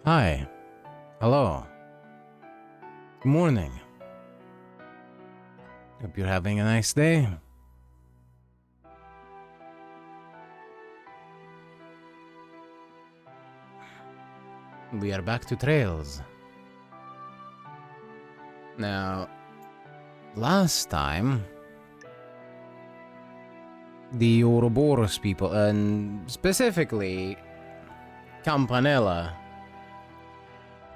Hi. Hello. Good morning. Hope you're having a nice day. We are back to trails. Now, last time, the Ouroboros people, and specifically Campanella,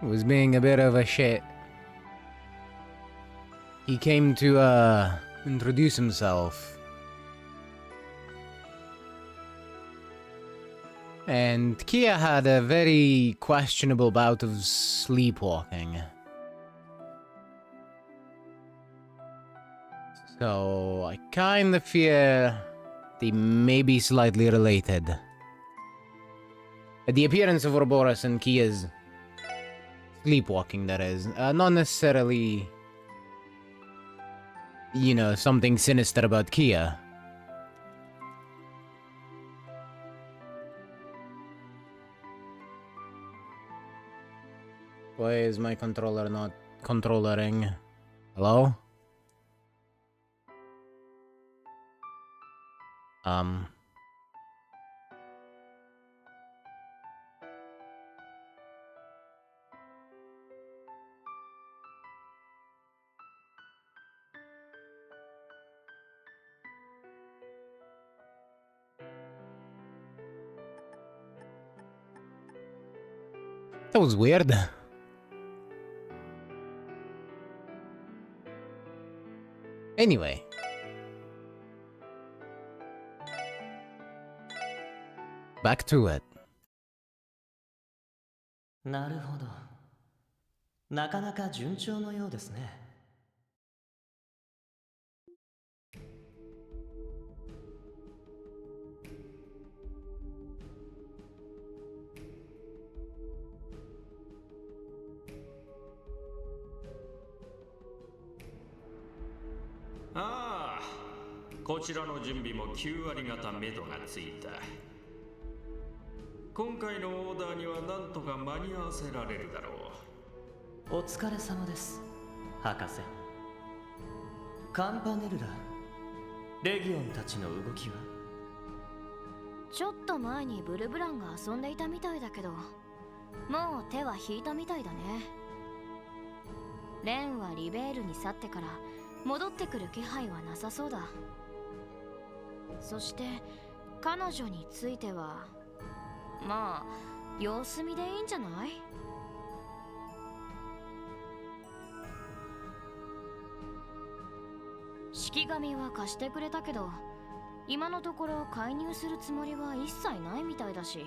was being a bit of a shit. He came to introduce himself. And Kia had a very questionable bout of sleepwalking. So I kinda fear they may be slightly related. The appearance of Ouroboros and Kia's sleepwalking, that is. Not necessarily, you know, something sinister about Kia. Why is my controller not controllering? Hello? That was weird. Anyway. Back to it. なるほど。なかなか順調のようですね。ああ、こちらの準備も9割方目処がついた。今回のオーダーにはなんとか間に合わせられるだろう。お疲れ様です、博士。カンパネルラ、レギオンたちの動きは？ちょっと前にブルブランが遊んでいたみたいだけど、もう手は引いたみたいだね。レンはリベールに去ってから戻ってくる気配はなさそうだ。そして彼女についてはまあ様子見でいいんじゃない？式神は貸してくれたけど、今のところ介入するつもりは一切ないみたいだし。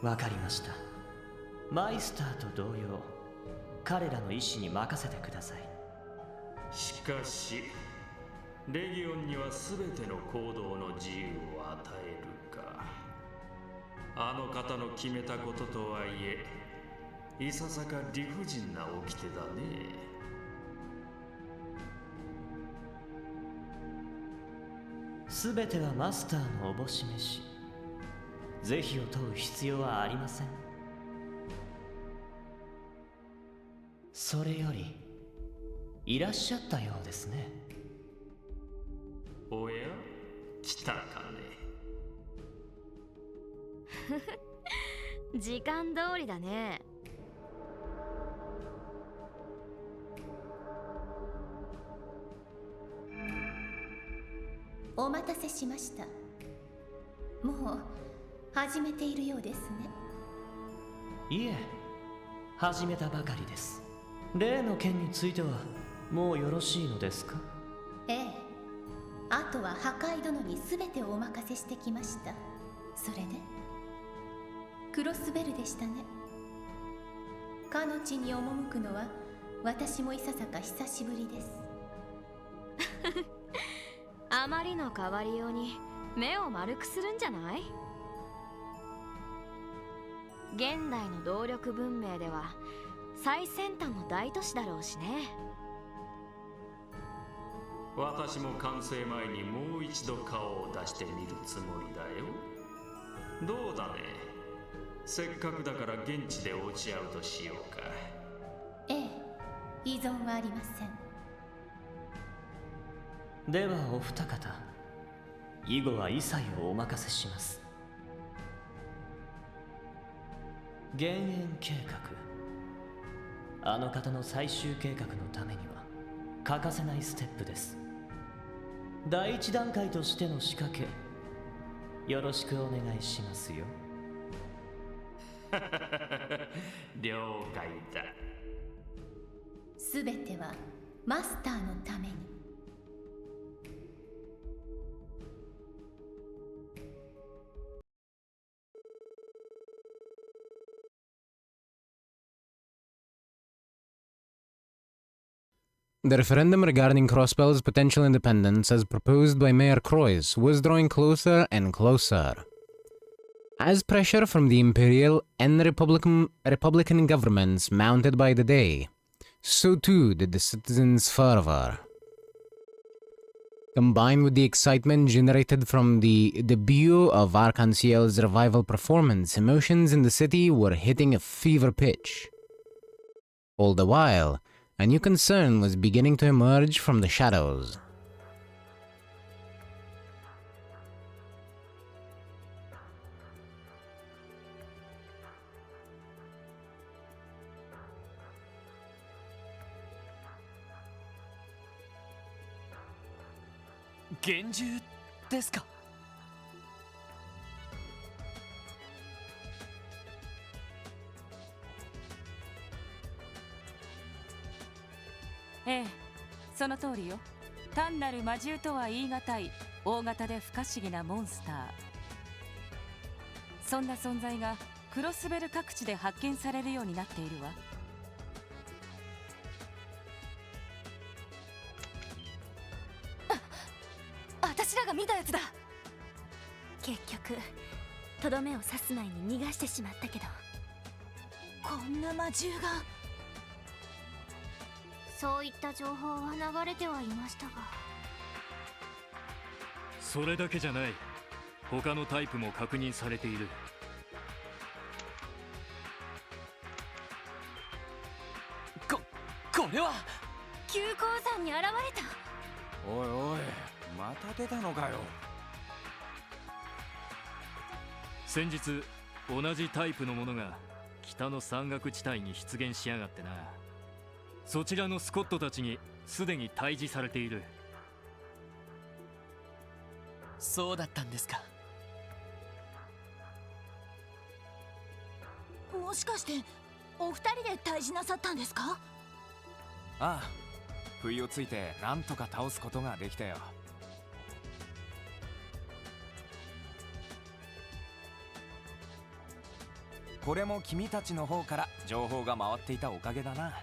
わかりました。マイスターと同様、彼らの意志に任せてください。しかしレギオンには全ての行動の自由を与えるか。あの方の決めたこととはいえ、いささか理不尽な掟だね。全てはマスターのおぼし飯。是非を問う必要はありません。それよりいらっしゃったようですね。おや、来たかね。時間通りだね。お待たせしました。もう始めているようですね。いえ、始めたばかりです。例の件についてはもうよろしいのですか？ええ、あとは破壊殿に全てをお任せしてきました。それでクロスベルでしたね。かの地に赴くのは私もいささか久しぶりです。あまりの変わりように目を丸くするんじゃない？現代の動力文明では最先端の大都市だろうしね。私も完成前にもう一度顔を出してみるつもりだよ。どうだね、せっかくだから現地で落ち合うとしようか。ええ、依存はありません。ではお二方、以後は一切をお任せします。減塩計画、あの方の最終計画のためには欠かせないステップです。第一段階としての仕掛け、よろしくお願いしますよ。了解だ。すべてはマスターのために。The referendum regarding Crossbell's potential independence, as proposed by Mayor Croix, was drawing closer and closer. As pressure from the Imperial and Republican governments mounted by the day, so too did the citizens' fervor. Combined with the excitement generated from the debut of Arc-en-Ciel's revival performance, emotions in the city were hitting a fever pitch. All the while, a new concern was beginning to emerge from the shadows. Eh, その通りよ。単なる魔獣とは言い難い大型で不可思議なモンスター。そんな存在がクロスベル各地で発見されるようになっているわ。私らが見たやつだ。結局とどめを刺す前に逃がしてしまったけど、こんな魔獣が。そういった情報は流れてはいましたが。それだけじゃない。他のタイプも確認されている。これは急降山に現れた。おいおい、また出たのかよ。先日同じタイプのものが北の山岳地帯に出現しやがってな。そちらのスコットたちにすでに退治されている。そうだったんですか。もしかしてお二人で退治なさったんですか？ああ、不意をついてなんとか倒すことができたよ。これも君たちの方から情報が回っていたおかげだな。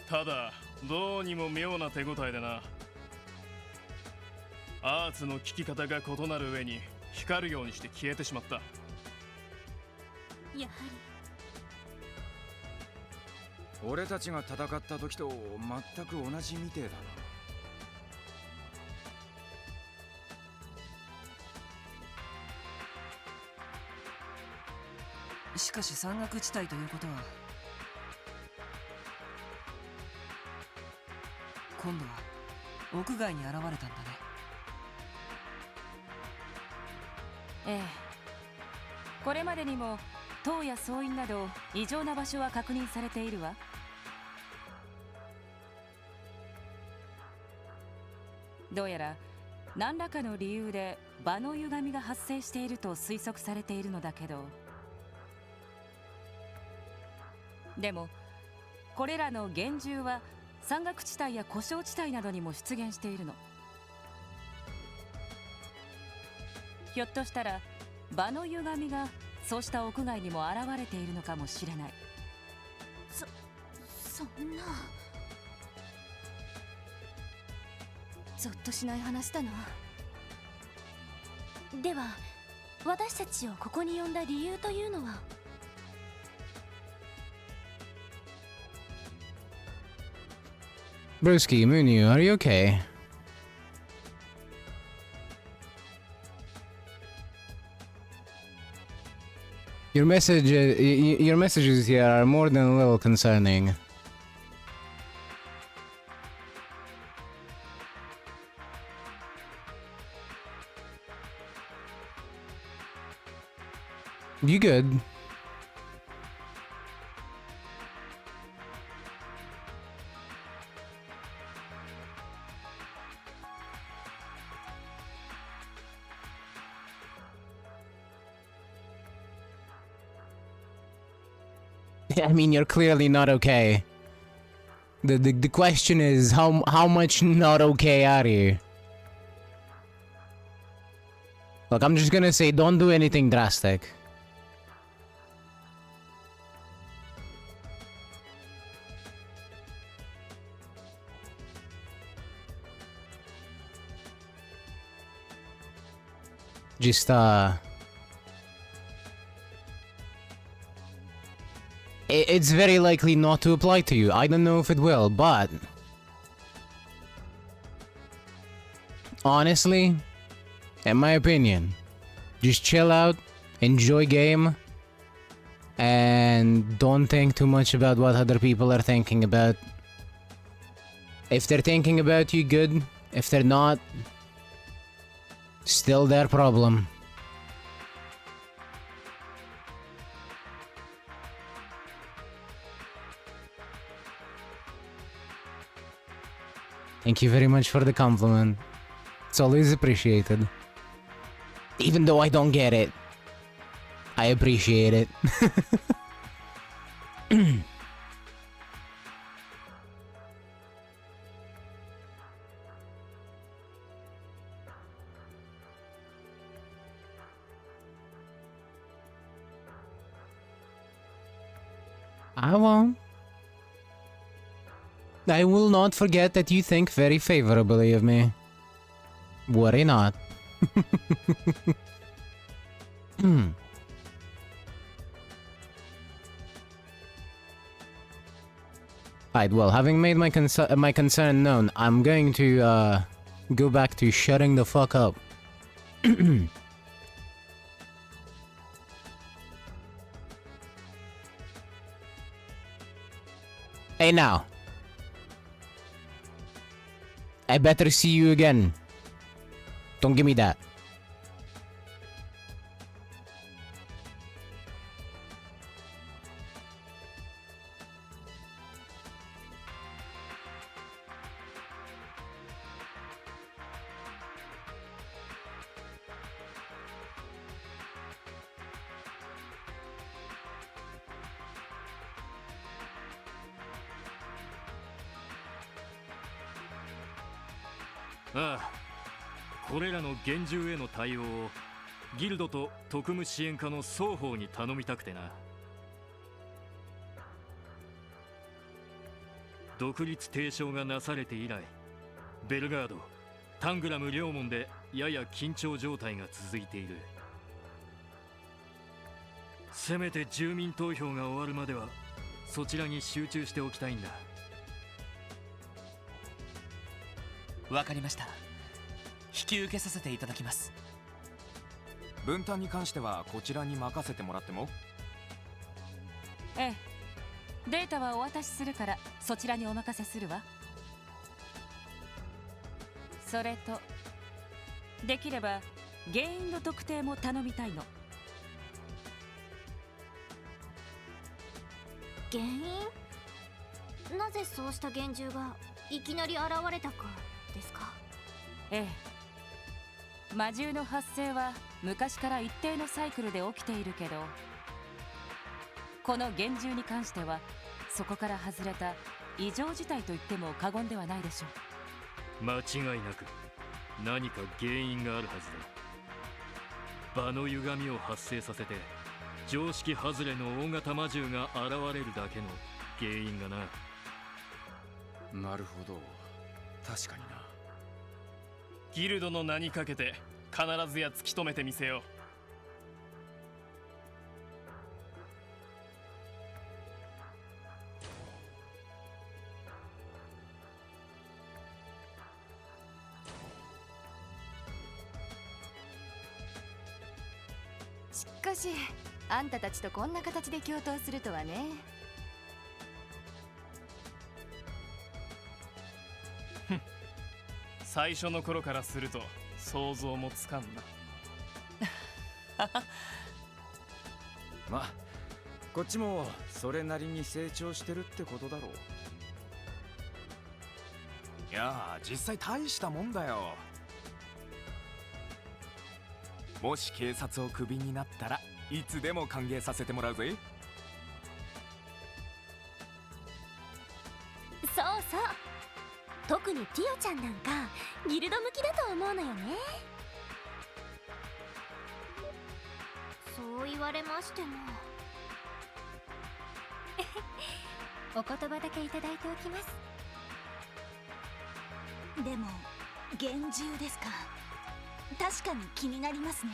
ただどうにも妙な手応えでな。アーツの効き方が異なる上に光るようにして消えてしまった。やはり俺たちが戦った時と全く同じみてえだな。しかし山岳地帯ということは、今度は屋外に現れたんだね。ええ、これまでにも塔や総員など異常な場所は確認されているわ。どうやら何らかの理由で場の歪みが発生していると推測されているのだけど、でもこれらの幻獣は山岳地帯や故障地帯などにも出現しているの。ひょっとしたら場の歪みがそうした屋外にも現れているのかもしれない。そんな。ゾッとしない話だな。では私たちをここに呼んだ理由というのは？Broski, Mooney, are you okay? Your messages here are more than a little concerning. You good? I mean, you're clearly not okay. The question is, how much not okay are you? Look, I'm just gonna say, don't do anything drastic. Just, it's very likely not to apply to you. I don't know if it will, but... honestly, in my opinion, just chill out, enjoy game, and don't think too much about what other people are thinking about. If they're thinking about you, good. If they're not, still their problem. Thank you very much for the compliment. It's always appreciated. Even though I don't get it, I appreciate it. I won't. I will not forget that you think very favorably of me. Worry not. Alright, well, having made my concern known, I'm going to go back to shutting the fuck up. Hey now. I better see you again. Don't give me that.ああ、これらの厳重への対応をギルドと特務支援課の双方に頼みたくてな。独立提唱がなされて以来、ベルガード、タングラム両門でやや緊張状態が続いている。せめて住民投票が終わるまではそちらに集中しておきたいんだ。わかりました。引き受けさせていただきます。分担に関してはこちらに任せてもらっても？ええ、データはお渡しするからそちらにお任せするわ。それとできれば原因の特定も頼みたいの。原因？なぜそうした幻獣がいきなり現れたかですか？ええ、魔獣の発生は昔から一定のサイクルで起きているけど、この幻獣に関してはそこから外れた異常事態と言っても過言ではないでしょう。間違いなく何か原因があるはずだ。場の歪みを発生させて常識外れの大型魔獣が現れるだけの原因がな。なるほど、確かにな。ギルドの名にかけて必ずや突き止めてみせよう。しかしあんたたちとこんな形で共闘するとはね。最初の頃からすると想像もつかんな。まあこっちもそれなりに成長してるってことだろう。いや実際大したもんだよ。もし警察をクビになったらいつでも歓迎させてもらうぜ。そうそう、特にティオちゃんなんかギルド向きだと思うのよね。そう言われましても。お言葉だけいただいておきます。でも厳重ですか。確かに気になりますね。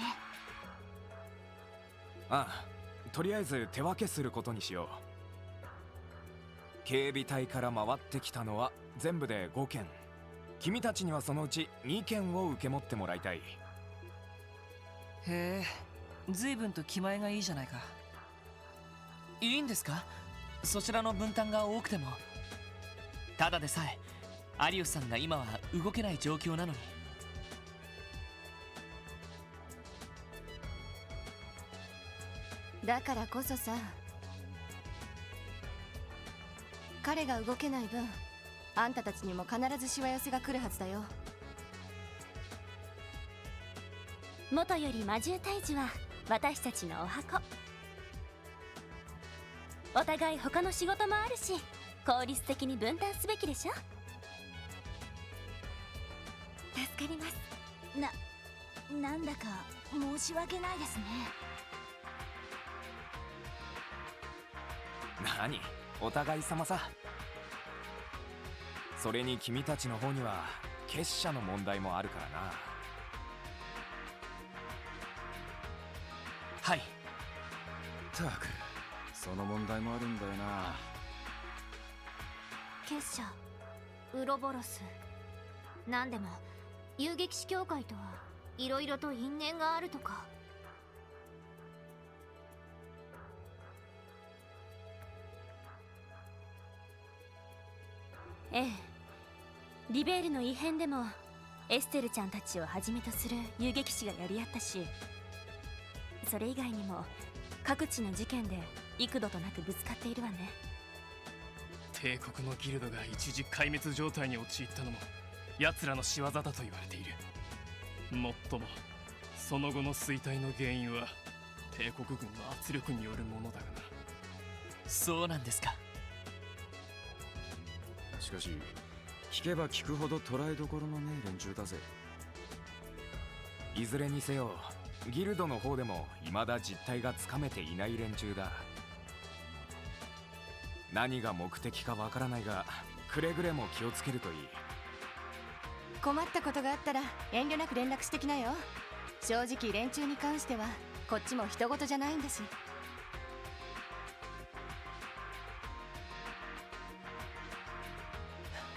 ああ、とりあえず手分けすることにしよう。警備隊から回ってきたのは全部で5件。君たちにはそのうち2件を受け持ってもらいたい。へえ、随分と気前がいいじゃないか。いいんですか、そちらの分担が多くても。ただでさえ有吉さんが今は動けない状況なのに。だからこそさ、彼が動けない分あんたたちにも必ずしわ寄せが来るはずだよ。元より魔獣退治は私たちのお箱。お互い他の仕事もあるし効率的に分担すべきでしょ。助かります。なんだか申し訳ないですね。何、お互い様さ。それに君たちの方には結社の問題もあるからな。はい。ったくその問題もあるんだよな。結社、ウロボロス。なんでも遊撃士協会とはいろいろと因縁があるとか。ええ、リベールの異変でもエステルちゃんたちをはじめとする遊撃士がやり合ったし、それ以外にも各地の事件で幾度となくぶつかっているわね。帝国のギルドが一時壊滅状態に陥ったのも奴らの仕業だと言われている。もっともその後の衰退の原因は帝国軍の圧力によるものだがな。そうなんですか。しかし聞けば聞くほど捉えどころのねえ連中だぜ。いずれにせよギルドの方でも未だ実態がつかめていない連中だ。何が目的かわからないがくれぐれも気をつけるといい。困ったことがあったら遠慮なく連絡してきなよ。正直連中に関してはこっちも人事じゃないんだし。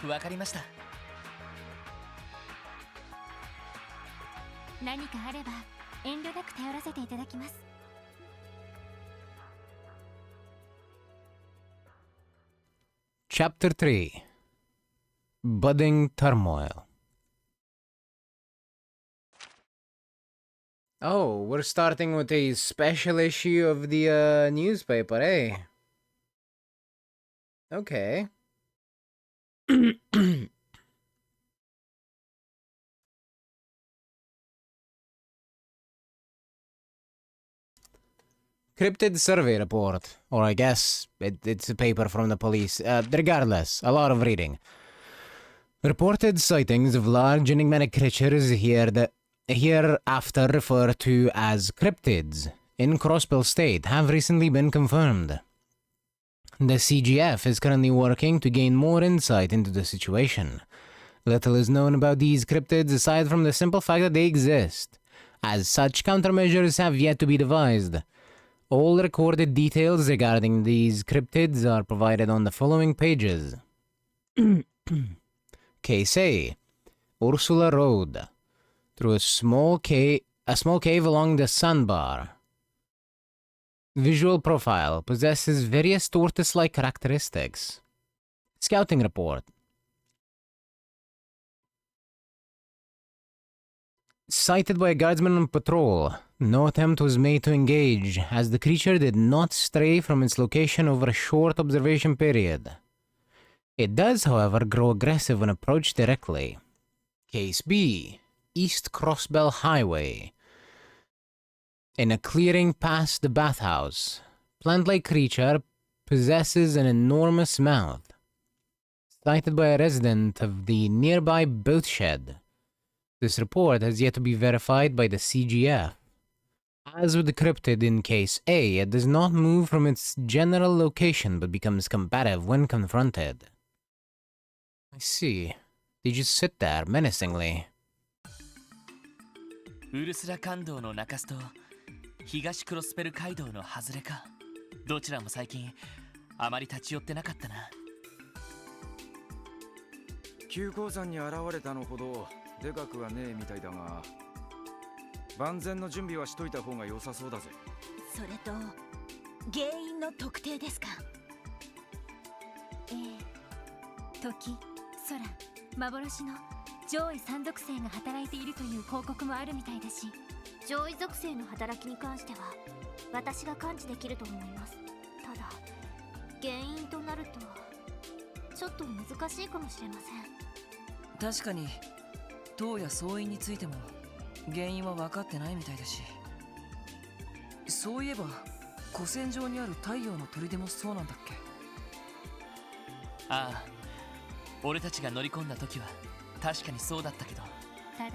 わかりました。何かあれば遠慮なく頼らせていただきます。Chapter 3 Budding Turmoil. Oh, we're starting with a special issue of the newspaper, eh? Okay. Cryptid survey report, or I guess it's a paper from the police. Regardless, a lot of reading. Reported sightings of large enigmatic creatures hereafter referred to as cryptids in Crossbill State have recently been confirmed. The CGF is currently working to gain more insight into the situation. Little is known about these cryptids aside from the simple fact that they exist. As such, countermeasures have yet to be devised. All recorded details regarding these cryptids are provided on the following pages. Case A, Ursula Road. Through a small cave along the sandbar. Visual profile possesses various tortoise-like characteristics. Scouting report. Sighted by a guardsman on patrol. No attempt was made to engage, as the creature did not stray from its location over a short observation period. It does, however, grow aggressive when approached directly. Case B. East Crossbell Highway. In a clearing past the bathhouse, plant-like creature possesses an enormous mouth. Sighted by a resident of the nearby boat shed. This report has yet to be verified by the CGF. As with the cryptid in Case A, it does not move from its general location but becomes combative when confronted. I see. They just sit there menacingly. ウルスラ街道の中洲と東クロスペル街道の外れか。どちらも最近あまり立ち寄ってなかったな。急行山に現れたのほどでかくはねえみたいだが、万全の準備はしといた方が良さそうだぜ。それと原因の特定ですか？時、空、幻の上位3属性が働いているという報告もあるみたいだし、上位属性の働きに関しては私が感知できると思います。ただ原因となるとちょっと難しいかもしれません。確かに塔や総員についても原因は分かってないみたいだし、そういえば古戦場にある太陽の砦もそうなんだっけ？ああ、俺たちが乗り込んだ時は確かにそうだったけど、ただ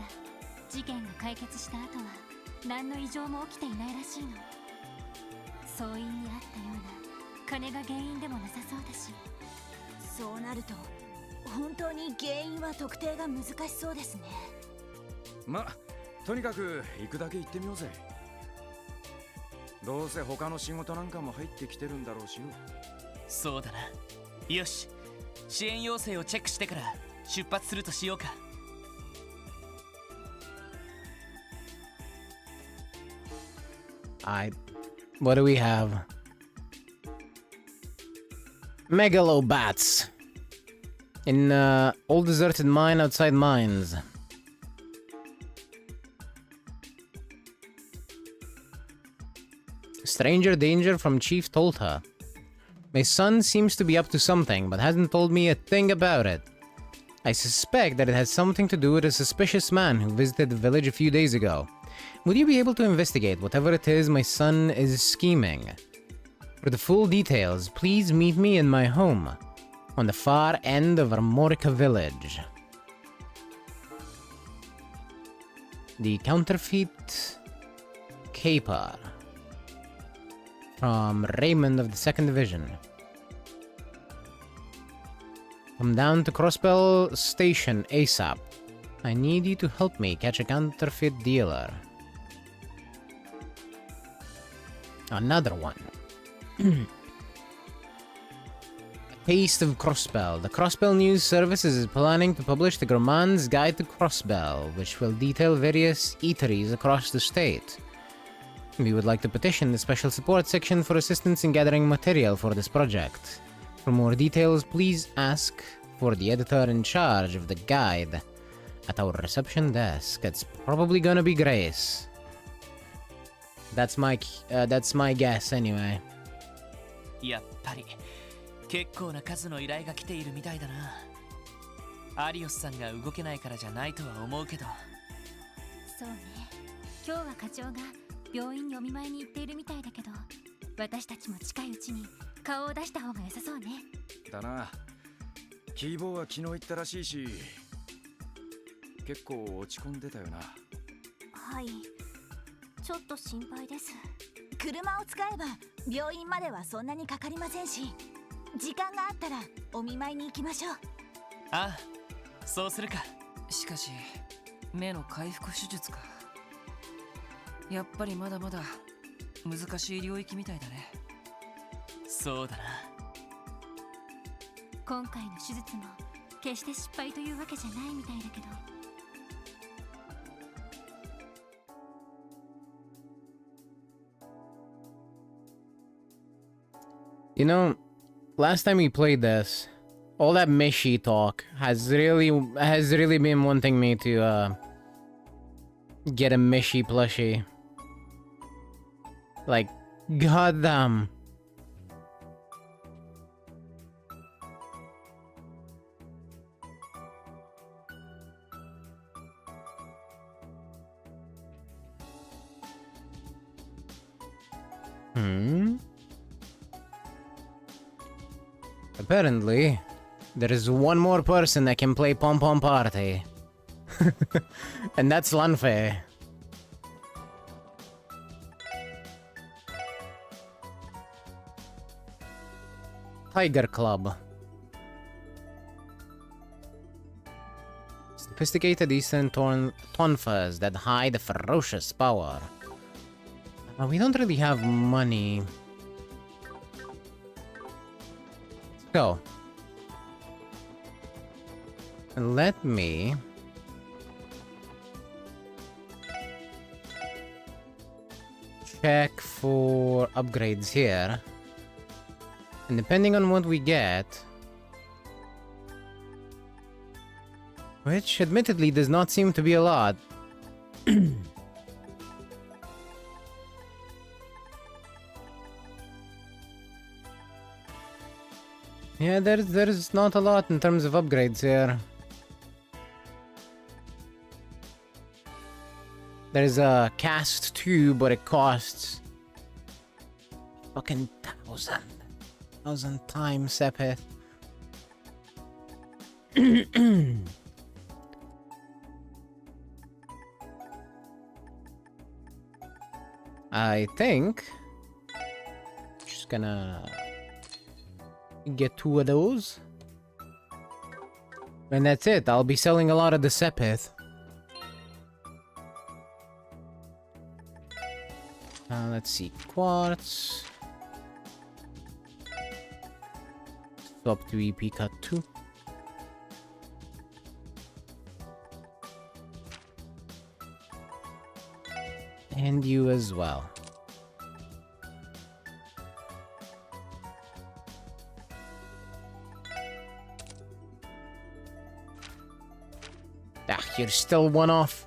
事件が解決した後は何の異常も起きていないらしいの。総員にあったような金が原因でもなさそうだし。そうなると本当に原因は特定が難しそうですね。ま、とにかく行くだけ行ってみようぜ。どうせ他の仕事なんかも入ってきてるんだろうしよ。そうだな。よし、支援要請をチェックしてから出発するとしようか。What do we have? Megalobats. In old deserted mine outside mines. Stranger danger from Chief told her. My son seems to be up to something, but hasn't told me a thing about it. I suspect that it has something to do with a suspicious man who visited the village a few days ago. Would you be able to investigate whatever it is my son is scheming? For the full details, please meet me in my home, on the far end of Armorica village. The counterfeit caper from Raymond of the 2nd Division. Come down to Crossbell Station ASAP. I need you to help me catch a counterfeit dealer. Another one. A taste of Crossbell. The Crossbell News Service is planning to publish the Gourmand's Guide to Crossbell, which will detail various eateries across the state. We would like to petition the Special Support Section for assistance in gathering material for this project. For more details, please ask for the editor in charge of the guide at our reception desk. It's probably gonna be Grace. That's my guess anyway. やっぱり結構な数の依頼が来ているみたいだな。アリオスさんが動けないからじゃないとは思うけど。そうね。今日は課長が病院にお見舞いに行っているみたいだけど、私たちも近いうちに顔を出した方が良さそうね。だな。キーボーは昨日行ったらしいし、結構落ち込んでたよな。はい、ちょっと心配です。車を使えば病院まではそんなにかかりませんし、時間があったらお見舞いに行きましょう。ああ、そうするか。しかし目の回復手術か。やっぱりまだまだ難しい領域みたいだね。そうだな。今回の手術も決して失敗というわけじゃないみたいだけど。You know, last time we played this, all that Mishi talk has really been wanting me to get a Mishi plushie. Like, goddamn. Apparently, there is one more person that can play Pom Pom Party. And that's Lanfei. Tiger Club. Sophisticated Eastern tonfas that hide ferocious power. We don't really have money. So, let me check for upgrades here. And depending on what we get, which admittedly does not seem to be a lot. Yeah, there's not a lot in terms of upgrades here. There's a cast 2, but it costs fucking 1,000 times Sepith. I think just gonna get 2 of those. And that's it. I'll be selling a lot of the Sepith. Let's see. Quartz. Swap to EP cut 2. And you as well. Ah, you're still one off.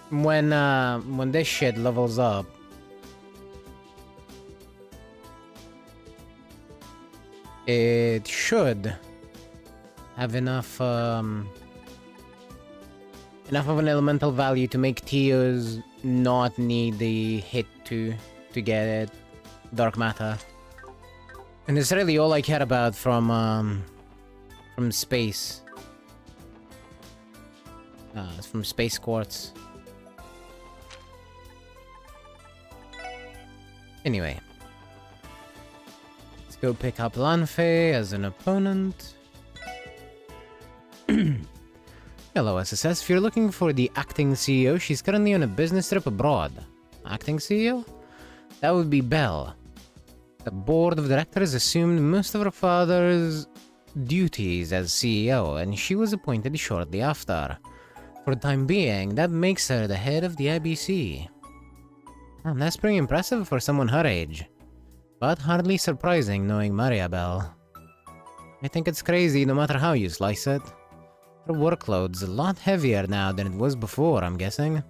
When this shit levels up, it should have enough enough of an elemental value to make Teos not need the hit to get it dark matter. And it's really all I care about from space. It's from space quartz. Anyway, let's go pick up Lanfei as an opponent. Hello, SSS. If you're looking for the acting CEO, she's currently on a business trip abroad. Acting CEO? That would be Belle. The board of directors assumed most of her father's duties as CEO, and she was appointed shortly after. For the time being, that makes her the head of the IBC. That's pretty impressive for someone her age, but hardly surprising knowing Mariabelle. I think it's crazy no matter how you slice it. Her workload's a lot heavier now than it was before, I'm guessing.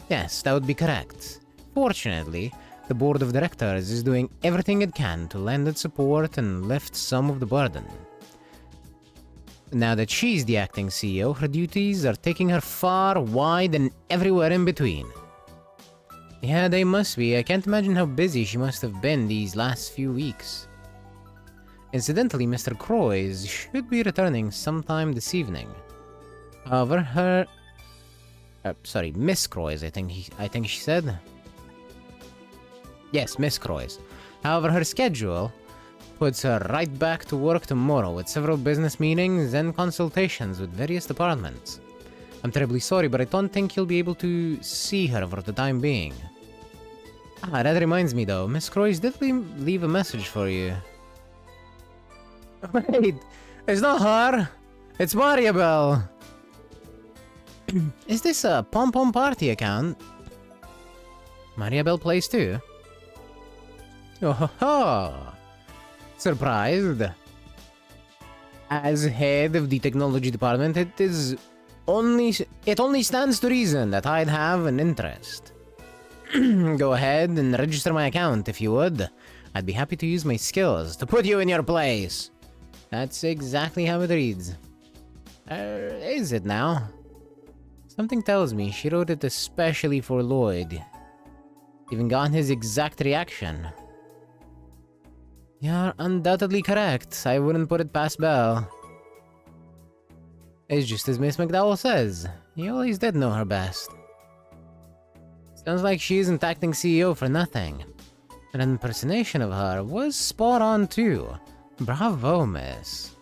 Yes, that would be correct. Fortunately, the board of directors is doing everything it can to lend its support and lift some of the burden. Now that she's the acting CEO, her duties are taking her far, wide, and everywhere in between. Yeah, they must be. I can't imagine how busy she must have been these last few weeks. Incidentally, Mr. Croix should be returning sometime this evening. However, Miss Croix, I think she said. Yes, Miss Croix. However, her schedule puts her right back to work tomorrow with several business meetings and consultations with various departments. I'm terribly sorry, but I don't think you'll be able to see her for the time being. That reminds me though, Miss Croix did leave a message for you. Wait, it's not her. It's Mariabelle. Is this a Pom Pom Party account? Mariabelle plays too? Oh ho ho! Surprised? As head of the technology department, it only stands to reason that I'd have an interest. Go ahead and register my account if you would. I'd be happy to use my skills to put you in your place. That's exactly how it reads. Is it now? Something tells me she wrote it especially for Lloyd. Even got his exact reaction. You're undoubtedly correct. I wouldn't put it past Belle. It's just as Miss McDowell says. You always did know her best. Sounds like she isn't acting CEO for nothing. An impersonation of her was spot on too. Bravo, miss.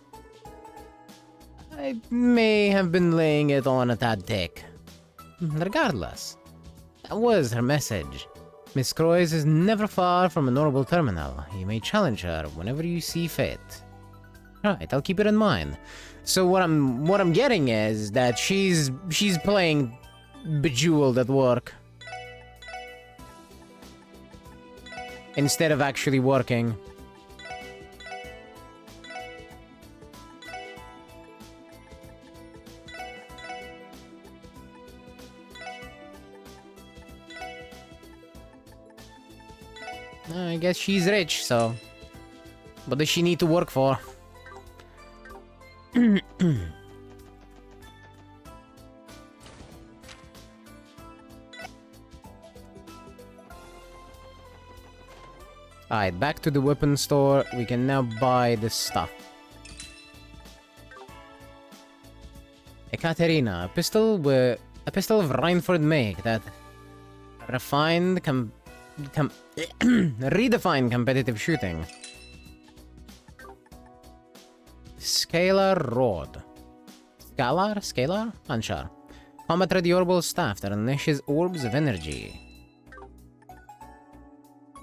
I may have been laying it on a tad thick. Regardless, that was her message. Miss Croix is never far from a Normal terminal. You may challenge her whenever you see fit. Right, I'll keep it in mind. So what I'm getting is that she's playing Bejeweled at work instead of actually working. I guess she's rich, so what does she need to work for? Alright, back to the weapon store. We can now buy this stuff. Ekaterina, a pistol of Reinford make that refined redefined competitive shooting. Scalar Rod. Scalar? Unsure. Combat ready orbital staff that unleashes orbs of energy.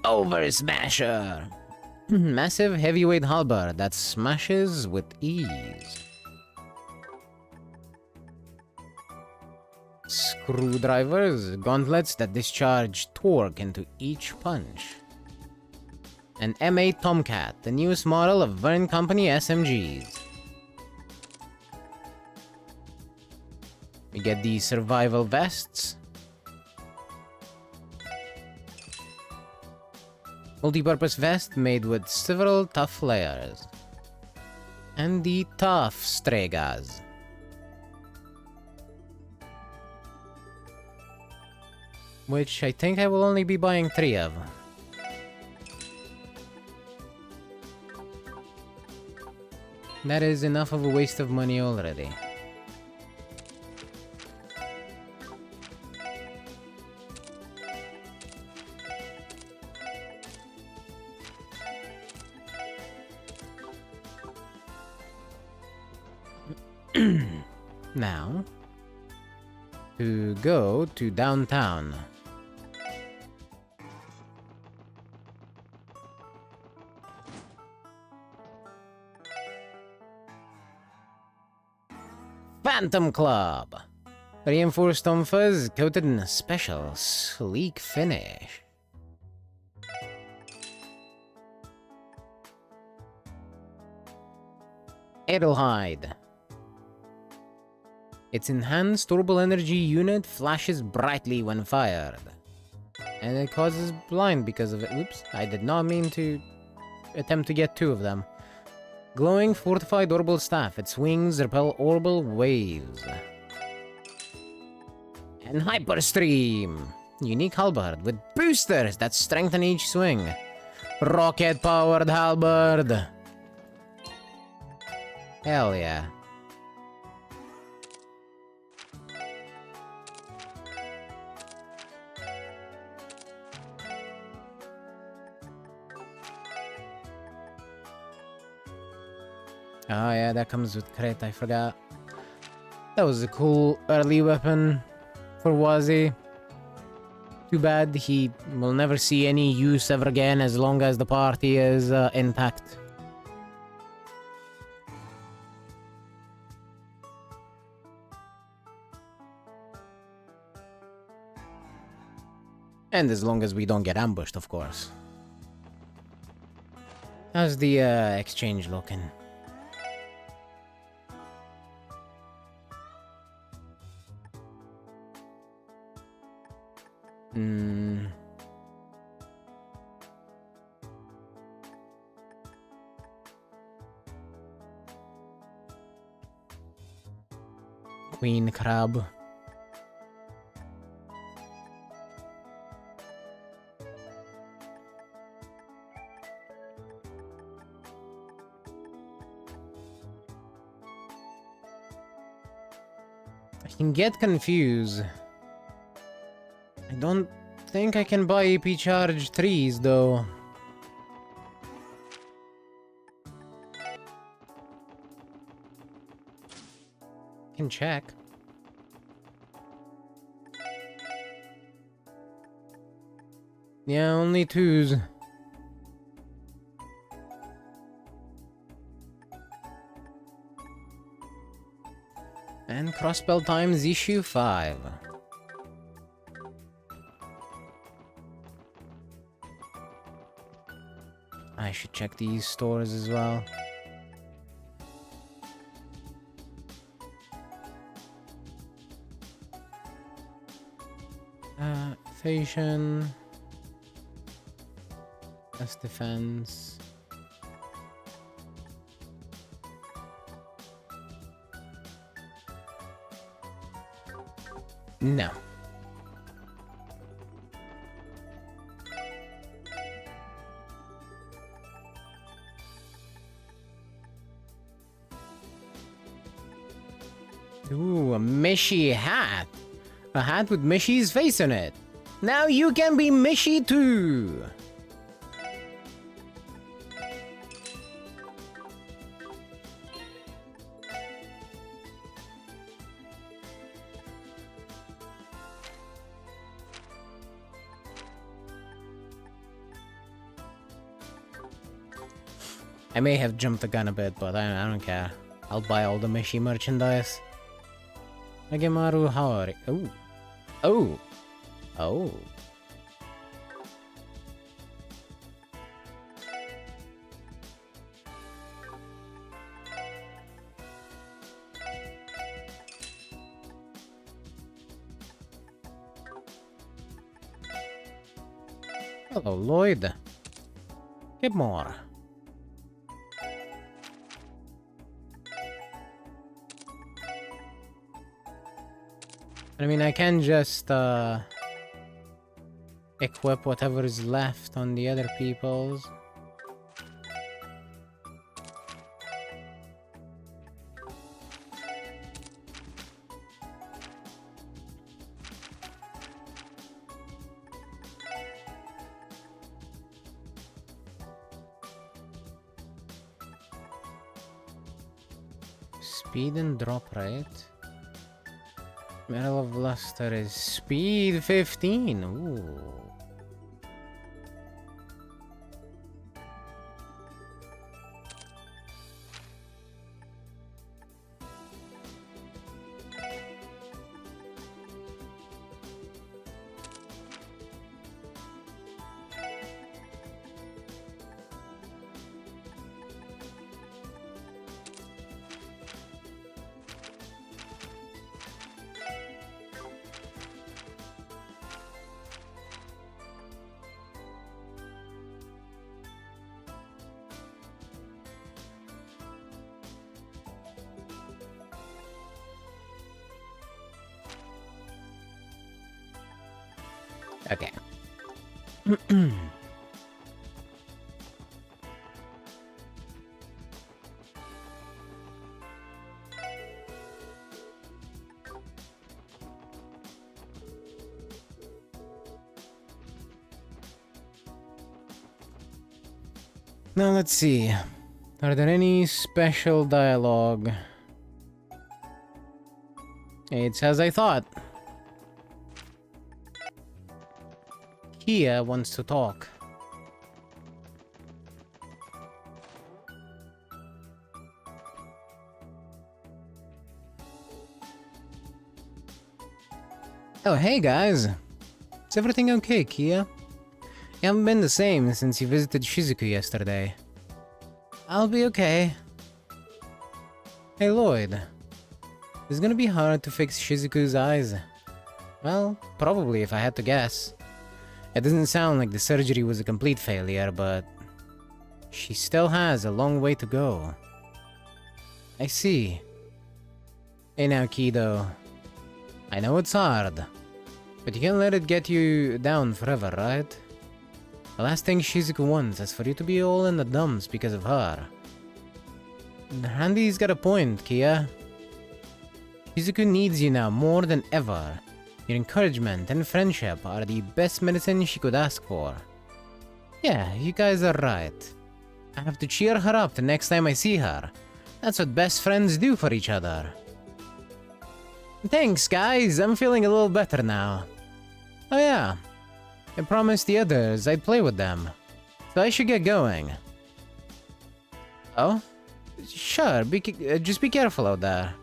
Over Smasher! Massive heavyweight halberd that smashes with ease. Screwdrivers, gauntlets that discharge torque into each punch. An M8 Tomcat, the newest model of Verne Company SMGs. We get the survival vests. Multi-purpose vest made with several tough layers. And the tough Stregas. Which I think I will only be buying 3 of. That is enough of a waste of money already. Now, to go to downtown. Phantom Club! Reinforced stone fuzz coated in a special, sleek finish. Edelhide. Its enhanced turbo energy unit flashes brightly when fired. And it causes blind because of it. Oops, I did not mean to attempt to get 2 of them. Glowing fortified orbital staff. Its wings repel orbital waves. And Hyperstream. Unique halberd with boosters that strengthen each swing. Rocket powered halberd. Hell yeah. Oh yeah, that comes with crate, I forgot. That was a cool early weapon for Wazi. Too bad he will never see any use ever again as long as the party is intact. And as long as we don't get ambushed, of course. How's the exchange looking? Queen crab. I can get confused. I don't think I can buy AP charge 3s though. Can check. Yeah, only 2s. And crossbell times issue 5. I should check these stores as well. Fashion. That's defense. No. Ooh, a Mishy hat. A hat with Mishy's face on it. Now you can be Mishy too. I may have jumped the gun a bit, but I don't care. I'll buy all the Mishy merchandise. Agemaru Haori. Oh. Oh. Oh. Hello, Lloyd. Get more. I mean, I can just, equip whatever is left on the other people's. Speed and drop rate. Medal of Luster is speed 15. Ooh. Okay. Now let's see. Are there any special dialogue? It's as I thought. Kia wants to talk. Oh, hey guys. Is everything okay, Kia? You haven't been the same since you visited Shizuku yesterday. I'll be okay. Hey Lloyd, it's gonna be hard to fix Shizuku's eyes. Well, probably if I had to guess. It doesn't sound like the surgery was a complete failure, but she still has a long way to go. I see. Hey now, Kido. I know it's hard, but you can't let it get you down forever, right? The last thing Shizuku wants is for you to be all in the dumps because of her. Randy's got a point, Kia. Shizuku needs you now more than ever. Your encouragement and friendship are the best medicine she could ask for. Yeah, you guys are right. I have to cheer her up the next time I see her. That's what best friends do for each other. Thanks, guys. I'm feeling a little better now. Oh yeah, I promised the others I'd play with them, so I should get going. Oh? Sure, just be careful out there.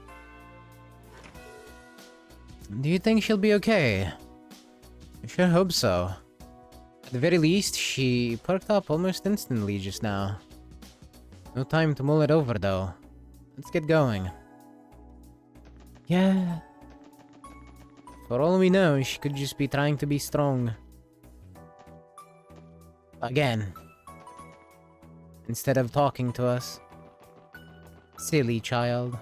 Do you think she'll be okay? I sure hope so. At the very least, she perked up almost instantly just now. No time to mull it over, though. Let's get going. Yeah. For all we know, she could just be trying to be strong. Again. Instead of talking to us. Silly child.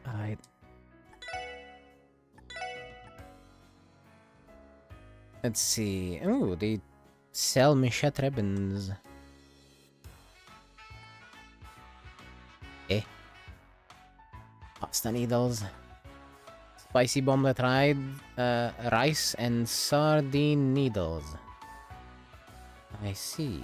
Alright. Let's see. Oh, they sell Michette ribbons. Eh. Pasta needles. Spicy bomblet rice and sardine needles. I see.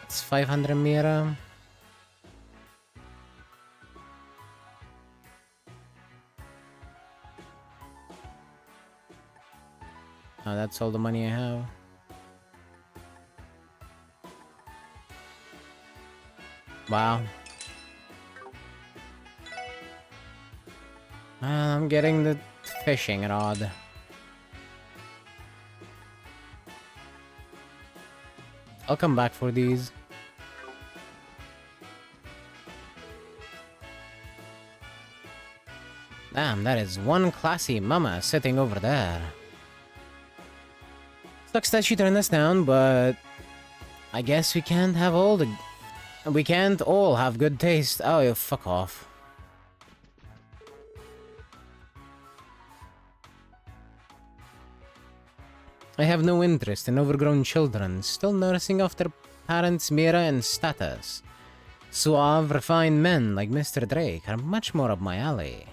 It's 500 mira. Oh, that's all the money I have. Wow. I'm getting the fishing rod. I'll come back for these. Damn, that is one classy mama sitting over there. Sucks that she turned us down, but I guess we can't have we can't all have good taste. Oh, you fuck off. I have no interest in overgrown children still nursing off their parents' mira and status. Suave, refined men like Mr. Drake are much more up my alley.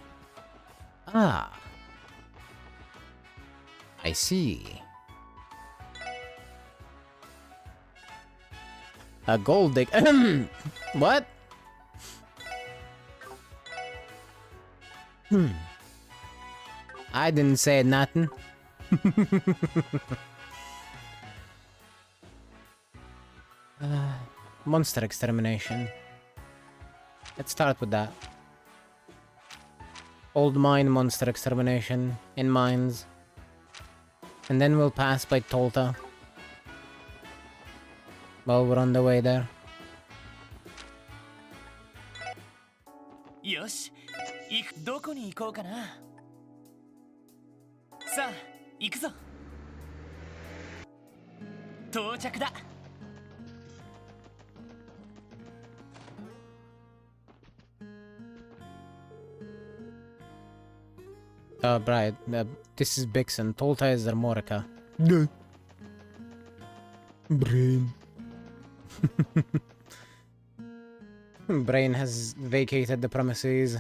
Ah. I see. A gold dig. What? I didn't say nothing. Monster extermination. Let's start with that. Old mine monster extermination in mines. And then we'll pass by Tolta. Well, we're on the way there. よし、どこに行こうかな。さあ、行くぞ。到着だ。Right. This is Bixen. Tolta is Armorica. Brain. Brain has vacated the premises.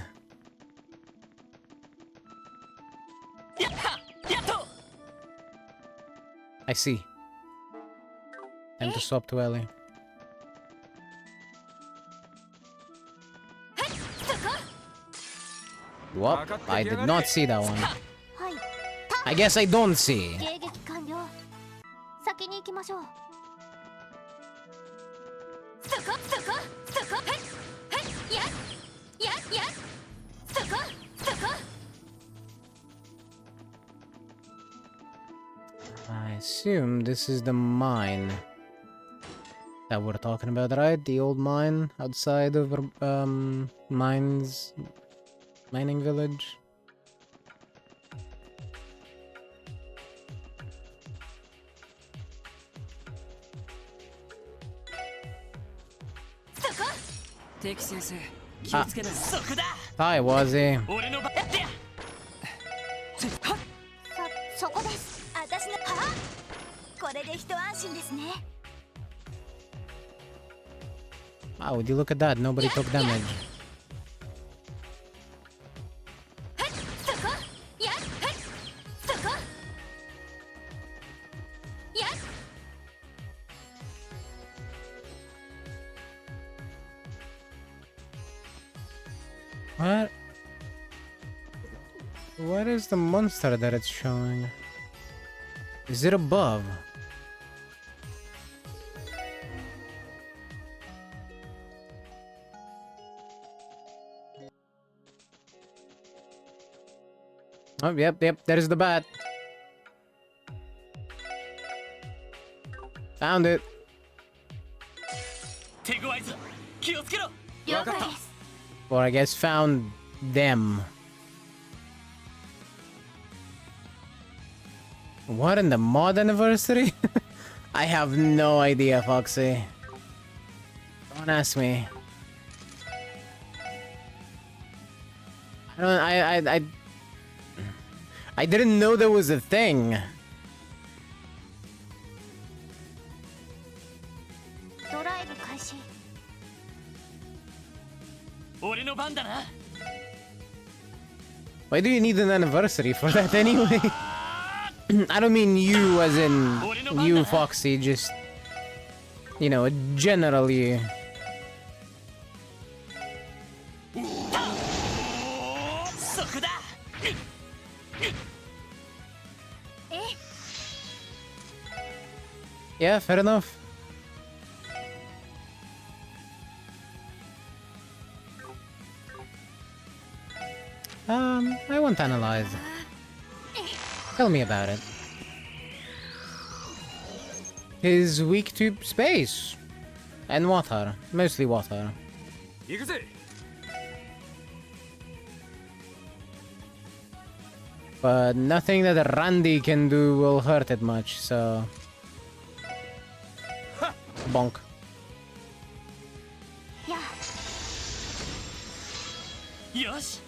I see. Time to swap to Ellie. What? I did not see that one. I guess I don't see. 迎撃完了。先に行きましょう。そこそこそこ。はいはいややや。そこそこ。I assume this is the mine that we're talking about, right? The old mine outside of mining village. Hi, Wazzy. そこです。私のはこれで一安心ですね。 Wow, would you look at that? Nobody took damage. What? What is the monster that it's showing? Is it above? Oh, yep, there's the bat. Found it. Or I guess found them. What in the mod anniversary? I have no idea, Foxy. Don't ask me. I didn't know there was a thing. Why do you need an anniversary for that anyway? I don't mean you as in you, Foxy, just, you know, generally. Yeah, fair enough. I want to analyze. Tell me about it. He's weak to space. And water. Mostly water. But nothing that Randy can do will hurt it much, so... Bonk. Yosh.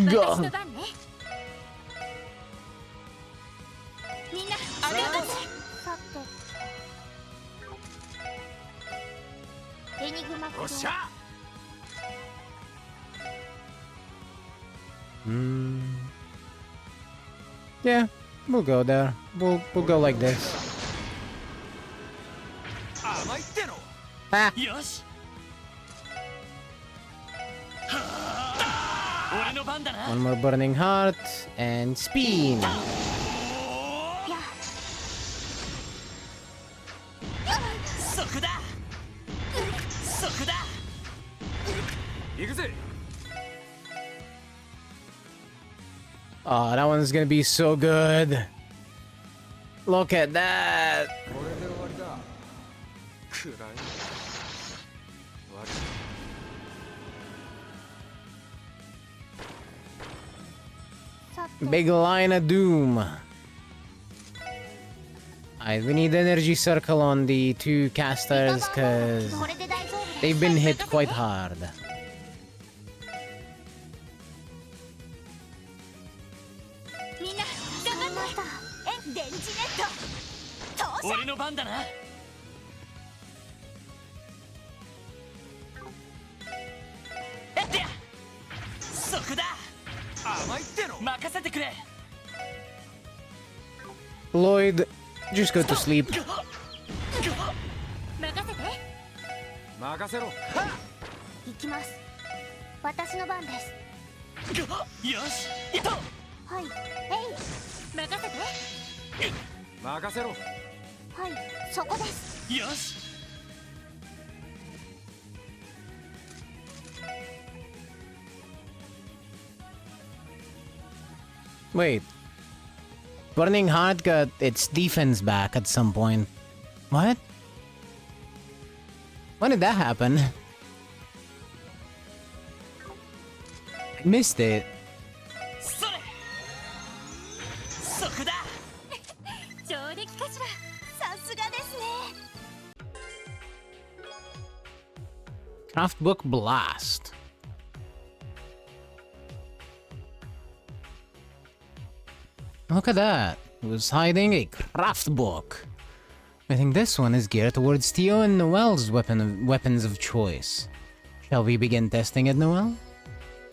Go. Yeah, we'll go there. We'll go like this. Ah. One more burning heart and spin. Oh, that one's gonna be so good. Look at that. Big line of doom. Alright, we need energy circle on the two casters because they've been hit quite hard. Lloyd Just go to sleep. 任せて。任せろ。行きます。私の番です。よし、行った。はい。えい。任せて。任せろ。はい。そこです。よし。Wait. Burning Heart got its defense back at some point. What? When did that happen? I missed it. それ。そこだ。上出来かしら。さすがですね。Craftbook Blast. Look at that. It was hiding a craft book. I think this one is geared towards Theo and Noel's weapons of choice. Shall we begin testing it, Noel?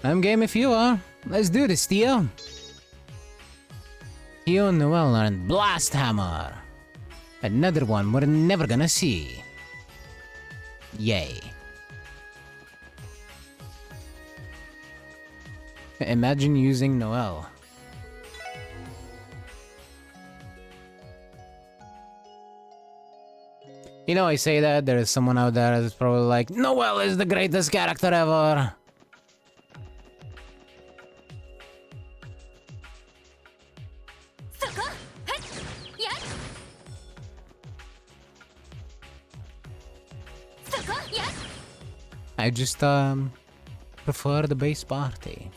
I'm game if you are. Let's do this, Theo. Theo and Noel learned Blast Hammer. Another one we're never gonna see. Yay. Imagine using Noel. You know, I say that, there is someone out there that's probably like, Noel is the greatest character ever! I just, prefer the base party.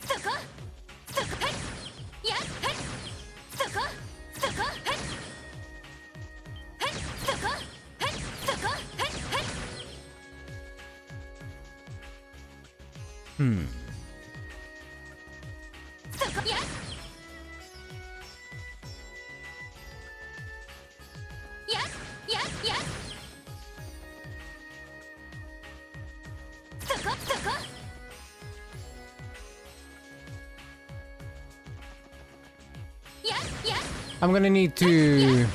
I'm gonna need to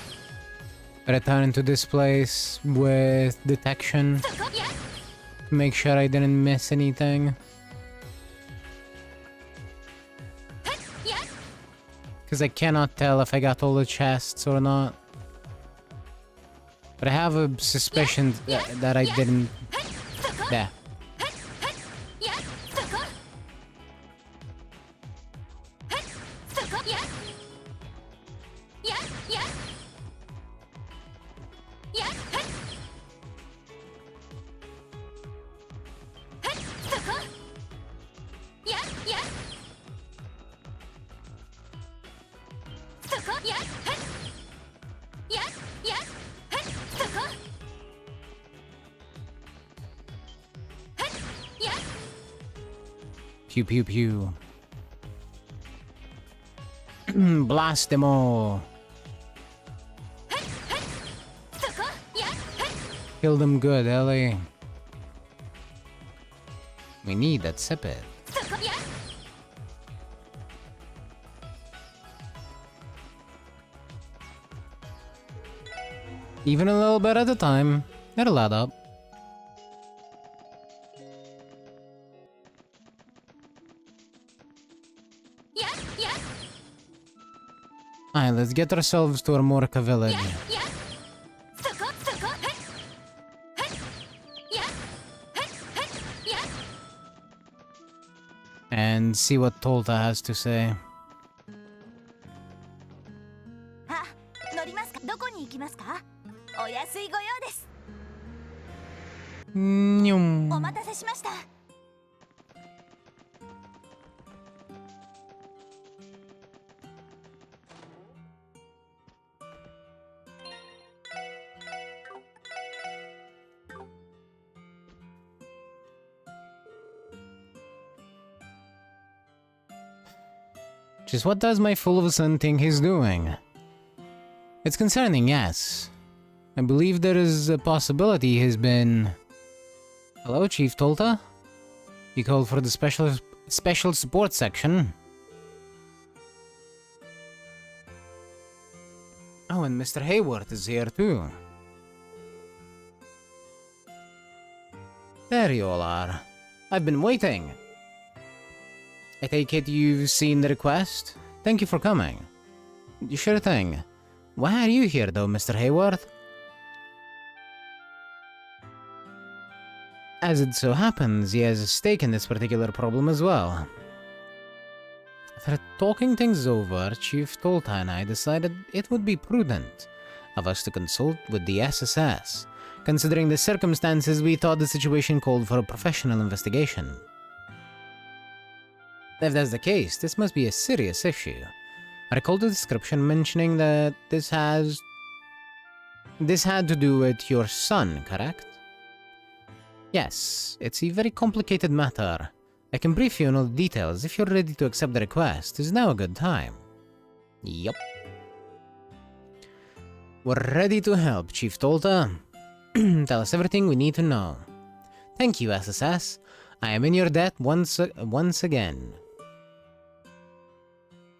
return to this place with detection to make sure I didn't miss anything. Because I cannot tell if I got all the chests or not. But I have a suspicion that I didn't. Yeah. Pew pew pew. Blast them all. Kill them good, Ellie. We need that sipit. Even a little bit at a time. It'll add up. Alright, let's get ourselves to Armorica village. And see what Tolta has to say. あ、乗りますか？どこに行きますか？お安いご用です。にょん。お待たせしました。Just what does my fool of a son think he's doing? It's concerning, yes. I believe there is a possibility he's been... Hello, Chief Tolta? You called for the special support section. Oh, and Mr. Hayward is here too. There you all are. I've been waiting. I take it you've seen the request? Thank you for coming. Sure thing. Why are you here though, Mr. Hayward? As it so happens, he has a stake in this particular problem as well. After talking things over, Chief Tolta and I decided it would be prudent of us to consult with the SSS. Considering the circumstances, we thought the situation called for a professional investigation. If that's the case, this must be a serious issue. I recall the description mentioning that this had to do with your son, correct? Yes, it's a very complicated matter. I can brief you on all the details if you're ready to accept the request. Is now a good time? Yup. We're ready to help, Chief Tolta. Tell us everything we need to know. Thank you, SSS. I am in your debt once again.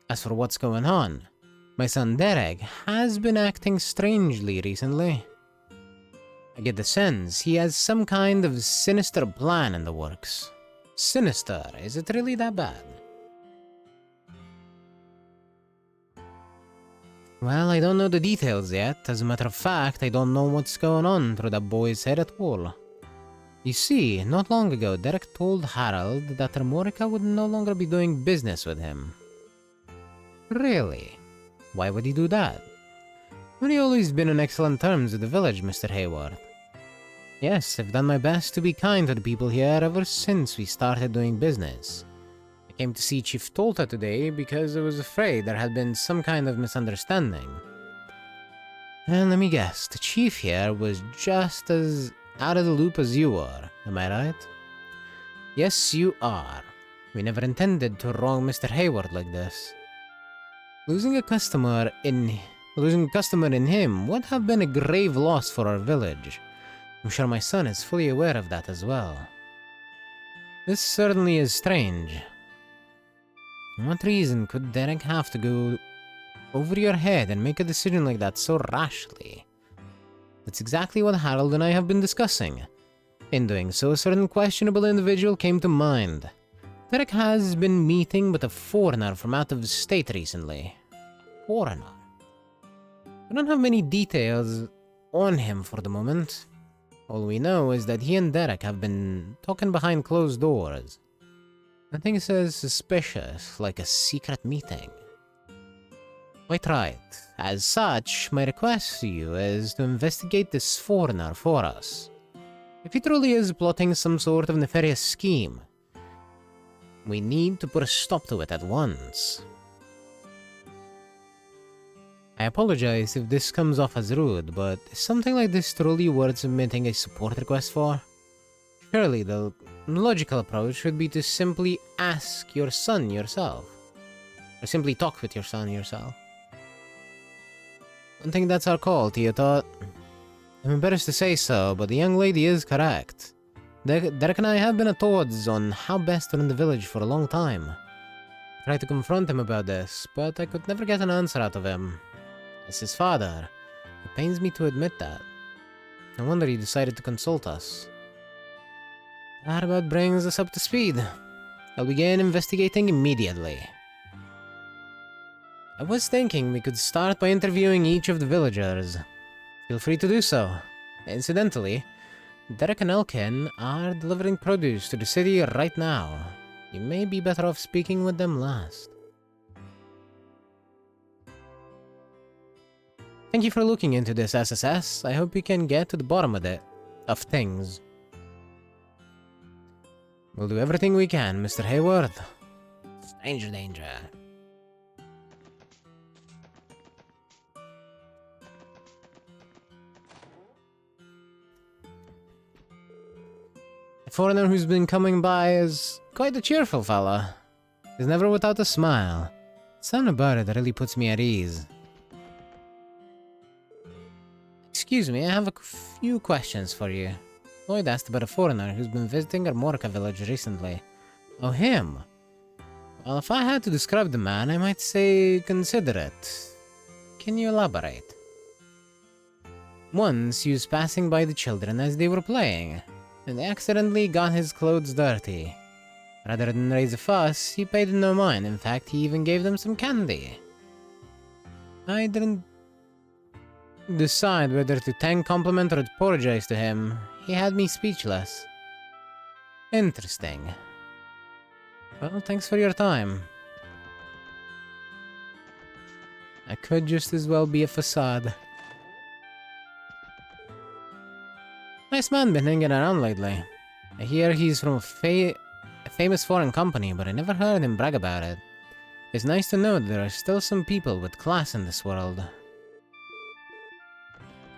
As for what's going on, my son Derek has been acting strangely recently. I get the sense he has some kind of sinister plan in the works. Sinister? Is it really that bad? Well, I don't know the details yet. As a matter of fact, I don't know what's going on through that boy's head at all. You see, not long ago, Derek told Harold that Remorica would no longer be doing business with him. Really? Why would he do that? We've always been on excellent terms with the village, Mr. Hayward. Yes, I've done my best to be kind to the people here ever since we started doing business. I came to see Chief Tolta today because I was afraid there had been some kind of misunderstanding. And let me guess, the chief here was just as out of the loop as you are, am I right? Yes, you are. We never intended to wrong Mr. Hayward like this. Losing a customer in him would have been a grave loss for our village. I'm sure my son is fully aware of that as well. This certainly is strange. What reason could Derek have to go over your head and make a decision like that so rashly? That's exactly what Harold and I have been discussing. In doing so, a certain questionable individual came to mind. Derek has been meeting with a foreigner from out of state recently. Foreigner? We don't have many details on him for the moment. All we know is that he and Derek have been talking behind closed doors. Nothing says suspicious like a secret meeting. Quite right. As such, my request to you is to investigate this foreigner for us. If he truly is plotting some sort of nefarious scheme, we need to put a stop to it at once. I apologize if this comes off as rude, but is something like this truly worth submitting a support request for? Surely the logical approach would be to simply ask your son yourself. Or simply talk with your son yourself. I don't think that's our call, Teotot. I'm embarrassed to say so, but the young lady is correct. Derek and I have been at odds on how best to run the village for a long time. I tried to confront him about this, but I could never get an answer out of him. As his father, it pains me to admit that. No wonder he decided to consult us. That about brings us up to speed. I'll begin investigating immediately. I was thinking we could start by interviewing each of the villagers. Feel free to do so. Incidentally, Derek and Elkin are delivering produce to the city right now. You may be better off speaking with them last. Thank you for looking into this, SSS. I hope you can get to the bottom of things. We'll do everything we can, Mr. Hayward. Stranger danger. The foreigner who's been coming by is quite a cheerful fella. He's never without a smile. Something about it that really puts me at ease. Excuse me, I have a few questions for you. Lloyd asked about a foreigner who's been visiting our Morka village recently. Oh, him? Well, if I had to describe the man, I might say considerate. Can you elaborate? Once he was passing by the children as they were playing, and accidentally got his clothes dirty. Rather than raise a fuss, he paid no mind. In fact, he even gave them some candy. I didn't decide whether to thank, compliment, or apologize to him. He had me speechless. Interesting. Well, thanks for your time. I could just as well be a facade. Nice man, been hanging around lately. I hear he's from a famous foreign company, but I never heard him brag about it. It's nice to know that there are still some people with class in this world.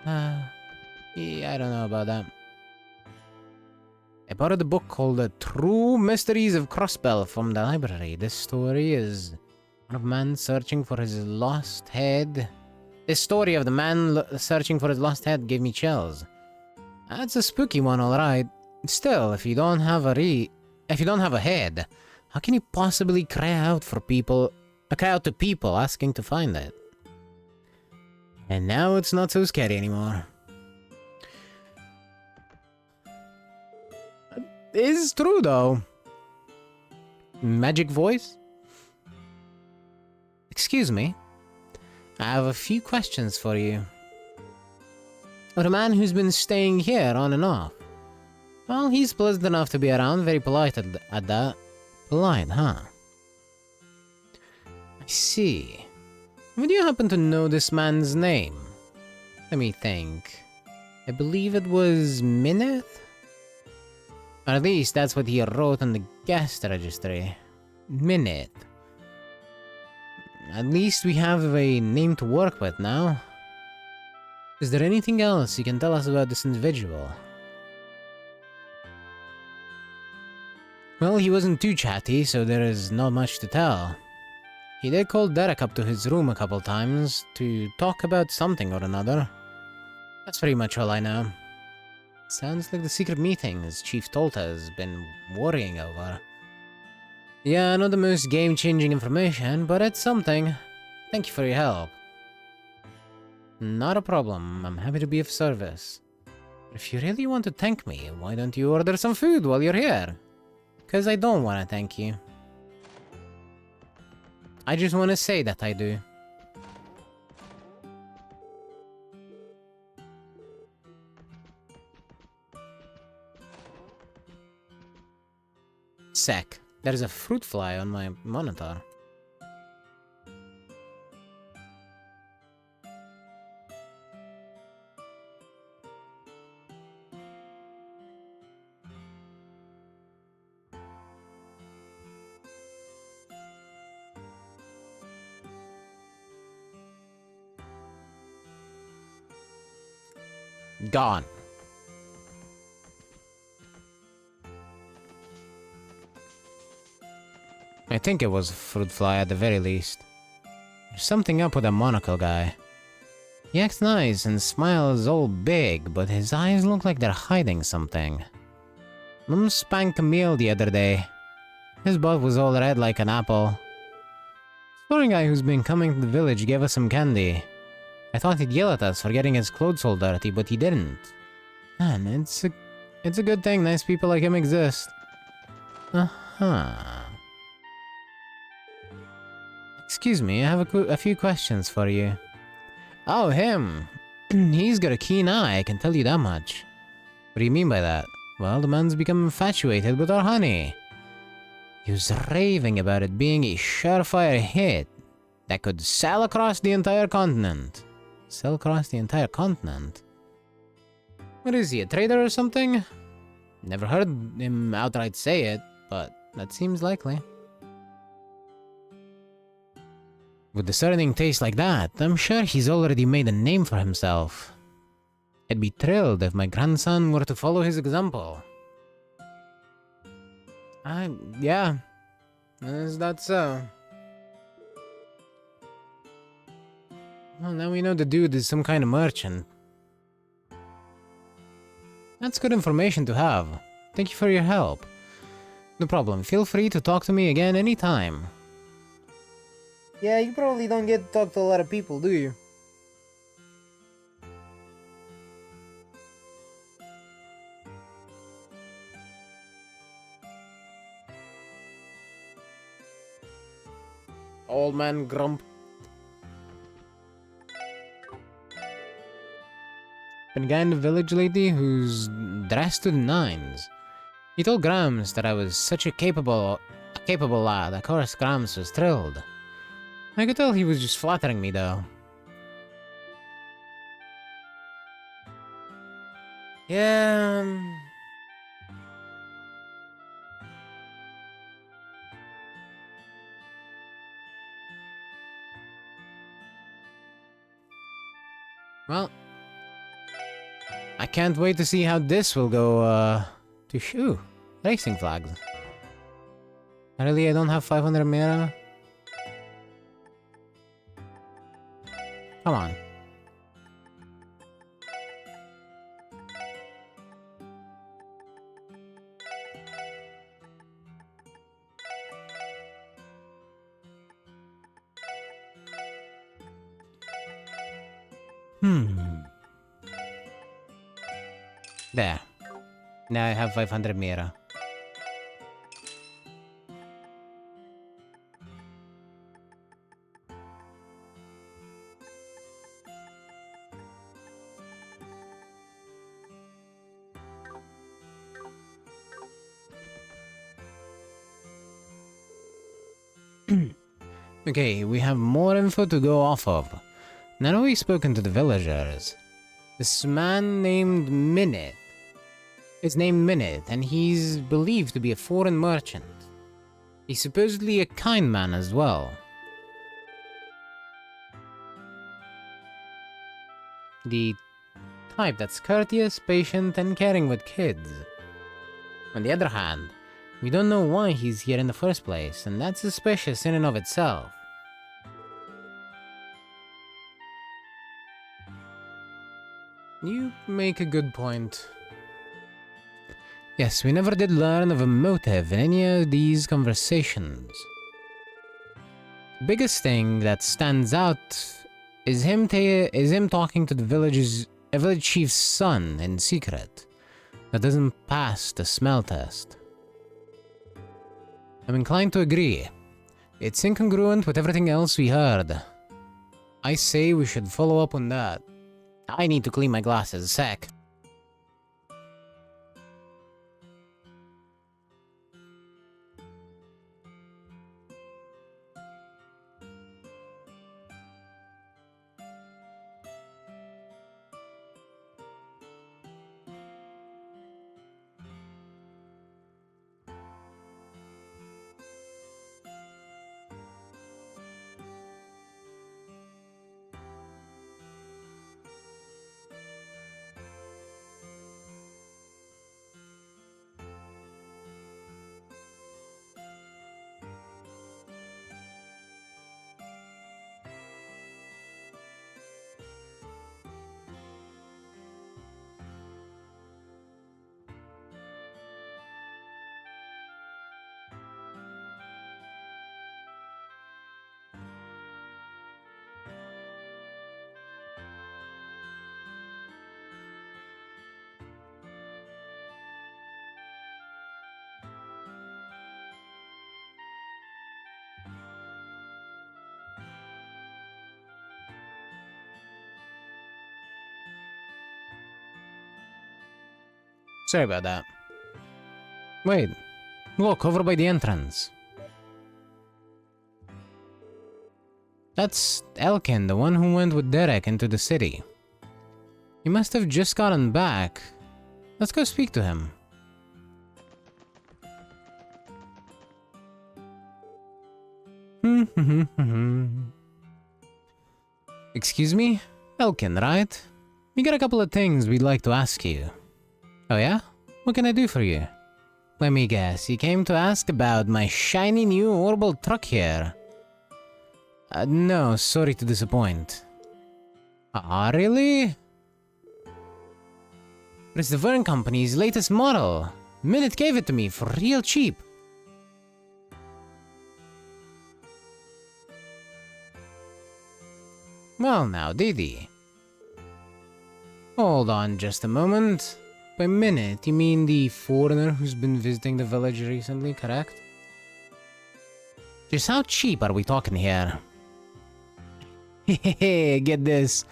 Yeah, I don't know about that. I borrowed a book called The True Mysteries of Crossbell from the library. This story is one of a man searching for his lost head. This story of the man searching for his lost head gave me chills. That's a spooky one, alright. Still, if you don't have a head, how can you possibly cry out to people asking to find it? And now it's not so scary anymore. It's true though. Magic voice? Excuse me. I have a few questions for you. Or a man who's been staying here on and off. Well, he's pleasant enough to be around, very polite at that. Polite, huh? I see. Would you happen to know this man's name? Let me think. I believe it was Mineth? Or at least that's what he wrote on the guest registry. Mineth. At least we have a name to work with now. Is there anything else you can tell us about this individual? Well, he wasn't too chatty, so there is not much to tell. He did call Derek up to his room a couple times to talk about something or another. That's pretty much all I know. Sounds like the secret meetings Chief Tolta has been worrying over. Yeah, not the most game-changing information, but it's something. Thank you for your help. Not a problem. I'm happy to be of service. If you really want to thank me, why don't you order some food while you're here? 'Cause I don't want to thank you. I just want to say that I do. Sec. There is a fruit fly on my monitor. Gone. I think it was a fruit fly at the very least. There's something up with that monocle guy. He acts nice and smiles all big, but his eyes look like they're hiding something. Mom spanked Camille the other day. His butt was all red like an apple. This foreign guy who's been coming to the village gave us some candy. I thought he'd yell at us for getting his clothes all dirty, but he didn't. Man, it's a good thing nice people like him exist. Uh-huh. Excuse me, I have a few questions for you. Oh, him. He's got a keen eye, I can tell you that much. What do you mean by that? Well, the man's become infatuated with our honey. He was raving about it being a surefire hit that could sell across the entire continent. Sell across the entire continent? What is he, a trader or something? Never heard him outright say it, but that seems likely. With discerning taste like that, I'm sure he's already made a name for himself. I'd be thrilled if my grandson were to follow his example. Yeah. Is that so? Well, now we know the dude is some kind of merchant. That's good information to have. Thank you for your help. No problem. Feel free to talk to me again anytime. Yeah, you probably don't get to talk to a lot of people, do you? Old man grump. Been a guy in the village lately who's dressed to the nines. He told Grams that I was such a capable lad. Of course, Grams was thrilled. I could tell he was just flattering me, though. Yeah. Well, I can't wait to see how this will go, to shoot. Racing flags. Really, I don't have 500 mera? Come on. There. Now I have 500 mera. Okay, we have more info to go off of. Now that we've spoken to the villagers, this man named Minute is named Minute, and he's believed to be a foreign merchant. He's supposedly a kind man as well. The type that's courteous, patient, and caring with kids. On the other hand, we don't know why he's here in the first place, and that's suspicious in and of itself. You make a good point. Yes, we never did learn of a motive in any of these conversations. The biggest thing that stands out is him talking to the village chief's son in secret. That doesn't pass the smell test. I'm inclined to agree. It's incongruent with everything else we heard. I say we should follow up on that. I need to clean my glasses, sec. Sorry about that. Wait, look, over by the entrance. That's Elkin, the one who went with Derek into the city. He must have just gotten back. Let's go speak to him. Excuse me? Elkin, right? We got a couple of things we'd like to ask you. Oh yeah? What can I do for you? Let me guess, you came to ask about my shiny new orbital truck here. No, sorry to disappoint. Ah, really? It's the Vern Company's latest model. Minute gave it to me for real cheap. Well now, did he? Hold on just a moment. By Minute, you mean the foreigner who's been visiting the village recently, correct? Just how cheap are we talking here? Hehehe, get this.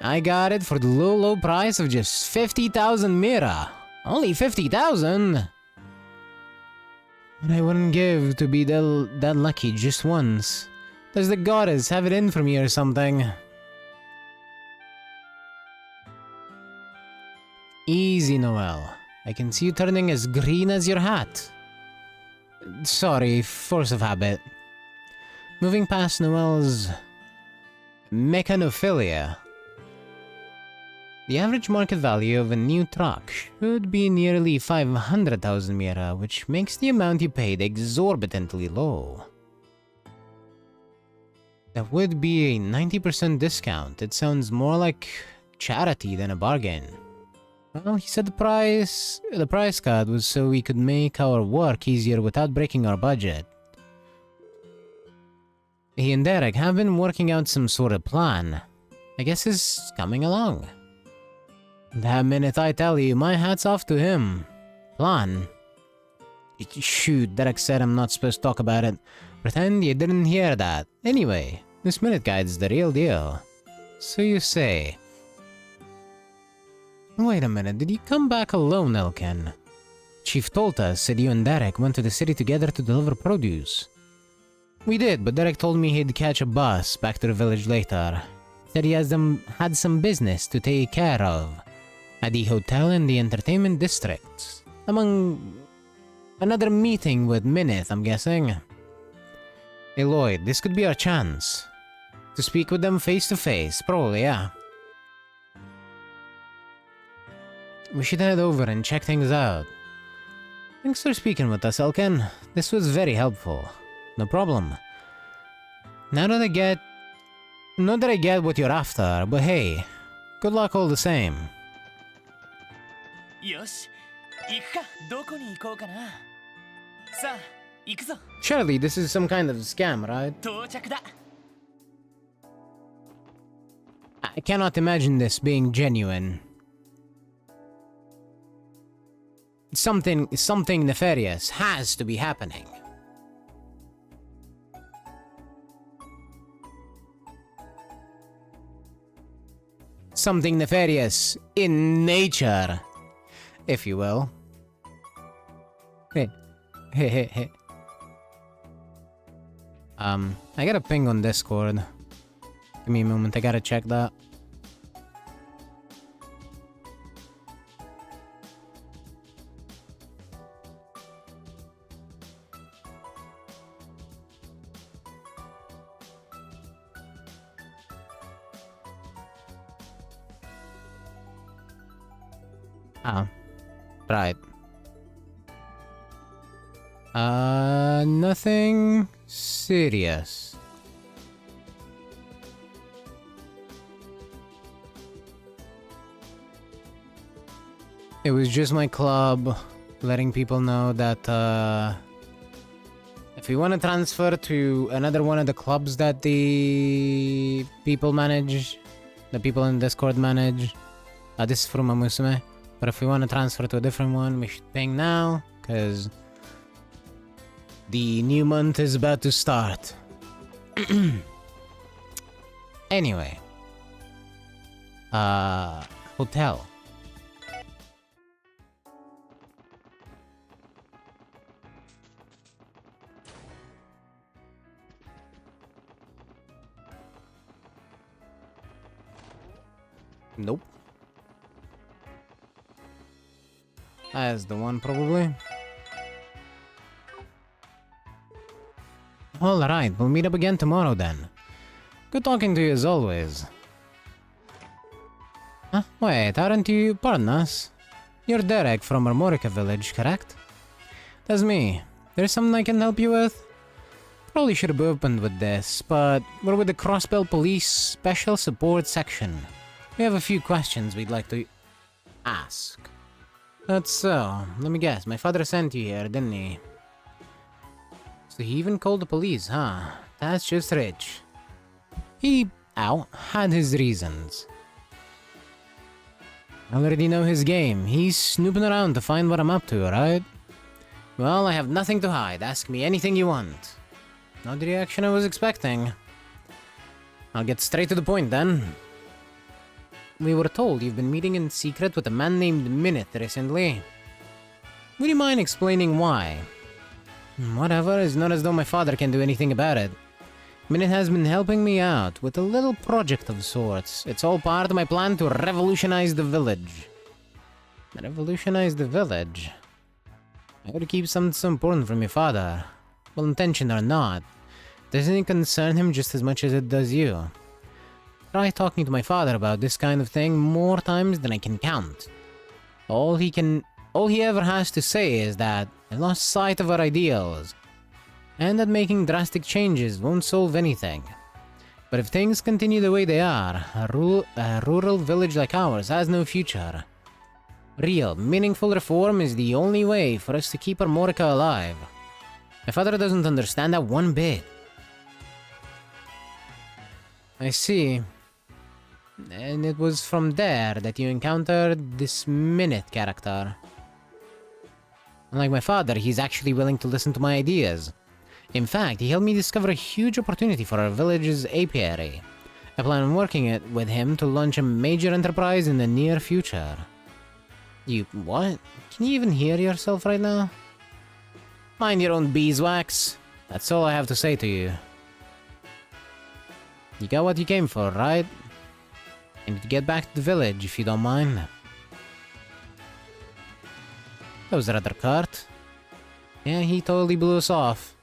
I got it for the low price of just 50,000 mira. Only 50,000? And I wouldn't give to be that lucky just once. Does the goddess have it in for me or something? Easy, Noel. I can see you turning as green as your hat. Sorry, force of habit. Moving past Noel's mechanophilia. The average market value of a new truck should be nearly 500,000 mira, which makes the amount you paid exorbitantly low. That would be a 90% discount. It sounds more like charity than a bargain. Well, he said the price cut was so we could make our work easier without breaking our budget. He and Derek have been working out some sort of plan. I guess it's coming along. That minute I tell you, my hat's off to him. Plan? Shoot, Derek said I'm not supposed to talk about it. Pretend you didn't hear that. Anyway, this minute guide's the real deal. So you say. Wait a minute, did you come back alone, Elkin? Chief Tolta said you and Derek went to the city together to deliver produce. We did, but Derek told me he'd catch a bus back to the village later. Said he had some business to take care of. At the hotel in the entertainment district. Among another meeting with Minith, I'm guessing. Hey Lloyd, this could be our chance. To speak with them face to face, probably, yeah. We should head over and check things out. Thanks for speaking with us, Elkin. This was very helpful. No problem. Not that I get what you're after, but hey, good luck all the same. よし、行くか。どこに行こうかな。さあ、行くぞ。 Surely this is some kind of scam, right? 到着だ。 I cannot imagine this being genuine. Something nefarious has to be happening. Something nefarious in nature, if you will. Hey. I got a ping on Discord. Give me a moment, I gotta check that. Ah, right. Nothing serious. It was just my club letting people know that if you want to transfer to another one of the clubs that the people manage, the people in Discord manage, this is from Amusume. But if we want to transfer to a different one, we should ping now, because the new month is about to start. Anyway. Hotel. Nope. That's the one, probably. Alright, we'll meet up again tomorrow then. Good talking to you as always. Huh? Wait, aren't you... Pardon us. You're Derek from Armorica village, correct? That's me. There's something I can help you with? Probably should have opened with this, but we're with the Crossbell Police Special Support Section. We have a few questions we'd like to ask. That's so. Let me guess, my father sent you here, didn't he? So he even called the police, huh? That's just rich. He, had his reasons. I already know his game. He's snooping around to find what I'm up to, right? Well, I have nothing to hide. Ask me anything you want. Not the reaction I was expecting. I'll get straight to the point then. We were told you've been meeting in secret with a man named Minute recently. Would you mind explaining why? Whatever, it's not as though my father can do anything about it. Minute has been helping me out with a little project of sorts. It's all part of my plan to revolutionize the village. Revolutionize the village? I gotta keep something so important from your father. Well intentioned or not. Doesn't it concern him just as much as it does you? Try talking to my father about this kind of thing more times than I can count. All he ever has to say is that I lost sight of our ideals, and that making drastic changes won't solve anything. But if things continue the way they are, a rural village like ours has no future. Real, meaningful reform is the only way for us to keep Armorica alive. My father doesn't understand that one bit. I see. And it was from there that you encountered this Minute character. Unlike my father, he's actually willing to listen to my ideas. In fact, he helped me discover a huge opportunity for our village's apiary. I plan on working with him to launch a major enterprise in the near future. You... what? Can you even hear yourself right now? Mind your own beeswax. That's all I have to say to you. You got what you came for, right? I need to get back to the village, if you don't mind. That was rather curt. Yeah, he totally blew us off.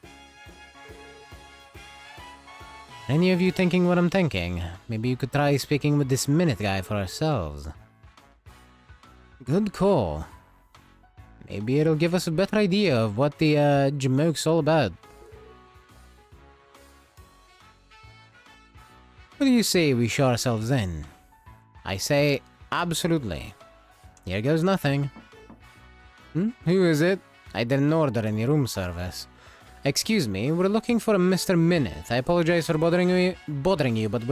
Any of you thinking what I'm thinking? Maybe you could try speaking with this Minute guy for ourselves. Good call. Maybe it'll give us a better idea of what the Jamoke's all about. What do you say we show ourselves in? I say, absolutely. Here goes nothing. Who is it? I didn't order any room service. Excuse me, we're looking for a Mr. Minute. I apologize for bothering you, but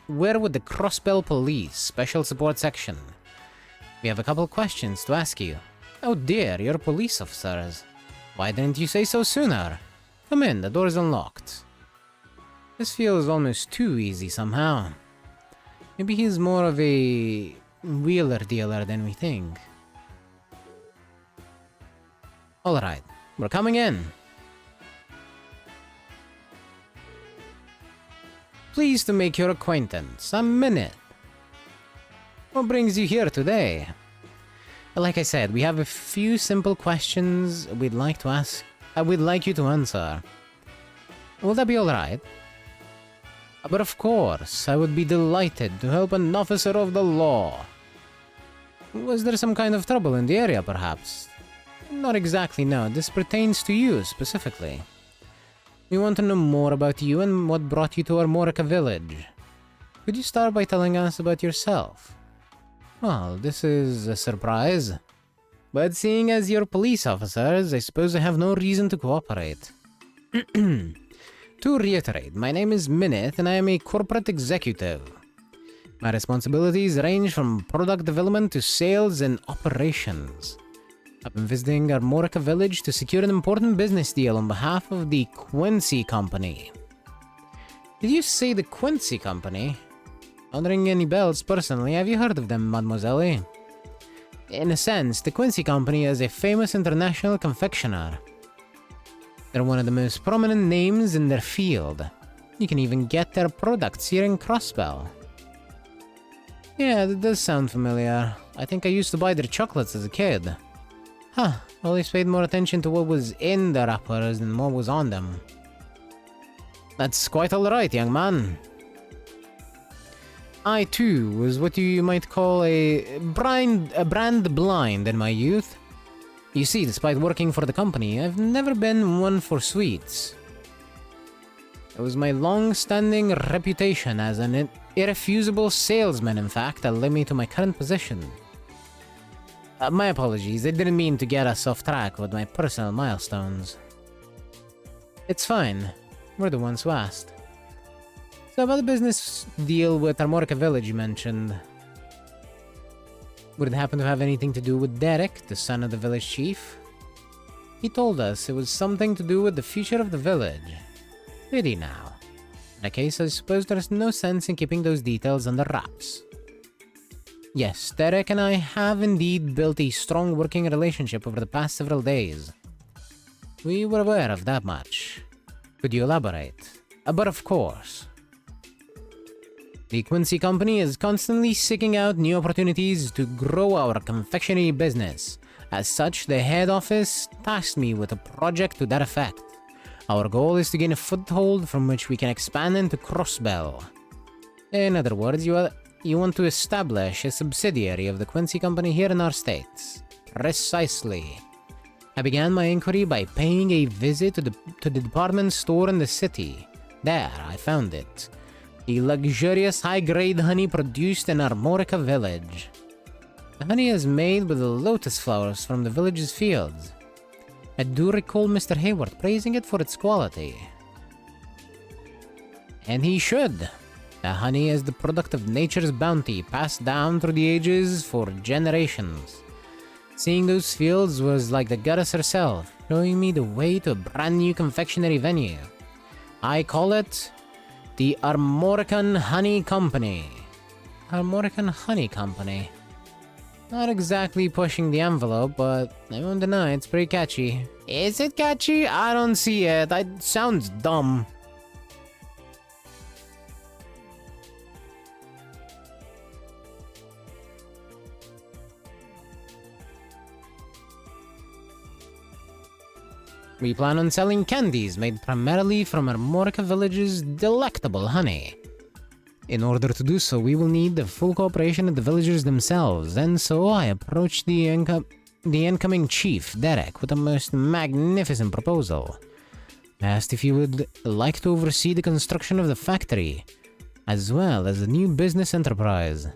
we're with the Crossbell Police, Special Support Section. We have a couple questions to ask you. Oh dear, you're police officers. Why didn't you say so sooner? Come in, the door's unlocked. This feels almost too easy somehow. Maybe he's more of a wheeler dealer than we think. Alright, we're coming in. Pleased to make your acquaintance. I'm Minute. What brings you here today? Like I said, we have a few simple questions we'd like to ask. We'd like you to answer. Will that be alright? But of course, I would be delighted to help an officer of the law. Was there some kind of trouble in the area, perhaps? Not exactly, no. This pertains to you, specifically. We want to know more about you and what brought you to Armorica village. Could you start by telling us about yourself? Well, this is a surprise. But seeing as you're police officers, I suppose I have no reason to cooperate. To reiterate, my name is Minute and I am a corporate executive. My responsibilities range from product development to sales and operations. I've been visiting Armorica village to secure an important business deal on behalf of the Quincy Company. Did you say the Quincy Company? Don't ring any bells personally. Have you heard of them, mademoiselle? In a sense, the Quincy Company is a famous international confectioner. They're one of the most prominent names in their field. You can even get their products here in Crossbell. Yeah, that does sound familiar. I think I used to buy their chocolates as a kid. Huh, always paid more attention to what was in the wrappers than what was on them. That's quite alright, young man. I too was what you might call a brand blind in my youth. You see, despite working for the company, I've never been one for sweets. It was my long-standing reputation as an irrefusable salesman, in fact, that led me to my current position. My apologies, I didn't mean to get us off track with my personal milestones. It's fine. We're the ones who asked. So about the business deal with Armorica Village you mentioned. Would it happen to have anything to do with Derek, the son of the village chief? He told us it was something to do with the future of the village. Really now. In that case, I suppose there's no sense in keeping those details under wraps. Yes, Derek and I have indeed built a strong working relationship over the past several days. We were aware of that much. Could you elaborate? But of course. The Quincy Company is constantly seeking out new opportunities to grow our confectionery business. As such, the head office tasked me with a project to that effect. Our goal is to gain a foothold from which we can expand into Crossbell. In other words, you want to establish a subsidiary of the Quincy Company here in our states. Precisely. I began my inquiry by paying a visit to the department store in the city. There, I found it. The luxurious high-grade honey produced in Armorica Village. The honey is made with the lotus flowers from the village's fields. I do recall Mr. Hayward praising it for its quality. And he should. The honey is the product of nature's bounty, passed down through the ages for generations. Seeing those fields was like the goddess herself, showing me the way to a brand new confectionery venue. I call it the Armorican Honey Company. Armorican Honey Company. Not exactly pushing the envelope, but I won't deny it's pretty catchy. Is it catchy? I don't see it. It sounds dumb. We plan on selling candies made primarily from Armorica Village's delectable honey. In order to do so, we will need the full cooperation of the villagers themselves, and so I approached the incoming chief, Derek, with a most magnificent proposal. I asked if he would like to oversee the construction of the factory, as well as a new business enterprise.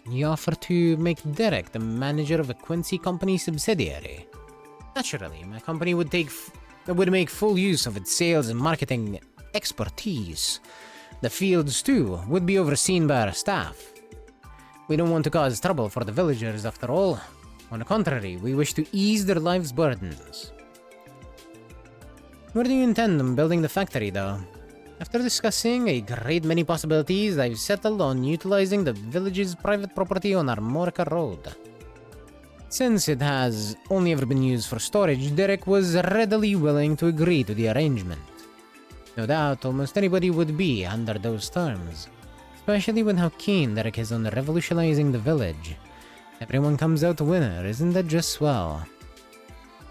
He offered to make Derek the manager of a Quincy Company subsidiary. Naturally, my company would make full use of its sales and marketing expertise. The fields, too, would be overseen by our staff. We don't want to cause trouble for the villagers, after all. On the contrary, we wish to ease their lives' burdens. Where do you intend on building the factory, though? After discussing a great many possibilities, I've settled on utilizing the village's private property on Armorica Road. Since it has only ever been used for storage, Derek was readily willing to agree to the arrangement. No doubt, almost anybody would be under those terms, especially with how keen Derek is on revolutionizing the village. Everyone comes out a winner, isn't that just swell?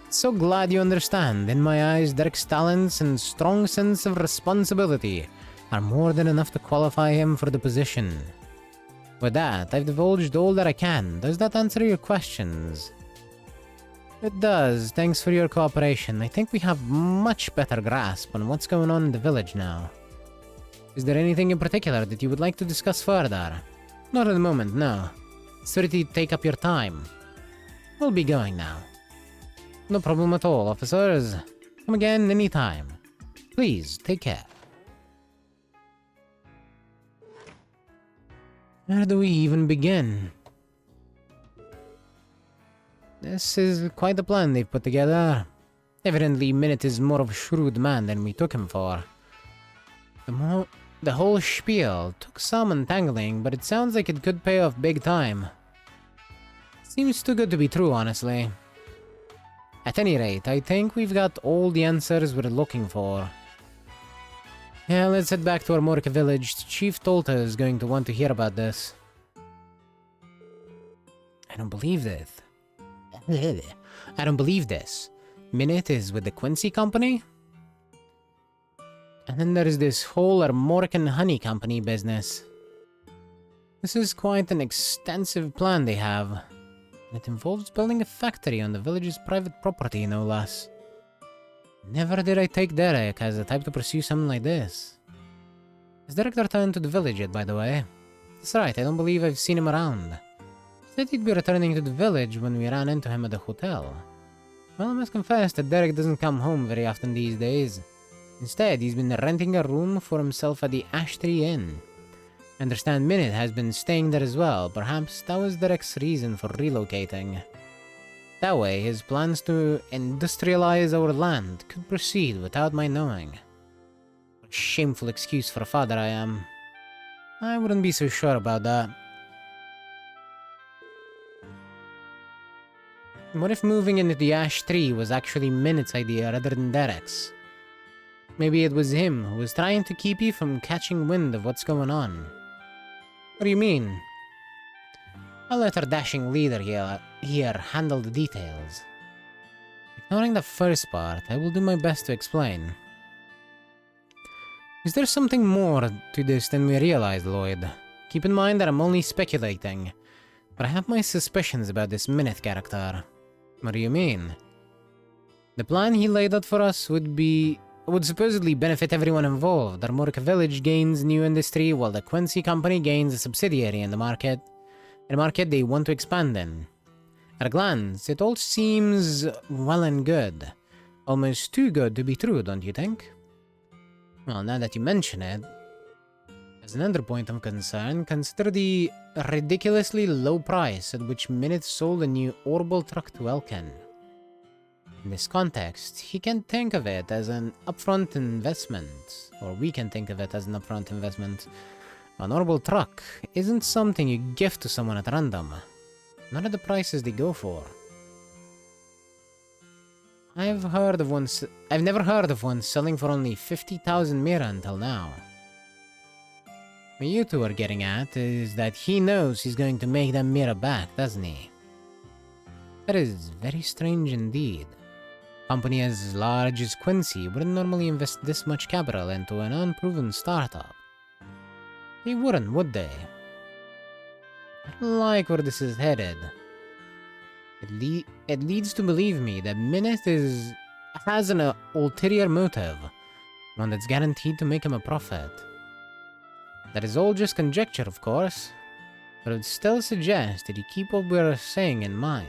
So glad you understand. In my eyes, Derek's talents and strong sense of responsibility are more than enough to qualify him for the position. With that, I've divulged all that I can. Does that answer your questions? It does. Thanks for your cooperation. I think we have much better grasp on what's going on in the village now. Is there anything in particular that you would like to discuss further? Not at the moment, no. Sorry to take up your time. We'll be going now. No problem at all, officers. Come again anytime. Please, take care. Where do we even begin? This is quite a plan they've put together. Evidently, Minute is more of a shrewd man than we took him for. The whole spiel took some untangling, but it sounds like it could pay off big time. Seems too good to be true, honestly. At any rate, I think we've got all the answers we're looking for. Yeah, let's head back to Armorica Village. Chief Tolta is going to want to hear about this. I don't believe this. I don't believe this. Minute is with the Quincy Company? And then there's this whole Armorican Honey Company business. This is quite an extensive plan they have. It involves building a factory on the village's private property, no less. Never did I take Derek as the type to pursue something like this. Has Derek returned to the village yet, by the way? That's right, I don't believe I've seen him around. He said he'd be returning to the village when we ran into him at the hotel. Well, I must confess that Derek doesn't come home very often these days. Instead, he's been renting a room for himself at the Ash Tree Inn. I understand Minute has been staying there as well. Perhaps that was Derek's reason for relocating. That way, his plans to industrialize our land could proceed without my knowing. What a shameful excuse for a father I am. I wouldn't be so sure about that. What if moving into the ash tree was actually Minut's idea rather than Derek's? Maybe it was him who was trying to keep you from catching wind of what's going on. What do you mean? I'll let our dashing leader here handle the details. Ignoring the first part, I will do my best to explain. Is there something more to this than we realize, Lloyd? Keep in mind that I'm only speculating, but I have my suspicions about this Minute character. What do you mean? The plan he laid out for us would supposedly benefit everyone involved. Armorica Village gains new industry, while the Quincy Company gains a subsidiary in the market they want to expand in. At a glance, it all seems well and good. Almost too good to be true, don't you think? Well, now that you mention it, as another point of concern, consider the ridiculously low price at which Minute sold a new orbital truck to Elkin. In this context, he can think of it as an upfront investment, or we can think of it as an upfront investment. An orbital truck isn't something you gift to someone at random, not at the prices they go for. I've never heard of one selling for only 50,000 mira until now. What you two are getting at is that he knows he's going to make that mira back, doesn't he? That is very strange indeed. A company as large as Quincy wouldn't normally invest this much capital into an unproven startup. They wouldn't, would they? I don't like where this is headed. It leads to believe me that Minute has an ulterior motive, one that's guaranteed to make him a profit. That is all just conjecture, of course, but it would still suggest that you keep what we're saying in mind.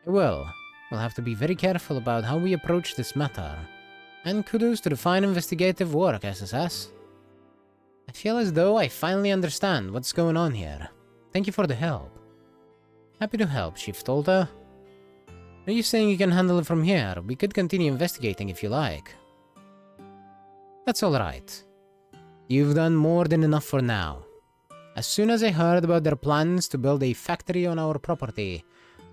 We'll have to be very careful about how we approach this matter, and kudos to the fine investigative work, SSS. I feel as though I finally understand what's going on here. Thank you for the help. Happy to help, Chief Tolta. Are you saying you can handle it from here? We could continue investigating if you like. That's alright. You've done more than enough for now. As soon as I heard about their plans to build a factory on our property,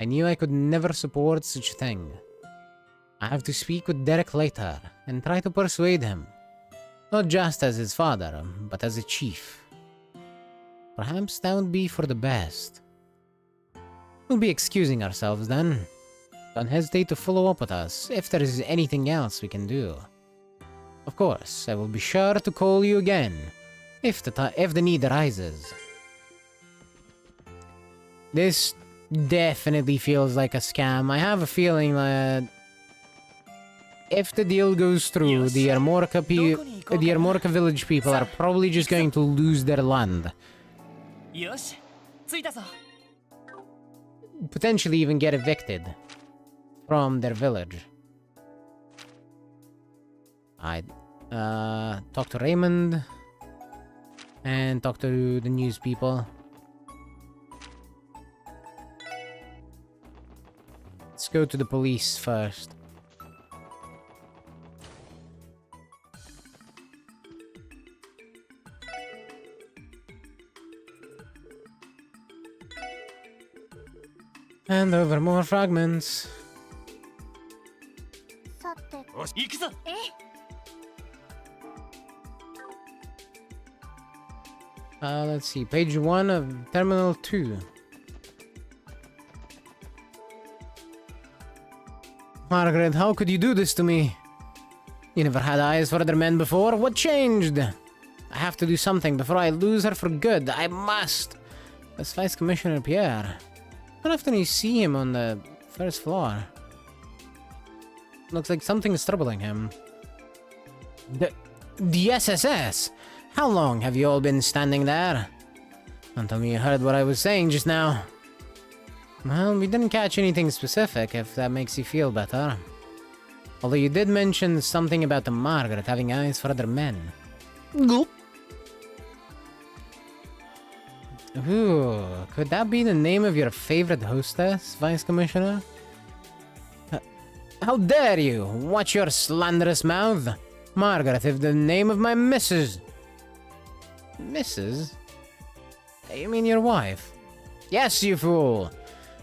I knew I could never support such a thing. I have to speak with Derek later and try to persuade him. Not just as his father, but as a chief. Perhaps that would be for the best. We'll be excusing ourselves then. Don't hesitate to follow up with us if there is anything else we can do. Of course, I will be sure to call you again if the need arises. This definitely feels like a scam. I have a feeling that if the deal goes through, the Armorica Village people are probably just going to lose their land. Potentially even get evicted from their village. I'd talk to Raymond and talk to the news people. Let's go to the police first. Hand over more fragments. Let's see, page 1 of Terminal 2. Margaret, how could you do this to me? You never had eyes for other men before. What changed? I have to do something before I lose her for good. I must. That's Vice Commissioner Pierre. How often you see him on the first floor? Looks like something is troubling him. The SSS? How long have you all been standing there? Don't tell me you heard what I was saying just now. Well, we didn't catch anything specific, if that makes you feel better. Although you did mention something about the Margaret having eyes for other men. Gulp. Ooh, could that be the name of your favorite hostess, Vice Commissioner? How dare you! Watch your slanderous mouth! Margaret, if the name of my Mrs. Mrs.? You mean your wife? Yes, you fool!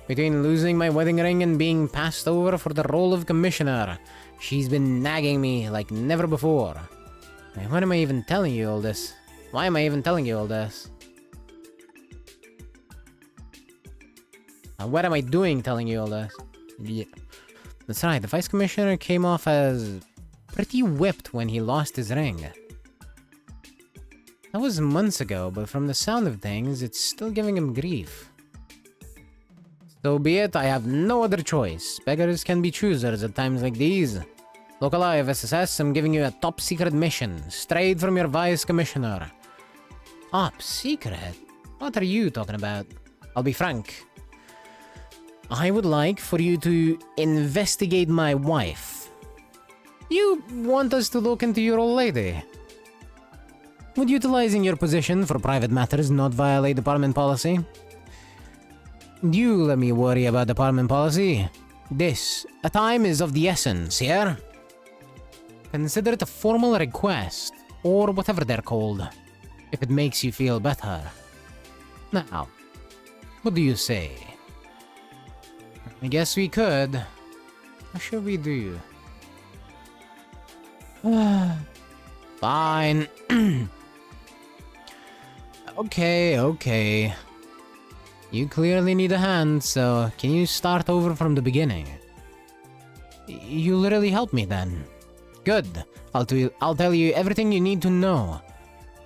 Between losing my wedding ring and being passed over for the role of commissioner, she's been nagging me like never before. Why am I even telling you all this? Why am I even telling you all this? What am I doing telling you all this? Yeah. That's right, the Vice Commissioner came off as pretty whipped when he lost his ring. That was months ago, but from the sound of things, it's still giving him grief. So be it, I have no other choice. Beggars can be choosers at times like these. Look alive, SSS, I'm giving you a top secret mission, straight from your Vice Commissioner. Top secret? What are you talking about? I'll be frank. I would like for you to investigate my wife. You want us to look into your old lady? Would utilizing your position for private matters not violate department policy? You let me worry about department policy. A time is of the essence, here. Consider it a formal request, or whatever they're called, if it makes you feel better. Now, what do you say? I guess we could. How should we do? Fine. Okay. You clearly need a hand, so can you start over from the beginning? You'll really help me then. Good. I'll tell you everything you need to know.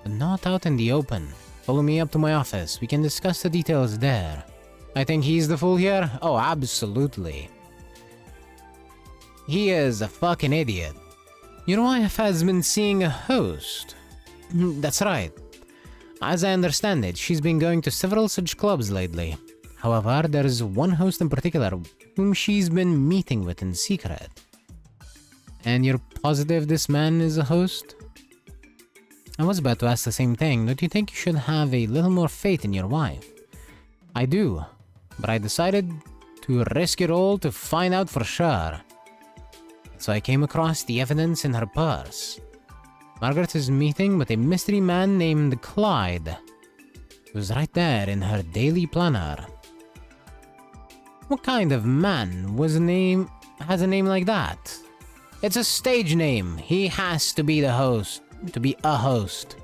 But not out in the open. Follow me up to my office. We can discuss the details there. I think he's the fool here? Oh, absolutely. He is a fucking idiot. Your wife has been seeing a host. That's right. As I understand it, she's been going to several such clubs lately. However, there's one host in particular whom she's been meeting with in secret. And you're positive this man is a host? I was about to ask the same thing. Don't you think you should have a little more faith in your wife? I do, but I decided to risk it all to find out for sure. So I came across the evidence in her purse. Margaret is meeting with a mystery man named Clyde. It was right there in her daily planner. What kind of man has a name like that? It's a stage name. He has to be the host. To be a host.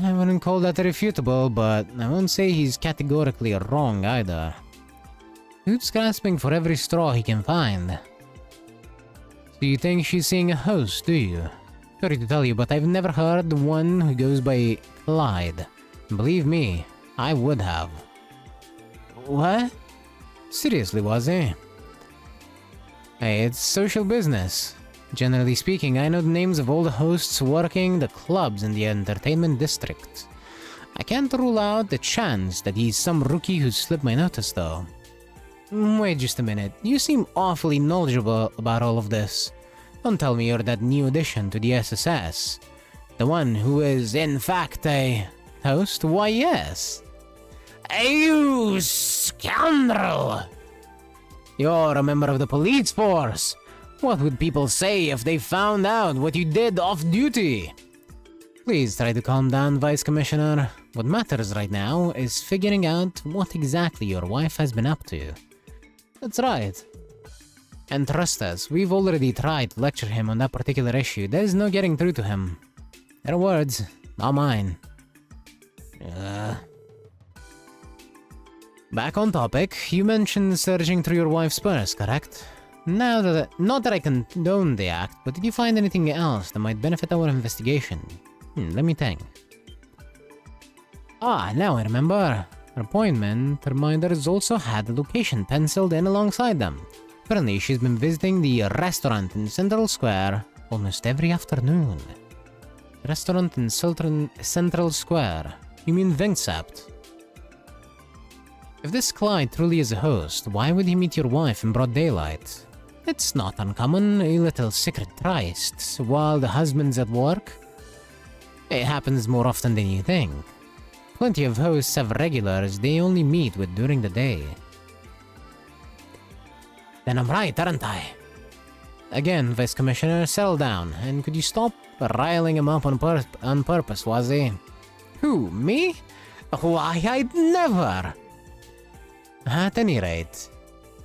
I wouldn't call that irrefutable, but I won't say he's categorically wrong either. Dude's grasping for every straw he can find. So you think she's seeing a host, do you? Sorry to tell you, but I've never heard the one who goes by Clyde. Believe me, I would have. What? Seriously, was he? Hey, it's social business. Generally speaking, I know the names of all the hosts working the clubs in the entertainment district. I can't rule out the chance that he's some rookie who slipped my notice, though. Wait just a minute. You seem awfully knowledgeable about all of this. Don't tell me you're that new addition to the SSS. The one who is, in fact, a host? Why, yes. You scoundrel! You're a member of the police force. What would people say if they found out what you did off-duty? Please try to calm down, Vice Commissioner. What matters right now is figuring out what exactly your wife has been up to. That's right. And trust us, we've already tried to lecture him on that particular issue. There's no getting through to him. Their words, not mine. Back on topic, you mentioned searching through your wife's purse, correct? Not that I condone the act, but did you find anything else that might benefit our investigation? Let me think. Now I remember. Her appointment reminders also had the location penciled in alongside them. Apparently, she's been visiting the restaurant in Central Square almost every afternoon. Restaurant in Central Square? You mean Vingsapt? If this Clyde truly is a host, why would he meet your wife in broad daylight? It's not uncommon, a little secret tryst while the husband's at work. It happens more often than you think. Plenty of hosts have regulars they only meet with during the day. Then I'm right, aren't I? Again, Vice Commissioner, settle down, and could you stop riling him up on purpose, Wazzy? Who, me? Why, I'd never! At any rate,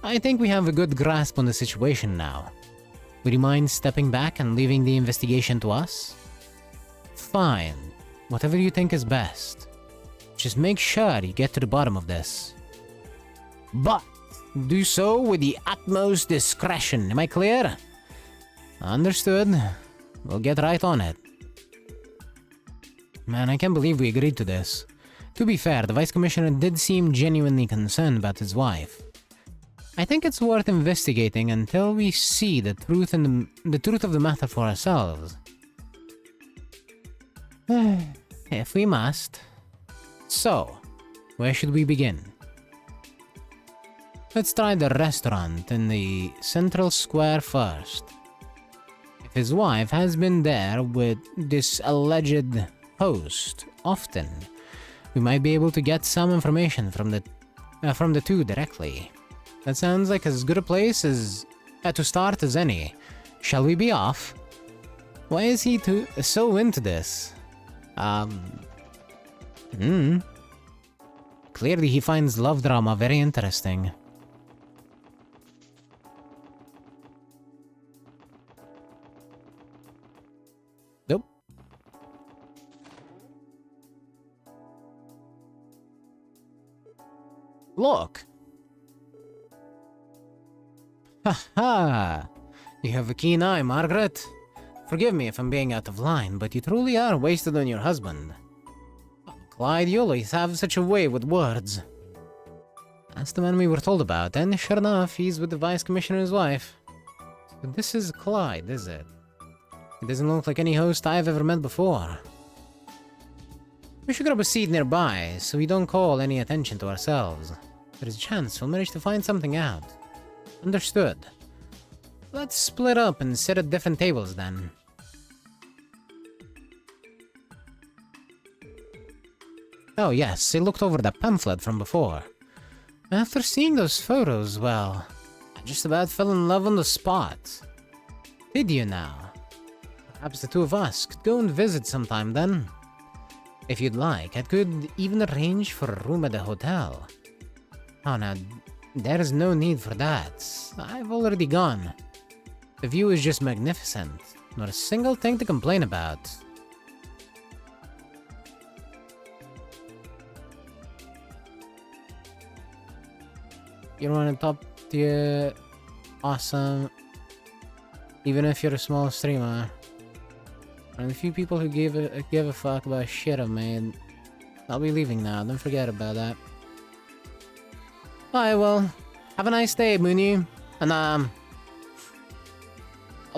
I think we have a good grasp on the situation now. Would you mind stepping back and leaving the investigation to us? Fine. Whatever you think is best. Just make sure you get to the bottom of this. But do so with the utmost discretion, am I clear? Understood. We'll get right on it. Man, I can't believe we agreed to this. To be fair, the Vice Commissioner did seem genuinely concerned about his wife. I think it's worth investigating until we see the truth and the truth of the matter for ourselves. If we must. So, where should we begin? Let's try the restaurant in the central square first. If his wife has been there with this alleged host often, we might be able to get some information from the two directly. That sounds like as good a place as to start as any. Shall we be off? Why is he so into this? Clearly he finds love drama very interesting. Nope. Look! Ha ha! You have a keen eye, Margaret. Forgive me if I'm being out of line, but you truly are wasted on your husband. Clyde, you always have such a way with words. That's the man we were told about, and sure enough, he's with the Vice Commissioner's wife. So this is Clyde, is it? He doesn't look like any host I've ever met before. We should grab a seat nearby, so we don't call any attention to ourselves. There's a chance we'll manage to find something out. Understood. Let's split up and sit at different tables then. Oh yes, I looked over that pamphlet from before. After seeing those photos, well, I just about fell in love on the spot. Did you now? Perhaps the two of us could go and visit sometime then. If you'd like, I could even arrange for a room at the hotel. Oh, now, there's no need for that. I've already gone. The view is just magnificent. Not a single thing to complain about. You're on a top tier. Awesome. Even if you're a small streamer. And the few people who give a fuck about shit I've made. I'll be leaving now, don't forget about that. Alright, well, have a nice day, Mooney. And I'll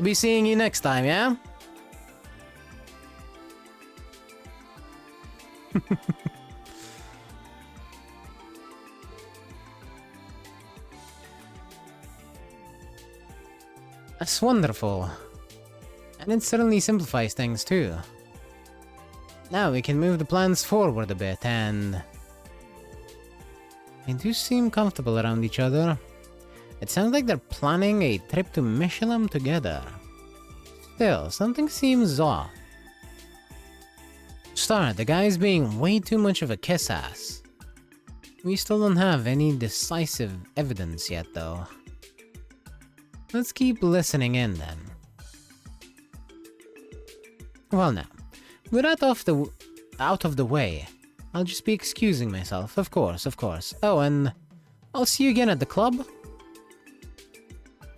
be seeing you next time, yeah? That's wonderful. And it certainly simplifies things too. Now we can move the plans forward a bit and... They do seem comfortable around each other. It sounds like they're planning a trip to Michelin together. Still, something seems off. Start, the guy's being way too much of a kiss-ass. We still don't have any decisive evidence yet, though. Let's keep listening in, then. Well now, with that out of the way, I'll just be excusing myself, of course. Oh, and I'll see you again at the club?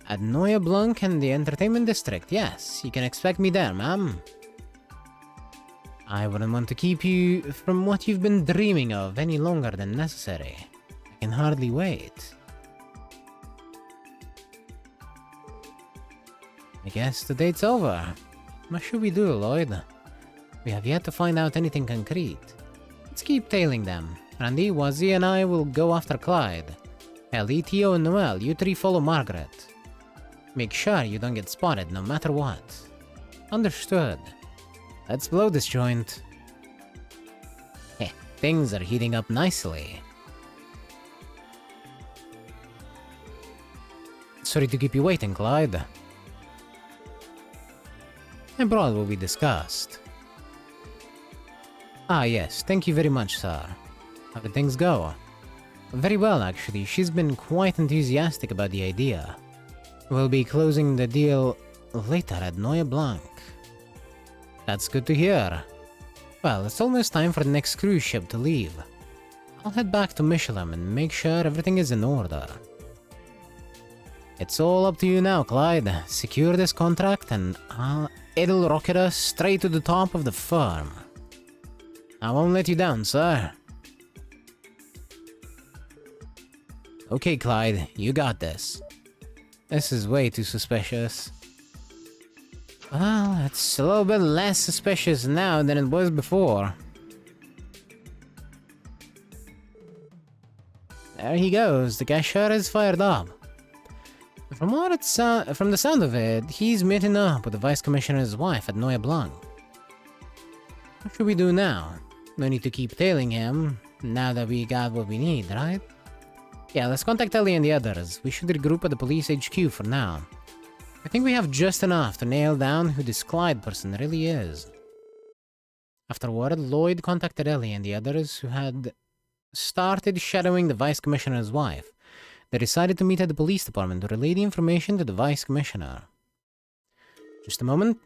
At Noya Blanc in the Entertainment District, yes, you can expect me there, ma'am. I wouldn't want to keep you from what you've been dreaming of any longer than necessary. I can hardly wait. I guess the date's over. What should we do, Lloyd? We have yet to find out anything concrete. Let's keep tailing them. Randy, Wazzy, and I will go after Clyde. Ellie, Tio, and Noel, you three follow Margaret. Make sure you don't get spotted no matter what. Understood. Let's blow this joint. Heh, Things are heating up nicely. Sorry to keep you waiting, Clyde. I brought what we discussed. Ah, yes, thank you very much, sir. How did things go? Very well, actually. She's been quite enthusiastic about the idea. We'll be closing the deal later at Neue Blanc. That's good to hear. Well, it's almost time for the next cruise ship to leave. I'll head back to Michelin and make sure everything is in order. It's all up to you now, Clyde. Secure this contract and it'll rocket us straight to the top of the firm. I won't let you down, sir. Okay, Clyde, you got this. This is way too suspicious. Well, it's a little bit less suspicious now than it was before. There he goes, the guy sure is fired up. From the sound of it, he's meeting up with the Vice Commissioner's wife at Neue Blanc. What should we do now? No need to keep tailing him, now that we got what we need, right? Yeah, let's contact Ellie and the others. We should regroup at the police HQ for now. I think we have just enough to nail down who this Clyde person really is. Afterward, Lloyd contacted Ellie and the others who had started shadowing the Vice Commissioner's wife. They decided to meet at the police department to relay the information to the Vice Commissioner. Just a moment.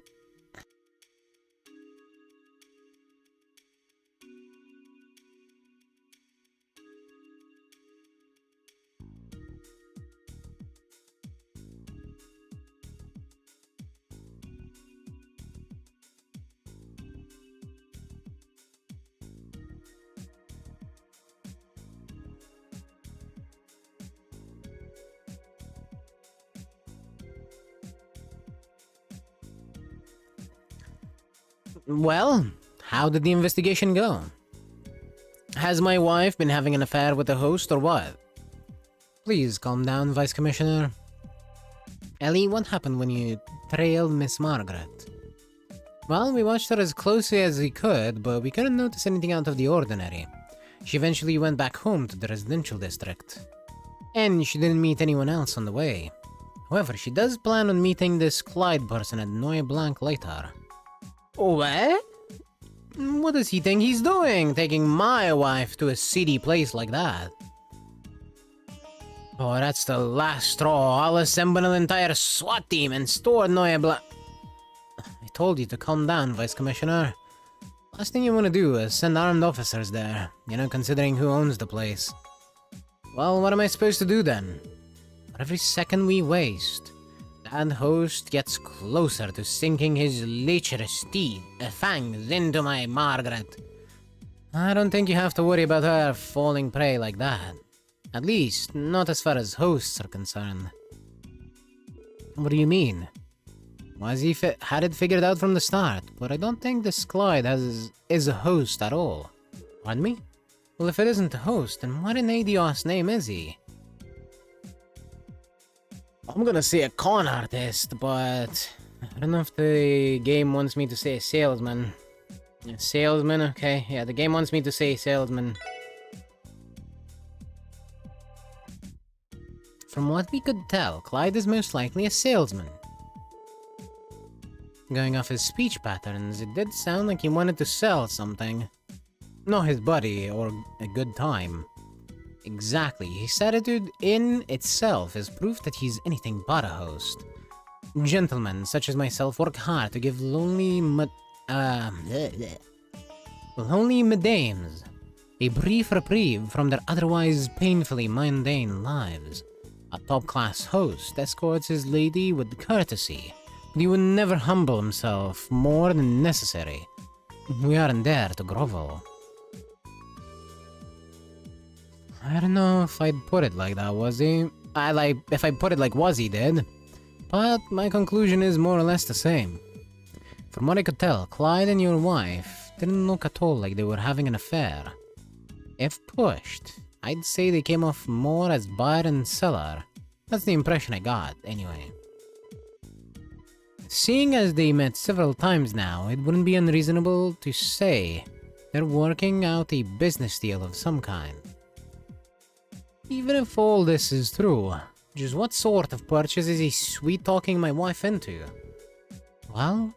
Well, how did the investigation go? Has my wife been having an affair with the host or what? Please calm down, Vice Commissioner. Ellie, what happened when you trailed Miss Margaret? Well, we watched her as closely as we could, but we couldn't notice anything out of the ordinary. She eventually went back home to the residential district. And she didn't meet anyone else on the way. However, she does plan on meeting this Clyde person at Neue Blanc later. What? What does he think he's doing, taking my wife to a seedy place like that? Oh, that's the last straw. I'll assemble an entire SWAT team and store Neue Blanc. I told you to calm down, Vice Commissioner. Last thing you want to do is send armed officers there, you know, considering who owns the place. Well, what am I supposed to do then? For every second we waste, that host gets closer to sinking his lecherous teeth, fangs into my Margaret. I don't think you have to worry about her falling prey like that. At least, not as far as hosts are concerned. What do you mean? Wazzy had it figured out from the start, but I don't think this Clyde is a host at all. Pardon me? Well, if it isn't a host, then what in ADOS name is he? I'm gonna say a con artist, but I don't know if the game wants me to say salesman. Yeah, salesman, okay. Yeah, the game wants me to say salesman. From what we could tell, Clyde is most likely a salesman. Going off his speech patterns, it did sound like he wanted to sell something. Not his body or a good time. Exactly, his attitude in itself is proof that he's anything but a host. Gentlemen such as myself work hard to give lonely madames a brief reprieve from their otherwise painfully mundane lives. A top-class host escorts his lady with courtesy, but he would never humble himself more than necessary. We aren't there to grovel. I don't know if I'd put it like that, Wazzy. If I put it like Wazzy did. But my conclusion is more or less the same. From what I could tell, Clyde and your wife didn't look at all like they were having an affair. If pushed, I'd say they came off more as buyer and seller. That's the impression I got, anyway. Seeing as they met several times now, it wouldn't be unreasonable to say They're working out a business deal of some kind. Even if all this is true, just what sort of purchase is he sweet-talking my wife into? Well,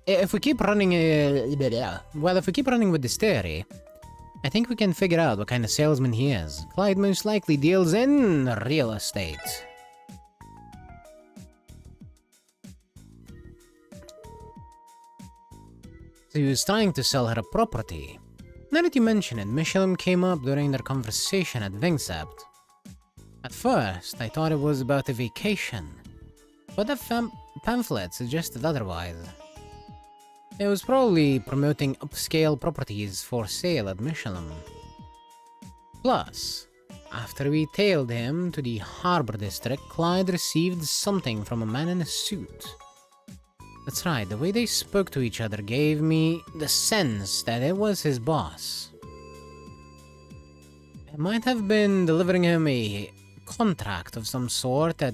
if we keep running with this theory, I think we can figure out what kind of salesman he is. Clyde most likely deals in real estate. So he was trying to sell her a property. Now that you mention it, Michelin came up during their conversation at Vingsept. At first, I thought it was about a vacation, but the pamphlet suggested otherwise. It was probably promoting upscale properties for sale at Michelin. Plus, after we tailed him to the Harbor District, Clyde received something from a man in a suit. That's right, the way they spoke to each other gave me the sense that it was his boss. It might have been delivering him a contract of some sort that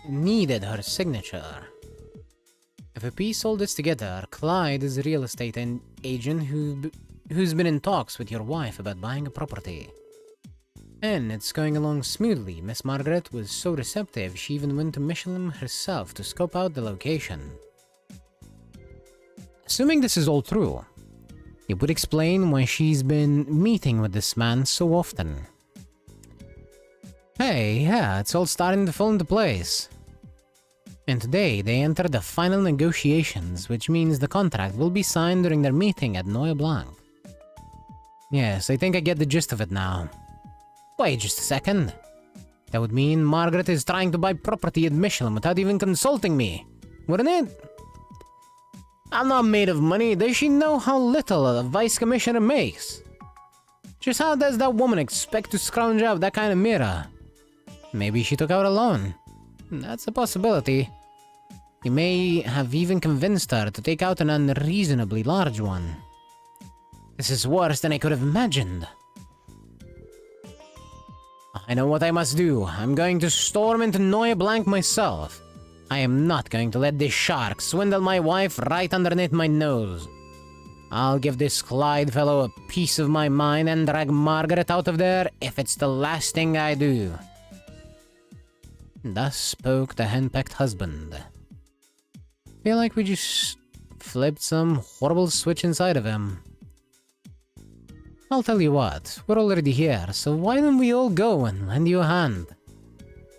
needed her signature. If we piece all this together, Clyde is a real estate agent who's been in talks with your wife about buying a property. And it's going along smoothly. Miss Margaret was so receptive she even went to Michelin herself to scope out the location. Assuming this is all true, it would explain why she's been meeting with this man so often. Hey, yeah, it's all starting to fall into place. And today they enter the final negotiations, which means the contract will be signed during their meeting at Noye Blanc. Yes, I think I get the gist of it now. Wait just a second. That would mean Margaret is trying to buy property at Michelin without even consulting me, wouldn't it? I'm not made of money. Does she know how little a vice commissioner makes? Just how does that woman expect to scrounge up that kind of mirror? Maybe she took out a loan. That's a possibility. He may have even convinced her to take out an unreasonably large one. This is worse than I could have imagined. I know what I must do. I'm going to storm into Noye Blanc myself. I am not going to let this shark swindle my wife right underneath my nose. I'll give this Clyde fellow a piece of my mind and drag Margaret out of there if it's the last thing I do. Thus spoke the henpecked husband. Feel like we just flipped some horrible switch inside of him. I'll tell you what, we're already here, so why don't we all go and lend you a hand?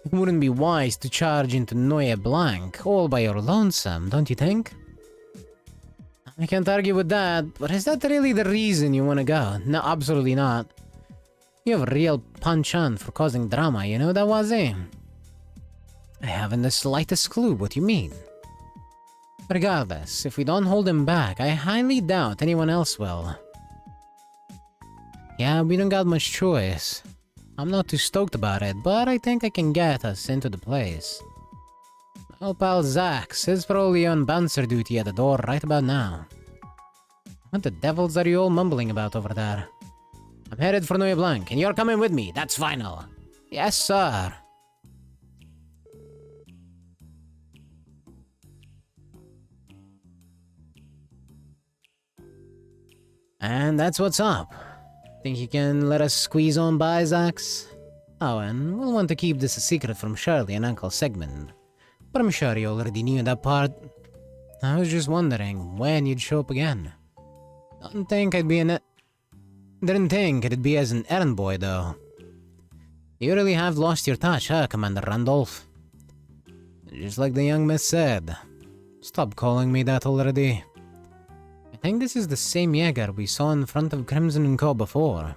It wouldn't be wise to charge into Noye Blanc all by your lonesome, don't you think? I can't argue with that, but is that really the reason you want to go? No, absolutely not. You have a real penchant for causing drama, you know that was it? I haven't the slightest clue what you mean. Regardless, if we don't hold him back, I highly doubt anyone else will. Yeah, we don't got much choice. I'm not too stoked about it, but I think I can get us into the place. My old pal Zax is probably on bouncer duty at the door right about now. What the devils are you all mumbling about over there? I'm headed for Noye Blanc, and you're coming with me, that's final. Yes, sir. And that's what's up. Think you can let us squeeze on by, Zax? Oh, and we'll want to keep this a secret from Shirley and Uncle Sigmund. But I'm sure you already knew that part. I was just wondering when you'd show up again. Didn't think it'd be as an errand boy, though. You really have lost your touch, huh, Commander Randolph? Just like the young miss said. Stop calling me that already. I think this is the same Jaeger we saw in front of Crimson & Co. before.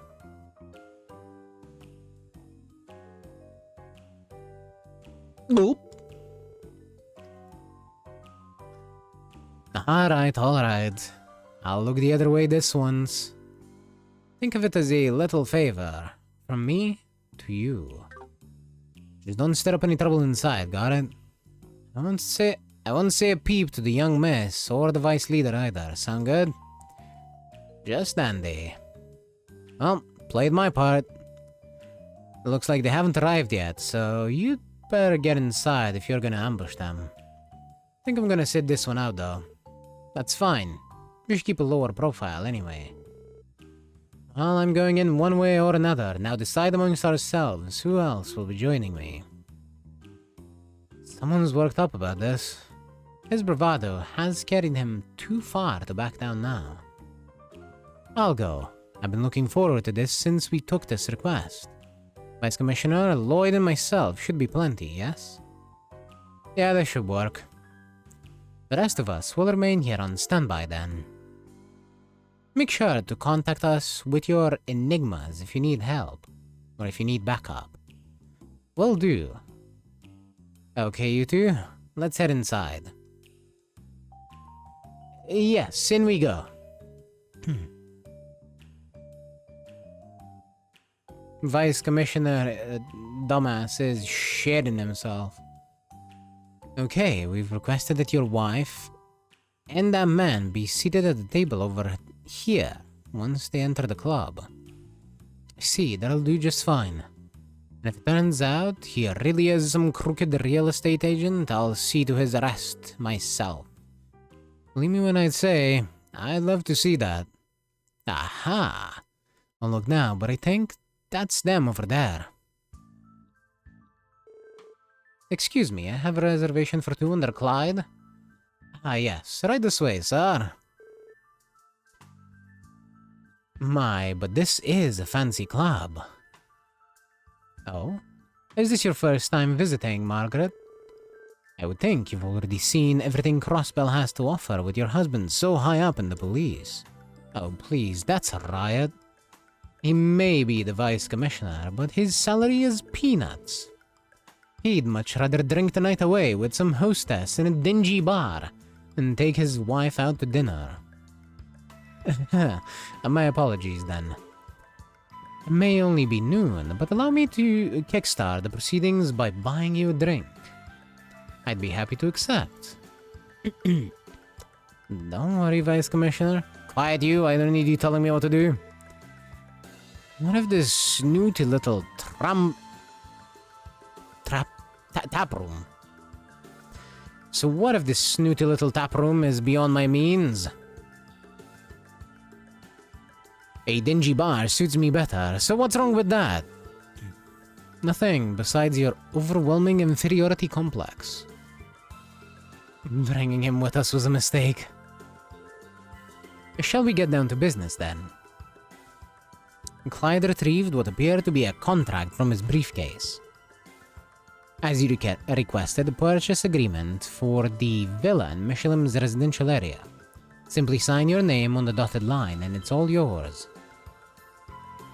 Boop. Alright. I'll look the other way this once. Think of it as a little favor. From me to you. Just don't stir up any trouble inside, got it? I won't say a peep to the young miss or the vice leader either. Sound good? Just dandy. Well, played my part. It looks like they haven't arrived yet, so you'd better get inside if you're gonna ambush them. Think I'm gonna sit this one out though. That's fine. We should keep a lower profile anyway. Well, I'm going in one way or another. Now decide amongst ourselves who else will be joining me. Someone's worked up about this. His bravado has carried him too far to back down now. I'll go. I've been looking forward to this since we took this request. Vice Commissioner, Lloyd and myself should be plenty, yes? Yeah, that should work. The rest of us will remain here on standby then. Make sure to contact us with your enigmas if you need help, or if you need backup. Will do. Okay, you two, let's head inside. Yes, in we go. Vice Commissioner Dumbass is shitting himself. Okay, we've requested that your wife and that man be seated at the table over here once they enter the club. I see, that'll do just fine. And if it turns out he really is some crooked real estate agent, I'll see to his arrest myself. Believe me when I say, I'd love to see that. Aha! I'll look now, but I think that's them over there. Excuse me, I have a reservation for 2 under Clyde. Ah yes, right this way, sir. My, but this is a fancy club. Oh? Is this your first time visiting, Margaret? I would think you've already seen everything Crossbell has to offer with your husband so high up in the police. Oh please, that's a riot. He may be the vice commissioner, but his salary is peanuts. He'd much rather drink the night away with some hostess in a dingy bar and take his wife out to dinner. My apologies then. It may only be noon, but allow me to kickstart the proceedings by buying you a drink. I'd be happy to accept. Don't worry, Vice Commissioner. Quiet you, I don't need you telling me what to do. What if this snooty little tap room? So what if this snooty little tap room is beyond my means? A dingy bar suits me better, so what's wrong with that? Nothing besides your overwhelming inferiority complex. Bringing him with us was a mistake. Shall we get down to business then? Clyde retrieved what appeared to be a contract from his briefcase. As you requested, a purchase agreement for the villa in Michelin's residential area. Simply sign your name on the dotted line and it's all yours.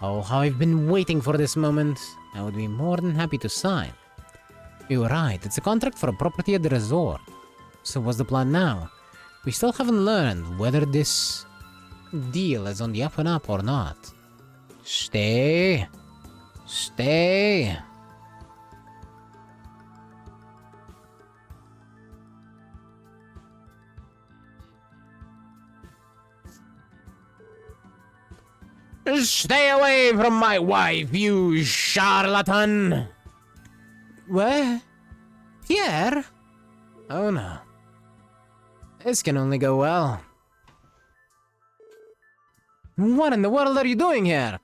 Oh, how I've been waiting for this moment. I would be more than happy to sign. You're right, it's a contract for a property at the resort. So what's the plan now? We still haven't learned whether this deal is on the up and up or not. Stay. Stay. Stay away from my wife, you charlatan! What? Pierre? Oh no. This can only go well. What in the world are you doing here?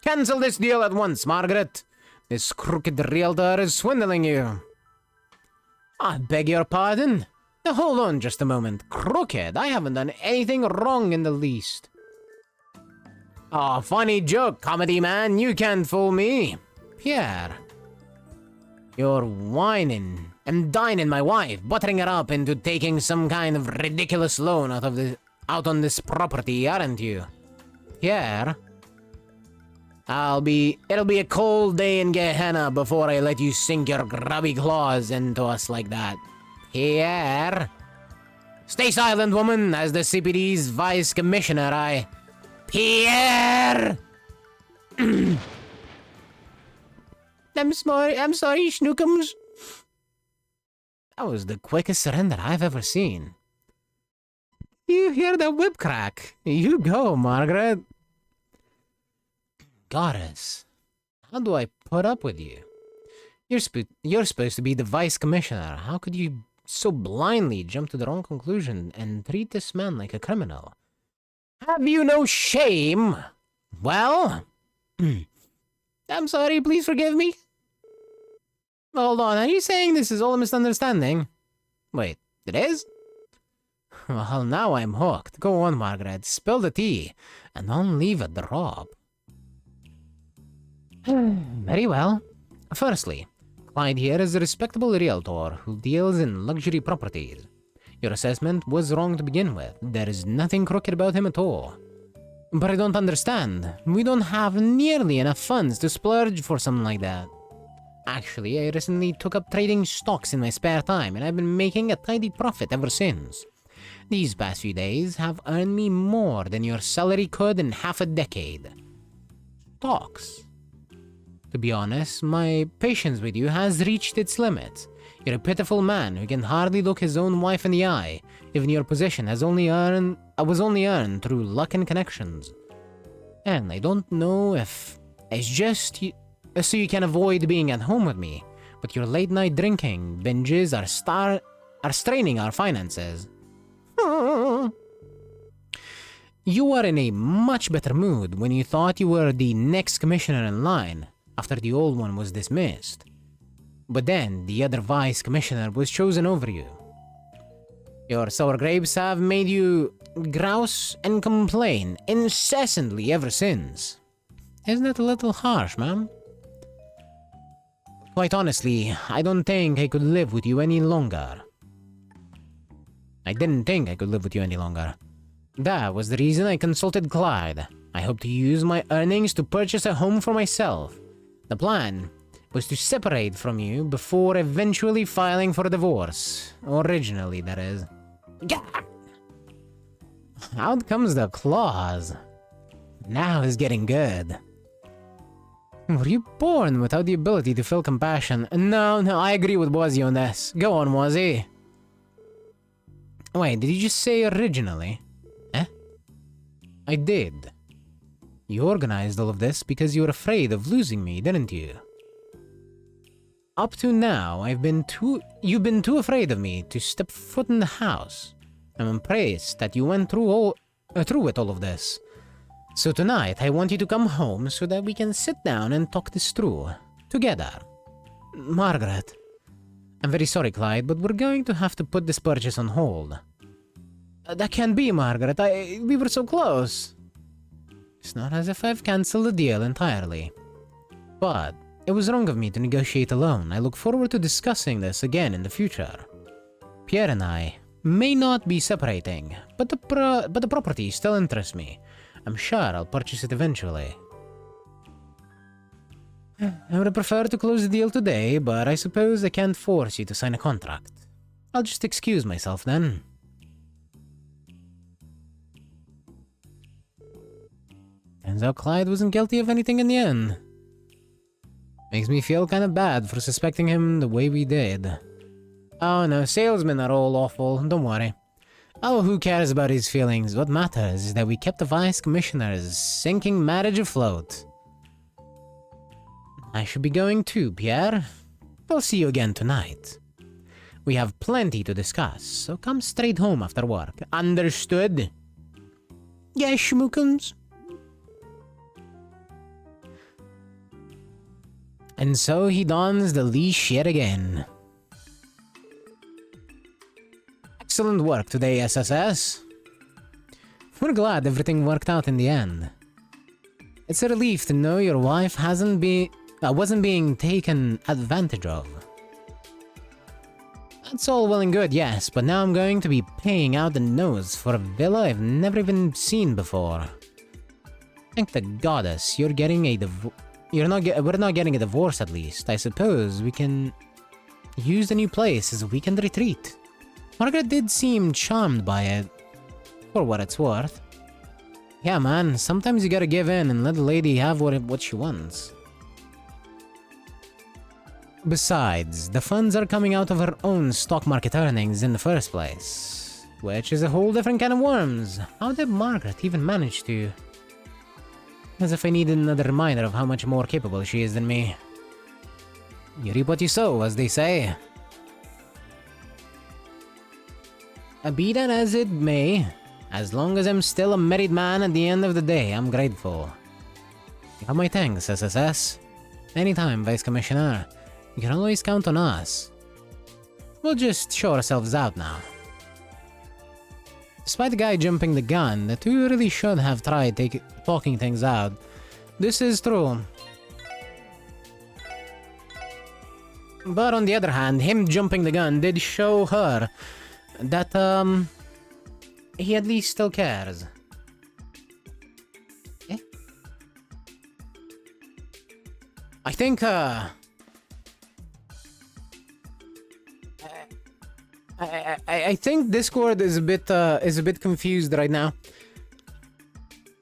Cancel this deal at once, Margaret. This crooked realtor is swindling you. I beg your pardon? Now hold on just a moment. Crooked? I haven't done anything wrong in the least. Oh, funny joke, comedy man. You can't fool me. Pierre. You're whining and dining my wife, buttering her up into taking some kind of ridiculous loan out on this property, aren't you? Pierre? It'll be a cold day in Gehenna before I let you sink your grubby claws into us like that. Pierre? Stay silent, woman, as the CPD's vice commissioner, Pierre! I'm sorry, Schnookums. That was the quickest surrender I've ever seen. You hear that whip crack? You go, Margaret. Goddess, how do I put up with you? You're supposed to be the vice commissioner. How could you so blindly jump to the wrong conclusion and treat this man like a criminal? Have you no shame? Well, I'm sorry, please forgive me. Hold on, are you saying this is all a misunderstanding? Wait, it is? Well, now I'm hooked. Go on, Margaret, spill the tea, and don't leave a drop. Very well. Firstly, Clyde here is a respectable realtor who deals in luxury properties. Your assessment was wrong to begin with. There is nothing crooked about him at all. But I don't understand. We don't have nearly enough funds to splurge for something like that. Actually, I recently took up trading stocks in my spare time, and I've been making a tidy profit ever since. These past few days have earned me more than your salary could in half a decade. Stocks. To be honest, my patience with you has reached its limit. You're a pitiful man who can hardly look his own wife in the eye, even your position was only earned through luck and connections. And I don't know if it's just so you can avoid being at home with me, but your late night drinking binges are straining our finances. You were in a much better mood when you thought you were the next commissioner in line, after the old one was dismissed. But then the other vice commissioner was chosen over you. Your sour grapes have made you grouse and complain incessantly ever since. Isn't that a little harsh, ma'am? Quite honestly, I don't think I could live with you any longer. I didn't think I could live with you any longer. That was the reason I consulted Clyde. I hope to use my earnings to purchase a home for myself. The plan was to separate from you before eventually filing for a divorce. Originally, that is. Gah! Out comes the claws. Now is getting good. Were you born without the ability to feel compassion? No, I agree with Wazzy on this. Go on, Wazzy. Wait, did you just say originally? Eh? I did. You organized all of this because you were afraid of losing me, didn't you? Up to now, you've been too afraid of me to step foot in the house. I'm impressed that you went through with all of this. So tonight, I want you to come home so that we can sit down and talk this through. Together. Margaret. I'm very sorry, Clyde, but we're going to have to put this purchase on hold. That can't be, Margaret. We were so close. It's not as if I've cancelled the deal entirely. But it was wrong of me to negotiate alone. I look forward to discussing this again in the future. Pierre and I may not be separating, but the property still interests me. I'm sure I'll purchase it eventually. I would prefer to close the deal today, but I suppose I can't force you to sign a contract. I'll just excuse myself then. Turns out Clyde wasn't guilty of anything in the end. Makes me feel kind of bad for suspecting him the way we did. Oh no, salesmen are all awful, don't worry. Oh, who cares about his feelings? What matters is that we kept the vice commissioner's sinking marriage afloat. I should be going too, Pierre. We'll see you again tonight. We have plenty to discuss, so come straight home after work. Understood? Yes, schmookums? And so he dons the leash yet again. Excellent work today, SSS. We're glad everything worked out in the end. It's a relief to know your wife wasn't being taken advantage of. That's all well and good, yes, but now I'm going to be paying out the nose for a villa I've never even seen before. Thank the goddess you're getting a we're not getting a divorce at least. I suppose we can use the new place as a weekend retreat. Margaret did seem charmed by it, for what it's worth. Yeah, man, sometimes you gotta give in and let the lady have what she wants. Besides, the funds are coming out of her own stock market earnings in the first place, which is a whole different can of worms. How did Margaret even manage to? As if I needed another reminder of how much more capable she is than me. You reap what you sow, as they say. Be that as it may, As long as I'm still a married man at the end of the day, I'm grateful. You have my thanks, SSS. Anytime, Vice Commissioner. You can always count on us. We'll just show ourselves out now. Despite the guy jumping the gun, the two really should have tried talking things out. This is true. But on the other hand, him jumping the gun did show her that, he at least still cares. Eh? I think, I think Discord is a bit confused right now.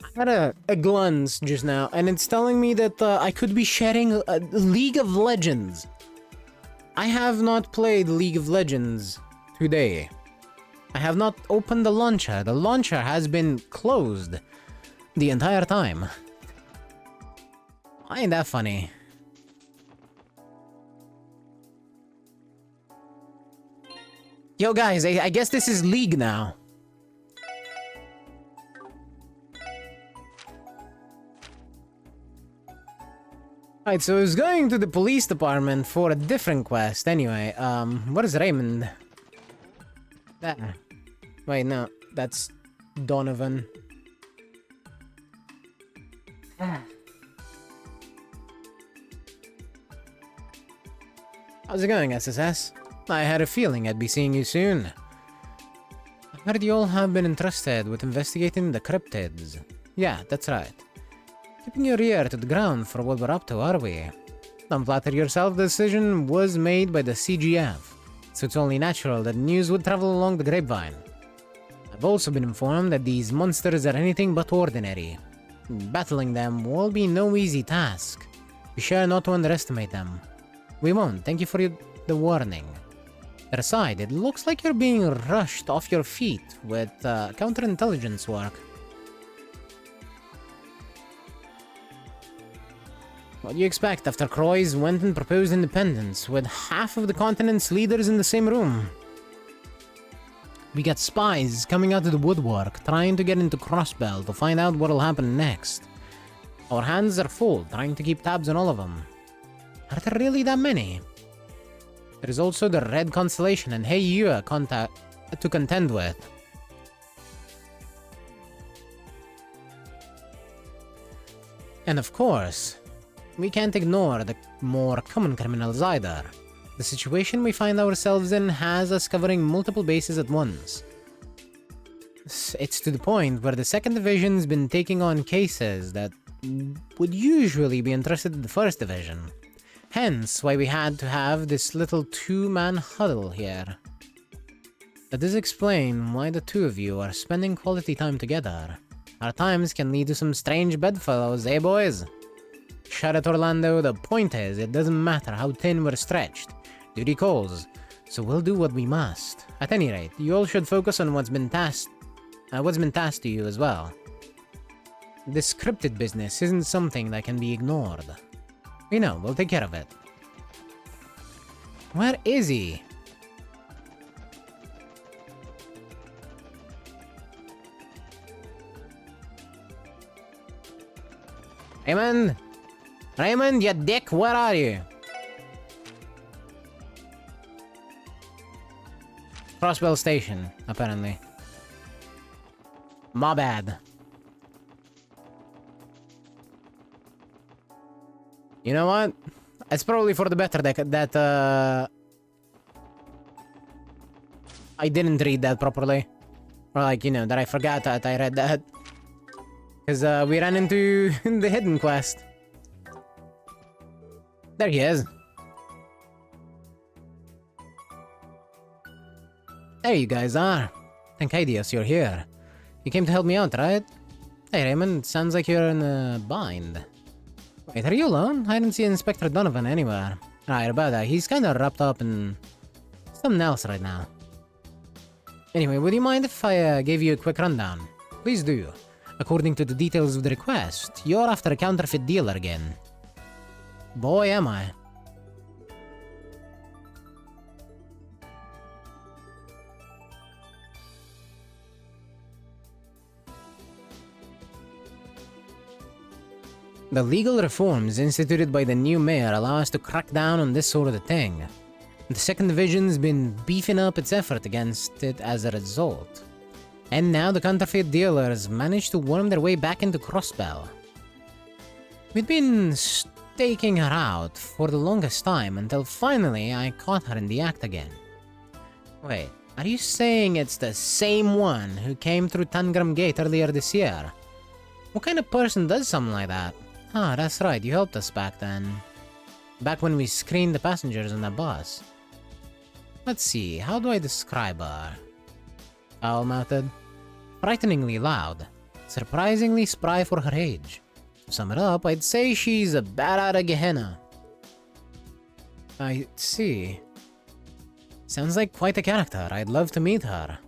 I had a glance just now, and it's telling me that I could be sharing League of Legends. I have not played League of Legends today. I have not opened the launcher. The launcher has been closed the entire time. Ain't that funny? Yo guys, I guess this is League now. Right, so I was going to the police department for a different quest. Anyway, what is Raymond? There. Wait, no, that's Donovan. How's it going, SSS? I had a feeling I'd be seeing you soon. I heard you all have been entrusted with investigating the cryptids. Yeah, that's right. Keeping your ear to the ground for what we're up to, are we? Don't flatter yourself, the decision was made by the CGF, so it's only natural that news would travel along the grapevine. I've also been informed that these monsters are anything but ordinary. Battling them will be no easy task. Be sure not to underestimate them. We won't, thank you for the warning. That aside, it looks like you're being rushed off your feet with counterintelligence work. What do you expect after Croix went and proposed independence with half of the continent's leaders in the same room? We got spies coming out of the woodwork trying to get into Crossbell to find out what'll happen next. Our hands are full trying to keep tabs on all of them. Are there really that many? There is also the Red Constellation and Heiyue to contend with. And of course, we can't ignore the more common criminals either. The situation we find ourselves in has us covering multiple bases at once. It's to the point where the 2nd Division's been taking on cases that would usually be entrusted to the 1st Division. Hence why we had to have this little two-man huddle here. That does explain why the two of you are spending quality time together. Our times can lead to some strange bedfellows, eh boys? Shut it, Orlando. The point is, it doesn't matter how thin we're stretched. Duty calls, so we'll do what we must. At any rate, you all should focus on what's been tasked to you as well. This scripted business isn't something that can be ignored. We know, we'll take care of it. Where is he? Raymond? Raymond, you dick, where are you? Crossbell Station, apparently. My bad. You know what? It's probably for the better that I didn't read that properly. Or like, you know, that I forgot that I read that. Because we ran into the hidden quest. There he is. There you guys are. Thank Adios you're here. You came to help me out, right? Hey Raymond, sounds like you're in a bind. Wait, are you alone? I didn't see Inspector Donovan anywhere. Right, about that. He's kinda wrapped up in something else right now. Anyway, would you mind if I gave you a quick rundown? Please do. According to the details of the request, you're after a counterfeit dealer again. Boy, am I. The legal reforms instituted by the new mayor allow us to crack down on this sort of thing. The 2nd Division's been beefing up its effort against it as a result. And now the counterfeit dealers managed to worm their way back into Crossbell. We'd been staking her out for the longest time until finally I caught her in the act again. Wait, are you saying it's the same one who came through Tangram Gate earlier this year? What kind of person does something like that? Ah, that's right, you helped us back then. Back when we screened the passengers on the bus. Let's see, how do I describe her? Foul-mouthed, frighteningly loud, surprisingly spry for her age. To sum it up, I'd say she's a bat out of Gehenna. I see. Sounds like quite a character. I'd love to meet her.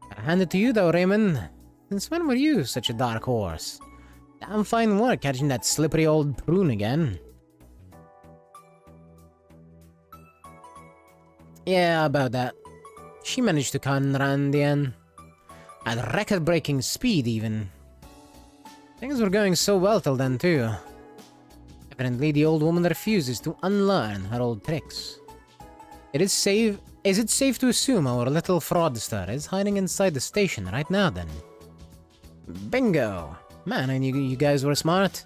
Gotta hand it to you though, Raymond. Since when were you such a dark horse? Damn fine work catching that slippery old prune again. Yeah, about that. She managed to con Randian. At record-breaking speed, even. Things were going so well till then, too. Apparently, the old woman refuses to unlearn her old tricks. Is it safe to assume our little fraudster is hiding inside the station right now, then? Bingo! Man, I knew you guys were smart.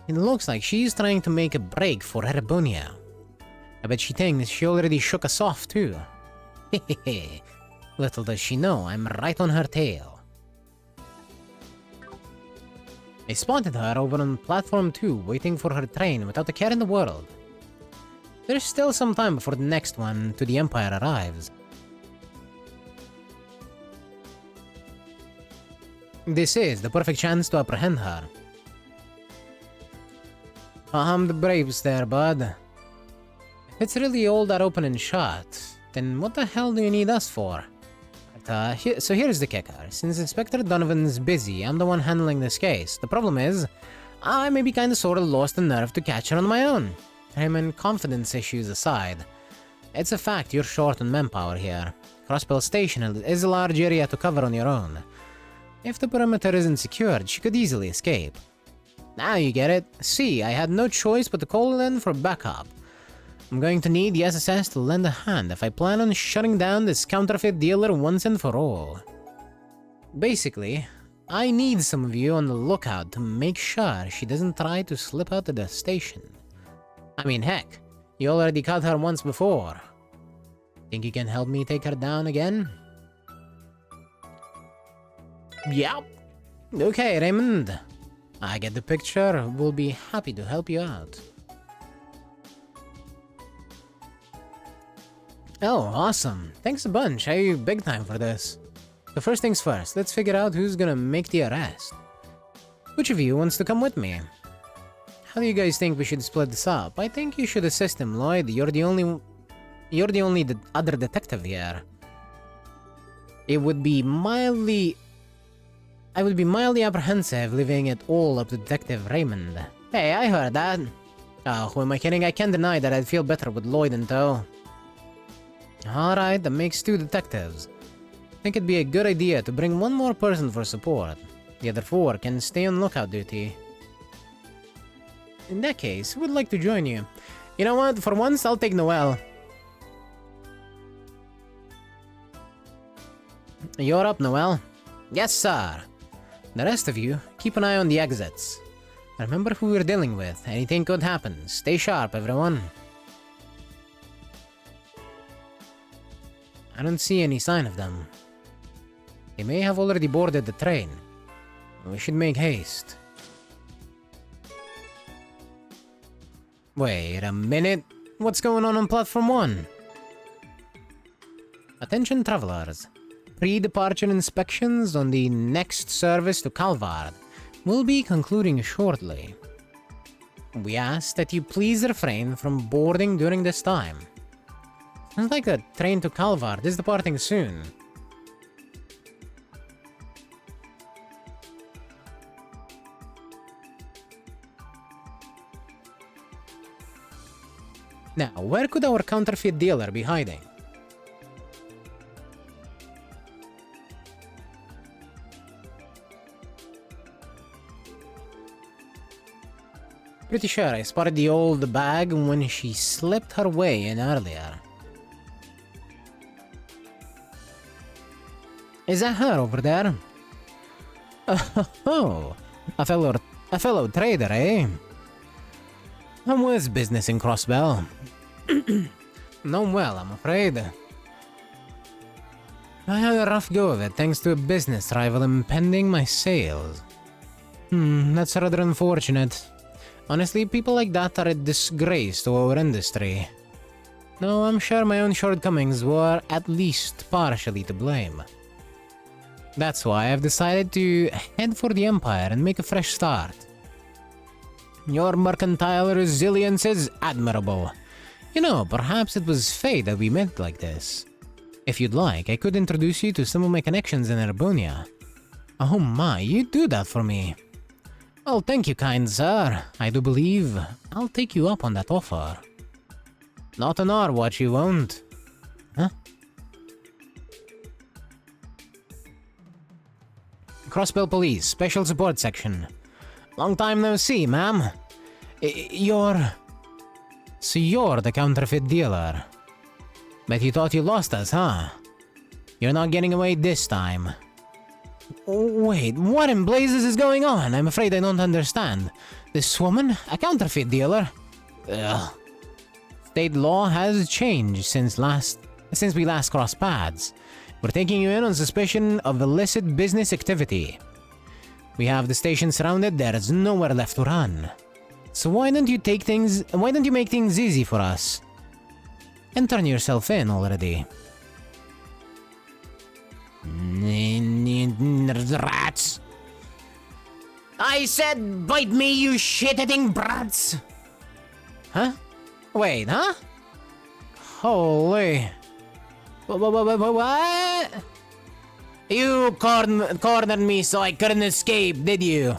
It looks like she's trying to make a break for Erebonia. I bet she thinks she already shook us off, too. Hehehe. Little does she know, I'm right on her tail. I spotted her over on platform 2, waiting for her train without a care in the world. There's still some time before the next one to the Empire arrives. This is the perfect chance to apprehend her. The braves there, bud. If it's really all that open and shut, then what the hell do you need us for? So here's the kicker. Since Inspector Donovan's busy, I'm the one handling this case. The problem is, I may be kinda sorta lost the nerve to catch her on my own. Confidence issues aside, it's a fact you're short on manpower here. Crossbell Station is a large area to cover on your own. If the perimeter isn't secured, she could easily escape. Now you get it. See, I had no choice but to call in for backup. I'm going to need the SSS to lend a hand if I plan on shutting down this counterfeit dealer once and for all. Basically, I need some of you on the lookout to make sure she doesn't try to slip out of the station. I mean, heck, you already caught her once before. Think you can help me take her down again? Yep. Okay, Raymond. I get the picture. We'll be happy to help you out. Oh, awesome. Thanks a bunch. I big time for this. So first things first, let's figure out who's gonna make the arrest. Which of you wants to come with me? How do you guys think we should split this up? I think you should assist him, Lloyd. You're the only other detective here. I would be mildly apprehensive leaving it all up to Detective Raymond. Hey, I heard that. Oh, who am I kidding? I can't deny that I'd feel better with Lloyd in tow. Alright, that makes 2 detectives. I think it'd be a good idea to bring one more person for support. The other 4 can stay on lookout duty. In that case, who would like to join you? You know what? For once, I'll take Noel. You're up, Noel. Yes, sir. The rest of you, keep an eye on the exits. Remember who we're dealing with. Anything could happen. Stay sharp, everyone. I don't see any sign of them. They may have already boarded the train. We should make haste. Wait a minute. What's going on platform 1? Attention travelers. Pre-departure inspections on the next service to Calvard will be concluding shortly. We ask that you please refrain from boarding during this time. Sounds like the train to Calvard is departing soon. Now, where could our counterfeit dealer be hiding? Pretty sure I spotted the old bag when she slipped her way in earlier. Is that her over there? Oh, a fellow trader, eh? I'm with business in Crossbell. Not well, I'm afraid. I had a rough go of it thanks to a business rival impeding my sales. That's rather unfortunate. Honestly, people like that are a disgrace to our industry. Though I'm sure my own shortcomings were at least partially to blame. That's why I've decided to head for the Empire and make a fresh start. Your mercantile resilience is admirable. You know, perhaps it was fate that we met like this. If you'd like, I could introduce you to some of my connections in Erbonia. Oh my, you'd do that for me. Well, thank you, kind sir. I do believe I'll take you up on that offer. Not on our watch you won't. Huh? Crossbell Police, Special Support Section. Long time no see, ma'am. So you're the counterfeit dealer. Bet you thought you lost us, huh? You're not getting away this time. Wait, what in blazes is going on? I'm afraid I don't understand. This woman? A counterfeit dealer? Ugh. State law has changed since we last crossed paths. We're taking you in on suspicion of illicit business activity. We have the station surrounded, there's nowhere left to run. So why don't you make things easy for us? And turn yourself in already. Rats! I said bite me, you shit-eating brats! Huh? Wait, huh? Holy... What? You cornered me so I couldn't escape, did you?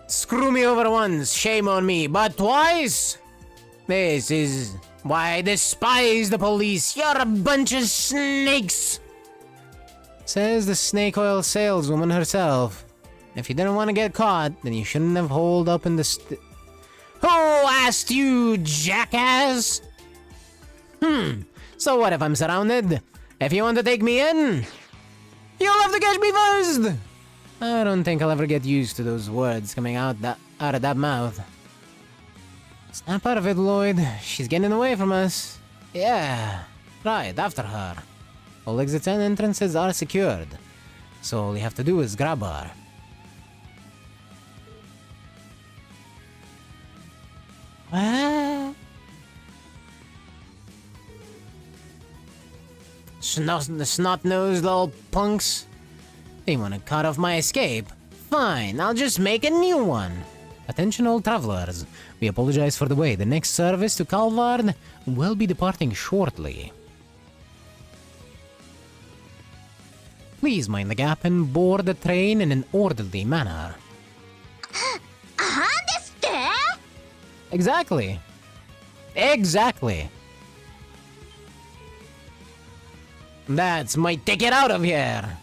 Screw me over once, shame on me, but twice? This is why I despise the police. You're a bunch of snakes! Says the snake oil saleswoman herself. If you didn't want to get caught, then you shouldn't have holed up in the Who asked you, jackass? So what if I'm surrounded? If you want to take me in, you'll have to catch me first! I don't think I'll ever get used to those words coming out of that mouth. Snap out of it, Lloyd. She's getting away from us. Yeah, right, after her. All exits and entrances are secured, so all you have to do is grab her. What? Snot-nosed little punks. They want to cut off my escape. Fine, I'll just make a new one. Attention all travelers. We apologize for the wait. The next service to Calvard will be departing shortly. Please mind the gap and board the train in an orderly manner. Exactly. Exactly. That's my ticket out of here.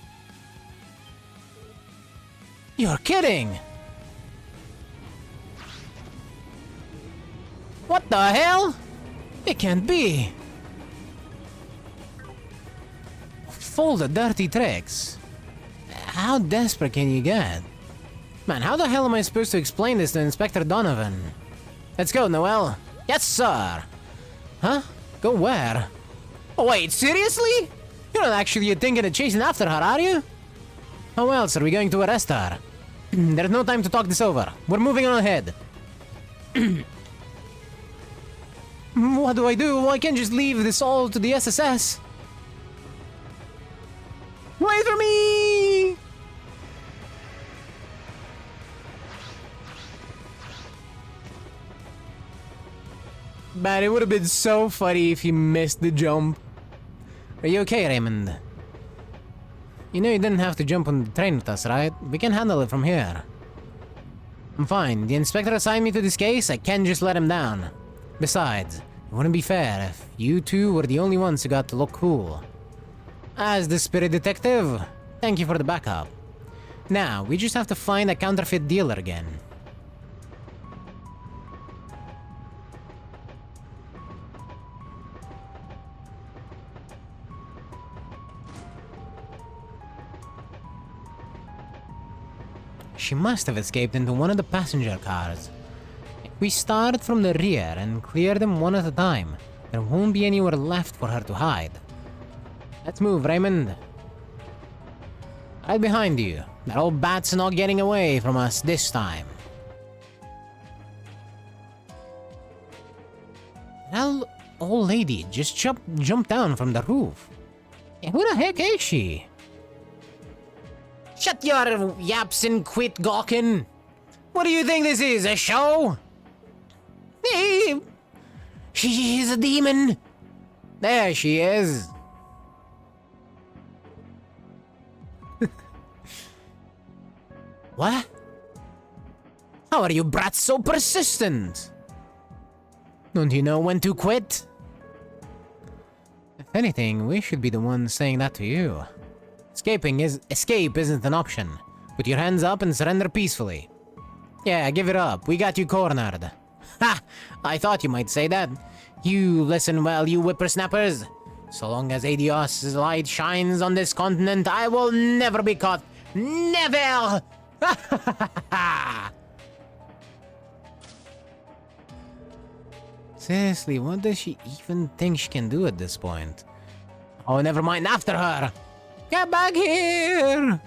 You're kidding. What the hell? It can't be. Full the dirty tricks. How desperate can you get? Man, how the hell am I supposed to explain this to Inspector Donovan? Let's go, Noel. Yes, sir. Huh? Go where? Oh, wait, seriously? You're not actually thinking of chasing after her, are you? How else are we going to arrest her? There's no time to talk this over. We're moving on ahead. What do I do? I can't just leave this all to the SSS. Wait for me! Man, it would have been so funny if he missed the jump. Are you okay, Raymond? You know you didn't have to jump on the train with us, right? We can handle it from here. I'm fine. The inspector assigned me to this case. I can't just let him down. Besides, it wouldn't be fair if you two were the only ones who got to look cool. As the spirit detective, thank you for the backup. Now, we just have to find a counterfeit dealer again. She must have escaped into one of the passenger cars. If we start from the rear and clear them one at a time, there won't be anywhere left for her to hide. Let's move, Raymond. Right behind you. That old bat's not getting away from us this time. That old lady just jumped down from the roof. Yeah, who the heck is she? Shut your yaps and quit gawking. What do you think this is, a show? Hey, she is a demon. There she is. What? How are you brats so persistent? Don't you know when to quit? If anything, we should be the ones saying that to you. Escape isn't an option. Put your hands up and surrender peacefully. Yeah, give it up. We got you cornered. Ha! I thought you might say that. You listen well, you whippersnappers. So long as Adios' light shines on this continent, I will never be caught. Never! Seriously, what does she even think she can do at this point? Oh, never mind, after her! Get back here!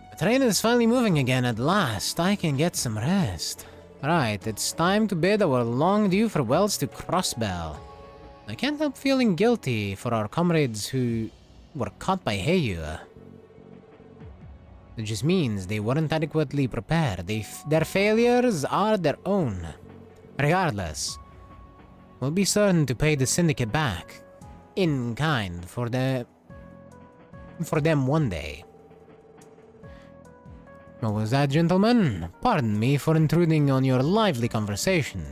The train is finally moving again at last. I can get some rest. Right, it's time to bid our long-due farewells to Crossbell. I can't help feeling guilty for our comrades who were caught by Heyu. It just means they weren't adequately prepared. Their failures are their own. Regardless, we'll be certain to pay the Syndicate back in kind for them one day. What was that, gentlemen? Pardon me for intruding on your lively conversation.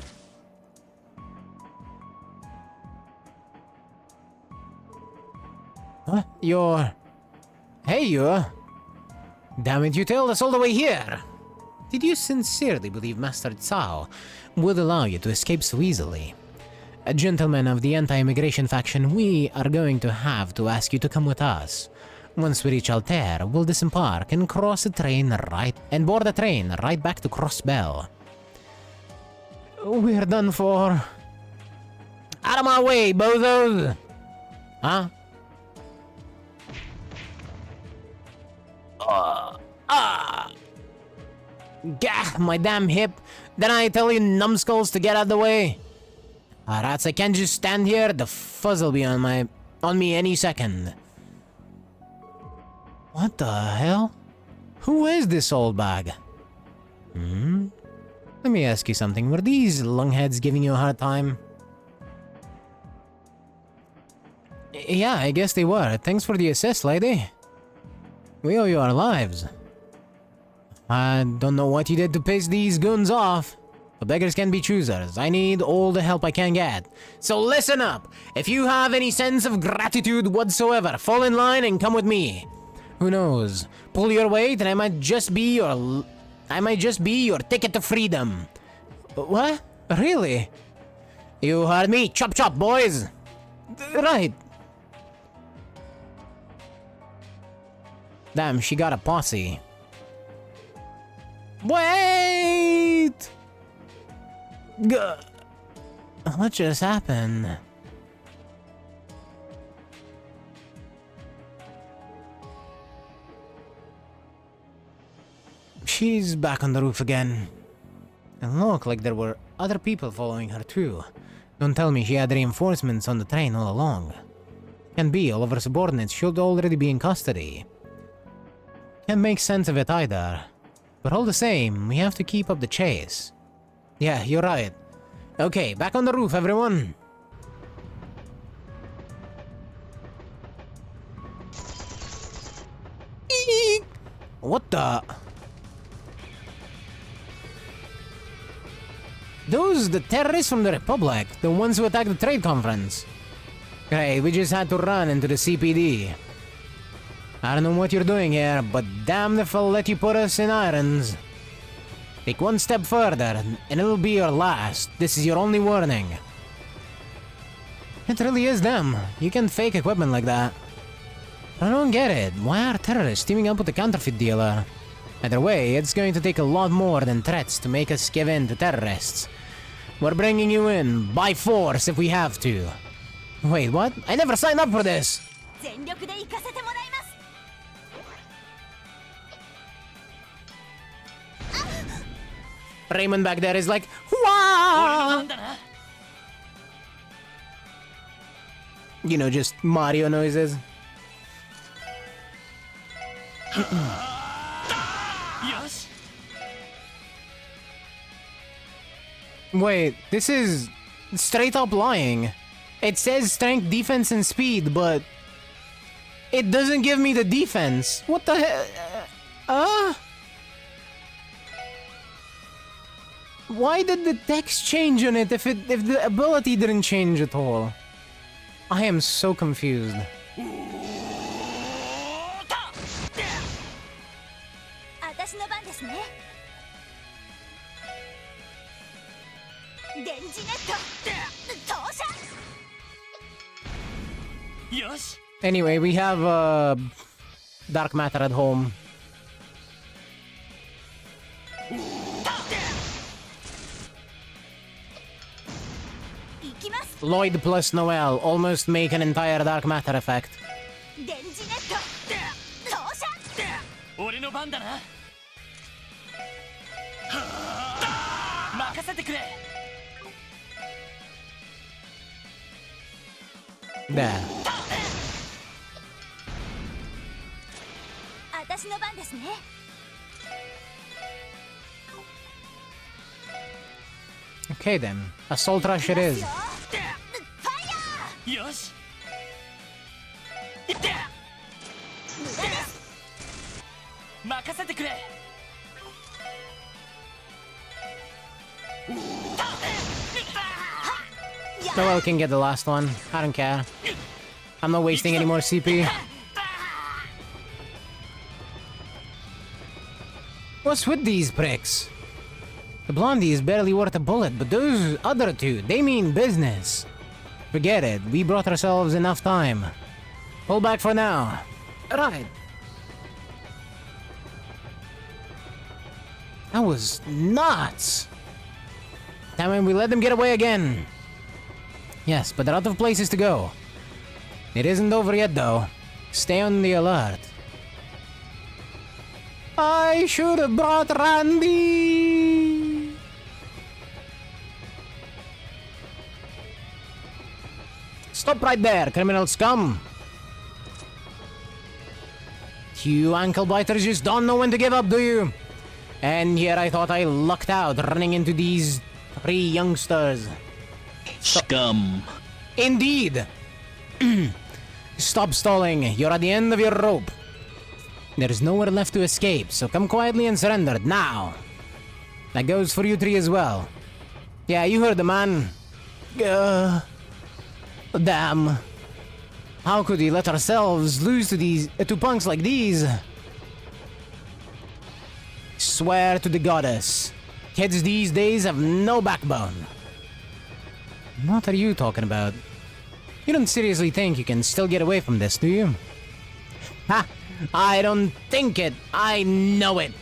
Huh? Hey, you! Damn it, you tailed us all the way here! Did you sincerely believe Master Cao would allow you to escape so easily? Gentlemen of the anti-immigration faction, we are going to have to ask you to come with us. Once we reach Altair, we'll disembark and board the train right back to Crossbell. We're done for. Out of my way, bozos! Huh? Gah, my damn hip. Didn't I tell you numbskulls to get out of the way? Rats, I can't just stand here. The fuzz will be on me any second. What the hell? Who is this old bag? Let me ask you something. Were these lungheads giving you a hard time? Yeah, I guess they were. Thanks for the assist, lady. We owe you our lives. I don't know what you did to piss these goons off. But beggars can be choosers. I need all the help I can get. So listen up. If you have any sense of gratitude whatsoever, fall in line and come with me. Who knows? Pull your weight and I might just be your ticket to freedom. What? Really? You heard me. Chop chop, boys. Right. Damn, she got a posse. Wait! What just happened? She's back on the roof again. It looked like there were other people following her too. Don't tell me she had reinforcements on the train all along. Can be, all of her subordinates should already be in custody. Can't make sense of it either. But all the same, we have to keep up the chase. Yeah, you're right. Okay, back on the roof, everyone. Eek! What the? Those, the terrorists from the Republic, the ones who attacked the trade conference. Great, we just had to run into the CPD. I don't know what you're doing here, but damn if I'll let you put us in irons. Take one step further, and it'll be your last. This is your only warning. It really is them. You can't fake equipment like that. I don't get it. Why are terrorists teaming up with the counterfeit dealer? Either way, it's going to take a lot more than threats to make us give in to terrorists. We're bringing you in, by force if we have to. Wait, what? I never signed up for this! Raymond back there is like, Wah! You know, just Mario noises. Wait, this is straight up lying. It says strength, defense, and speed, but it doesn't give me the defense. What the hell? Why did the text change on it if the ability didn't change at all? I am so confused. Anyway, we have dark matter at home. Lloyd plus Noel almost make an entire dark matter effect. There. Okay then, assault rush it is. Noel can get the last one. I don't care. I'm not wasting any more CP. What's with these pricks? The blondie is barely worth a bullet, but those other two, they mean business. Forget it, we brought ourselves enough time. Pull back for now. Right. That was nuts. That meant we let them get away again. Yes, but they're out of places to go. It isn't over yet, though. Stay on the alert. I should have brought Randy. Stop right there, criminal scum. You ankle biters just don't know when to give up, do you? And here I thought I lucked out running into these three youngsters. Scum. Indeed. Stop stalling. You're at the end of your rope. There's nowhere left to escape, so come quietly and surrender now. That goes for you three as well. Yeah, you heard the man. Damn. How could we let ourselves lose to punks like these? Swear to the goddess. Kids these days have no backbone. What are you talking about? You don't seriously think you can still get away from this, do you? Ha! I don't think it. I know it.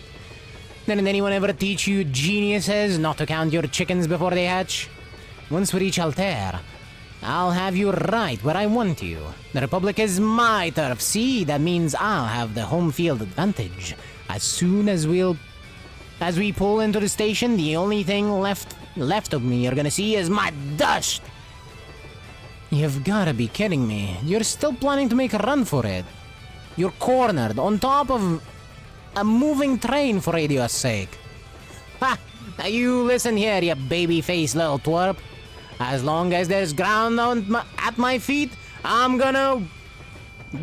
Didn't anyone ever teach you geniuses not to count your chickens before they hatch? Once we reach Altair, I'll have you right where I want you. The Republic is my turf. See, that means I'll have the home field advantage. As soon as we pull into the station, the only thing left of me you're gonna see is my dust. You've gotta be kidding me. You're still planning to make a run for it. You're cornered on top of a moving train, for radio's sake. Ha! Now you listen here, you baby-faced little twerp. As long as there's ground at my feet, I'm gonna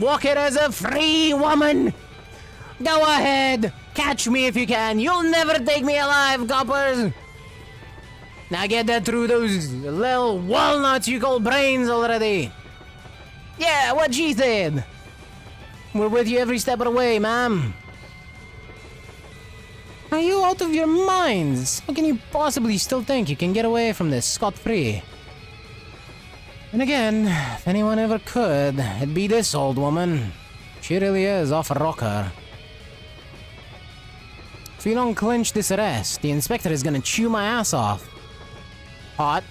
walk it as a free woman. Go ahead, catch me if you can. You'll never take me alive, coppers. Now get that through those little walnuts you call brains already. Yeah, what she said. We're with you every step of the way, ma'am. Are you out of your minds? How can you possibly still think you can get away from this scot-free? And again, if anyone ever could, it'd be this old woman. She really is off a rocker. If you don't clinch this arrest, the inspector is gonna chew my ass off. Hot.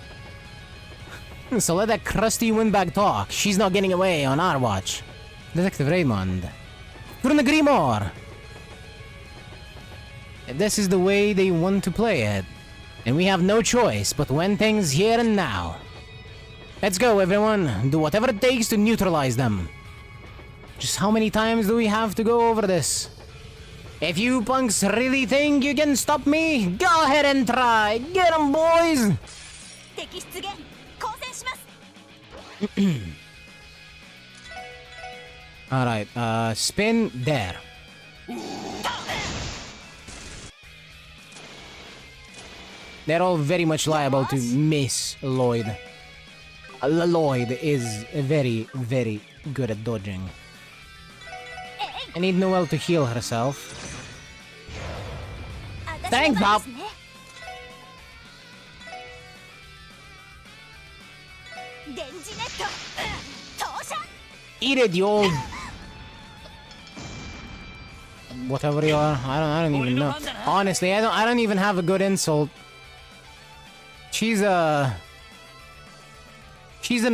So let that crusty windbag talk. She's not getting away on our watch. Detective Raymond. Couldn't agree more. This is the way they want to play it. And we have no choice but to end things here and now. Let's go, everyone. Do whatever it takes to neutralize them. Just how many times do we have to go over this? If you punks really think you can stop me, go ahead and try. Get 'em, boys! Alright, spin there. They're all very much liable to miss Lloyd. Lloyd is very, very good at dodging. I need Noelle to heal herself. Thanks, Pop! Eat it, you old... Whatever you are, I don't even know. Honestly, I don't even have a good insult. She's an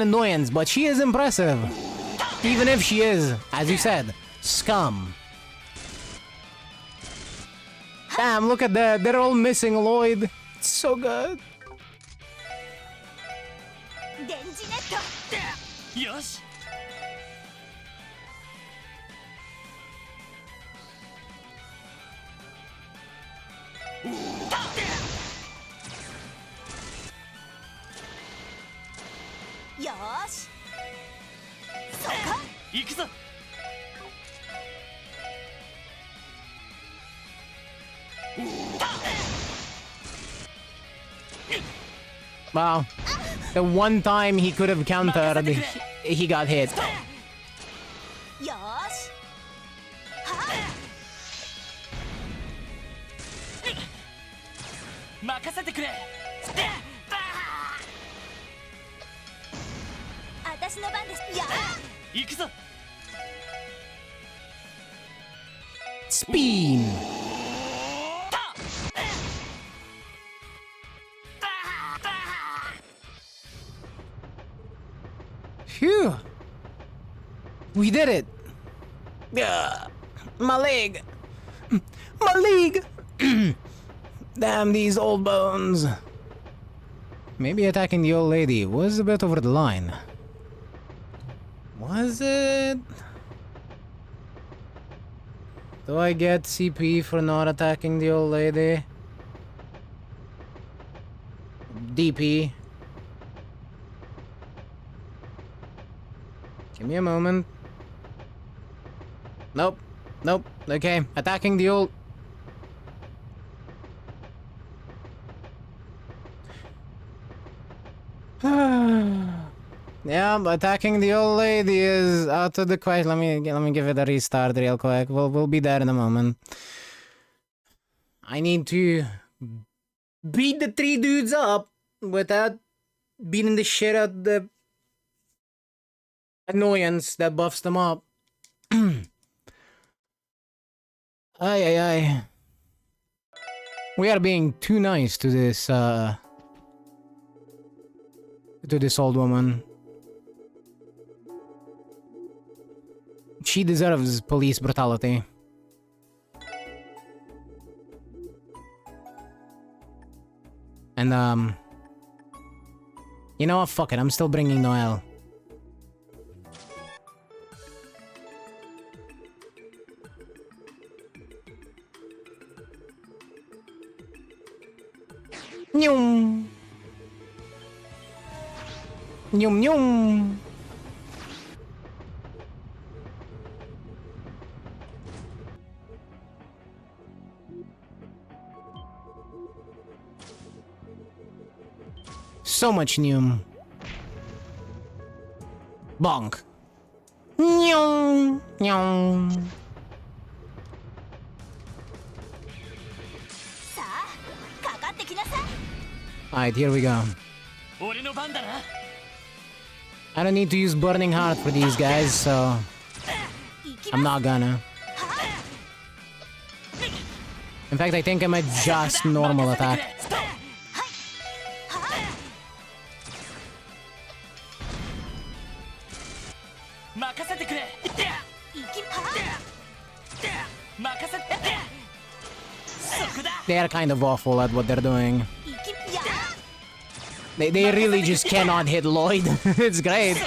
annoyance, but she is impressive. Even if she is, as you said, scum. Damn, look at that. They're all missing Lloyd. It's so good. Yosh. Yosh. Wow. The one time he could have countered, he got hit. Yosh. 任せてくれ。私の番です。やあ。行くぞ。Spin. Phew. We did it. My leg. My leg. Damn these old bones. Maybe attacking the old lady was a bit over the line. Was it? Do I get CP for not attacking the old lady? DP. Give me a moment. Nope. Nope. Okay. Attacking the old... Yeah, attacking the old lady is out of the question. Let me give it a restart real quick. We'll be there in a moment. I need to beat the 3 dudes up without beating the shit out of the annoyance that buffs them up. Ay. We are being too nice to this old woman. She deserves police brutality. And you know what? Fuck it. I'm still bringing Noelle. Nyum. Nyum nyum. So much Nyum. Bonk. Nyum. Nyum. Alright, here we go. I don't need to use Burning Heart for these guys, so... I'm not gonna. In fact, I think I might just normal attack. They are kind of awful at what they're doing. They really just cannot hit Lloyd. It's great.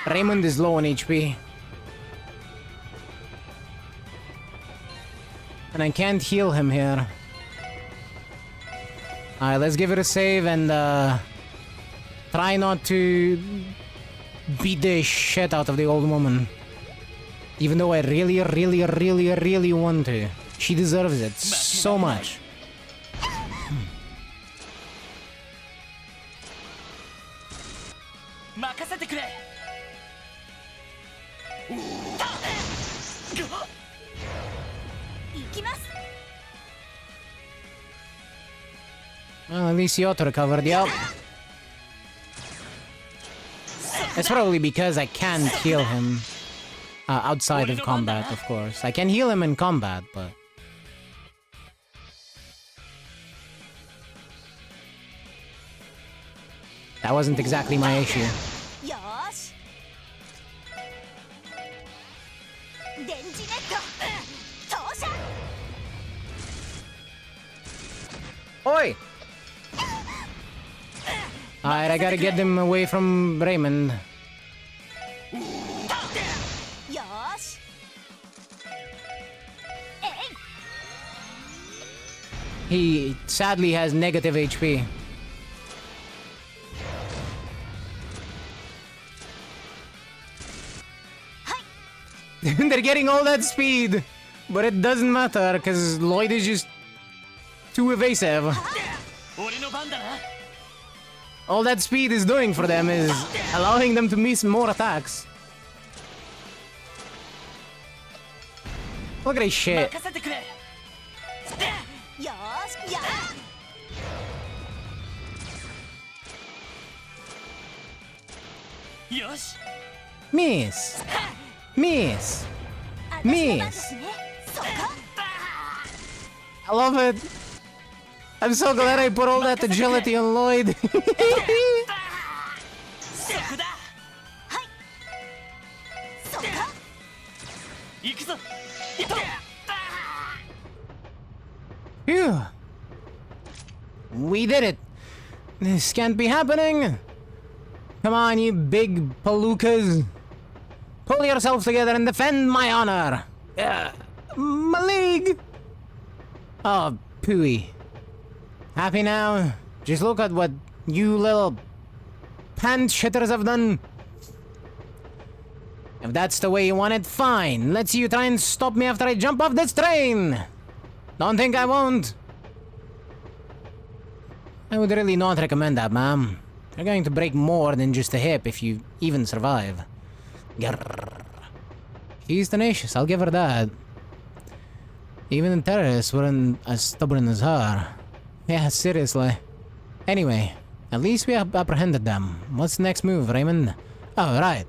Raymond is low on HP. And I can't heal him here. Alright, let's give it a save and try not to beat the shit out of the old woman. Even though I really want to. She deserves it so much. Well, at least Yoto recovered, yep. It's probably because I can't heal him outside of combat, of course. I can heal him in combat, but... that wasn't exactly my issue. Oi! Alright, I gotta get them away from Raymond. He sadly has negative HP. They're getting all that speed, but it doesn't matter because Lloyd is just too evasive. All that speed is doing for them is allowing them to miss more attacks. Look at this shit. Miss! Miss! Miss! I love it! I'm so glad I put all that agility on Lloyd. Phew! We did it! This can't be happening! Come on, you big palookas! Pull yourselves together and defend my honor! My league! Oh, pooey. Happy now? Just look at what you little pant shitters have done. If that's the way you want it, fine. Let's you try and stop me after I jump off this train. Don't think I won't. I would really not recommend that, ma'am. You're going to break more than just a hip if you even survive. Grrr. She's tenacious, I'll give her that. Even the terrorists weren't as stubborn as her. Yeah, seriously. Anyway, at least we have apprehended them. What's the next move, Raymond? Oh, right.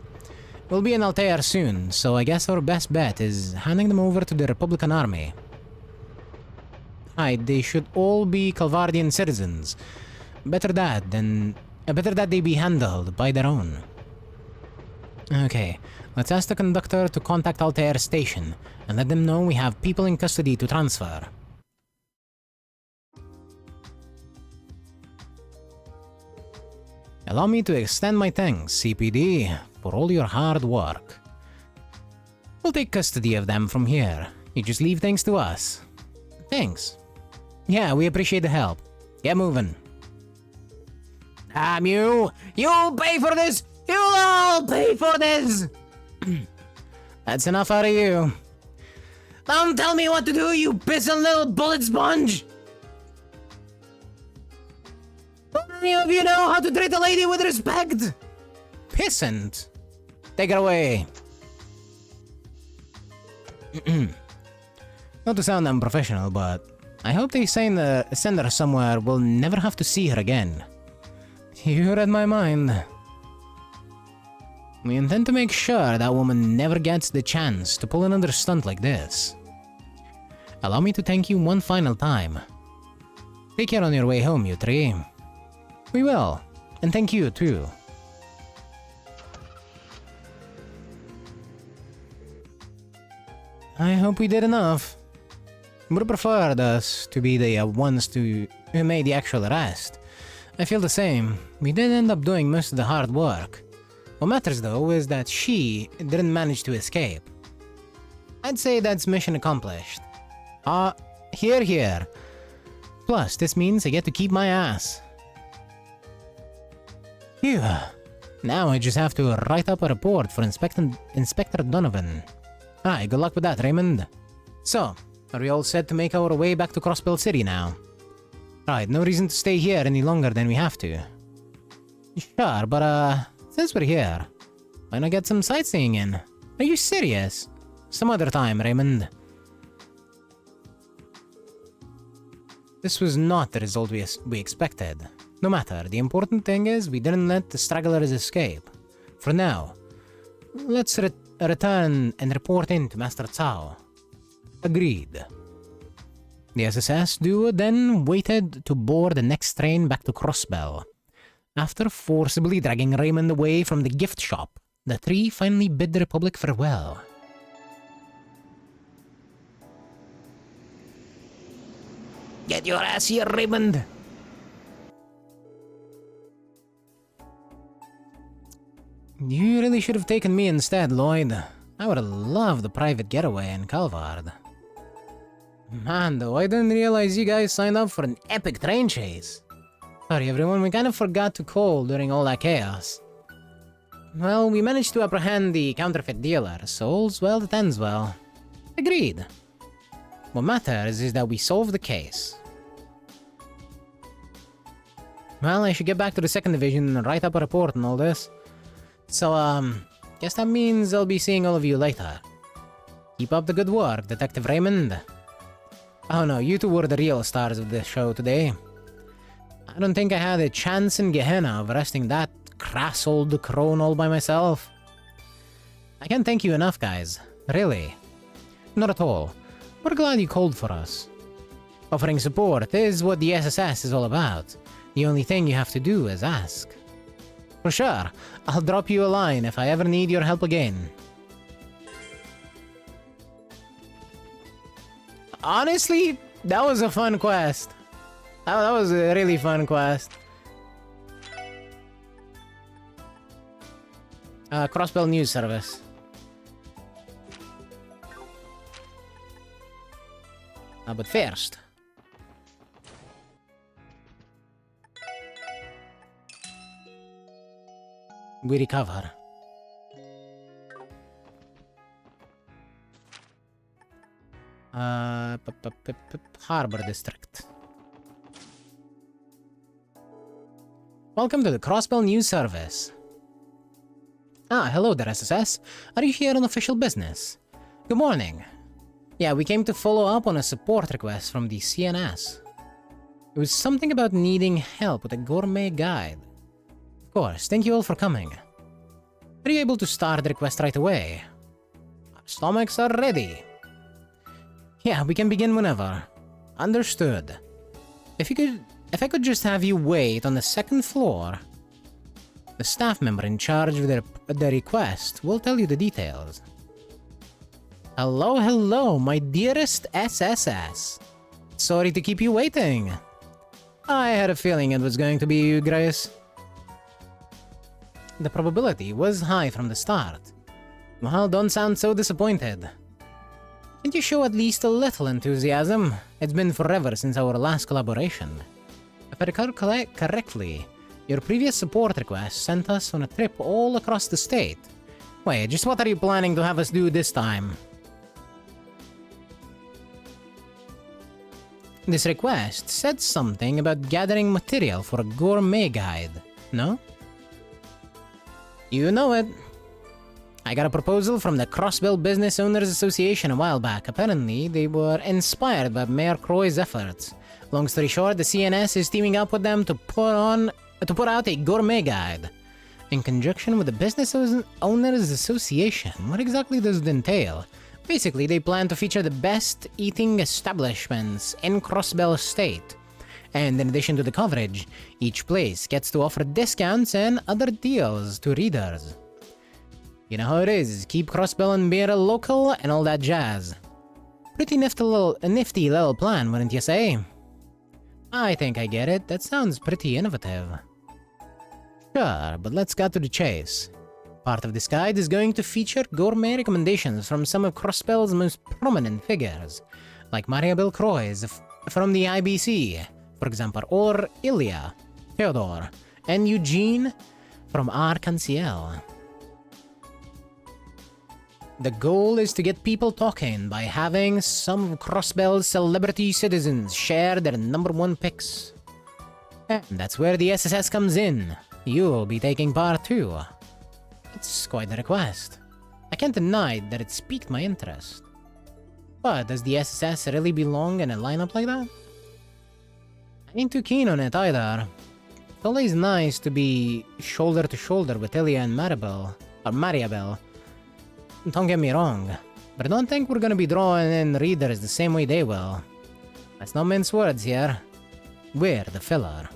We'll be in Altair soon, so I guess our best bet is handing them over to the Republican Army. Right, they should all be Calvardian citizens. Better that they be handled by their own. Okay, let's ask the conductor to contact Altair Station and let them know we have people in custody to transfer. Allow me to extend my thanks, CPD, for all your hard work. We'll take custody of them from here. You just leave things to us. Thanks. Yeah, we appreciate the help. Get moving. Damn you! You'll pay for this! You'll all pay for this! That's enough out of you. Don't tell me what to do, you pissing little bullet sponge! Any of you know how to treat a lady with respect? Pissant. Take it away. Not to sound unprofessional, but I hope they send her somewhere we'll never have to see her again. You read my mind. We intend to make sure that woman never gets the chance to pull another stunt like this. Allow me to thank you one final time. Take care on your way home, you three. We will. And thank you, too. I hope we did enough. Would have preferred us to be the ones who made the actual arrest. I feel the same. We did end up doing most of the hard work. What matters, though, is that she didn't manage to escape. I'd say that's mission accomplished. Here. Plus, this means I get to keep my ass. Phew. Now I just have to write up a report for Inspector Donovan. Aye, good luck with that, Raymond. So, are we all set to make our way back to Crossbell City now? Right, no reason to stay here any longer than we have to. Sure, but since we're here, why not get some sightseeing in? Are you serious? Some other time, Raymond. This was not the result we expected. No matter, the important thing is we didn't let the stragglers escape. For now, let's return and report in to Master Cao. Agreed. The SSS duo then waited to board the next train back to Crossbell. After forcibly dragging Raymond away from the gift shop, the three finally bid the Republic farewell. Get your ass here, Raymond! You really should have taken me instead, Lloyd. I would have loved a private getaway in Calvard. Man, though, I didn't realize you guys signed up for an epic train chase. Sorry, everyone, we kind of forgot to call during all that chaos. Well, we managed to apprehend the counterfeit dealer, so all's well that ends well. Agreed. What matters is that we solved the case. Well, I should get back to the 2nd Division and write up a report on all this. So, guess that means I'll be seeing all of you later. Keep up the good work, Detective Raymond. Oh no, you two were the real stars of this show today. I don't think I had a chance in Gehenna of arresting that crass old crone all by myself. I can't thank you enough, guys. Really. Not at all. We're glad you called for us. Offering support is what the SSS is all about. The only thing you have to do is ask. For sure, I'll drop you a line if I ever need your help again. Honestly, that was a fun quest. That was a really fun quest. Crossbell News Service. But first... we recover. Harbor District. Welcome to the Crossbell News Service. Hello there, SSS. Are you here on official business? Good morning. Yeah, we came to follow up on a support request from the CNS. It was something about needing help with a gourmet guide. Of course, thank you all for coming. Are you able to start the request right away? Our stomachs are ready. Yeah, we can begin whenever. Understood. If I could just have you wait on the 2nd floor, the staff member in charge of the request will tell you the details. Hello, my dearest SSS. Sorry to keep you waiting. I had a feeling it was going to be you, Grace. The probability was high from the start. Well, don't sound so disappointed. Can't you show at least a little enthusiasm? It's been forever since our last collaboration. If I recall correctly, your previous support request sent us on a trip all across the state. Wait, just what are you planning to have us do this time? This request said something about gathering material for a gourmet guide, no? You know it. I got a proposal from the Crossbell Business Owners Association a while back. Apparently, they were inspired by Mayor Croy's efforts. Long story short, the CNS is teaming up with them to put out a gourmet guide. In conjunction with the Business Owners Association. What exactly does it entail? Basically, they plan to feature the best eating establishments in Crossbell State. And in addition to the coverage, each place gets to offer discounts and other deals to readers. You know how it is, keep Crossbell and beer local and all that jazz. Pretty nifty little plan, wouldn't you say? I think I get it, that sounds pretty innovative. Sure, but let's get to the chase. Part of this guide is going to feature gourmet recommendations from some of Crossbell's most prominent figures, like Mariabel Croix from the IBC, for example, or Ilya, Theodore, and Eugene from Arc-en-Ciel. The goal is to get people talking by having some of Crossbell's celebrity citizens share their #1 picks. And that's where the SSS comes in. You'll be taking part too. It's quite the request. I can't deny that it's piqued my interest. But does the SSS really belong in a lineup like that? I ain't too keen on it either. It's always nice to be shoulder to shoulder with Ilya and Mariabel. Don't get me wrong, but I don't think we're gonna be drawing in readers the same way they will. Let's not mince words here. We're the filler.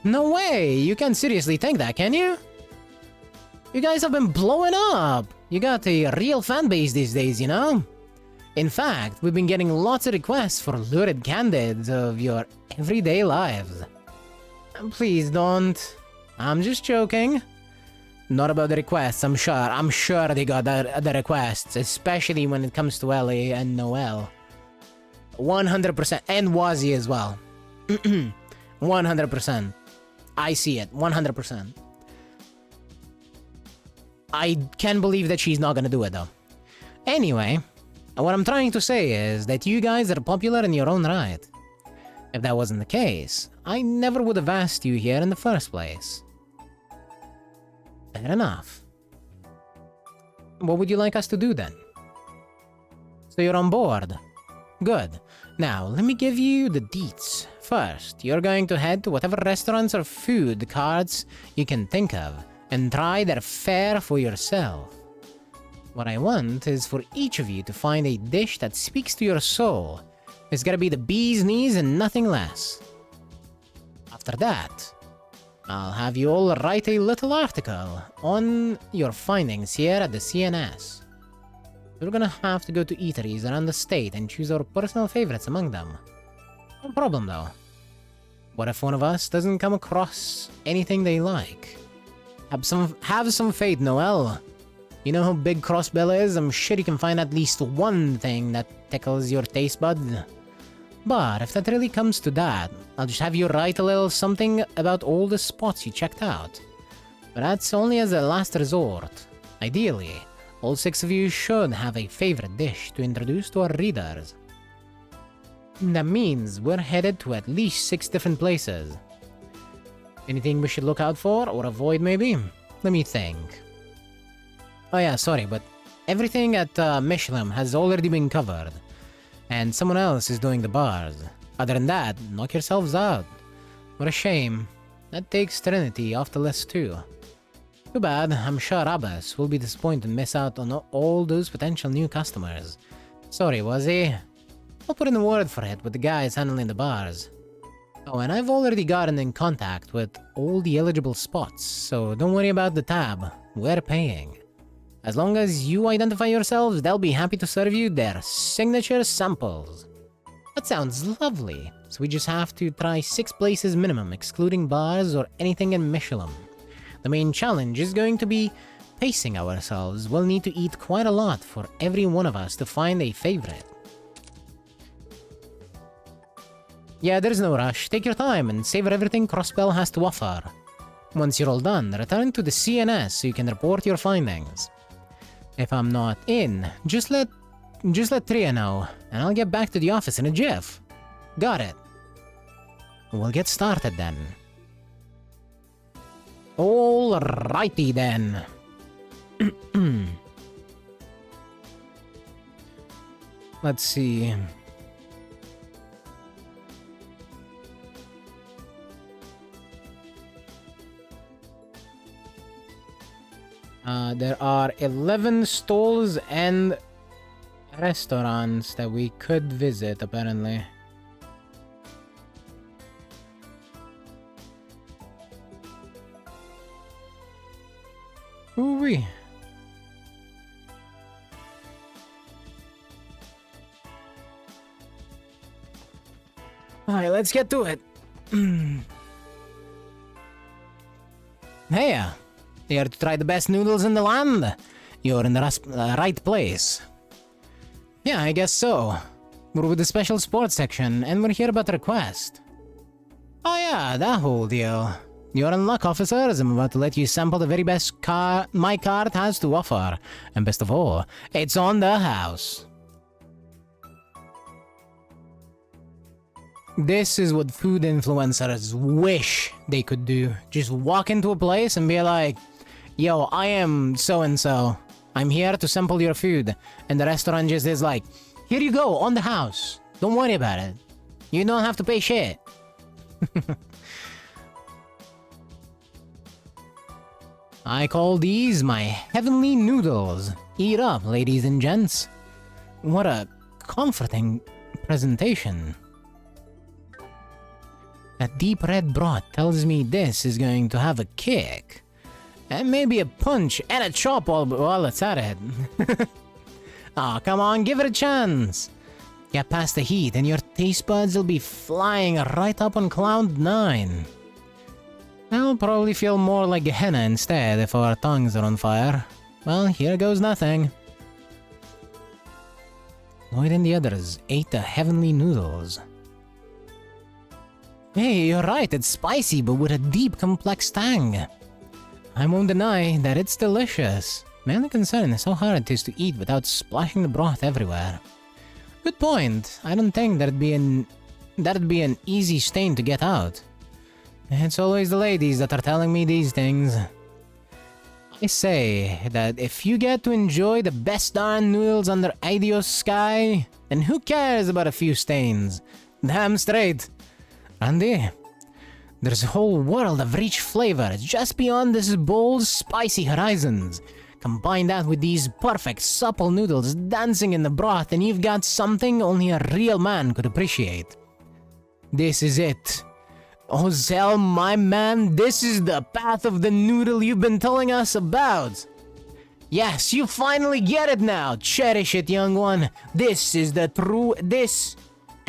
No way! You can't seriously think that, can you? You guys have been blowing up! You got a real fan base these days, you know? In fact, we've been getting lots of requests for lurid candidates of your everyday lives. Please don't. I'm just joking. Not about the requests, I'm sure they got the requests, especially when it comes to Ellie and Noel. 100%, and Wazzy as well. 100%. I see it, 100%. I can't believe that she's not gonna do it though. Anyway, what I'm trying to say is that you guys are popular in your own right. If that wasn't the case, I never would have asked you here in the first place. Fair enough. What would you like us to do then? So you're on board. Good. Now, let me give you the deets. First, you're going to head to whatever restaurants or food carts you can think of and try their fare for yourself. What I want is for each of you to find a dish that speaks to your soul. It's gotta be the bee's knees and nothing less. After that, I'll have you all write a little article on your findings here at the CNS. We're gonna have to go to eateries around the state and choose our personal favorites among them. No problem though. What if one of us doesn't come across anything they like? Have some faith, Noel. You know how big Crossbell is? I'm sure you can find at least one thing that tickles your taste bud. But if that really comes to that, I'll just have you write a little something about all the spots you checked out. But that's only as a last resort. Ideally, all 6 of you should have a favorite dish to introduce to our readers. That means we're headed to at least 6 different places. Anything we should look out for or avoid maybe? Let me think. Oh yeah, sorry, but everything at Michelin has already been covered. And someone else is doing the bars. Other than that, knock yourselves out. What a shame. That takes Trinity off the list too. Too bad, I'm sure Abbas will be disappointed to miss out on all those potential new customers. Sorry, was he? I'll put in a word for it with the guys handling the bars. Oh, and I've already gotten in contact with all the eligible spots, so don't worry about the tab. We're paying. As long as you identify yourselves, they'll be happy to serve you their signature samples. That sounds lovely. So we just have to try 6 places minimum, excluding bars or anything in Michelin. The main challenge is going to be pacing ourselves. We'll need to eat quite a lot for every one of us to find a favorite. Yeah, there's no rush. Take your time and savor everything Crossbell has to offer. Once you're all done, return to the CNS so you can report your findings. If I'm not in, just let Tria know, and I'll get back to the office in a jiff. Got it. We'll get started then. Alrighty then. Let's see. There are 11 stalls and restaurants that we could visit, apparently. Ooh-wee. Alright, let's get to it. Hey, here to try the best noodles in the land. You're in the right place. Yeah, I guess so. We're with the special sports section, and we're here about a request. Oh yeah, that whole deal. You're in luck, officers. I'm about to let you sample the very best my cart has to offer. And best of all, it's on the house. This is what food influencers wish they could do. Just walk into a place and be like, yo, I am so-and-so. I'm here to sample your food. And the restaurant just is like, here you go, on the house. Don't worry about it. You don't have to pay shit. I call these my heavenly noodles. Eat up, ladies and gents. What a comforting presentation. That deep red broth tells me this is going to have a kick. And maybe a punch and a chop while it's at it. Aw, come on, give it a chance. Get past the heat and your taste buds will be flying right up on cloud 9. I'll probably feel more like Gehenna instead if our tongues are on fire. Well, here goes nothing. Lloyd and the others ate the heavenly noodles. Hey, you're right, it's spicy but with a deep, complex tang. I won't deny that it's delicious. My only concern is how hard it is to eat without splashing the broth everywhere. Good point. I don't think that'd be an easy stain to get out. It's always the ladies that are telling me these things. I say that if you get to enjoy the best darn noodles under ideal sky, then who cares about a few stains? Damn straight. Randy, there's a whole world of rich flavors just beyond this bowl's spicy horizons. Combine that with these perfect supple noodles dancing in the broth and you've got something only a real man could appreciate. This is it. Oh, Zell, my man, this is the path of the noodle you've been telling us about. Yes, you finally get it now. Cherish it, young one. This is the true...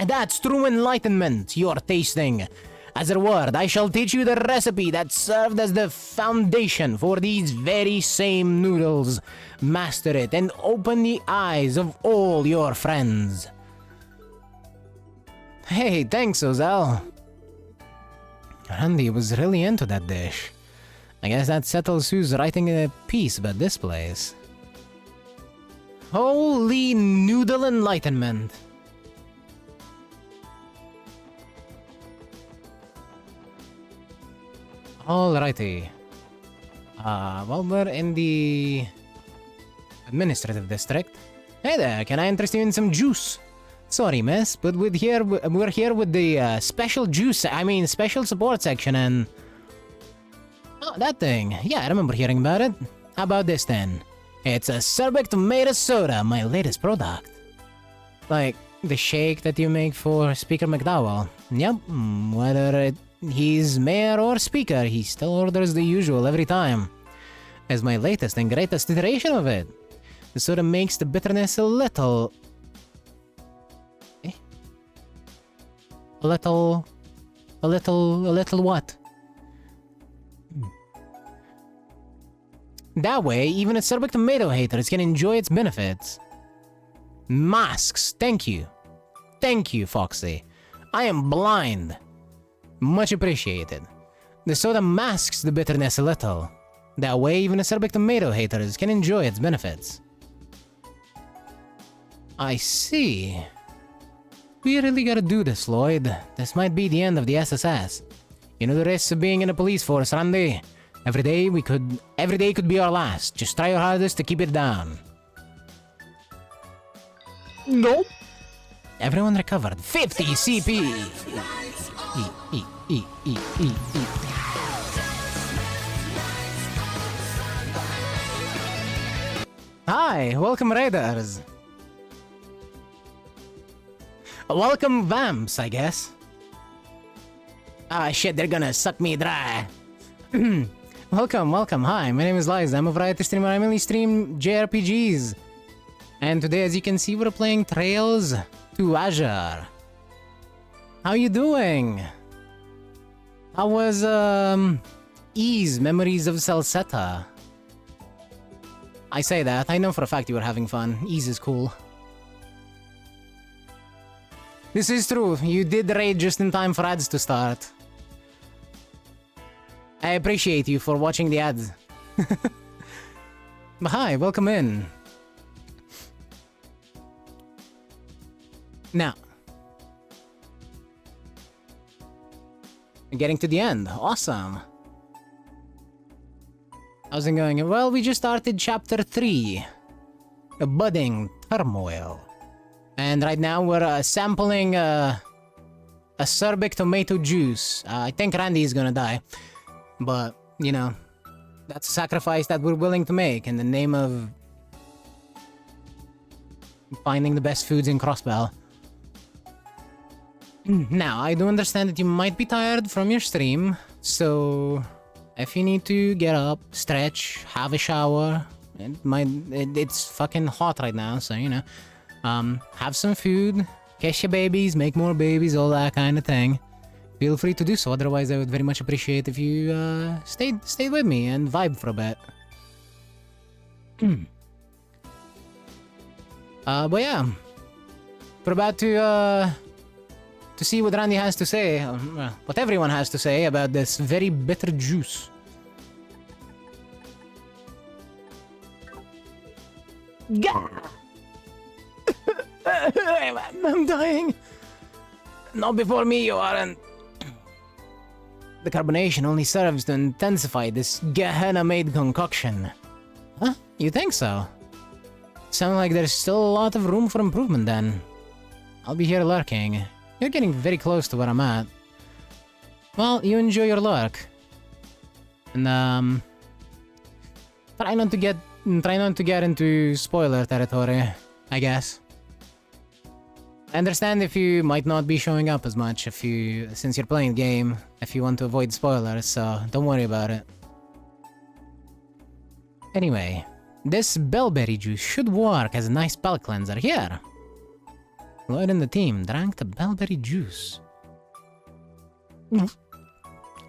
That's true enlightenment you're tasting. As a reward, I shall teach you the recipe that served as the foundation for these very same noodles. Master it and open the eyes of all your friends. Hey, thanks, Ozell. Randy was really into that dish. I guess that settles who's writing a piece about this place. Holy noodle enlightenment. Alrighty. Well, we're in the administrative district. Hey there, can I interest you in some juice? Sorry, miss, but we're here with the special special support section and... Oh, that thing. Yeah, I remember hearing about it. How about this then? It's a Cerbec tomato soda, my latest product. Like, the shake that you make for Speaker McDowell. Yep, whether he's mayor or speaker, he still orders the usual every time. As my latest and greatest iteration of it. The soda makes the bitterness a little... A little what? That way, even a Cerbec tomato haters can enjoy its benefits. Masks, thank you. Thank you, Foxy. I am blind. Much appreciated. The soda masks the bitterness a little. That way, even a Cerbec tomato haters can enjoy its benefits. I see. We really gotta do this, Lloyd. This might be the end of the SSS. You know the risks of being in the police force, Randy. Every day could be our last. Just try your hardest to keep it down. Nope. Everyone recovered. 50 CP. Hi, welcome Raiders. Welcome Vamps, I guess. Ah shit, they're gonna suck me dry. Welcome. Hi, my name is Liza. I'm a variety streamer. I mainly stream JRPGs. And today, as you can see, we're playing Trails to Azure. How you doing? How was, Ease, Memories of Salsetta? I say that. I know for a fact you were having fun. Ease is cool. This is true. You did raid just in time for ads to start. I appreciate you for watching the ads. But hi, welcome in. Now. Getting to the end. Awesome. How's it going? Well, we just started chapter 3. A budding turmoil. And right now we're sampling acerbic tomato juice. I think Randy is gonna die. But, you know, that's a sacrifice that we're willing to make in the name of finding the best foods in Crossbell. Now, I do understand that you might be tired from your stream, so if you need to get up, stretch, have a shower, it's fucking hot right now, so, you know, have some food, kiss your babies, make more babies, all that kind of thing. Feel free to do so, otherwise I would very much appreciate if you stayed with me and vibe for a bit. But yeah, we're about to see what Randy has to say, what everyone has to say about this very bitter juice. Gah! I'm dying. Not before me, you aren't. The carbonation only serves to intensify this Gehenna-made concoction. Huh? You think so? Sounds like there's still a lot of room for improvement then. I'll be here lurking. You're getting very close to where I'm at. Well, you enjoy your lurk. And, try not to get into spoiler territory, I guess. I understand if you might not be showing up as much since you're playing the game, if you want to avoid spoilers, so don't worry about it. Anyway, this bellberry juice should work as a nice palate cleanser. Here! Lloyd and the team drank the bellberry juice.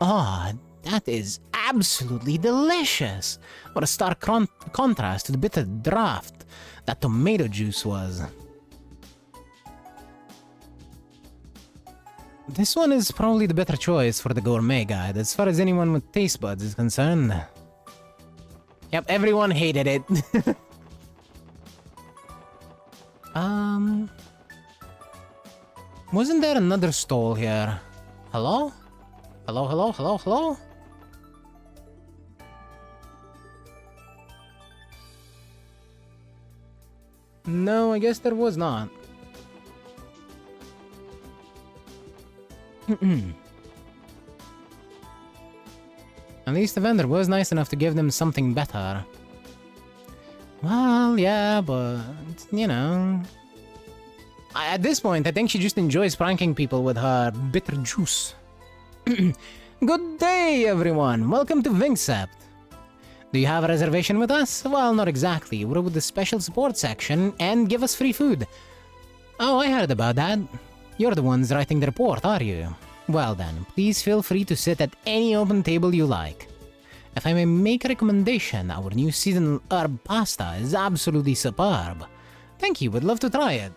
Ah, that is absolutely delicious! What a stark contrast to the bitter draft that tomato juice was. This one is probably the better choice for the gourmet guide, as far as anyone with taste buds is concerned. Yep, everyone hated it. Wasn't there another stall here? Hello? Hello? No, I guess there was not. At least the vendor was nice enough to give them something better. Well, yeah, but, you know... At this point, I think she just enjoys pranking people with her bitter juice. Good day, everyone! Welcome to Vincept. Do you have a reservation with us? Well, not exactly. We're with the special support section and give us free food. Oh, I heard about that. You're the ones writing the report, are you? Well then, please feel free to sit at any open table you like. If I may make a recommendation, our new seasonal herb pasta is absolutely superb. Thank you, would love to try it.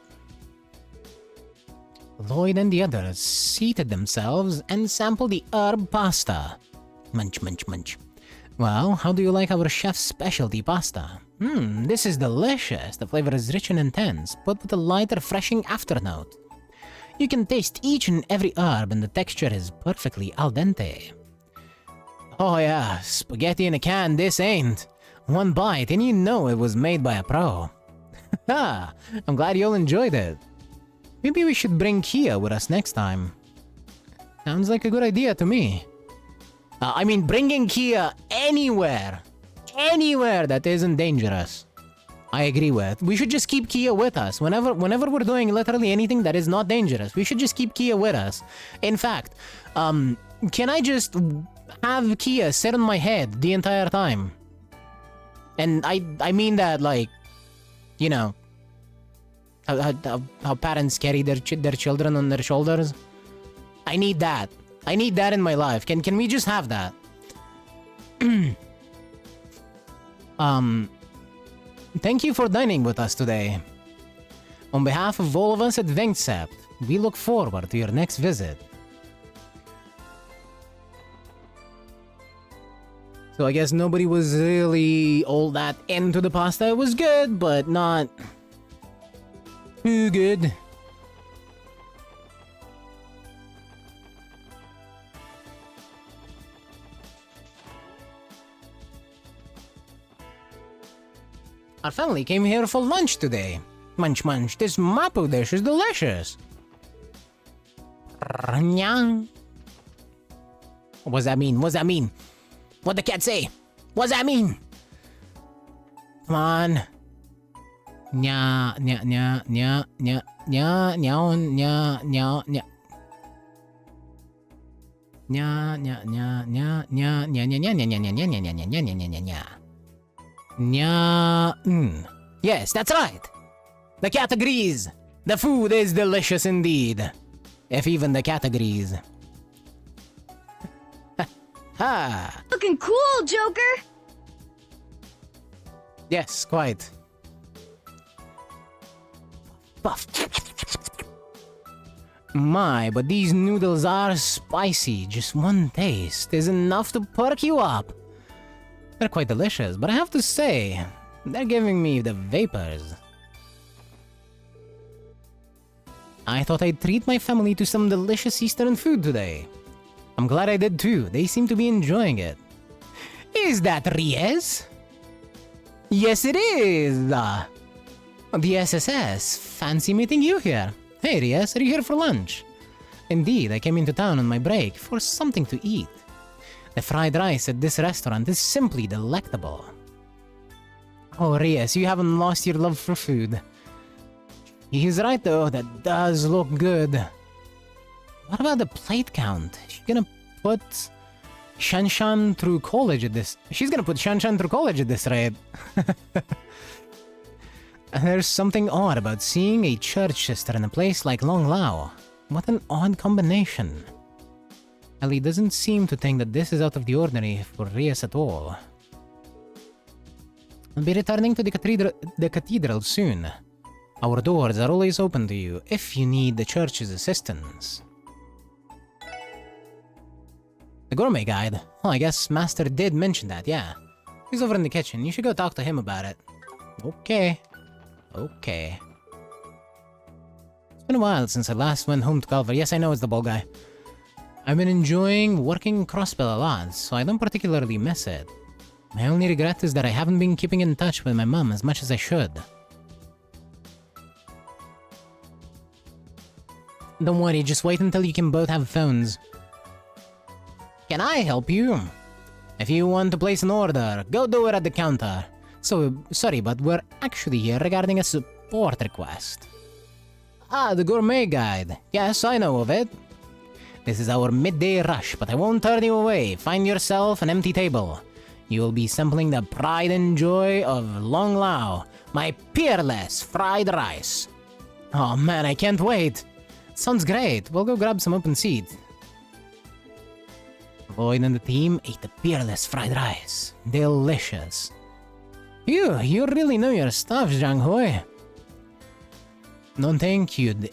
Lloyd and the others seated themselves and sampled the herb pasta. Munch, munch, munch. Well, how do you like our chef's specialty pasta? This is delicious. The flavor is rich and intense, but with a light, refreshing afternote. You can taste each and every herb and the texture is perfectly al dente. Oh yeah, spaghetti in a can, this ain't. One bite and you know it was made by a pro. Ha! I'm glad you all enjoyed it. Maybe we should bring Kia with us next time. Sounds like a good idea to me. I mean, bringing Kia anywhere. Anywhere that isn't dangerous. I agree with. We should just keep Kia with us. Whenever we're doing literally anything that is not dangerous, we should just keep Kia with us. In fact, can I just have Kia sit on my head the entire time? And I mean that, like, you know, how parents carry their children on their shoulders. I need that. I need that in my life. Can we just have that? Thank you for dining with us today. On behalf of all of us at Vengtsept, we look forward to your next visit. So I guess nobody was really all that into the pasta. It was good, but not too good. Our family came here for lunch today. Munch munch, this mapo dish is delicious. Nyang. What does that mean? What does that mean? What'd the cat say? What does that mean? Come on. Nya, nya, nya, nya, nya, nya, nya, nya, nya, nya. Nya, nya, nya, nya, nya, nya, nya, nya, nya, nya, nya, nya, nya, nya, nya, nya, nya, nya, nya. Nya. Yes, that's right. The cat agrees. The food is delicious indeed. If even the cat agrees. Ha! Looking cool, Joker! Yes, quite. Puff. My, but these noodles are spicy. Just one taste is enough to perk you up. They're quite delicious, but I have to say, they're giving me the vapors. I thought I'd treat my family to some delicious Eastern food today. I'm glad I did too. They seem to be enjoying it. Is that Ries? Yes, it is. The SSS. Fancy meeting you here. Hey, Ries, are you here for lunch? Indeed, I came into town on my break for something to eat. The fried rice at this restaurant is simply delectable. Oh, Ries, you haven't lost your love for food. He's right though, that does look good. What about the plate count? She's gonna put Shanshan through college at this... She's gonna put Shanshan through college at this rate. There's something odd about seeing a church sister in a place like Long Lao. What an odd combination. Ellie doesn't seem to think that this is out of the ordinary for Ries at all. I'll be returning to the cathedral soon. Our doors are always open to you if you need the church's assistance. The gourmet guide? Oh, I guess Master did mention that, yeah. He's over in the kitchen. You should go talk to him about it. Okay. Okay. It's been a while since I last went home to Culver. Yes, I know it's the ball guy. I've been enjoying working Crossbell a lot, so I don't particularly miss it. My only regret is that I haven't been keeping in touch with my mom as much as I should. Don't worry, just wait until you can both have phones. Can I help you? If you want to place an order, go do it at the counter. So, sorry, but we're actually here regarding a support request. Ah, the gourmet guide. Yes, I know of it. This is our midday rush, but I won't turn you away. Find yourself an empty table. You will be sampling the pride and joy of Long Lao, my peerless fried rice. Oh man, I can't wait. Sounds great. We'll go grab some open seat. Lloyd and the team ate the peerless fried rice. Delicious. You really know your stuff, Zhang Hui. Don't think you'd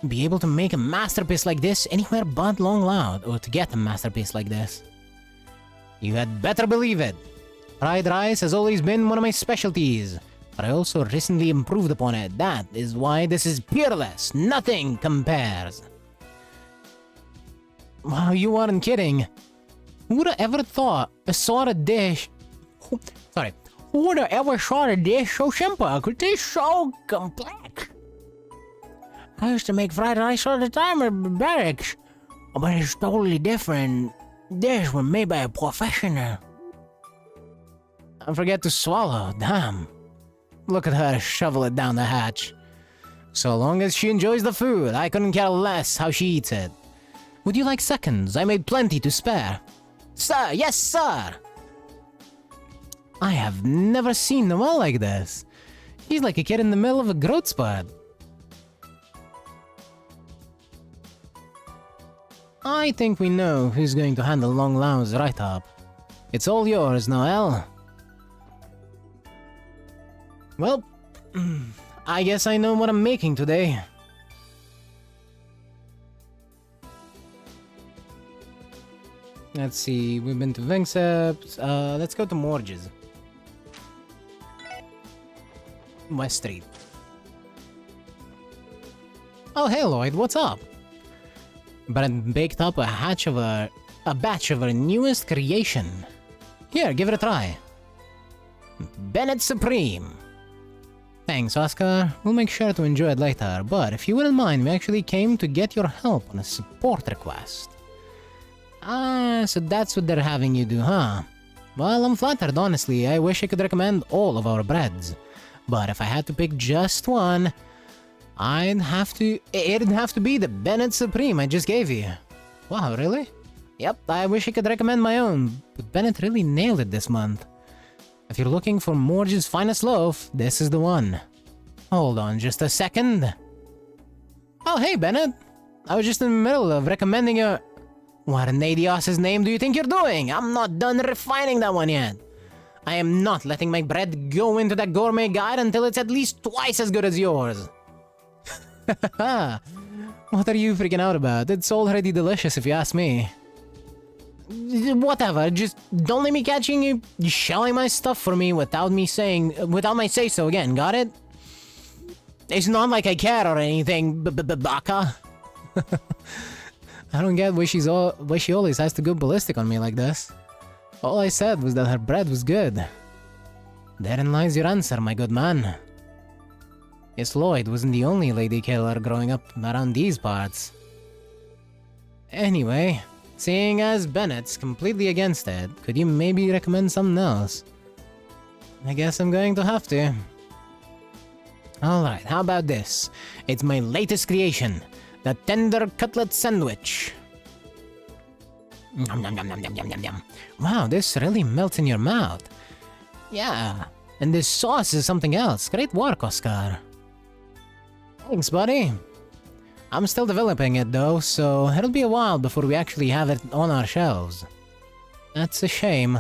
be able to make a masterpiece like this anywhere but Long Lao, or to get a masterpiece like this. You had better believe it. Fried rice has always been one of my specialties, but I also recently improved upon it. That is why this is peerless. Nothing compares. Wow, you aren't kidding. Who would have ever thought saw a dish? Sorry. Who would have ever saw a dish so simple? Could taste so complex? I used to make fried rice all the time at barracks, but it's totally different. This was made by a professional. I forget to swallow. Damn. Look at her shovel it down the hatch. So long as she enjoys the food, I couldn't care less how she eats it. Would you like seconds? I made plenty to spare. Sir, yes, sir! I have never seen Noel like this. He's like a kid in the middle of a growth spurt. I think we know who's going to handle Long Lau's write-up. It's all yours, Noel. Well, I guess I know what I'm making today. Let's see, we've been to Vinceps. Let's go to Morges. West Street. Oh, hey Lloyd, what's up? Brent baked up a batch of our newest creation. Here, give it a try. Bennett Supreme. Thanks, Oscar. We'll make sure to enjoy it later, but if you wouldn't mind, we actually came to get your help on a support request. Ah, so that's what they're having you do, huh? Well, I'm flattered, honestly. I wish I could recommend all of our breads. But if I had to pick just one, it'd have to be the Bennett Supreme I just gave you. Wow, really? Yep, I wish I could recommend my own, but Bennett really nailed it this month. If you're looking for Morge's finest loaf, this is the one. Hold on just a second. Oh, hey, Bennett. I was just in the middle of recommending your... What in Adios's name do you think you're doing? I'm not done refining that one yet. I am not letting my bread go into that gourmet guide until it's at least twice as good as yours. What are you freaking out about? It's already delicious if you ask me. Whatever, just don't let me catching you shelling my stuff for me without my say-so again, got it? It's not like I care or anything, baka. I don't get why she always has to go ballistic on me like this. All I said was that her bread was good. Therein lies your answer, my good man. Yes, Lloyd wasn't the only lady killer growing up around these parts. Anyway, seeing as Bennett's completely against it, could you maybe recommend something else? I guess I'm going to have to. Alright, how about this? It's my latest creation, the tender cutlet sandwich. Nom, nom, nom, nom, nom, nom, nom. Wow, this really melts in your mouth. Yeah, and this sauce is something else. Great work, Oscar. Thanks, buddy. I'm still developing it though, so it'll be a while before we actually have it on our shelves. That's a shame.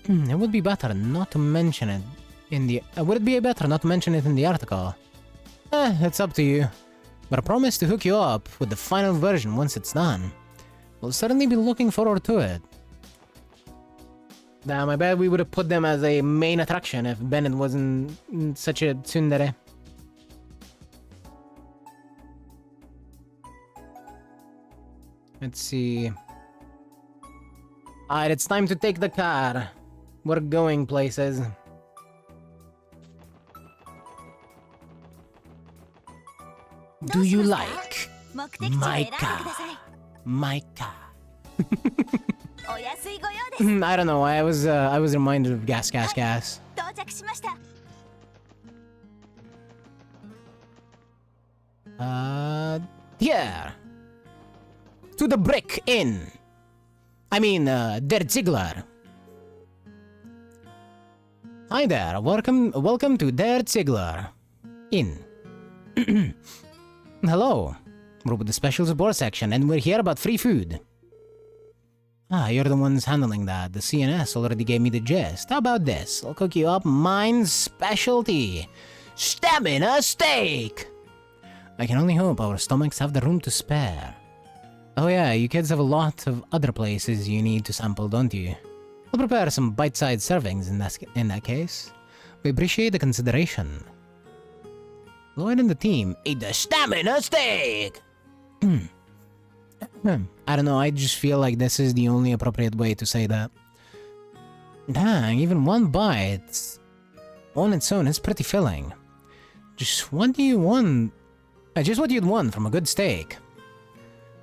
It would be better not to mention it in the... would it be better not to mention it in the article? It's up to you. But I promise to hook you up with the final version once it's done. We'll certainly be looking forward to it. Damn, I bet we would have put them as a main attraction if Bennett wasn't such a tsundere. Let's see. Alright, it's time to take the car. We're going places. Do you like my car? My car. I don't know. I was reminded of gas. Here. To the Brick Inn. I mean, Der Ziegler. Hi there. Welcome to Der Ziegler Inn. Hello. We're with the special support section, and we're here about free food. Ah, you're the ones handling that. The CNS already gave me the gist. How about this? I'll cook you up mine's specialty. Stamina steak! I can only hope our stomachs have the room to spare. Oh yeah, you kids have a lot of other places you need to sample, don't you? I'll prepare some bite-sized servings in that case. We appreciate the consideration. Lloyd and the team ate the stamina steak! I don't know, I just feel like this is the only appropriate way to say that. Dang, even one bite on its own is pretty filling. Just what do you want? Just what you'd want from a good steak.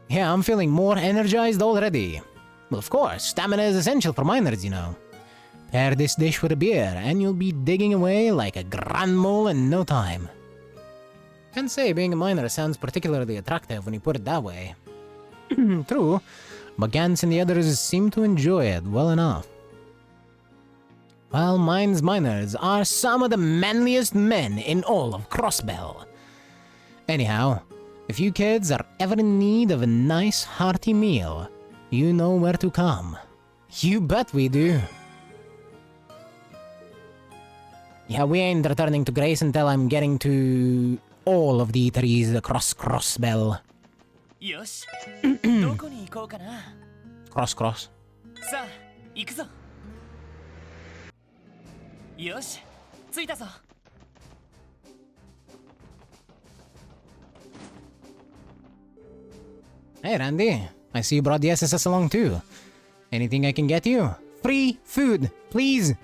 Yeah, I'm feeling more energized already. Well, of course, stamina is essential for miners, you know. Pair this dish with a beer, and you'll be digging away like a grand mole in no time. Can't say being a miner sounds particularly attractive when you put it that way. True, but Gantz and the others seem to enjoy it well enough. Well, mine's miners are some of the manliest men in all of Crossbell. Anyhow, if you kids are ever in need of a nice hearty meal, you know where to come. You bet we do. Yeah, we ain't returning to Grace until I'm getting to all of the eateries across Crossbell. よしどこに行こうかな Cross. さあ行くぞよし着いたぞ Hey, Randy. I see you brought the SSS along too. Anything I can get you? Free food, please.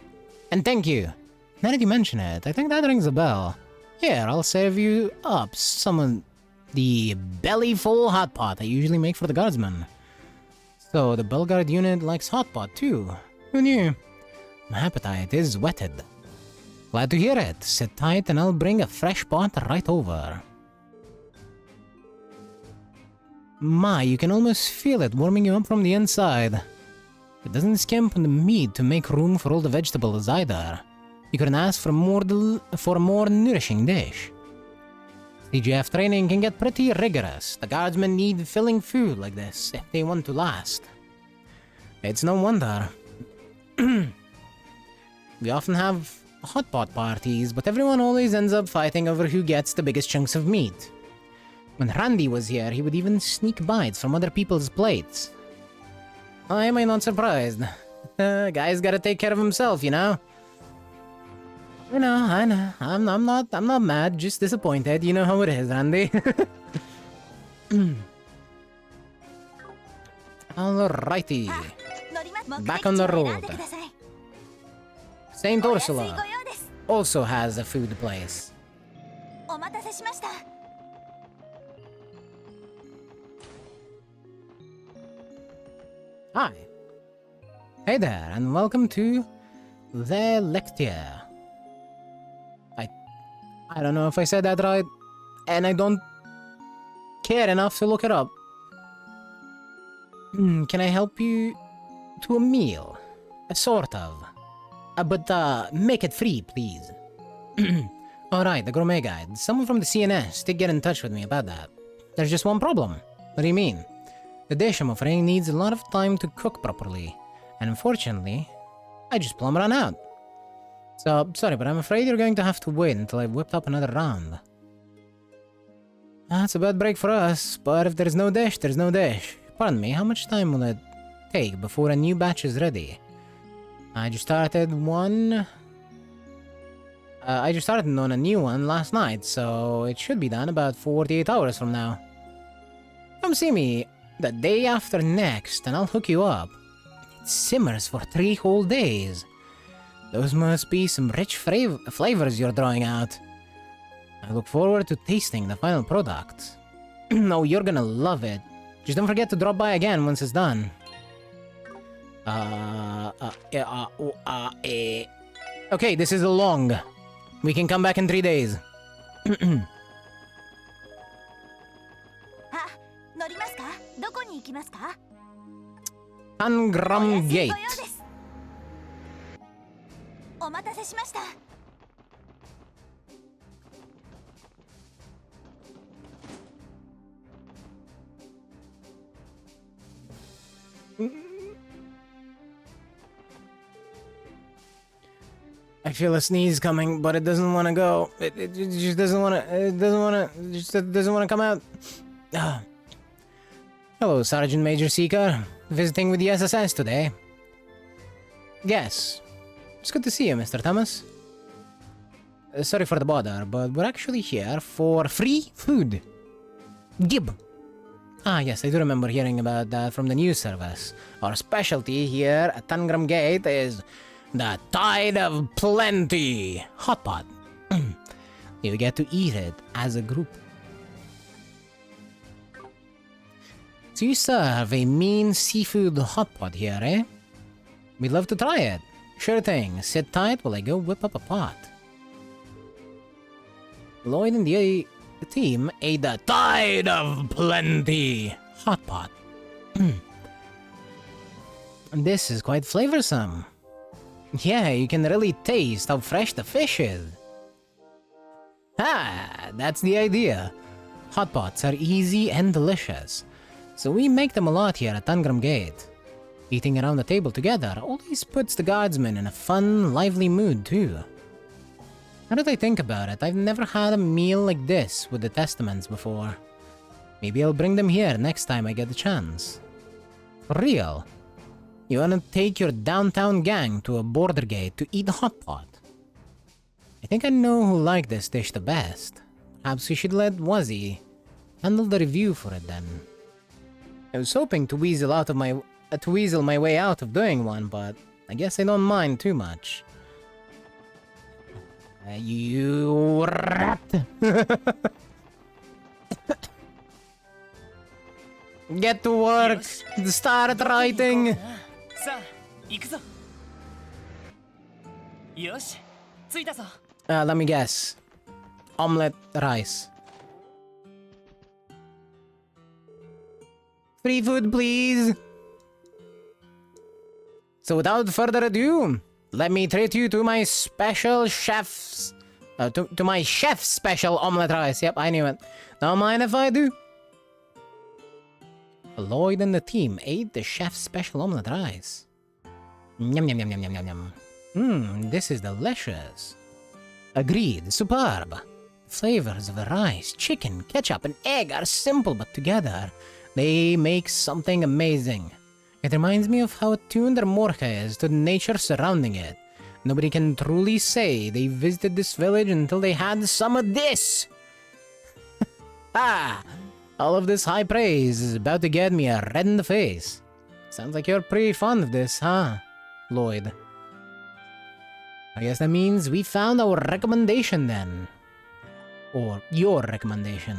And thank you. Now that you mention it, I think that rings a bell. Here, I'll serve you up some of the belly-full hot pot I usually make for the guardsmen. So, the Belguard unit likes hot pot too. Who knew? My appetite is whetted. Glad to hear it. Sit tight and I'll bring a fresh pot right over. My, you can almost feel it warming you up from the inside. It doesn't skimp on the meat to make room for all the vegetables either. You couldn't ask for a more nourishing dish. CGF training can get pretty rigorous. The guardsmen need filling food like this if they want to last. It's no wonder. We often have hot pot parties, but everyone always ends up fighting over who gets the biggest chunks of meat. When Randy was here, he would even sneak bites from other people's plates. I am not surprised. Guy's gotta take care of himself, you know? I know. I'm not mad, just disappointed. You know how it is, Randy. Alrighty. Back on the road. Saint Ursula also has a food place. Hi. Hey there, and welcome to the Lectia. I don't know if I said that right, and I don't care enough to look it up. Can I help you to a meal? Sort of. But make it free, please. Alright, the gourmet guide. Someone from the CNS did get in touch with me about that. There's just one problem. What do you mean? The dish, I'm afraid, needs a lot of time to cook properly. And unfortunately, I just plumb ran out. So, sorry, but I'm afraid you're going to have to wait until I've whipped up another round. That's a bad break for us, but if there's no dish, there's no dish. Pardon me, how much time will it take before a new batch is ready? I just started on a new one last night, so it should be done about 48 hours from now. Come see me the day after next, and I'll hook you up. It simmers for 3 whole days. Those must be some rich flavors you're drawing out. I look forward to tasting the final product. Oh, you're gonna love it. Just don't forget to drop by again once it's done. Okay, this is long. We can come back in 3 days. Tangram Gate. I feel a sneeze coming, but it doesn't want to go. It just doesn't want to. It doesn't want to come out. Hello, Sergeant Major Seeker. Visiting with the SSS today. Yes. It's good to see you, Mr. Thomas. Sorry for the bother, but we're actually here for free food. Gib. Ah, yes, I do remember hearing about that from the news service. Our specialty here at Tangram Gate is the Tide of Plenty hot pot. You get to eat it as a group. So you serve a mean seafood hot pot here, eh? We'd love to try it. Sure thing. Sit tight while I go whip up a pot. Lloyd and the team ate the Tide of Plenty hot pot. This is quite flavorsome. Yeah, you can really taste how fresh the fish is. Ah, that's the idea. Hot pots are easy and delicious, so we make them a lot here at Tangram Gate. Eating around the table together always puts the guardsmen in a fun, lively mood too. Now that I think about it, I've never had a meal like this with the Testaments before. Maybe I'll bring them here next time I get the chance. For real? You wanna take your downtown gang to a border gate to eat hot pot? I think I know who liked this dish the best. Perhaps we should let Wazzy handle the review for it then. I was hoping to weasel my way out of doing one, but I guess I don't mind too much. You rat! Get to work! Start writing! さあ行くぞ。よし着いたぞ。 Let me guess. Omelette rice. Free food, please! So without further ado, let me treat you to my special chef's... to my chef's special omelette rice. Yep, I knew it. Don't mind if I do. Lloyd and the team ate the chef's special omelette rice. Yum yum yum yum yum yum yum. This is delicious. Agreed, superb. Flavors of the rice, chicken, ketchup, and egg are simple, but together they make something amazing. It reminds me of how attuned Morka is to the nature surrounding it. Nobody can truly say they visited this village until they had some of this. Ah! All of this high praise is about to get me a red in the face. Sounds like you're pretty fond of this, huh, Lloyd? I guess that means we found our recommendation then. Or your recommendation.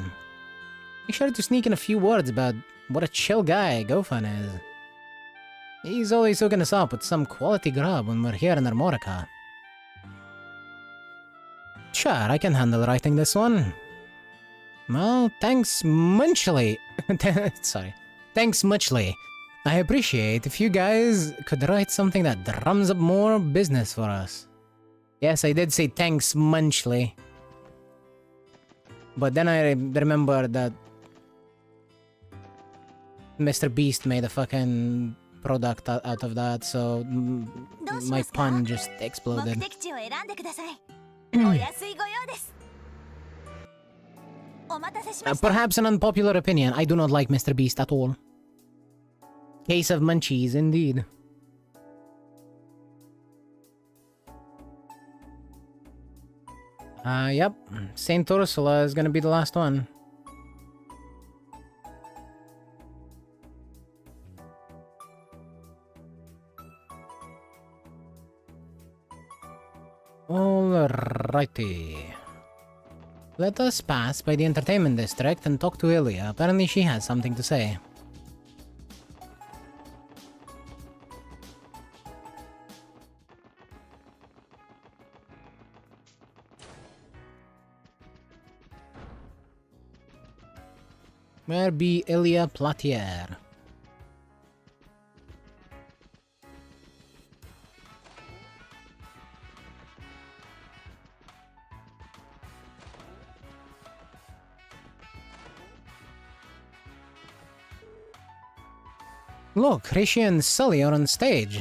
Make sure to sneak in a few words about what a chill guy Gofan is. He's always hooking us up with some quality grub when we're here in Armorica. Sure, I can handle writing this one. Well, thanks muchly. Sorry. Thanks muchly. I appreciate if you guys could write something that drums up more business for us. Yes, I did say thanks muchly. But then I remembered that Mr. Beast made a fucking product out of that, so my pun just exploded. Perhaps an unpopular opinion, I do not like Mr. Beast at all. Case of munchies, indeed. Yep. Saint Ursula is gonna be the last one. Alrighty. Let us pass by the entertainment district and talk to Ilya. Apparently she has something to say. Where be Ilya Platier? Look, Rishi and Sully are on stage.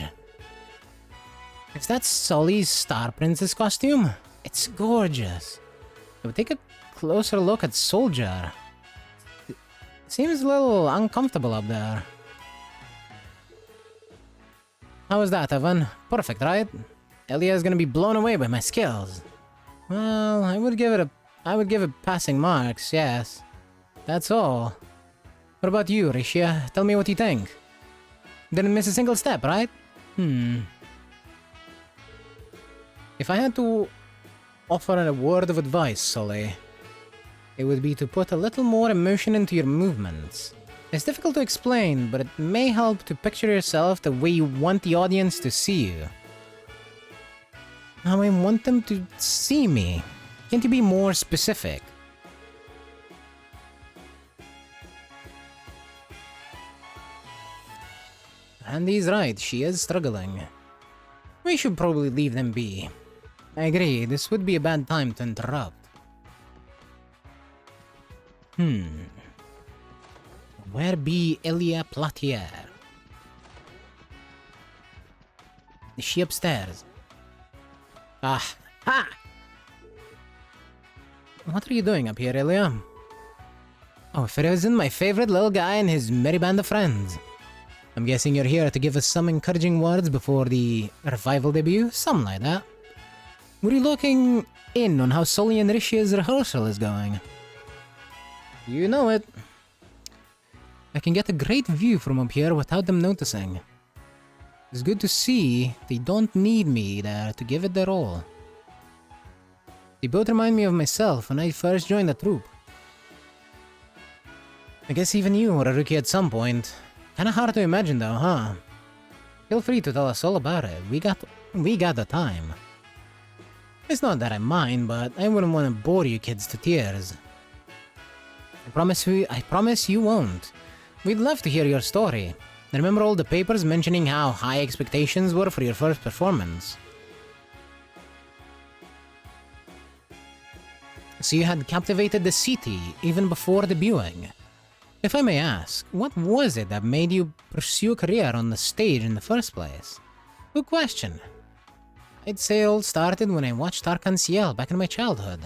Is that Sully's Star Princess costume? It's gorgeous. We'll take a closer look at Soldier. It seems a little uncomfortable up there. How was that, Evan? Perfect, right? Elia is gonna be blown away by my skills. Well, I would give it passing marks, yes. That's all. What about you, Rishia? Tell me what you think. Didn't miss a single step, right? If I had to offer a word of advice, Sully, it would be to put a little more emotion into your movements. It's difficult to explain, but it may help to picture yourself the way you want the audience to see you. How I want them to see me. Can't you be more specific? Andy's right, she is struggling. We should probably leave them be. I agree, this would be a bad time to interrupt. Where be Elia Platier? Is she upstairs? Ah, ha! What are you doing up here, Elia? Oh, Frozen, my favorite little guy and his merry band of friends. I'm guessing you're here to give us some encouraging words before the revival debut? Something like that. Were you looking in on how Sully and Rishia's rehearsal is going? You know it. I can get a great view from up here without them noticing. It's good to see they don't need me there to give it their all. They both remind me of myself when I first joined the troupe. I guess even you were a rookie at some point. Kinda hard to imagine though, huh? Feel free to tell us all about it. We got the time. It's not that I mind, but I wouldn't want to bore you kids to tears. I promise you won't. We'd love to hear your story. Remember all the papers mentioning how high expectations were for your first performance? So you had captivated the city even before debuting. If I may ask, what was it that made you pursue a career on the stage in the first place? Good question. I'd say it all started when I watched Arc-en-Ciel back in my childhood.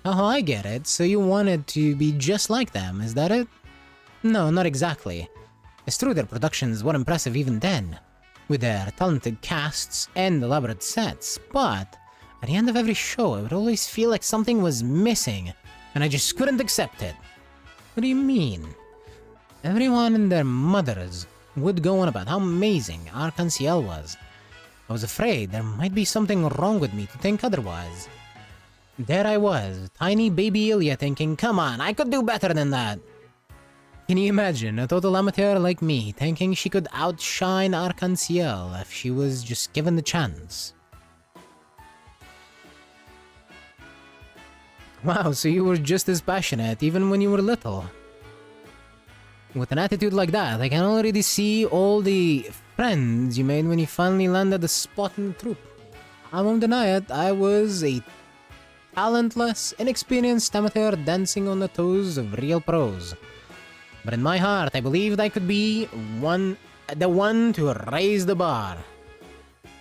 Oh, I get it. So you wanted to be just like them, is that it? No, not exactly. It's true their productions were impressive even then, with their talented casts and elaborate sets, but at the end of every show I would always feel like something was missing, and I just couldn't accept it. What do you mean? Everyone and their mothers would go on about how amazing Arc-en-Ciel was. I was afraid there might be something wrong with me to think otherwise. There I was, tiny baby Ilya thinking, come on, I could do better than that. Can you imagine a total amateur like me thinking she could outshine Arc-en-Ciel if she was just given the chance? Wow, so you were just as passionate even when you were little. With an attitude like that, I can already see all the friends you made when you finally landed the spot in the troupe. I won't deny it, I was a talentless, inexperienced amateur dancing on the toes of real pros. But in my heart, I believed I could be the one to raise the bar.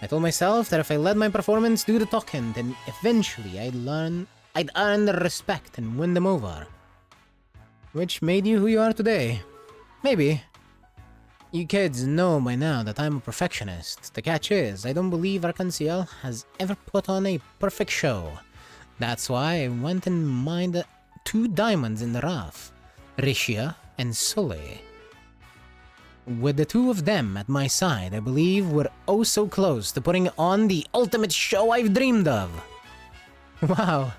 I told myself that if I let my performance do the talking, then eventually I'd earn their respect and win them over. Which made you who you are today. Maybe. You kids know by now that I'm a perfectionist. The catch is, I don't believe Arc-en-Ciel has ever put on a perfect show. That's why I went and mined 2 diamonds in the rough. Rishia and Sully. With the 2 of them at my side, I believe we're oh so close to putting on the ultimate show I've dreamed of. Wow.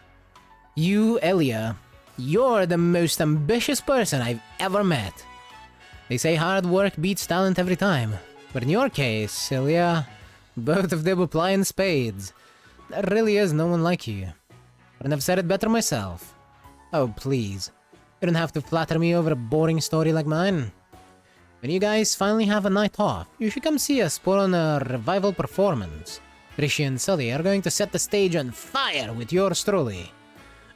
You, Elia, you're the most ambitious person I've ever met. They say hard work beats talent every time, but in your case, Elia, both of them apply in spades. There really is no one like you. Couldn't have said it better myself. Oh, please. You don't have to flatter me over a boring story like mine. When you guys finally have a night off, you should come see us put on a revival performance. Rishi and Sully are going to set the stage on fire with yours truly.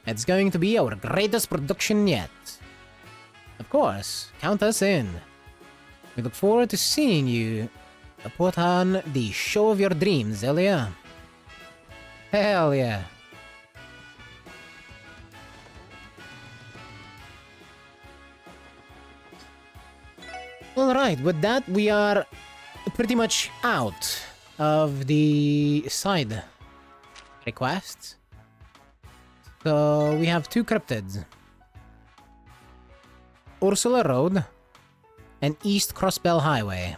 It's going to be our greatest production yet. Of course, count us in. We look forward to seeing you put on the show of your dreams, Elia. Hell yeah. Alright, with that we are pretty much out of the side requests. So we have 2 cryptids. Ursula Road and East Crossbell Highway.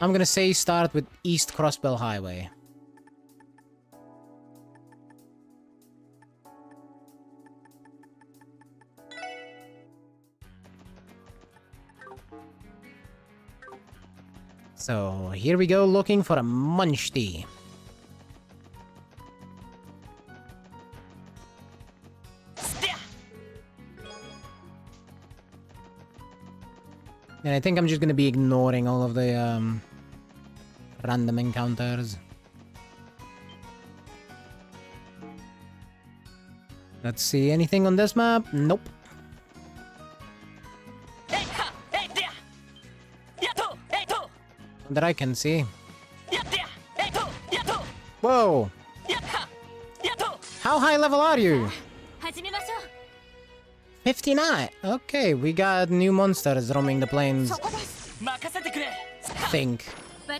I'm gonna say start with East Crossbell Highway. So, here we go looking for a munchtie. And I think I'm just gonna be ignoring all of the random encounters. Let's see, anything on this map? Nope. That I can see. Whoa! How high level are you? 59! Okay, we got new monsters roaming the plains. Think. I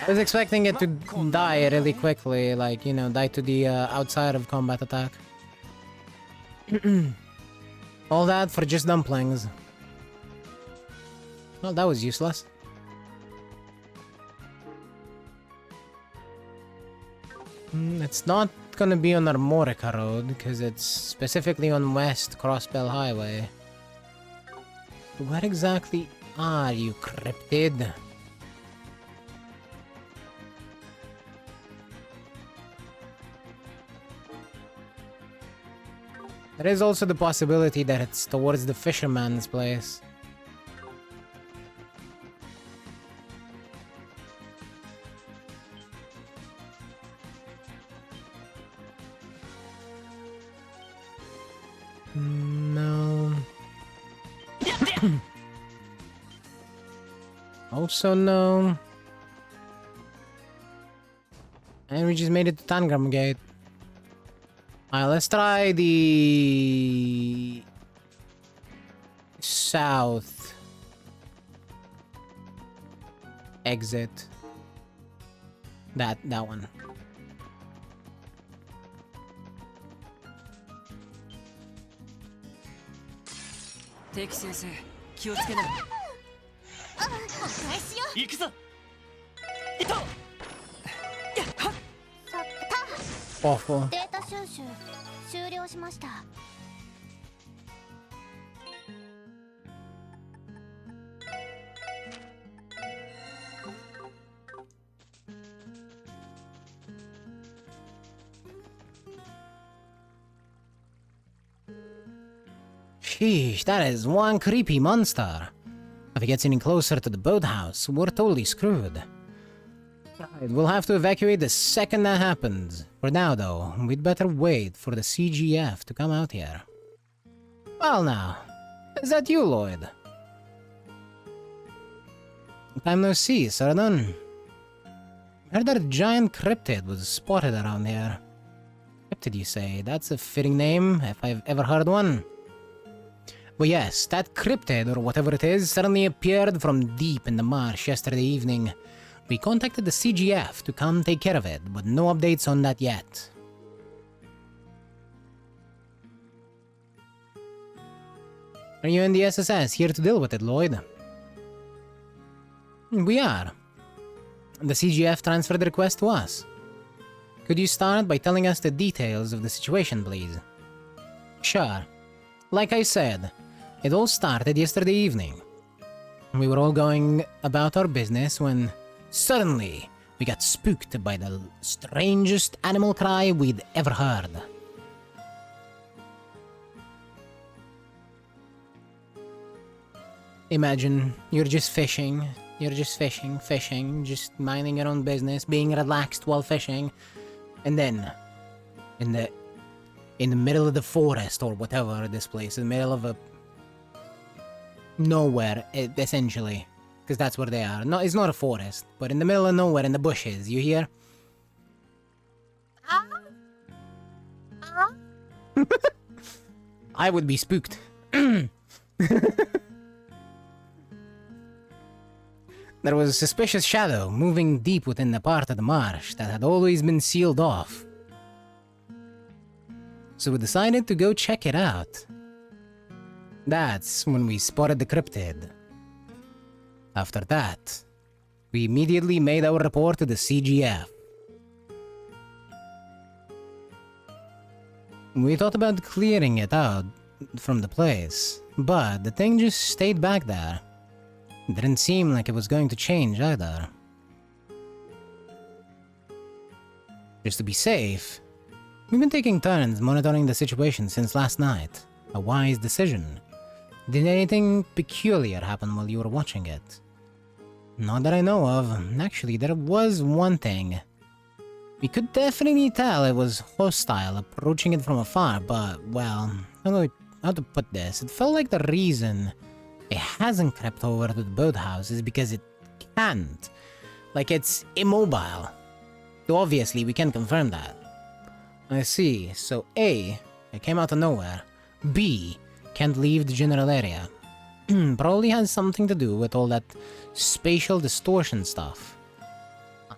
was expecting it to die really quickly, like, you know, die to the outside of combat attack. All that for just dumplings. Well, that was useless. It's not gonna be on Armorica Road, because it's specifically on West Crossbell Highway. Where exactly are you, cryptid? There is also the possibility that it's towards the fisherman's place. No. Also no. And we just made it to Tangram Gate. Alright, let's try the south exit. That one. Awful. データ収集終了しました。Sheesh, that is one creepy monster. If it gets any closer to the boathouse, we're totally screwed. Right, we'll have to evacuate the second that happens. For now, though, we'd better wait for the CGF to come out here. Well now, is that you, Lloyd? Time no see, Saradon. Heard that a giant cryptid was spotted around here. Cryptid, you say? That's a fitting name, if I've ever heard one. Well, yes, that cryptid, or whatever it is, suddenly appeared from deep in the marsh yesterday evening. We contacted the CGF to come take care of it, but no updates on that yet. Are you and the SSS here to deal with it, Lloyd? We are. The CGF transferred the request to us. Could you start by telling us the details of the situation, please? Sure. Like I said, it all started yesterday evening. We were all going about our business when suddenly we got spooked by the strangest animal cry we'd ever heard. Imagine you're just fishing, just minding your own business, being relaxed while fishing, and then in the middle of the forest or whatever this place, in the middle of a nowhere, essentially, because that's where they are. No, it's not a forest, but in the middle of nowhere, in the bushes, you hear? I would be spooked. There was a suspicious shadow moving deep within the part of the marsh that had always been sealed off. So we decided to go check it out. That's when we spotted the cryptid. After that, we immediately made our report to the CGF. We thought about clearing it out from the place, but the thing just stayed back there. It didn't seem like it was going to change either. Just to be safe, we've been taking turns monitoring the situation since last night. A wise decision. Did anything peculiar happen while you were watching it? Not that I know of. Actually, there was one thing. We could definitely tell it was hostile approaching it from afar, but, well, I don't know how to put this. It felt like the reason it hasn't crept over to the boathouse is because it can't. Like it's immobile. So obviously, we can confirm that. I see. So A, it came out of nowhere. B, can't leave the general area. Probably has something to do with all that spatial distortion stuff.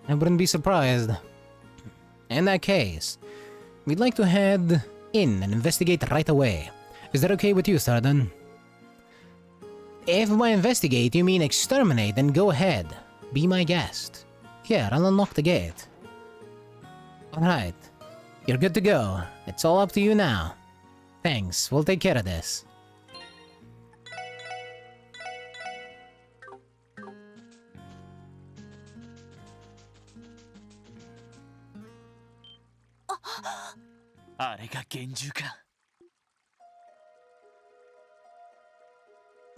I wouldn't be surprised. In that case, we'd like to head in and investigate right away. Is that okay with you, Sardan? If by investigate you mean exterminate, then go ahead. Be my guest. Here, I'll unlock the gate. Alright. You're good to go. It's all up to you now. Thanks, we'll take care of this.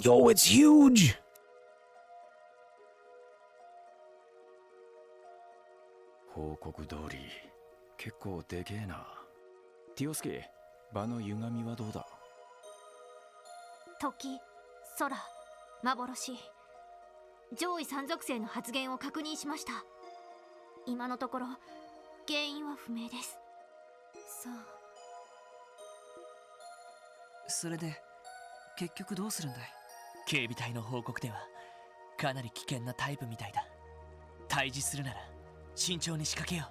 Yo, it's huge! 報告通り、結構でけえな。ティオスキ、場の歪みはどうだ？時、空、幻。上位三属性の発現を確認しました。今のところ、原因は不明です。さあ。それで、結局どうするんだい？警備隊の報告では、かなり危険なタイプみたいだ。対峙するなら、慎重に仕掛けよ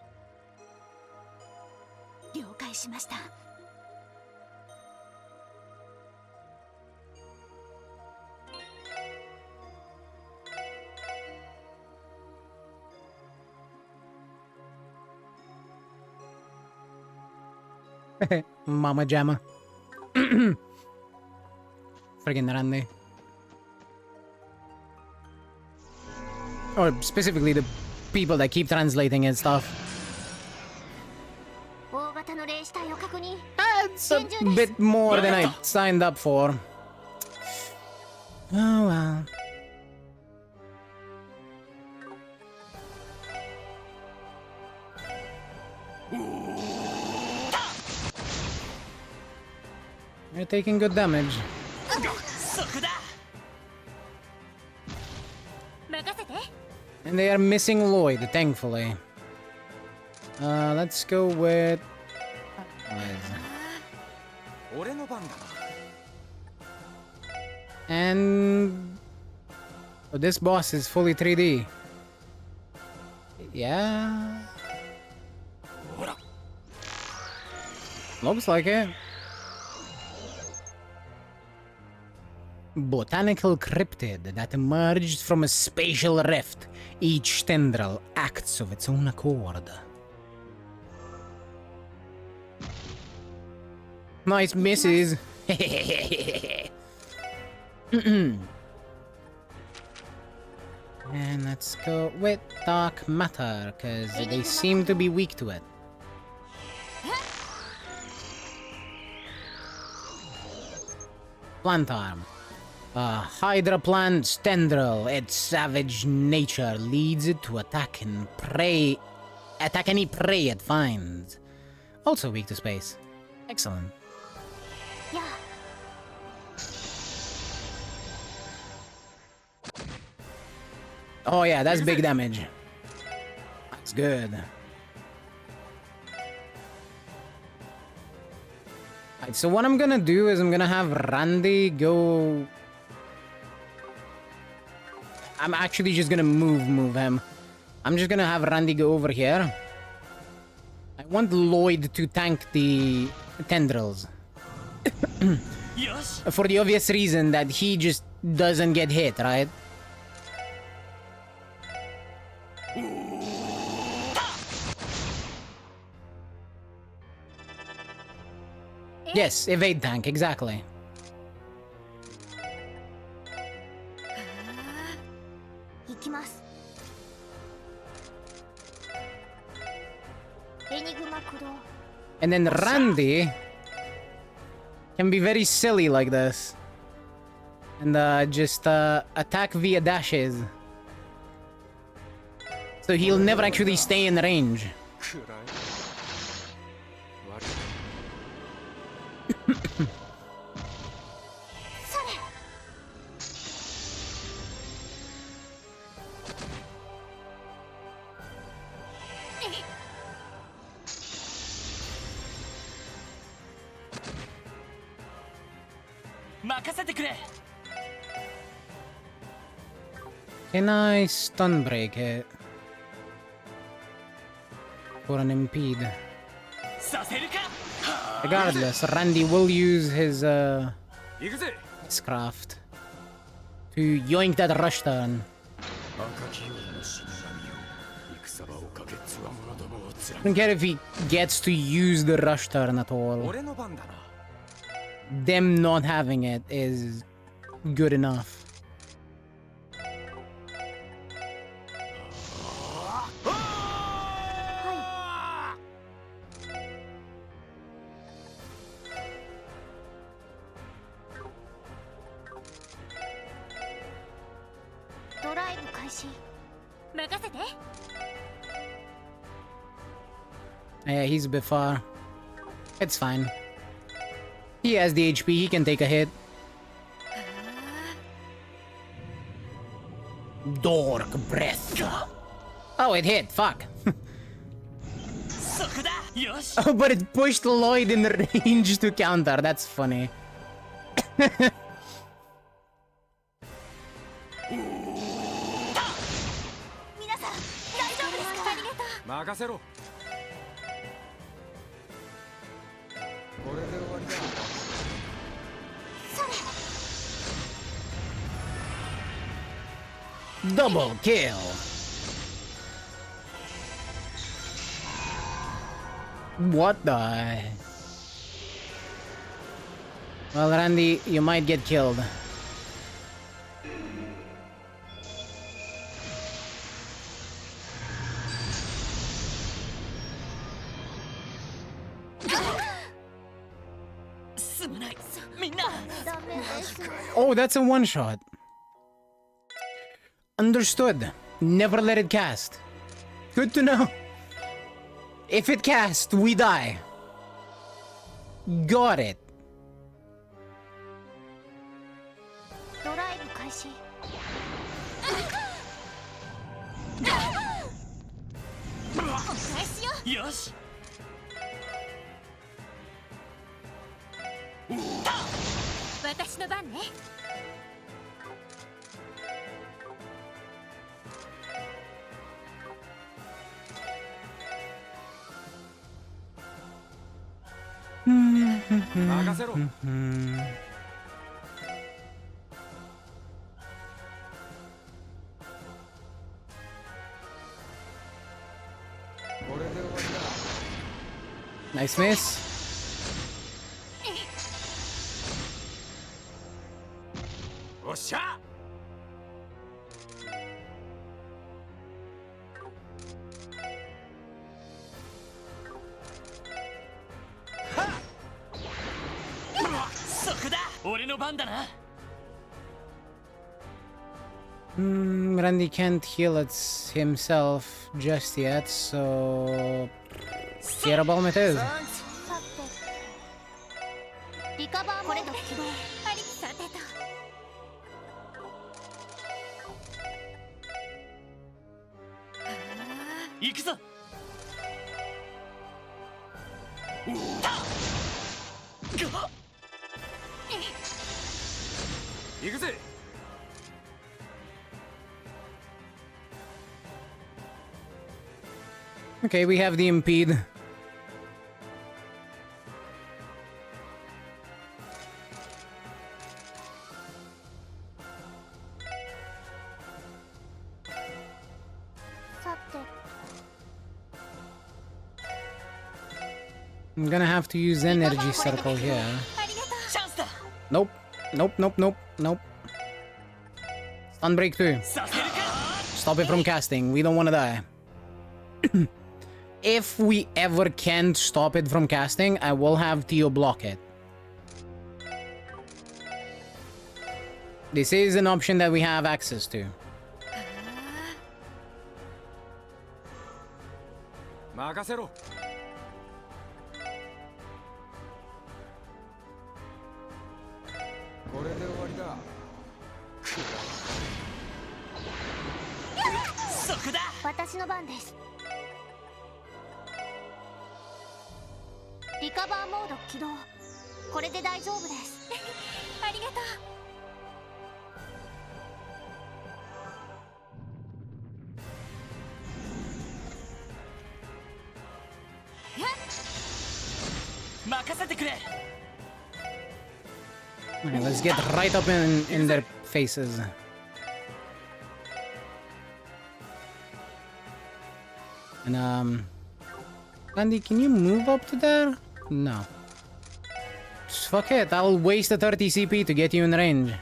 う。了解しました。Mama Jamma. Friggin' Randy. Or specifically the people that keep translating and stuff. That's a bit more than I signed up for. Oh well. You're taking good damage. And they are missing Lloyd, thankfully. Let's go with... And... Oh, this boss is fully 3D. Yeah... Looks like it. Botanical cryptid that emerged from a spatial rift. Each tendril acts of its own accord. Nice misses. And let's go with dark matter, because they seem to be weak to it. Plant arm. Hydra plant's tendril, its savage nature leads it to attack any prey it finds. Also weak to space. Excellent. Yeah. Oh yeah, that's big damage. That's good. Alright, so what I'm gonna do is I'm gonna have Randy go... I'm actually just gonna move him. I'm just gonna have Randy go over here. I want Lloyd to tank the tendrils. For the obvious reason that he just doesn't get hit, right? Yes, evade tank, exactly. And then Randy can be very silly like this. And just attack via dashes. So he'll never actually stay in range. Can I stun break it? For an impede? Regardless, Randy will use his craft to yoink that rush turn. I don't care if he gets to use the rush turn at all. Them not having it is good enough. Yeah, he's a bit far. It's fine. He has the HP, he can take a hit. Dork breath. Oh, it hit, fuck. Oh, but it pushed Lloyd in range to counter, that's funny. Double kill. What the? Well, Randy, you might get killed. Oh, that's a one-shot. Understood. Never let it cast. Good to know. If it casts, we die. Got it. Yosh. Nice miss. Randy can't heal it himself just yet, so Fireball it is. Okay, we have the impede. I'm gonna have to use energy circle here. Nope. Nope, nope, nope, nope. Stun break 2. Stop it from casting. We don't want to die. If we ever can't stop it from casting, I will have Tio block it. This is an option that we have access to. Alright, let's get right up in their faces. And Andy, can you move up to there? No. Just fuck it, I'll waste the 30 CP to get you in range.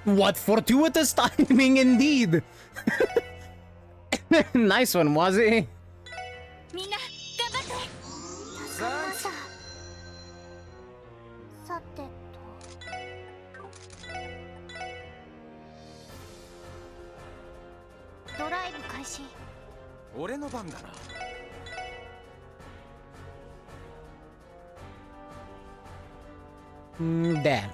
What fortuitous timing indeed! Nice one, Wazi. There.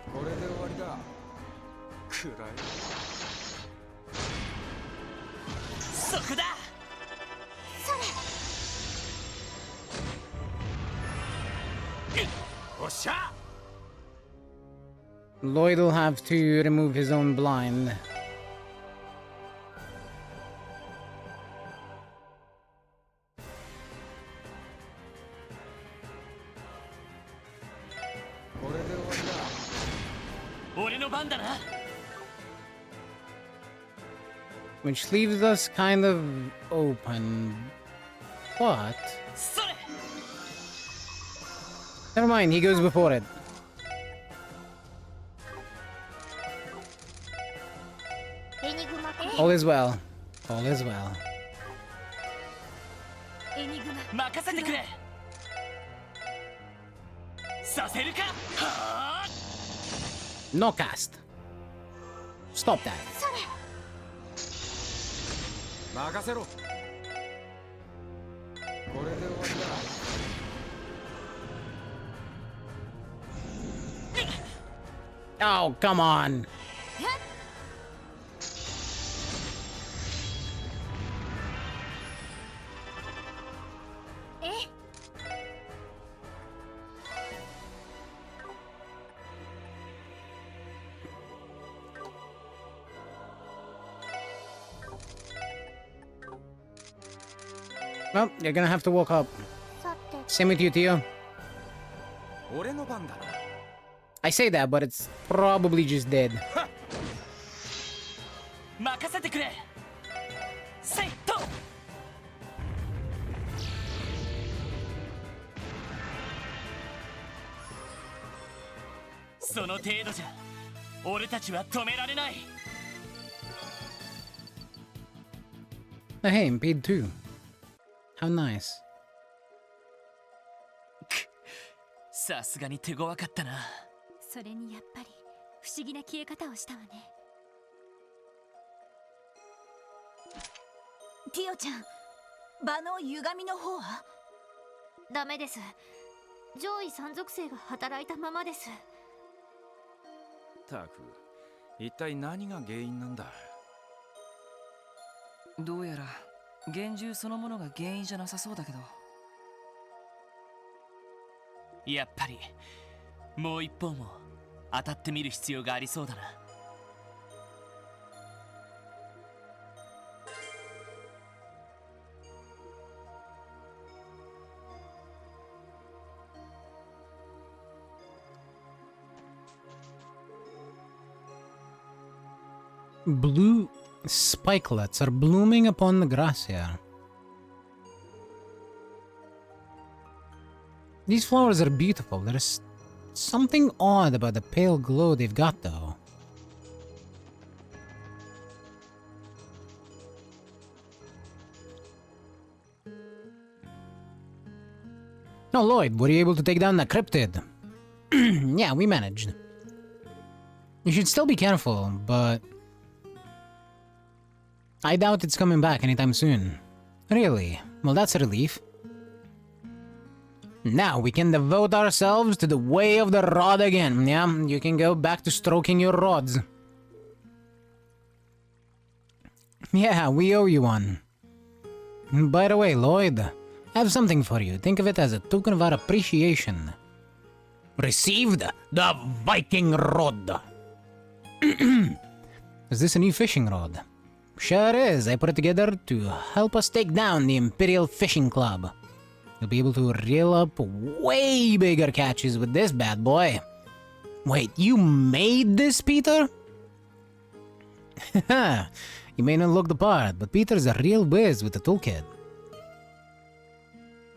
Lloyd will have to remove his own blind. Which leaves us kind of open. But never mind, he goes before it. All is well. All is well. No cast. Stop that. Oh, come on. Well, you're gonna have to walk up. Same with you, Tio. I say that, but it's probably just dead. Oh, hey, I'm paid too. How nice. さすがに手強かったな。それにやっぱり不思議な消え方をしたわね。ティオちゃん、場の歪みの方は？ダメです。上位三属性が働いたままです。たく、一体何が原因なんだ？どうやら幻獣そのものが原因じゃなさそうだけど。やっぱりもう一方も当たってみる必要がありそうだな。Blue spikelets are blooming upon the grass here. These flowers are beautiful. There's something odd about the pale glow they've got, though. No, Lloyd, were you able to take down the cryptid? Yeah, we managed. You should still be careful, but I doubt it's coming back anytime soon. Really? Well, that's a relief. Now we can devote ourselves to the way of the rod again. Yeah, you can go back to stroking your rods. Yeah, we owe you one. By the way, Lloyd, I have something for you. Think of it as a token of our appreciation. Received the Viking rod. Is this a new fishing rod? Sure is. I put it together to help us take down the Imperial Fishing Club. You'll be able to reel up way bigger catches with this bad boy. Wait, you made this, Peter? You may not look the part, but Peter's a real whiz with the toolkit.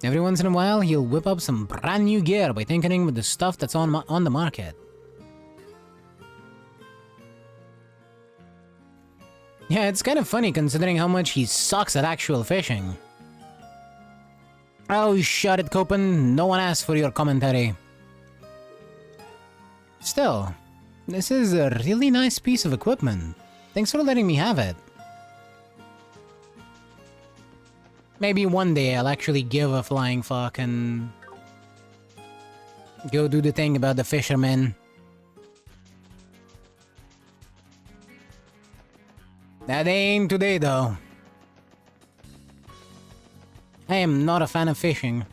Every once in a while, he'll whip up some brand new gear by tinkering with the stuff that's on the market. Yeah, it's kind of funny considering how much he sucks at actual fishing. Oh, shut it, Copen. No one asked for your commentary. Still, this is a really nice piece of equipment. Thanks for letting me have it. Maybe one day I'll actually give a flying fuck and go do the thing about the fishermen. That ain't today, though. I am not a fan of fishing.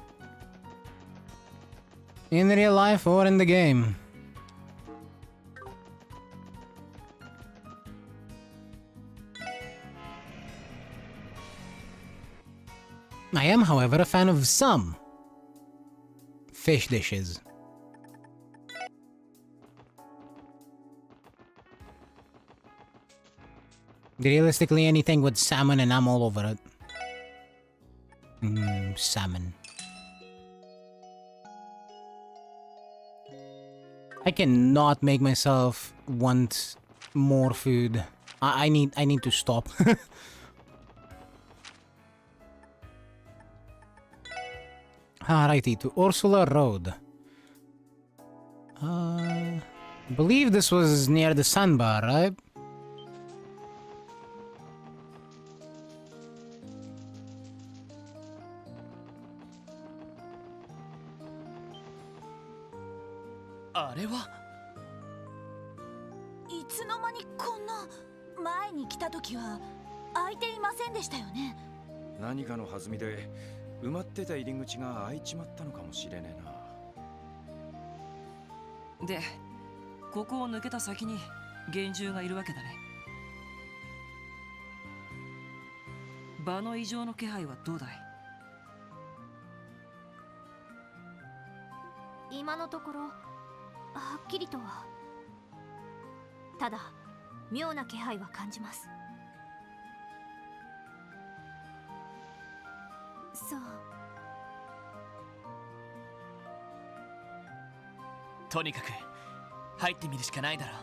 In real life or in the game. I am, however, a fan of some fish dishes. Realistically, anything with salmon and I'm all over it. Salmon. I cannot make myself want more food. I need to stop. Alrighty, to Ursula Road. I believe this was near the sandbar, right?何かの弾みで埋まってた入り口が開いちまったのかもしれねえな。で、ここを抜けた先に幻獣がいるわけだね。場の異常の気配はどうだい？今のところはっきりとは。ただ妙な気配は感じます。そう。とにかく入ってみるしかないだろう。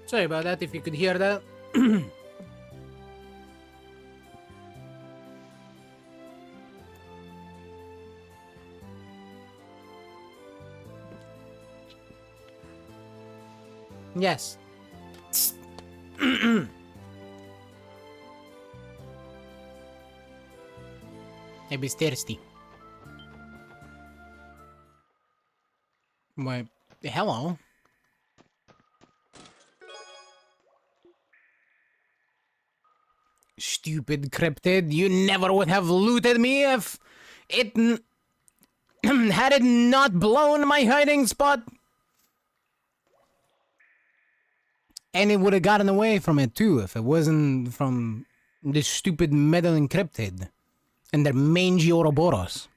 Sorry about that, if you could hear that. Yes. I was thirsty. Why, hello? Stupid cryptid, you never would have looted me if it had it not blown my hiding spot. And it would have gotten away from it too if it wasn't from this stupid meddling cryptid and their mangy Ouroboros.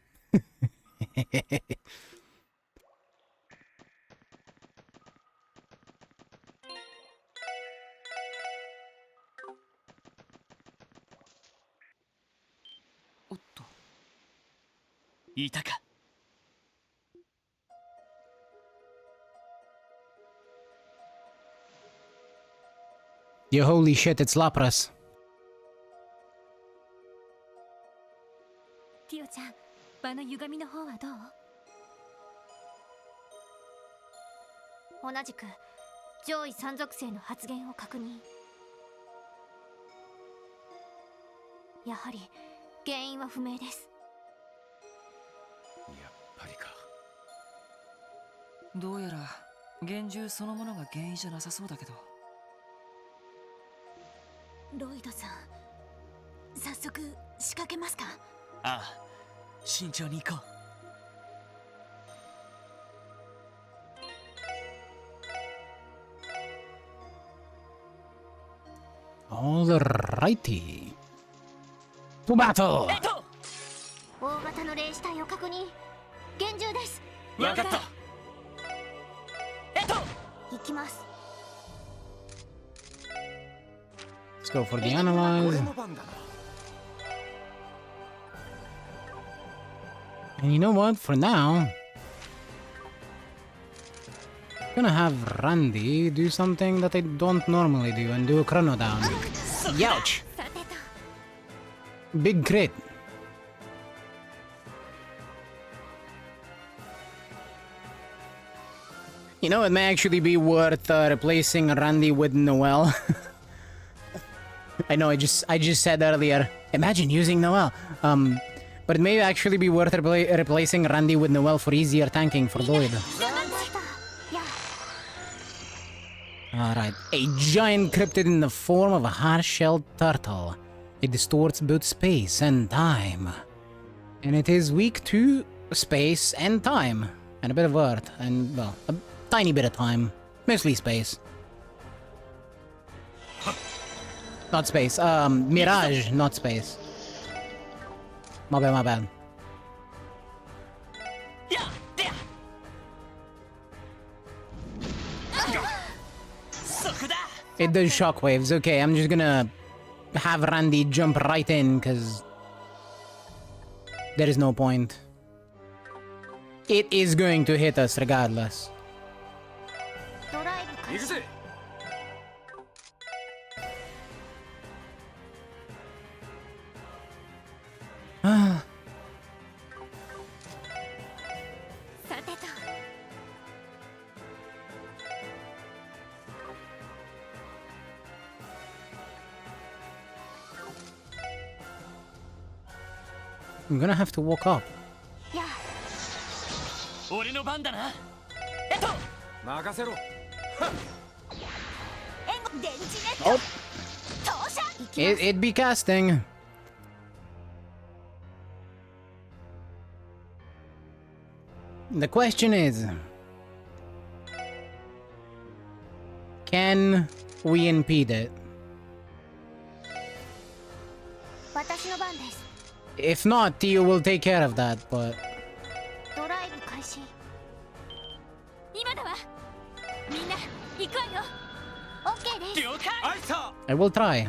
いたか。 Yo, holy shit, it's Lapras. ティオちゃん、場の歪みの方はどう？同じく上位3属性の発言を確認。やはり原因は不明です。やっぱりか。どうやら幻獣そのものが原因じゃなさそうだけど。ロイドさん、早速仕掛けますか？ああ、慎重に行こう。Alrighty. To battle! 大型の霊視体を確認。幻獣です。う。わかった。行きます。 Let's go for the analyze. And you know what? For now, I'm gonna have Randy do something that I don't normally do and do a chrono down. Youch! Big crit. You know, it may actually be worth replacing Randy with Noel. I know, I just said earlier, imagine using Noel. But it may actually be worth replacing Randy with Noel for easier tanking for Lloyd. Alright, a giant cryptid in the form of a hard-shelled turtle. It distorts both space and time. And it is weak to space and time. And a bit of earth, and, well, a tiny bit of time. Mostly space. Not space, Mirage, not space. My bad, my bad. It does shockwaves. Okay, I'm just gonna have Randy jump right in, because there is no point. It is going to hit us regardless. I'm gonna have to walk up. Oh. It'd be casting. The question is, can we impede it? If not, Tio will take care of that, but... I will try.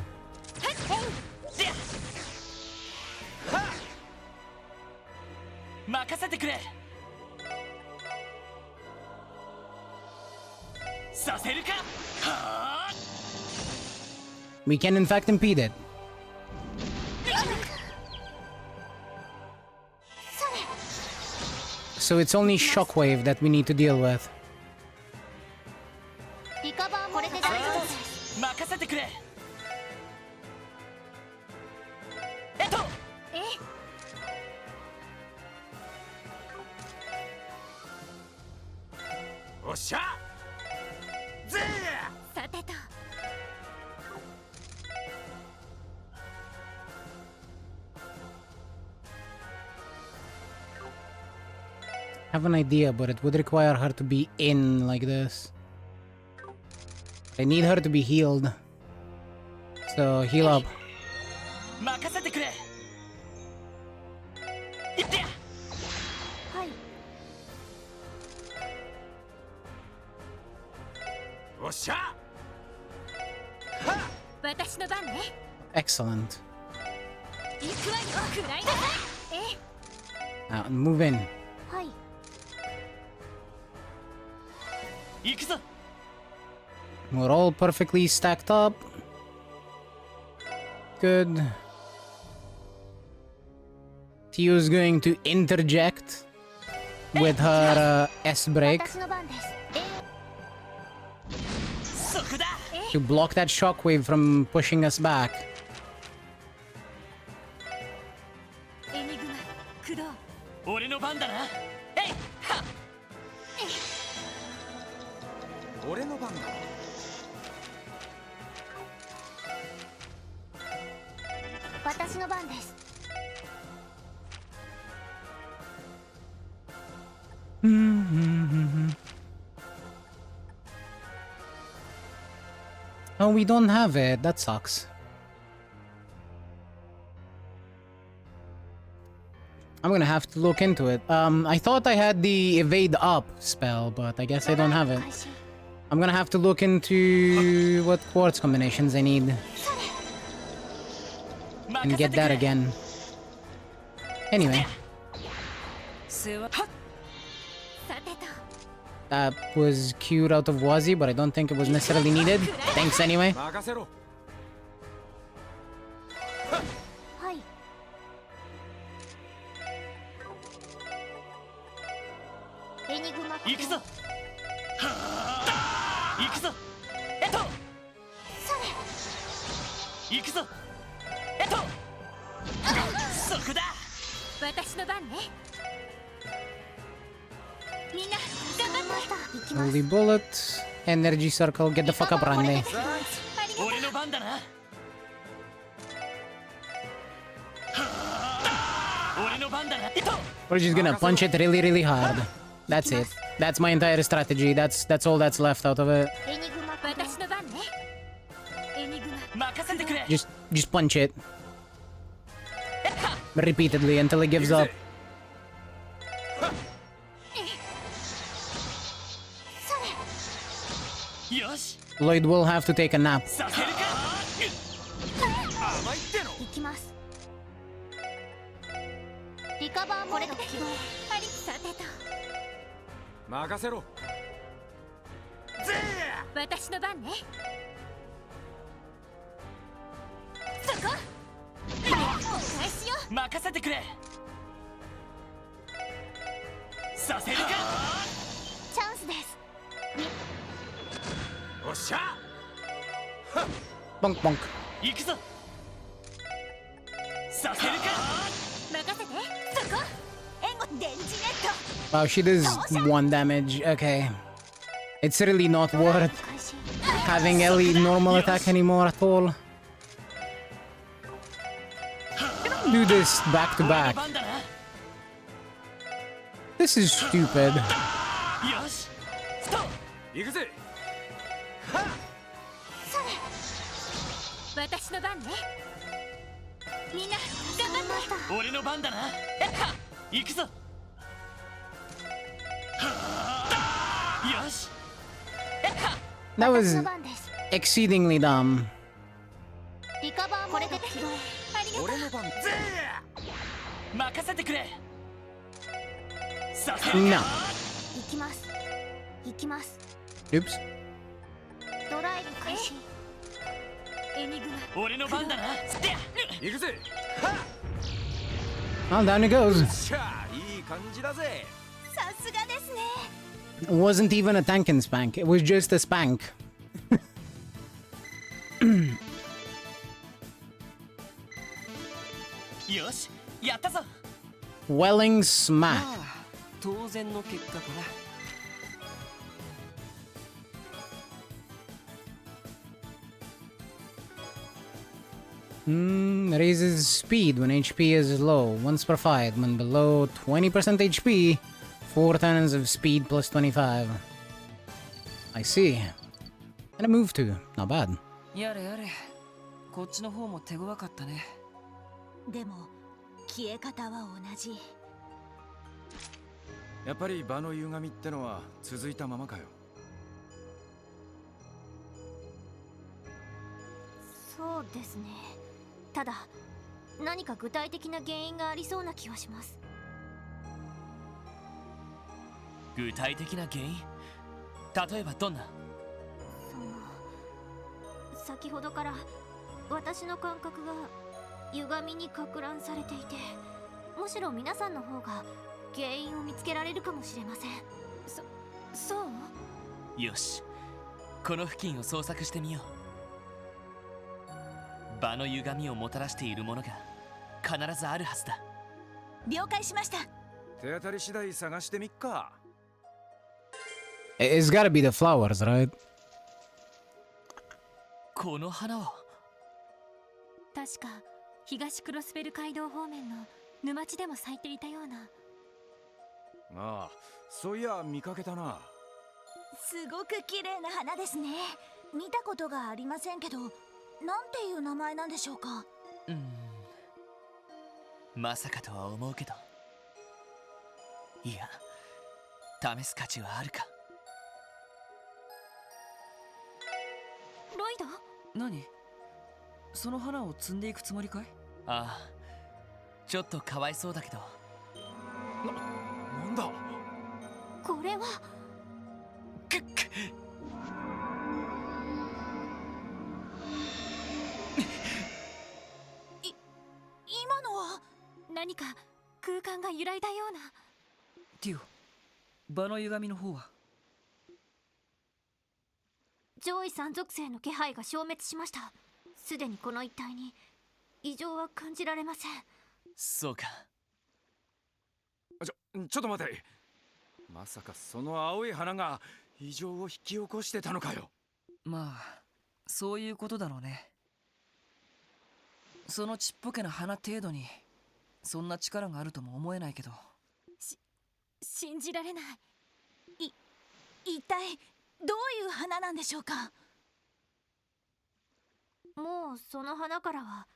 We can in fact impede it. So it's only Shockwave that we need to deal with. I have an idea, but it would require her to be in like this. I need her to be healed. So heal up. Excellent. Move in. はい。行くぞ。 We're all perfectly stacked up. Good. Tio's going to interject with her S break 私の番です。 そこだ。 to block that shockwave from pushing us back. エニグマ駆動。俺の番だな。えいはっ。俺の番だ。私の番です。 Oh, we don't have it. That sucks. I'm gonna have to look into it. I thought I had the evade up spell, but I guess I don't have it. I'm gonna have to look into what quartz combinations I need and get that again. Anyway, 世話。 that was cued out of Wazi, but I don't think it was necessarily needed. Thanks anyway. 任せろ。はい。 エニグマ行くぞ。行くぞ。行くぞ。そこだ。私の番ね。みんな頑張って。 Holy bullet. Energy circle. Get the fuck up, Randy. 俺の番だな。俺の番だな。 We're just gonna punch it really, really hard. That's it. That's my entire strategy. That's all that's left out of it. エニグマ私の番ね。エニグマ。任せてくれ。 Just punch it repeatedly until it gives up. Lloyd will have to take a nap. させるか。甘いっての。行きます。リカバーモード起動。ありさてと。任せろ。私の番ね。そこ。お返しよ。任せてくれ。させるか。チャンスです。おっしゃ。 Bonk bonk. 行くぞ。させるか。任せて。そこ。援護電磁ネット。 Wow, she does 1 damage. Okay. It's really not worth having Ellie normal attack anymore at all. Do this back to back. This is stupid. よし。ストップ。行くぜ。私の番ね。みんな頑張って。俺の番だな。行くぞ。よし。 That was exceedingly dumb. リカバーモード起動。俺の番。任せてくれ。させるか。 No. 行きます。行きます。 Oops. ドライブ開始。エニグマ。俺の番だな。行くぜ。 Well, down it goes. しゃあ、いい感じだぜ。さすがですね。 It wasn't even a tank and spank. It was just a spank. よし、やったぞ。 Welling smack. 当然の結果かな。 Raises speed when HP is low, once per fight. When below 20% HP, 4 turns of speed plus 25. I see. And a move too. Not bad. やれやれ。こっちの方も手強かったね。でも消え方は同じ。やっぱり場の歪みってのは続いたままかよ。そうですね。ただ何か具体的な原因がありそうな気はします。具体的な原因、例えばどんな？先ほどから私の感覚が歪みにか乱されていて、むしろ皆さんの方が原因を見つけられるかもしれません。そう？よし、この付近を捜索してみよう。場の歪みをもたらしているものが必ずあるはずだ。了解しました。手当たり次第探してみっか。It's gotta be the flowers, right? この花は確か東クロスベル街道方面の沼地でも咲いていたような。ああ、そういや見かけたな。すごく綺麗な花ですね。見たことがありませんけど、なんていう名前なんでしょうか？まさかとは思うけど、いや、試す価値はあるか。ロイド？何？その花を摘んでいくつもりかい？ああ、ちょっとかわいそうだけど。なんだ？これは今のは何か空間が揺らいだような。ティオ、場の歪みの方は？上位三属性の気配が消滅しました。すでにこの一帯に異常は感じられません。そうか。ちょっと待て。まさかその青い花が異常を引き起こしてたのかよ。まあそういうことだろうね。そのちっぽけな花程度にそんな力があるとも思えないけど。信じられない。一体どういう花なんでしょうか？もうその花からは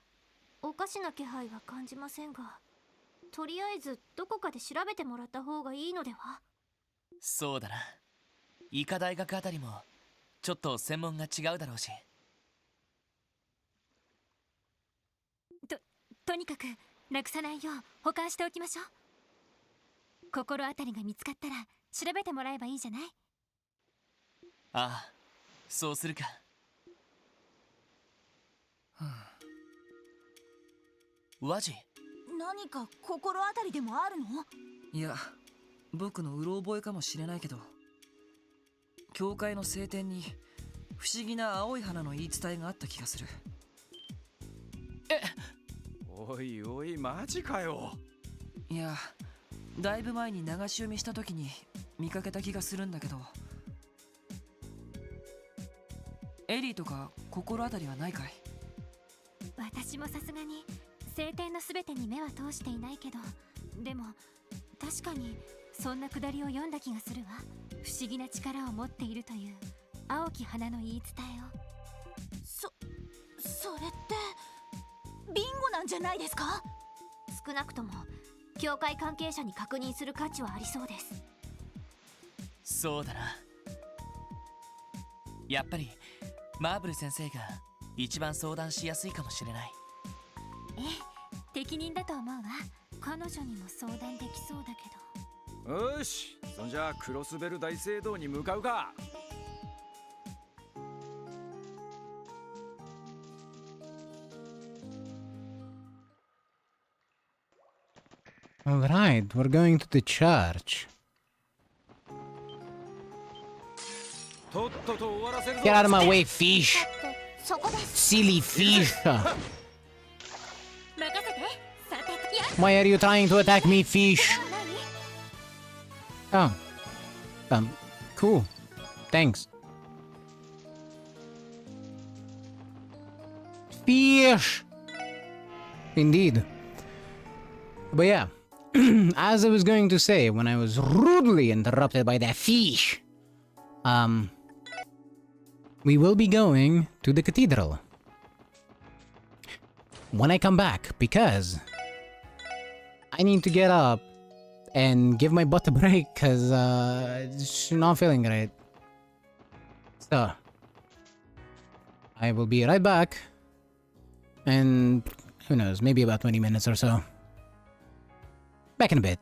おかしな気配は感じませんが、とりあえずどこかで調べてもらった方がいいのでは？そうだな。医科大学あたりもちょっと専門が違うだろうし。とにかくなくさないよう保管しておきましょう。心当たりが見つかったら調べてもらえばいいじゃない。ああ、そうするか。ワジ？何か心当たりでもあるの？いや、僕のうろ覚えかもしれないけど、教会の聖典に不思議な青い花の言い伝えがあった気がする。おいおい、マジかよ。いや、だいぶ前に流し読みした時に見かけた気がするんだけど。エリーとか心当たりはないかい？私もさすがに聖典のすべてに目は通していないけど、でも確かにそんなくだりを読んだ気がするわ。不思議な力を持っているという青き花の言い伝えを。それってビンゴなんじゃないですか？少なくとも教会関係者に確認する価値はありそうです。そうだな。やっぱりマーブル先生が一番相談しやすいかもしれない。ええ、適任だと思うわ。彼女にも相談できそうだけど。よし、そんじゃクロスベル大聖堂に向かうか。Alright, we're going to the church. Get out of my way, fish! Silly fish! Why are you trying to attack me, fish? Oh. Cool. Thanks. Fish! Indeed. But yeah, as I was going to say when I was rudely interrupted by that fish, we will be going to the cathedral when I come back, because I need to get up and give my butt a break, because it's not feeling great. So I will be right back, and who knows, maybe about 20 minutes or so. Back in a bit.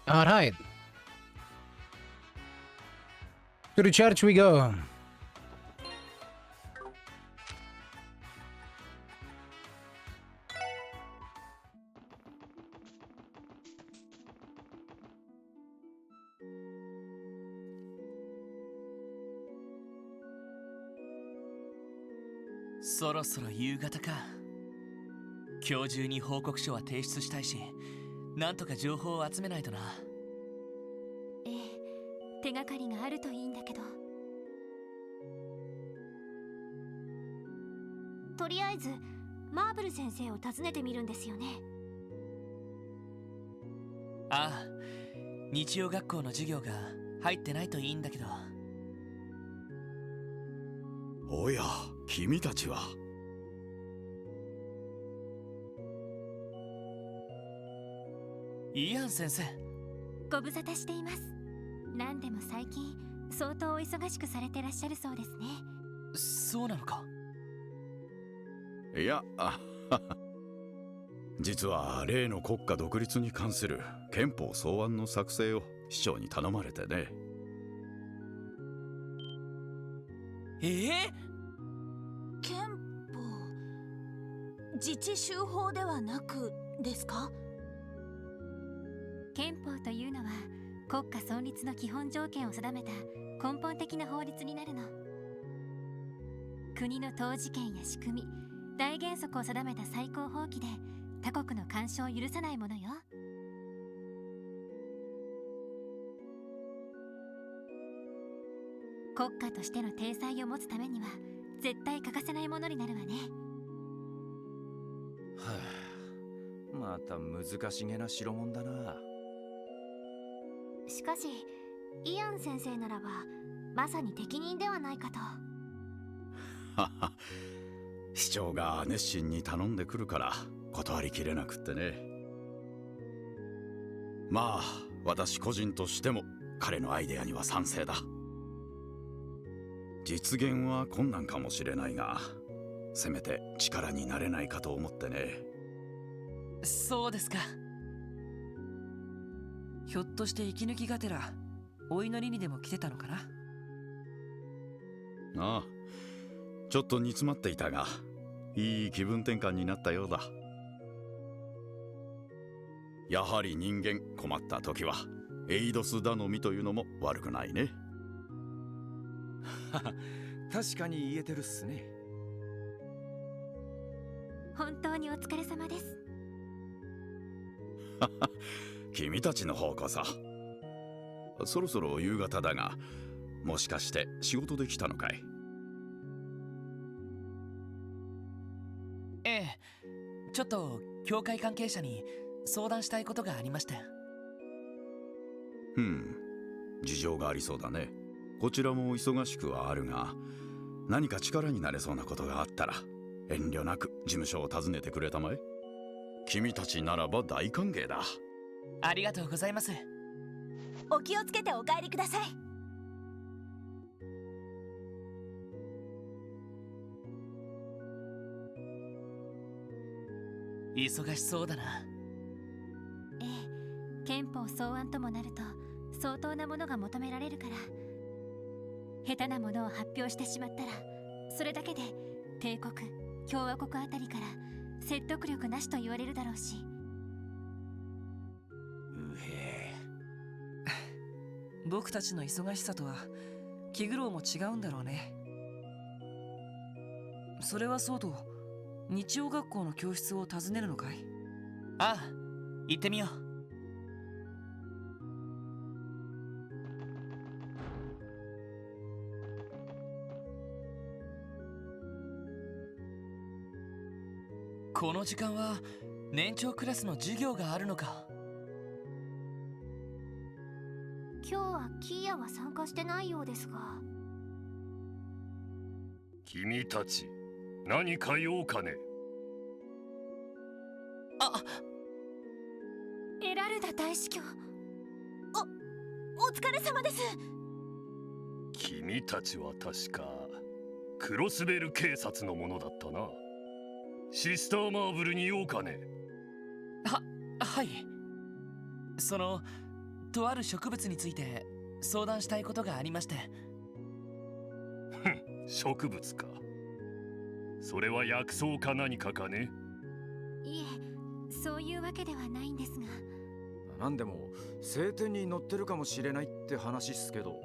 Alright. To the church we go.そろそろ夕方か。今日中に報告書は提出したいし、なんとか情報を集めないとな。ええ、手がかりがあるといいんだけど。とりあえずマーブル先生を訪ねてみるんですよね。ああ、日曜学校の授業が入ってないといいんだけど。おや、君たちは。イアン先生。ご無沙汰しています。何でも最近相当お忙しくされてらっしゃるそうですね。そうなのか。いや、実は例の国家独立に関する憲法草案の作成を市長に頼まれてね。憲法、自治州法ではなくですか？憲法というのは国家存立の基本条件を定めた根本的な法律になるの。国の統治権や仕組み、大原則を定めた最高法規で他国の干渉を許さないものよ。国家としての体裁を持つためには絶対欠かせないものになるわね。はあ、また難しげな代物だな。しかしイアン先生ならばまさに適任ではないかと。市長が熱心に頼んでくるから断りきれなくってね。まあ私個人としても彼のアイデアには賛成だ。実現は困難かもしれないが、せめて力になれないかと思ってね。そうですか。ひょっとして息抜きがてらお祈りにでも来てたのかな。ああ、ちょっと煮詰まっていたが、いい気分転換になったようだ。やはり人間困った時はエイドス頼みというのも悪くないね。確かに言えてるっすね。本当にお疲れ様です。君たちの方こそ。そろそろ夕方だが、もしかして仕事で来たのかい？ええ、ちょっと教会関係者に相談したいことがありました。事情がありそうだね。こちらも忙しくはあるが、何か力になれそうなことがあったら遠慮なく事務所を訪ねてくれたまえ。君たちならば大歓迎だ。ありがとうございます。お気をつけてお帰りください。忙しそうだな。ええ、憲法草案ともなると相当なものが求められるから、下手なものを発表してしまったらそれだけで帝国、共和国あたりから説得力なしと言われるだろうし。僕たちの忙しさとは気苦労も違うんだろうね。それはそうと、日曜学校の教室を訪ねるのかい？ああ、行ってみよう。この時間は年長クラスの授業があるのか。今日はキーヤは参加してないようですが。君たち何か用かね？エラルダ大司教、お疲れ様です。君たちは確かクロスベル警察のものだったな。シスターマーブルに用かね？はい。とある植物について相談したいことがありまして。植物か。それは薬草か何かかね。いえ、そういうわけではないんですが。なんでも聖典に載ってるかもしれないって話っすけど。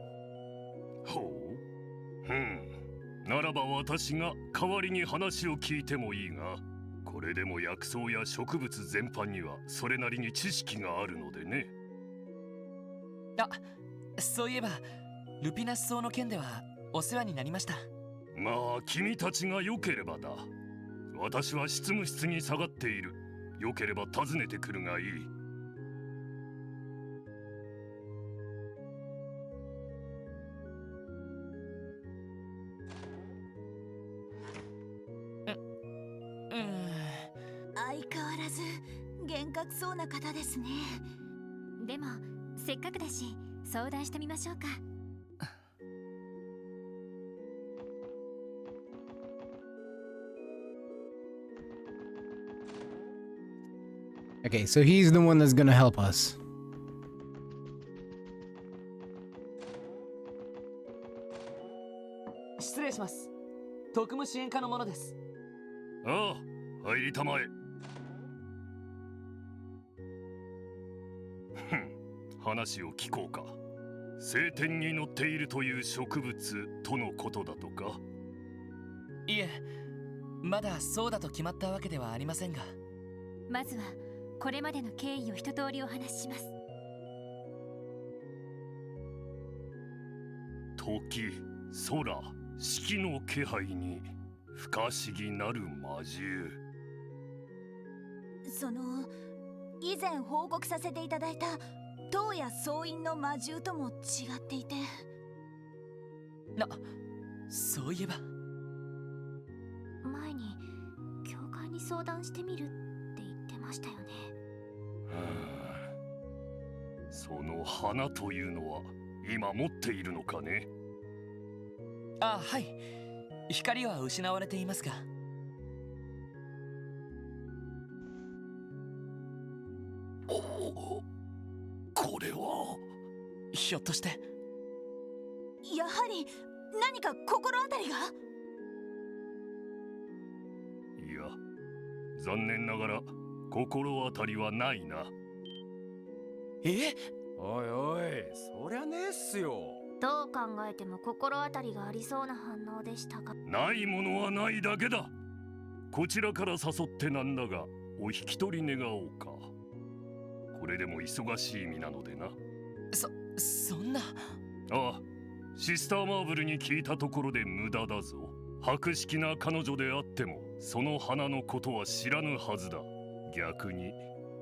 ほう。ならば私が代わりに話を聞いてもいいが、これでも薬草や植物全般にはそれなりに知識があるのでね。あ、そういえばルピナス草の件ではお世話になりました。まあ君たちが良ければだ。私は執務室に下がっている。良ければ訪ねてくるがいい。相変わらず厳格そうな方ですね。でもせっかくだし相談してみましょうか。Okay, so he's the one that's gonna help us. 失礼します。特務支援課の者です。ああ、入りたまえ。話を聞こうか。聖典に載っているという植物とのことだとか。いえ、まだそうだと決まったわけではありませんが。まずはこれまでの経緯を一通りお話しします。時、空、四季の気配に不可思議なる魔獣。その以前報告させていただいた唐や総員の魔獣とも違っていて。そういえば前に教会に相談してみるって言ってましたよね。その花というのは今持っているのかね。あ、はい。光は失われていますが。これはひょっとして。やはり何か心当たりが。いや、残念ながら心当たりはないな。おいおい、そりゃねえっすよ。どう考えても心当たりがありそうな反応でしたが。ないものはないだけだ。こちらから誘ってなんだが、お引き取り願おうか。これでも忙しい身なのでな。そんな。ああ、シスターマーブルに聞いたところで無駄だぞ。博識な彼女であってもその花のことは知らぬはずだ。逆に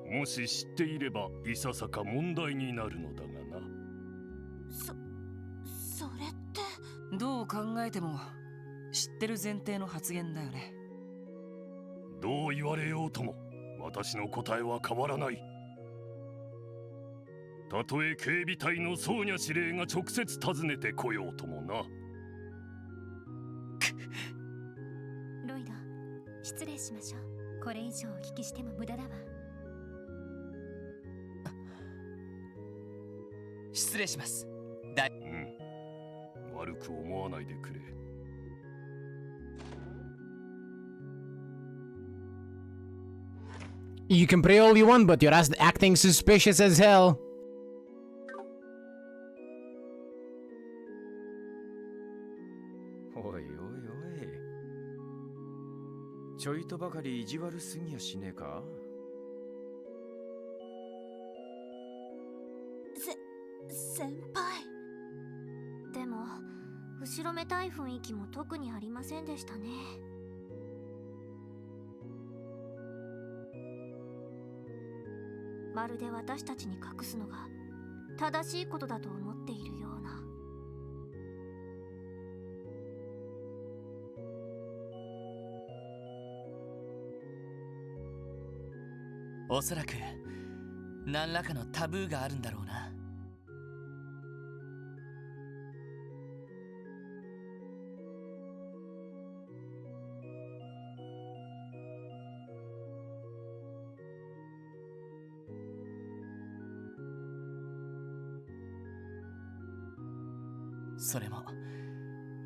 もし知っていればいささか問題になるのだがな。それってどう考えても知ってる前提の発言だよね。どう言われようとも私の答えは変わらない。たとえ警備隊のソーニャ司令が直接訪ねてこようともな。ロイド、失礼しましょう。これ以上お聞きしても無駄だわ。失礼します。悪く思わないでくれ。You can pray all you want, but you're acting suspicious as hell. おいおいおい、ちょいとばかり意地悪すぎやしねえか。先輩。でも後ろめたい雰囲気も特にありませんでしたね。まるで私たちに隠すのが正しいことだと思っているような。おそらく何らかのタブーがあるんだろうな。それも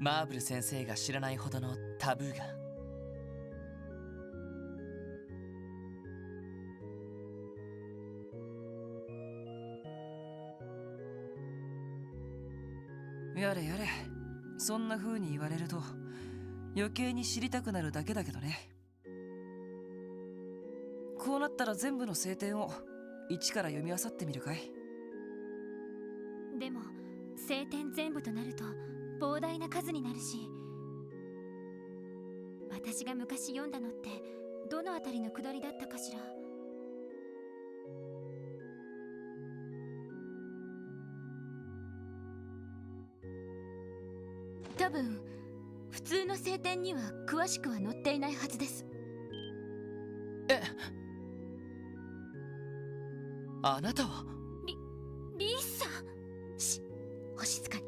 マーブル先生が知らないほどのタブーが。やれやれ、そんな風に言われると余計に知りたくなるだけだけどね。こうなったら全部の聖典を一から読み漁ってみるかい。でも聖典全部となると膨大な数になるし、私が昔読んだのってどのあたりの下りだったかしら。多分普通の聖典には詳しくは載っていないはずです。あなたはリーさん。お静かに。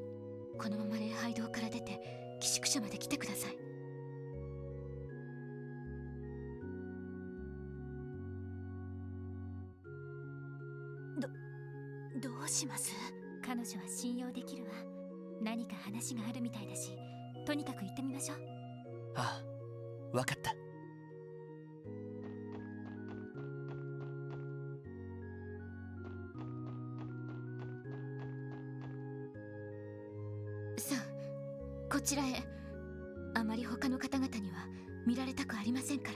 このまま礼拝堂から出て寄宿舎まで来てください。どうします？彼女は信用できるわ。何か話があるみたいだし、とにかく行ってみましょう。ああ、わかった。さあ、こちらへ。あまり他の方々には見られたくありませんか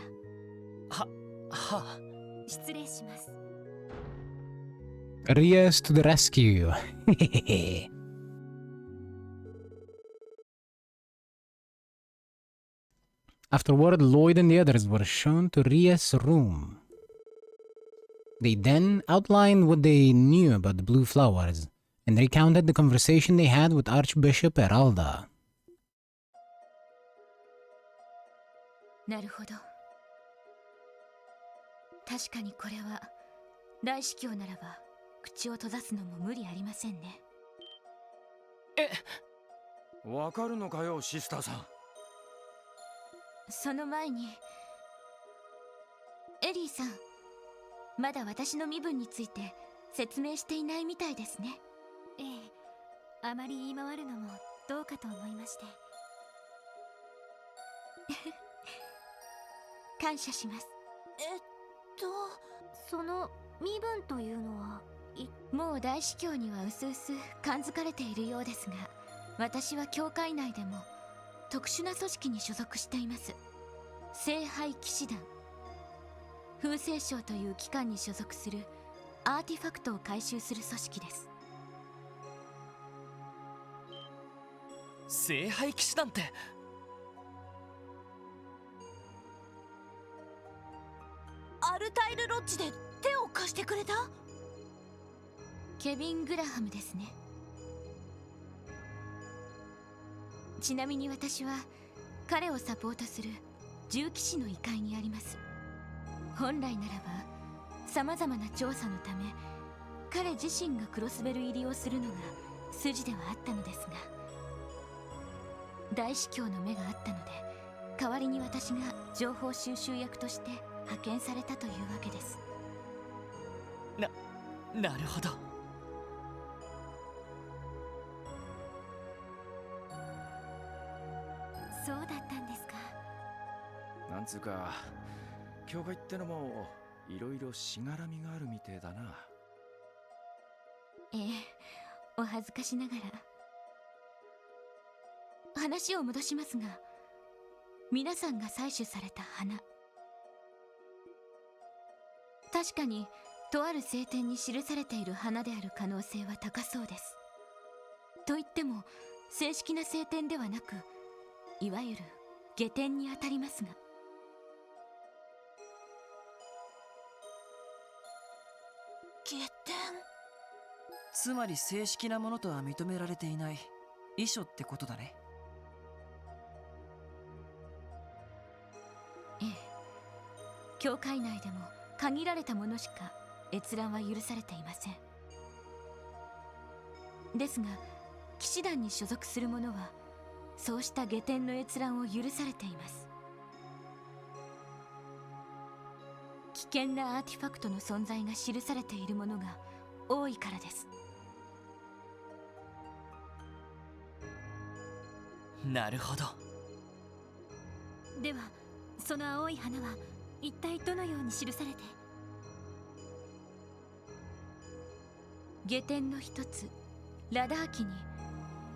ら。はあ。失礼します。Rias to the rescue. Afterward, Lloyd and the others were shown to Rias' room. They then outlined what they knew about the blue flowers and recounted the conversation they had with Archbishop Eralda. なるほど。確かにこれは大司教ならば口を閉ざすのも無理ありませんね。わかるのかよ、シスターさん。その前にエリーさん、まだ私の身分について説明していないみたいですね。ええ、あまり言い回るのもどうかと思いまして。感謝します。その身分というのはもう大司教にはうすうす感づかれているようですが、私は教会内でも特殊な組織に所属しています。聖杯騎士団、風星省という機関に所属するアーティファクトを回収する組織です。聖杯騎士団って。アルタイルロッジで手を貸してくれたケビン・グラハムですね。ちなみに私は彼をサポートする重騎士の位階にあります。本来ならばさまざまな調査のため彼自身がクロスベル入りをするのが筋ではあったのですが、大司教の目があったので代わりに私が情報収集役として派遣されたというわけです。なるほど。そうだったんですか。なんつうか、教会ってのもいろいろしがらみがあるみてえだな。ええ、お恥ずかしながら。話を戻しますが、皆さんが採取された花、確かにとある聖典に記されている花である可能性は高そうです。と言っても正式な聖典ではなく、いわゆる下典にあたりますが。下典、つまり正式なものとは認められていない遺書ってことだね。ええ、教会内でも限られたものしか閲覧は許されていません。ですが騎士団に所属する者はそうした下典の閲覧を許されています。危険なアーティファクトの存在が記されているものが多いからです。なるほど。ではその青い花は一体どのように記されて？下典の一つラダー記に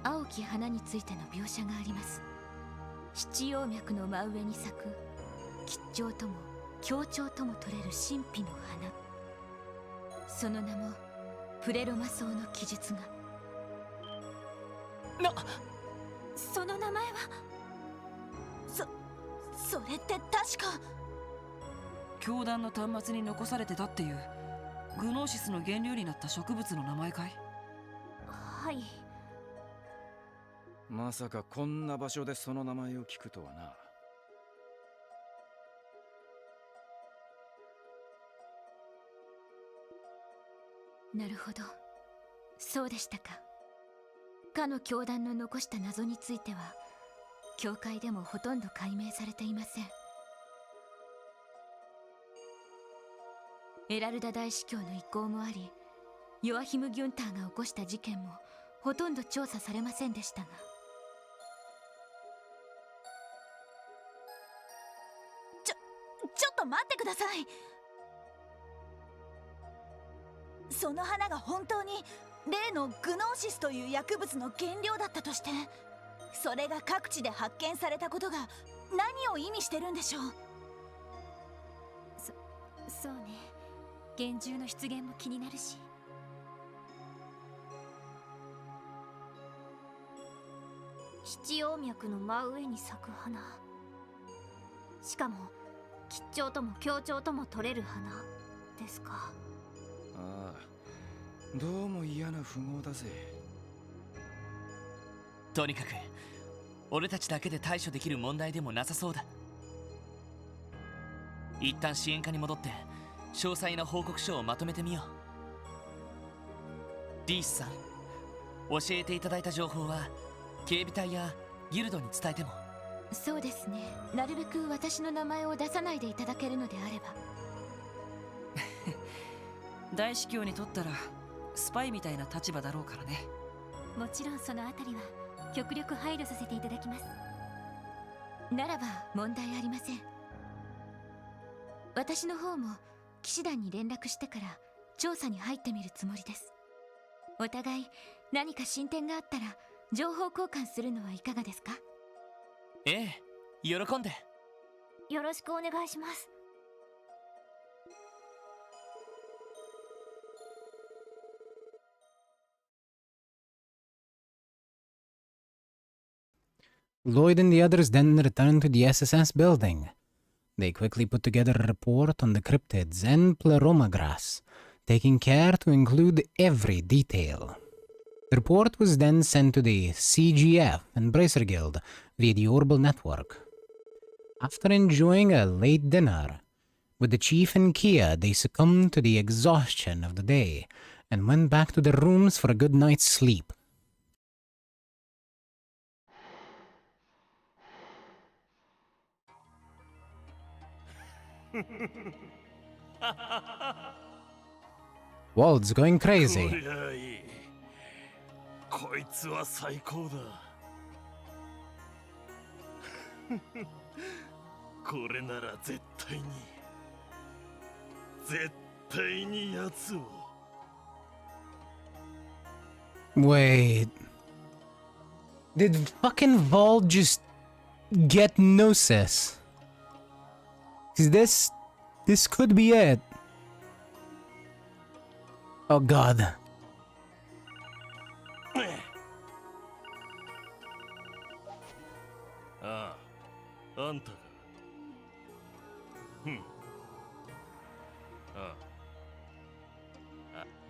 青き花についての描写があります。七葉脈の真上に咲く吉兆とも強調とも取れる神秘の花、その名もプレロマ草の記述が。その名前はそれって確か教団の端末に残されてたっていうグノーシスの原料になった植物の名前かい？はい。まさかこんな場所でその名前を聞くとはな。なるほど、そうでしたか。かの教団の残した謎については教会でもほとんど解明されていません。エラルダ大司教の意向もあり、ヨアヒム・ギュンターが起こした事件もほとんど調査されませんでしたが、ちょっと待ってください。その花が本当に例のグノーシスという薬物の原料だったとして、それが各地で発見されたことが何を意味してるんでしょう？そうね、幻獣の出現も気になるし。七葉脈の真上に咲く花、しかも吉兆とも強調とも取れる花ですか。ああ、どうも嫌な符号だぜ。とにかく俺たちだけで対処できる問題でもなさそうだ。一旦支援課に戻って詳細な報告書をまとめてみよう。リースさん、教えていただいた情報は警備隊やギルドに伝えても？そうですね、なるべく私の名前を出さないでいただけるのであれば。大司教にとったらスパイみたいな立場だろうからね。もちろんそのあたりは極力配慮させていただきます。ならば問題ありません。私の方も騎士団に連絡してから調査に入ってみるつもりです。お互い何か進展があったら情報交換するのはいかがですか？ええ、喜んで。よろしくお願いします。Lloyd and the others then returned to the SSS building. They quickly put together a report on the cryptids and pleroma grass, taking care to include every detail. The report was then sent to the CGF and Bracer Guild via the Orbital Network. After enjoying a late dinner, with the chief and Kia, they succumbed to the exhaustion of the day and went back to their rooms for a good night's sleep. Wald's going crazy. こいつは最高だ。これなら絶対に奴を。Wait. Did fucking Vald just get Gnosis? 'Cause this could be it. Oh god. ああ、あんたか。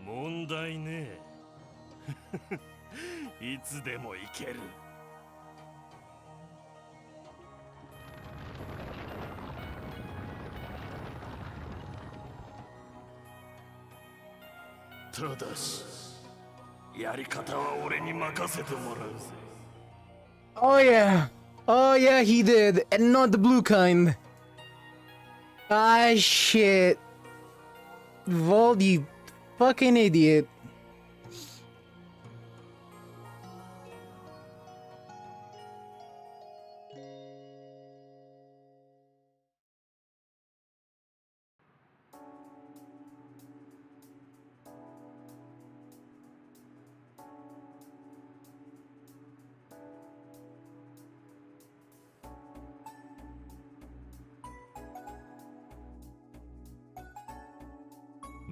問題ねえ。いつでも行ける。ただし、やり方は俺に任せてもらうぜ。Oh yeah. Oh yeah, he did. And not the blue kind. Ah shit. Vald, you fucking idiot.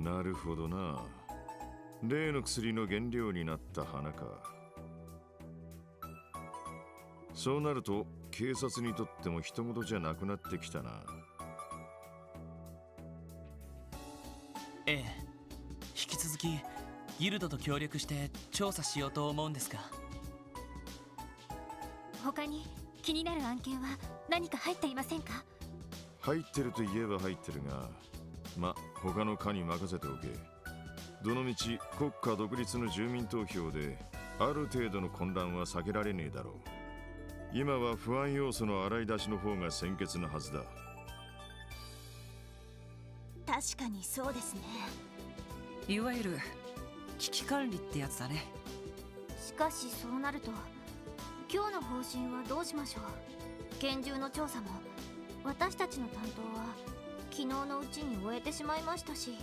なるほどな。例の薬の原料になった花か。そうなると警察にとっても人事じゃなくなってきたな。ええ、引き続きギルドと協力して調査しようと思うんですが。他に気になる案件は何か入っていませんか？入ってると言えば入ってるが、他の課に任せておけ。どのみち国家独立の住民投票である程度の混乱は避けられねえだろう。今は不安要素の洗い出しの方が先決なはずだ。確かにそうですね。いわゆる危機管理ってやつだね。しかしそうなると今日の方針はどうしましょう。拳銃の調査も私たちの担当は昨日のうちに終えてしまいましたし。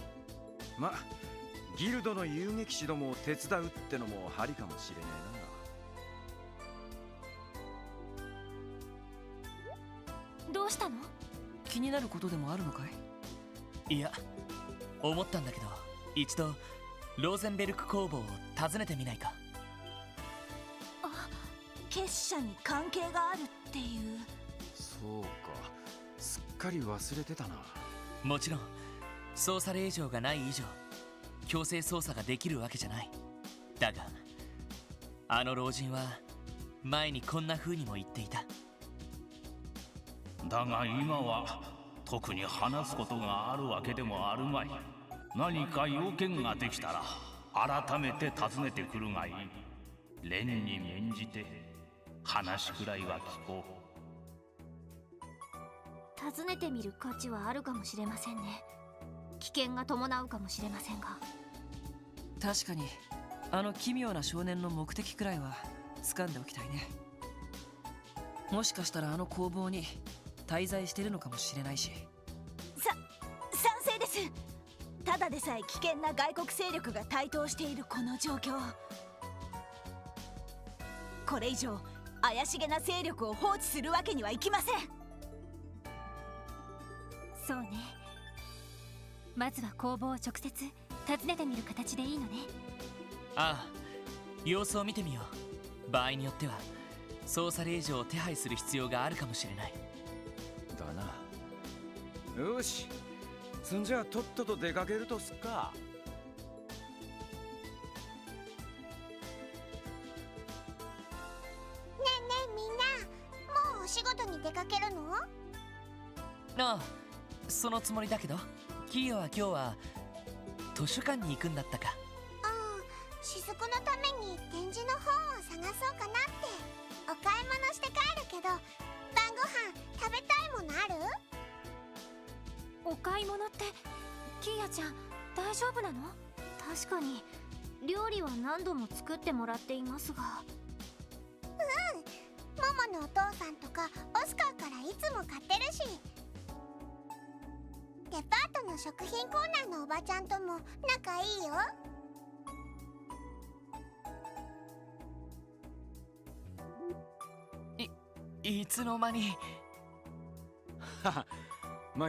ギルドの遊撃士どもを手伝うってのもありかもしれねえな。どうしたの？気になることでもあるのかい？いや、思ったんだけど、一度ローゼンベルク工房を訪ねてみないか。結社に関係があるっていう。そうか、すっかり忘れてたな。もちろん捜査令状がない以上強制捜査ができるわけじゃない。だがあの老人は前にこんな風にも言っていた。だが今は特に話すことがあるわけでもあるまい。何か要件ができたら改めて訪ねてくるがいい。蓮に免じて話くらいは聞こう。訪ねてみる価値はあるかもしれませんね。危険が伴うかもしれませんが。確かにあの奇妙な少年の目的くらいは掴んでおきたいね。もしかしたらあの工房に滞在してるのかもしれないし。賛成です。ただでさえ危険な外国勢力が台頭しているこの状況、これ以上怪しげな勢力を放置するわけにはいきません。そうね。まずは工房を直接訪ねてみる形でいいのね。ああ、様子を見てみよう。場合によっては捜査令状を手配する必要があるかもしれない。だな。よし、そんじゃとっとと出かけるとすっか。みんな、もうお仕事に出かけるの？ああ、そのつもりだけど。キーヨは今日は図書館に行くんだったか。雫のために展示の本を探そうかなって。お買い物して帰るけど、晩ご飯食べたいものある？お買い物って、キーヤちゃん大丈夫なの？確かに料理は何度も作ってもらっていますが。モモのお父さんとかオスカーからいつも買ってるし、デパートの食品コーナーのおばちゃんとも仲いいよ。いつの間に。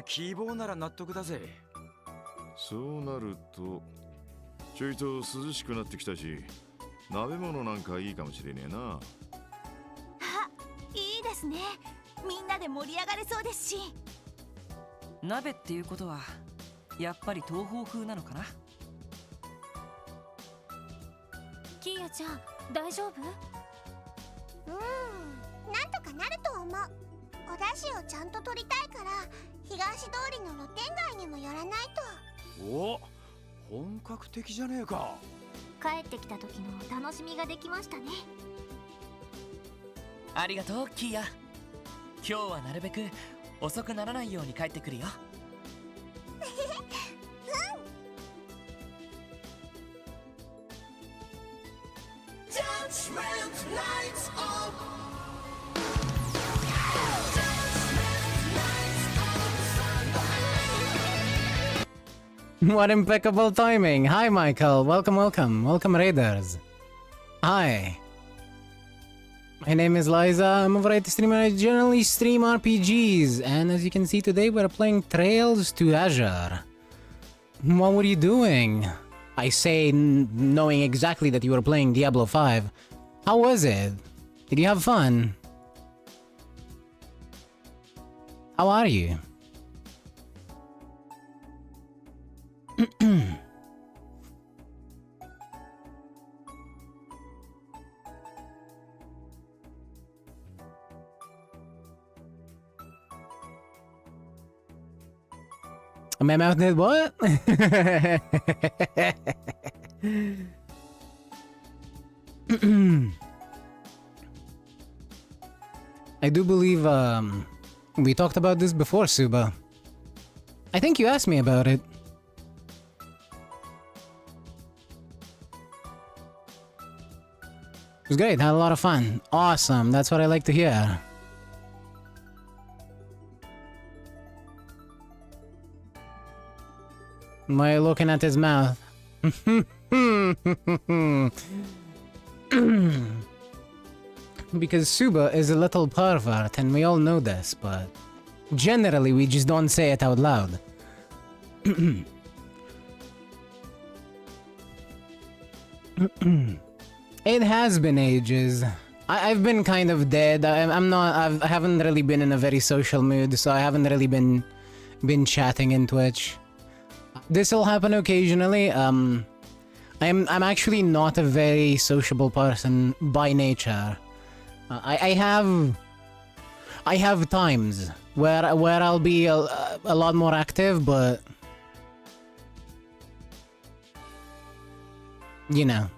希望なら納得だぜ。そうなるとちょいと涼しくなってきたし、鍋物なんかいいかもしれねえな。いいですね。みんなで盛り上がれそうですし。鍋っていうことはやっぱり東方風なのかな。キーヤちゃん大丈夫？なんとかなると思う。お出汁をちゃんと取りたいから東通りの露店街にも寄らないと。お、本格的じゃねえか。帰ってきた時の楽しみができましたね。ありがとうキーヤ。今日はなるべく遅くならないように帰ってくるよ。What impeccable timing! Hi, Michael. Welcome, welcome. Welcome, Raiders. Hi. My name is Liza. I'm a variety streamer. I generally stream RPGs. And as you can see today, we're playing Trails to Azure. What were you doing? I say, knowing exactly that you were playing Diablo 5. How was it? Did you have fun? How are you? My mouth did what? I do believe we talked about this before, Suba. I think you asked me about it. It was great, had a lot of fun. Awesome, that's what I like to hear. Why are you looking at his mouth? Because Suba is a little pervert and we all know this, but generally we just don't say it out loud. It has been ages. I've been kind of dead. I haven't really been in a very social mood, so I haven't really been chatting in Twitch. This will happen occasionally. I'm actually not a very sociable person by nature. I have times where I'll be a lot more active, but you know.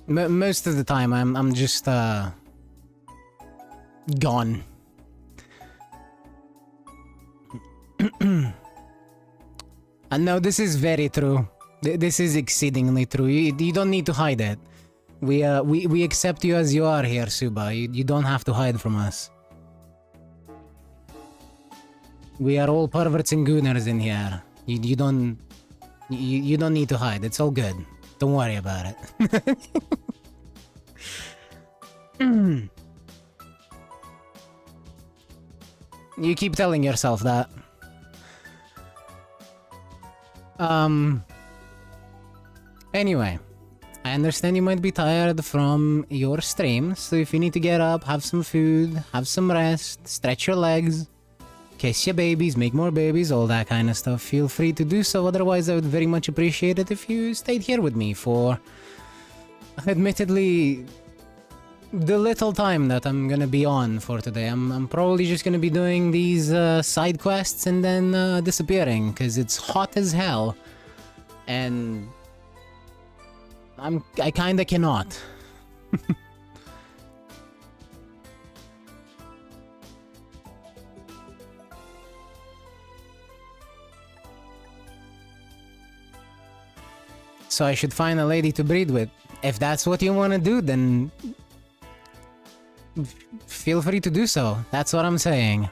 Most of the time I'm just gone. And no, this is very true. This is exceedingly true. You don't need to hide it. We accept you as you are here, Suba. You don't have to hide from us. We are all perverts and gooners in here. You don't need to hide. It's all good. Don't worry about it. You keep telling yourself that. Anyway, I understand you might be tired from your streams, so if you need to get up, have some food, have some rest, stretch your legs, kiss your babies, make more babies, all that kind of stuff, feel free to do so. Otherwise, I would very much appreciate it if you stayed here with me for, admittedly, the little time that I'm gonna be on for today. I'm probably just gonna be doing these side quests and then disappearing, because it's hot as hell. And I kinda cannot. So I should find a lady to breed with. If that's what you want to do, then feel free to do so. That's what I'm saying.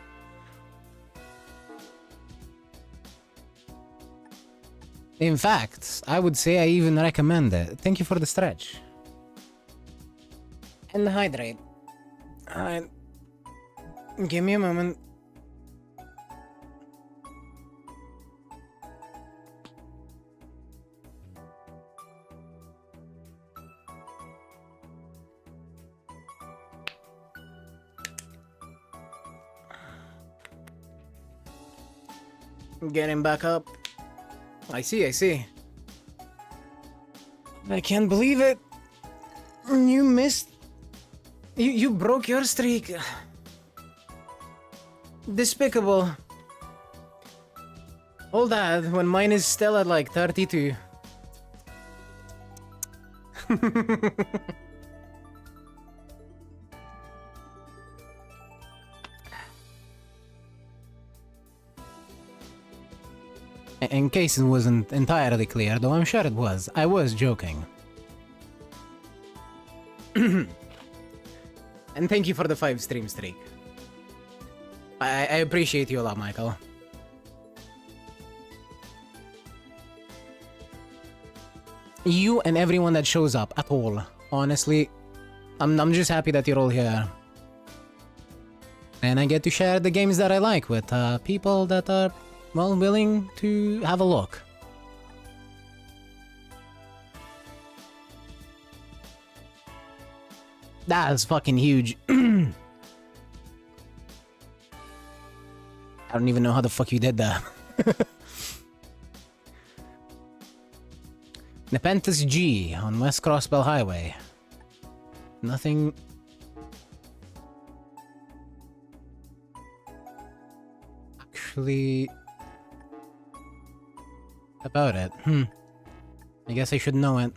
In fact, I would say I even recommend it. Thank you for the stretch. And hydrate. Give me a moment. Getting back up. I see. I can't believe it. You missed. You broke your streak. Despicable. All that when mine is still at like 32. In case it wasn't entirely clear, though I'm sure it was, I was joking. And thank you for the 5 stream streak. I appreciate you a lot, Michael. You and everyone that shows up at all. Honestly, I'm just happy that you're all here. And I get to share the games that I like with people that are, well, willing to have a look. That is fucking huge. I don't even know how the fuck you did that. Nepenthes G on West Crossbell Highway. Nothing... actually... about it. I guess I should know it.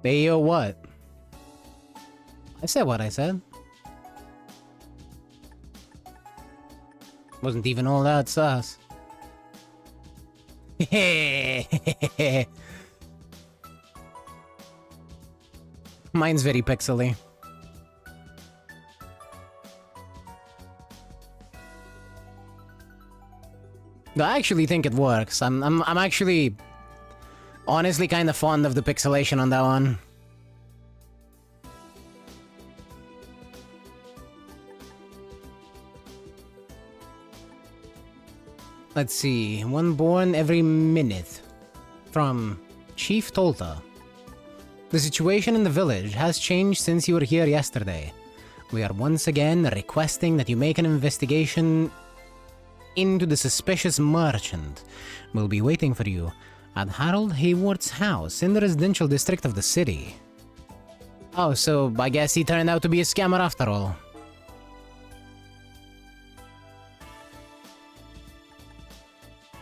Yo, what? I said what I said. Wasn't even all that sus. Mine's very pixely. I actually think it works. I'm actually honestly kind of fond of the pixelation on that one. Let's see, one born every minute. From Chief Tolta. The situation in the village has changed since you were here yesterday. We are once again requesting that you make an investigation into the suspicious merchant. We'll be waiting for you at Harold Hayward's house in the residential district of the city. Oh, so I guess he turned out to be a scammer after all.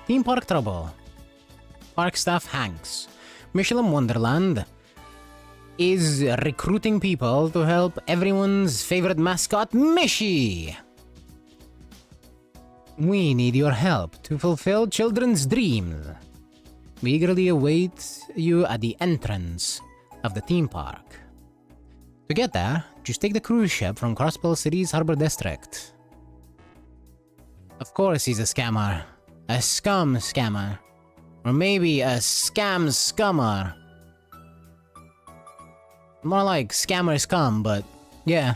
Theme Park Trouble. Park staff Hanks. Michelin Wonderland is recruiting people to help everyone's favorite mascot, Mishy. We need your help to fulfill children's dreams. We eagerly await you at the entrance of the theme park. To get there, just take the cruise ship from Crossbell City's Harbor District. Of course he's a scammer. A scum scammer. Or maybe a scam scummer. More like scammer scum, but yeah.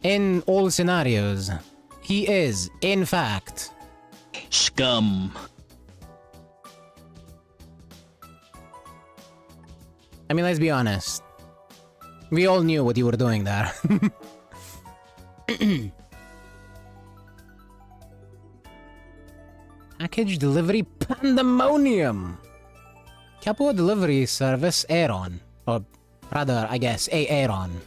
In all scenarios, he is, in fact, scum. I mean, let's be honest. We all knew what you were doing there. Package delivery pandemonium. Capua delivery service Aeron. Or rather, I guess, Aeron.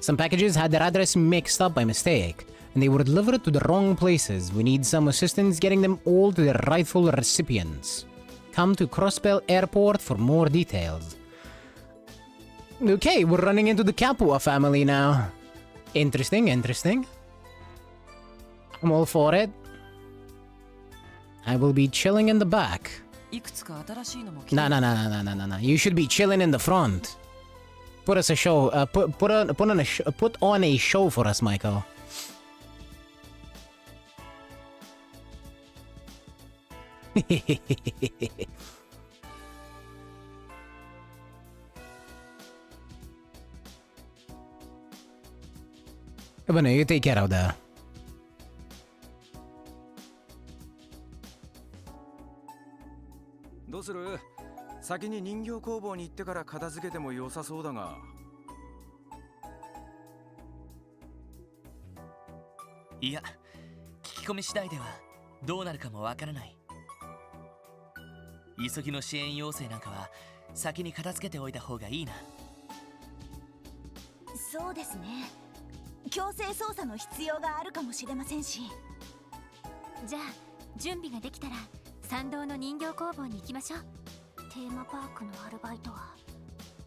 Some packages had their address mixed up by mistake, and they were delivered to the wrong places. We need some assistance getting them all to their rightful recipients. Come to Crossbell Airport for more details. Okay, we're running into the Capua family now. Interesting, interesting. I'm all for it. I will be chilling in the back. No. You should be chilling in the front. Put us a show. Put on a show for us, Michael. But no, you take care of that.どうする？先に人形工房に行ってから片付けても良さそうだが。いや、聞き込み次第ではどうなるかもわからない。急ぎの支援要請なんかは先に片付けておいた方がいいな。そうですね。強制捜査の必要があるかもしれませんし。じゃあ準備ができたら参道の人形工房に行きましょう。テーマパークのアルバイトは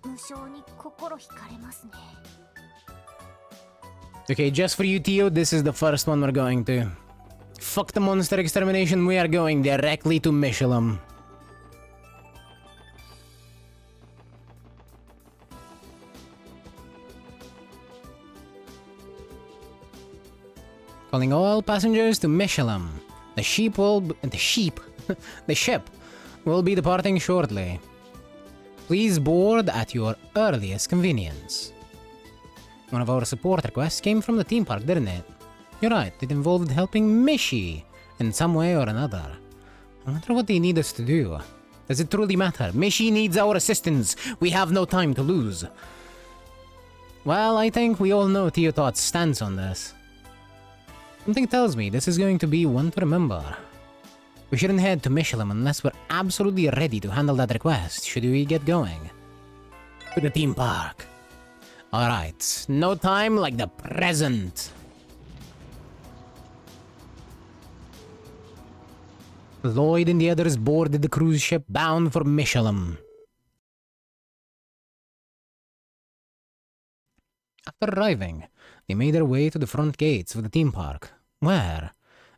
無償に心惹かれますね。Okay, just for you, Tio, this is the first one we're going to. Fuck the monster extermination, we are going directly to Michelin. Calling all passengers to Michelin. The ship will be departing shortly. Please board at your earliest convenience. One of our support requests came from the theme park, didn't it? You're right, it involved helping Mishi in some way or another. I wonder what they need us to do. Does it truly matter? Mishi needs our assistance. We have no time to lose. Well, I think we all know Teotot's stance on this. Something tells me this is going to be one to remember. We shouldn't head to Michelin unless we're absolutely ready to handle that request, should we get going. To the theme park. Alright, no time like the present. Lloyd and the others boarded the cruise ship bound for Michelin. After arriving, they made their way to the front gates of the theme park, where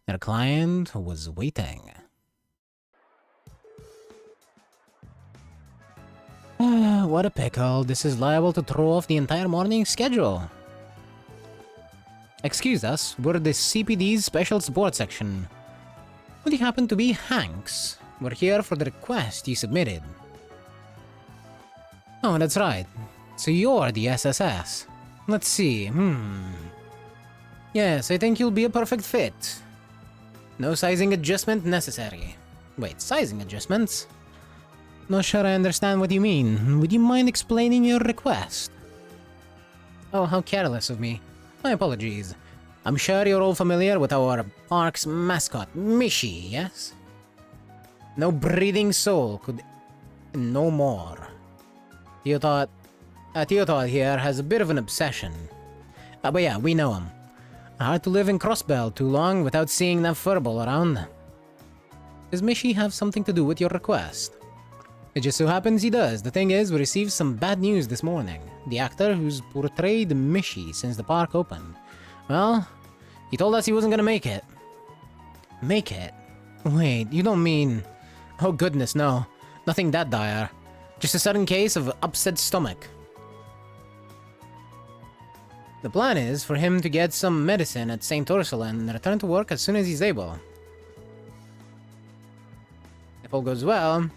their client was waiting. What a pickle. This is liable to throw off the entire morning schedule. Excuse us, we're the CPD's special support section. Would you happen to be Hanks? We're here for the request you submitted. Oh, that's right. So you're the SSS. Let's see, Yes, I think you'll be a perfect fit. No sizing adjustment necessary. Wait, sizing adjustments? Not sure I understand what you mean. Would you mind explaining your request? Oh, how careless of me. My apologies. I'm sure you're all familiar with our park's mascot, Mishi, yes? No breathing soul could... no more. Teotot here has a bit of an obsession. But yeah, we know him. Hard to live in Crossbell too long without seeing that furball around. Does Mishi have something to do with your request? It just so happens he does. The thing is, we received some bad news this morning. The actor who's portrayed Mishi since the park opened. Well, he told us he wasn't gonna make it. Make it? Wait, you don't mean... Oh goodness, no. Nothing that dire. Just a sudden case of upset stomach. The plan is for him to get some medicine at St. Ursula and return to work as soon as he's able. If all goes well,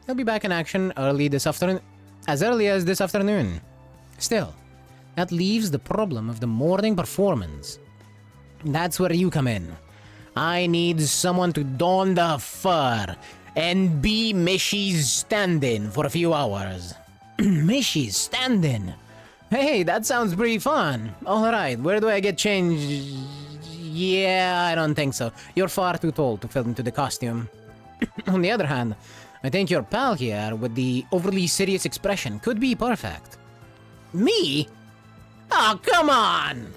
he'll be back in action early as this afternoon. Still, that leaves the problem of the morning performance. That's where you come in. I need someone to don the fur and be Mishi's stand-in for a few hours. Mishi's stand-in? Hey, that sounds pretty fun. Alright, where do I get changed? Yeah, I don't think so. You're far too tall to fit into the costume. On the other hand, I think your pal here with the overly serious expression could be perfect. Me? Oh, come on!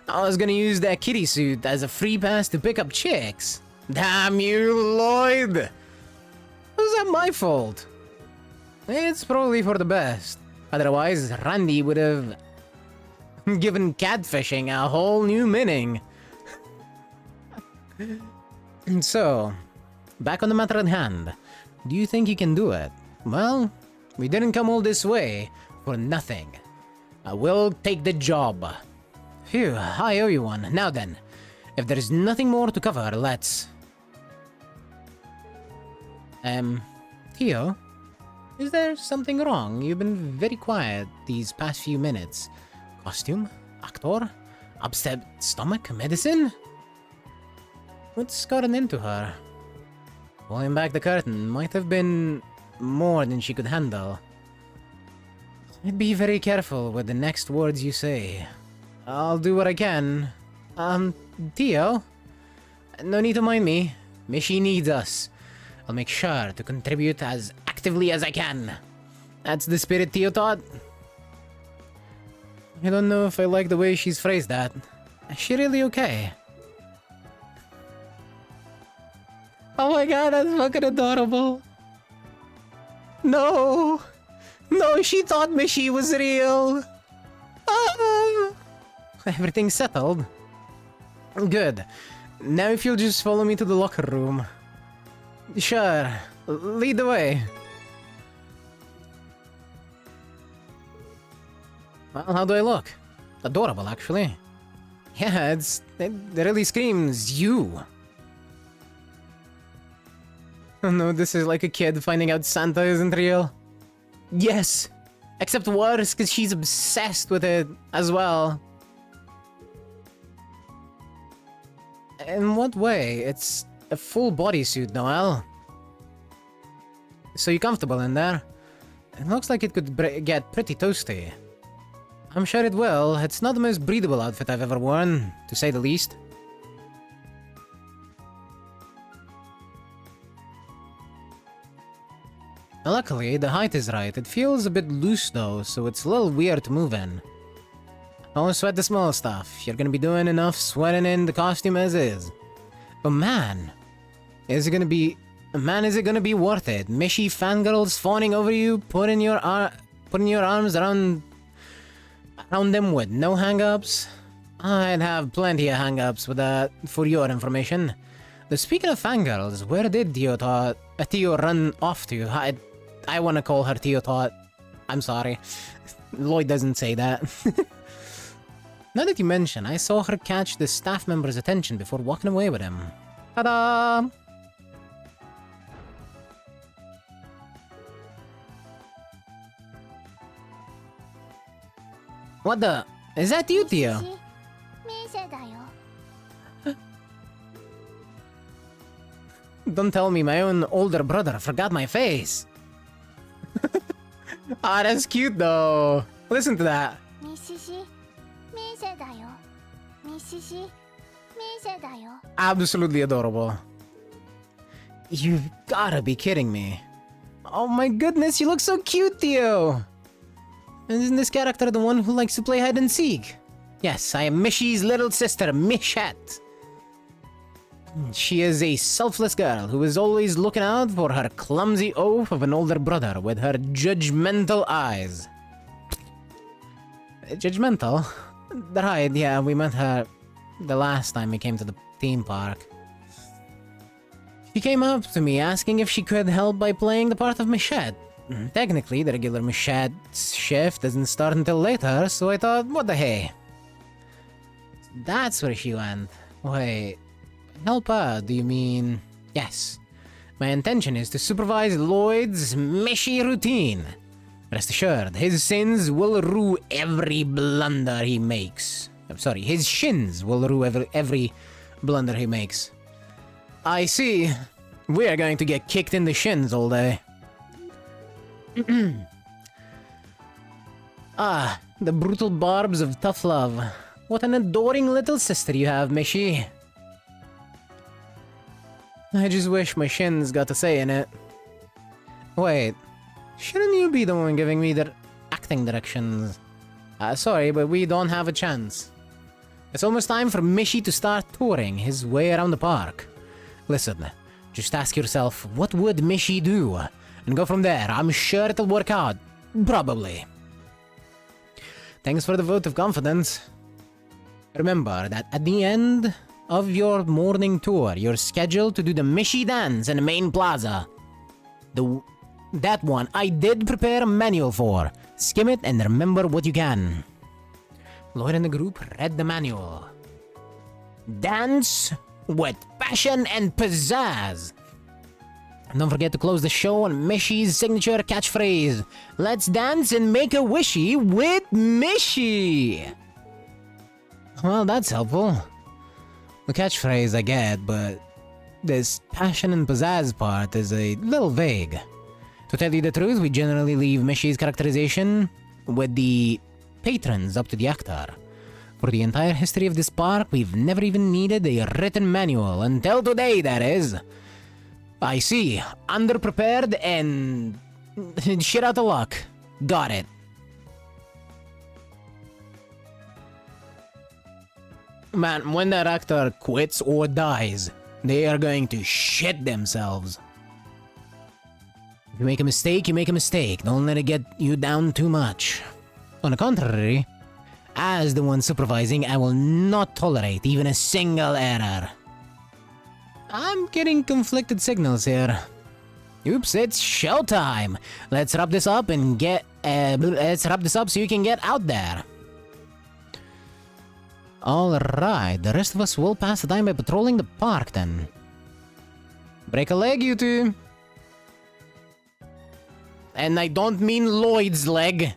I was gonna use that kitty suit as a free pass to pick up chicks. Damn you, Lloyd! How's that my fault? It's probably for the best. Otherwise, Randy would have given catfishing a whole new meaning. So, back on the matter at hand. Do you think you can do it? Well, we didn't come all this way for nothing. I will take the job. Phew, I owe you one. Now then, if there is nothing more to cover, let's... Theo? Is there something wrong? You've been very quiet these past few minutes. Costume? Actor? Upset stomach? Medicine? What's gotten into her? Pulling back the curtain might have been more than she could handle. Be very careful with the next words you say. I'll do what I can. Theo? No need to mind me. Mishi needs us. I'll make sure to contribute as actively as I can. That's the spirit Theo taught. I don't know if I like the way she's phrased that. Is she really okay? Oh my god, that's fucking adorable. No! No, she thought Mishi was real! Ah! Everything's settled. Good. Now if you'll just follow me to the locker room. Sure. Lead the way. Well, how do I look? Adorable, actually. Yeah, it really screams you. Oh no, this is like a kid finding out Santa isn't real. Yes! Except worse, because she's obsessed with it as well. In what way? It's a full bodysuit, Noel. So you comfortable in there? It looks like it could get pretty toasty. I'm sure it will. It's not the most breathable outfit I've ever worn, to say the least. Luckily, the height is right. It feels a bit loose though, so it's a little weird to move in. Don't sweat the small stuff. You're gonna be doing enough sweating in the costume as is. But man, is it gonna be worth it? Mishy fangirls fawning over you, putting your arms around them with no hang-ups? I'd have plenty of hang-ups with that, for your information. Speaking of fangirls, where did Theo run off to? I want to call her Theo Tot. I'm sorry. Lloyd doesn't say that. Now that you mention, I saw her catch the staff member's attention before walking away with him. Ta-da! What the? Is that you, Theo? Don't tell me my own older brother forgot my face. Ah, that's cute though. Listen to that. Absolutely adorable. You've gotta be kidding me. Oh my goodness, you look so cute, Theo. Isn't this character the one who likes to play hide and seek? Yes, I am Mishy's little sister, Mishette. She is a selfless girl who is always looking out for her clumsy oaf of an older brother with her judgmental eyes. Judgmental? Right, yeah, we met her the last time we came to the theme park. She came up to me asking if she could help by playing the part of Michette. Technically, the regular Michette's shift doesn't start until later, so I thought, what the hey? That's where she went. Wait, help her, do you mean? Yes. My intention is to supervise Lloyd's Mishy routine. Rest assured, his sins will rue every blunder he makes. I'm sorry, his shins will rue every blunder he makes. I see. We are going to get kicked in the shins all day. Ah, the brutal barbs of tough love. What an adoring little sister you have, Mishy. I just wish my shins got a say in it. Wait, shouldn't you be the one giving me the acting directions? Sorry, but we don't have a chance. It's almost time for Mishy to start touring his way around the park. Listen, just ask yourself, what would Mishy do? And go from there. I'm sure it'll work out. Probably. Thanks for the vote of confidence. Remember that at the end of your morning tour, you're scheduled to do the Mishy dance in the main plaza. That one I did prepare a manual for. Skim it and remember what you can. Lloyd and the group read the manual. Dance with passion and pizzazz. And don't forget to close the show on Mishy's signature catchphrase. Let's dance and make a wishy with Mishy. Well, that's helpful. The catchphrase I get, but this passion and pizzazz part is a little vague. To tell you the truth, we generally leave Mishy's characterization with the patrons up to the actor. For the entire history of this park, we've never even needed a written manual, until today, that is. I see. Underprepared and shit out of luck. Got it. Man, when that actor quits or dies, they are going to shit themselves. If you make a mistake, you make a mistake. Don't let it get you down too much. On the contrary, as the one supervising, I will not tolerate even a single error. I'm getting conflicted signals here. Oops, it's showtime. Let's wrap this up and let's wrap this up so you can get out there. Alright, the rest of us will pass the time by patrolling the park then. Break a leg, you two. And I don't mean Lloyd's leg.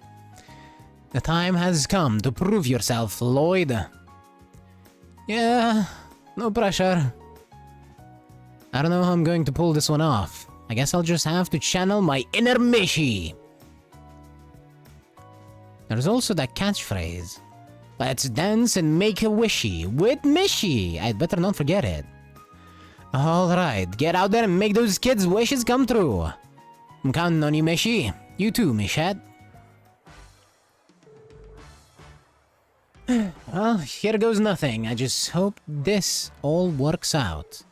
The time has come to prove yourself, Lloyd. Yeah, no pressure. I don't know how I'm going to pull this one off. I guess I'll just have to channel my inner Mishy. There's also that catchphrase. Let's dance and make a wishy with Mishy. I'd better not forget it. Alright, get out there and make those kids' wishes come true. I'm counting on you, Mishy. You too, Mishat. Well, here goes nothing. I just hope this all works out.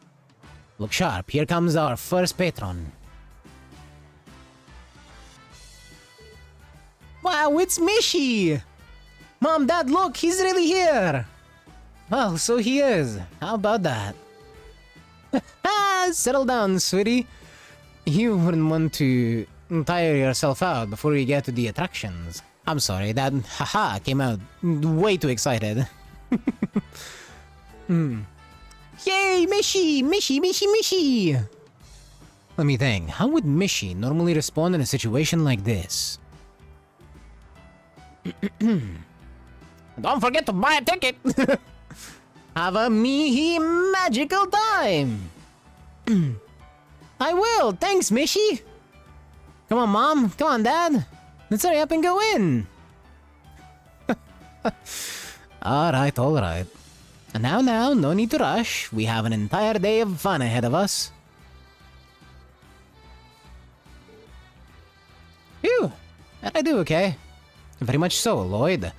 Look sharp, here comes our first patron. Wow, it's Mishy! Mom, Dad, look, he's really here! Well, so he is. How about that? Settle down, sweetie. You wouldn't want to tire yourself out before you get to the attractions. I'm sorry, that haha came out way too excited. Yay, Mishy! Mishy, Mishy, Mishy! Let me think, how would Mishy normally respond in a situation like this? Don't forget to buy a ticket! Have a magical time! I will, thanks, Mishy! Come on, Mom, come on, Dad! Let's hurry up and go in! Alright, alright. And now, no need to rush. We have an entire day of fun ahead of us. Phew! That I do okay. Very much so, Lloyd.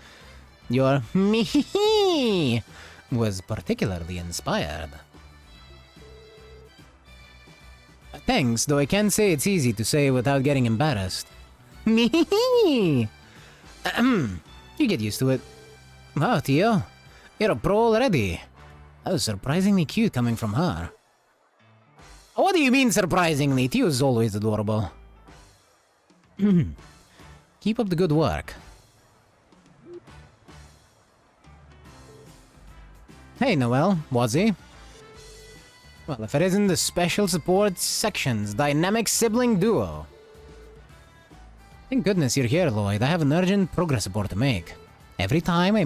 Your me was particularly inspired. Thanks, though I can't say it's easy to say without getting embarrassed. Me. You get used to it. Wow, Tio. You're a pro already. That was surprisingly cute coming from her. What do you mean surprisingly? Tio's always adorable. Keep up the good work. Hey, Noel. Wazzy. Well, if it isn't the Special Support Section's dynamic sibling duo. Thank goodness you're here, Lloyd. I have an urgent progress report to make. Every time I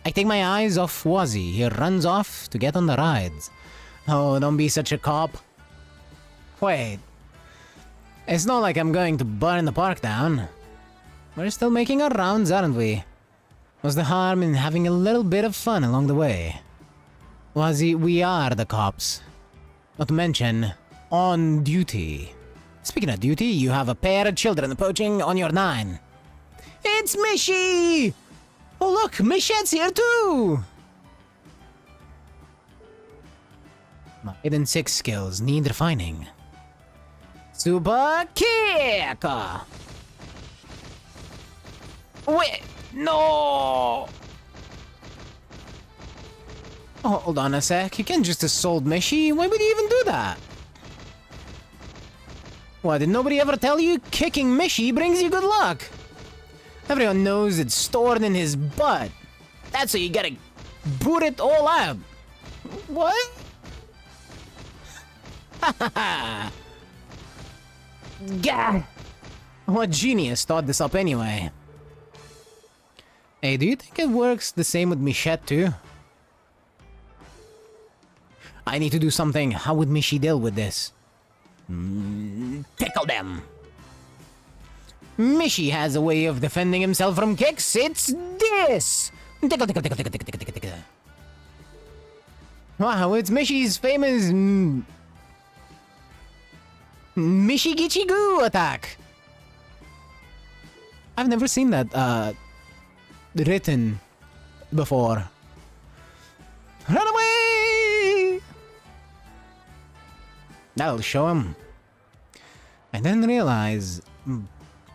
take my eyes off Wazzy, he runs off to get on the rides. Oh, don't be such a cop. Wait. It's not like I'm going to burn the park down. We're still making our rounds, aren't we? What's the harm in having a little bit of fun along the way? Wazzy, we are the cops. Not to mention, on duty. Speaking of duty, you have a pair of children poaching on your 9. It's Mishy! Oh look, Mishet's here too! My 8 and 6 skills need refining. Super kick! Wait, no! Oh, hold on a sec. You can't just assault Mishy. Why would you even do that? What, did nobody ever tell you kicking Mishy brings you good luck? Everyone knows it's stored in his butt. That's why you gotta boot it all out. What? Gah! What genius thought this up anyway? Hey, do you think it works the same with Michette too? I need to do something. How would Mishy deal with this? Tickle them! Mishy has a way of defending himself from kicks. It's this! Tickle, tickle, tickle, tickle, tickle, tickle, tickle. Wow, it's Mishy's famous... Mishy Gichi Goo attack! I've never seen that, written before. Run away! That'll show him. I didn't realize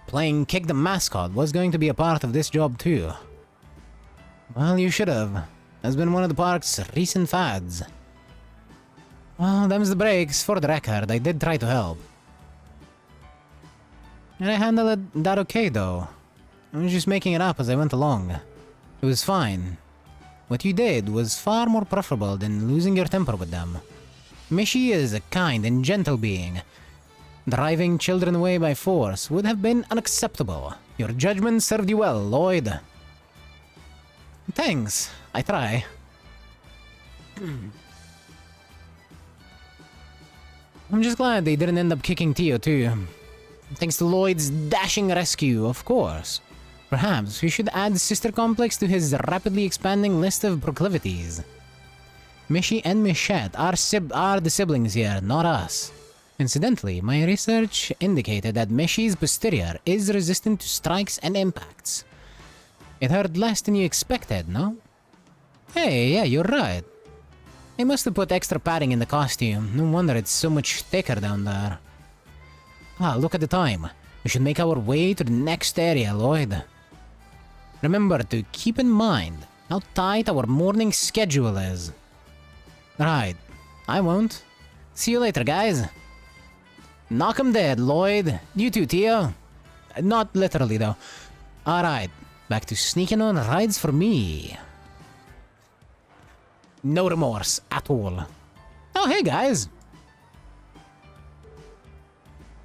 playing Kick the Mascot was going to be a part of this job too. Well, you should have. That's been one of the park's recent fads. Well, them's the breaks. For the record, I did try to help. And I handled that okay though. I was just making it up as I went along. It was fine. What you did was far more preferable than losing your temper with them. Mishi is a kind and gentle being. Driving children away by force would have been unacceptable. Your judgment served you well, Lloyd. Thanks. I try. I'm just glad they didn't end up kicking Tio too. Thanks to Lloyd's dashing rescue, of course. Perhaps we should add Sister Complex to his rapidly expanding list of proclivities. Mishi and Michette are the siblings here, not us. Incidentally, my research indicated that Mishi's posterior is resistant to strikes and impacts. It hurt less than you expected, no? Hey, yeah, you're right. They must have put extra padding in the costume. No wonder it's so much thicker down there. Ah, look at the time. We should make our way to the next area, Lloyd. Remember to keep in mind how tight our morning schedule is. Right. I won't. See you later, guys. Knock 'em dead, Lloyd. You too, Tio. Not literally, though. Alright. Back to sneaking on rides for me. No remorse at all. Oh, hey, guys.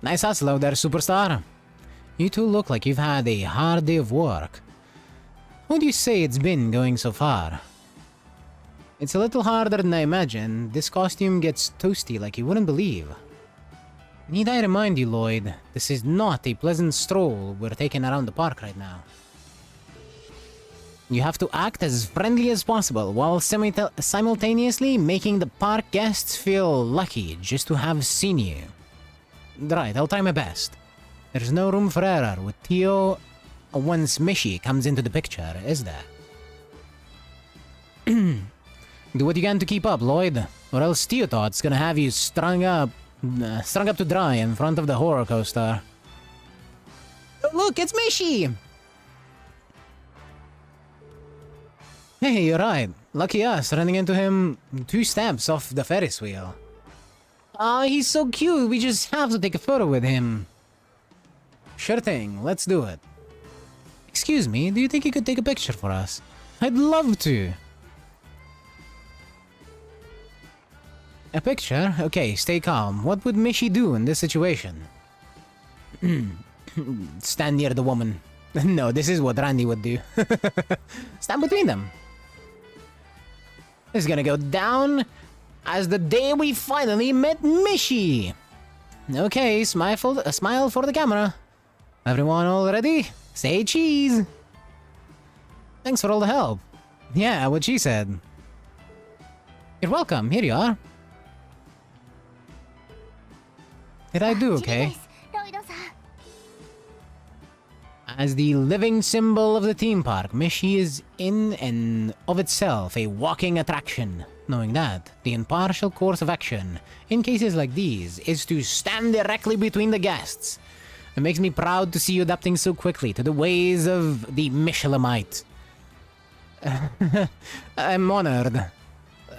Nice hustle out there, superstar. You two look like you've had a hard day of work. How do you say it's been going so far? It's a little harder than I imagined. This costume gets toasty like you wouldn't believe. Need I remind you, Lloyd, this is not a pleasant stroll we're taking around the park right now. You have to act as friendly as possible while simultaneously making the park guests feel lucky just to have seen you. Right, I'll try my best. There's no room for error with Tio once Mishi comes into the picture, is there? Do what you can to keep up, Lloyd, or else Tio Tot's gonna have you strung up to dry in front of the horror coaster. Oh, look, it's Mishi! Hey, you're right. Lucky us, running into him 2 steps off the Ferris wheel. Aw, he's so cute, we just have to take a photo with him. Sure thing, let's do it. Excuse me, do you think you could take a picture for us? I'd love to. A picture? Okay, stay calm. What would Mishi do in this situation? Stand near the woman. No, this is what Randy would do. Stand between them. This is gonna go down as the day we finally met Mishi. Okay, smile for the camera. Everyone all ready? Say cheese. Thanks for all the help. Yeah, what she said. You're welcome. Here you are. Did I do okay? As the living symbol of the theme park, Mishi is in and of itself a walking attraction. Knowing that, the impartial course of action, in cases like these, is to stand directly between the guests. It makes me proud to see you adapting so quickly to the ways of the Michelinite. I'm honored,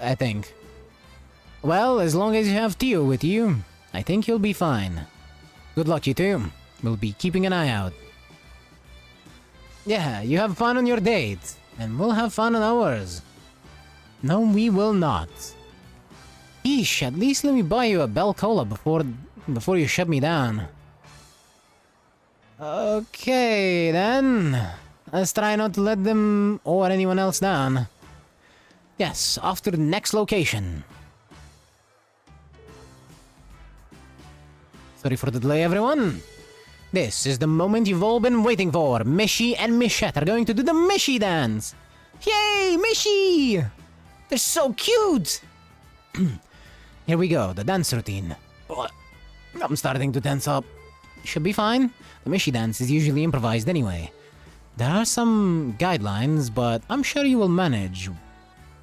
I think. Well, as long as you have Tio with you, I think you'll be fine. Good luck, you two. We'll be keeping an eye out. Yeah, you have fun on your date, and we'll have fun on ours. No, we will not. Eesh, at least let me buy you a Bell Cola before you shut me down. Okay, then. Let's try not to let them or anyone else down. Yes, off to the next location. Sorry for the delay, everyone. This is the moment you've all been waiting for. Mishi and Michette are going to do the Mishi dance. Yay, Mishi! They're so cute! Here we go, the dance routine. I'm starting to tense up. Should be fine. The Mishi dance is usually improvised anyway. There are some guidelines, but I'm sure you will manage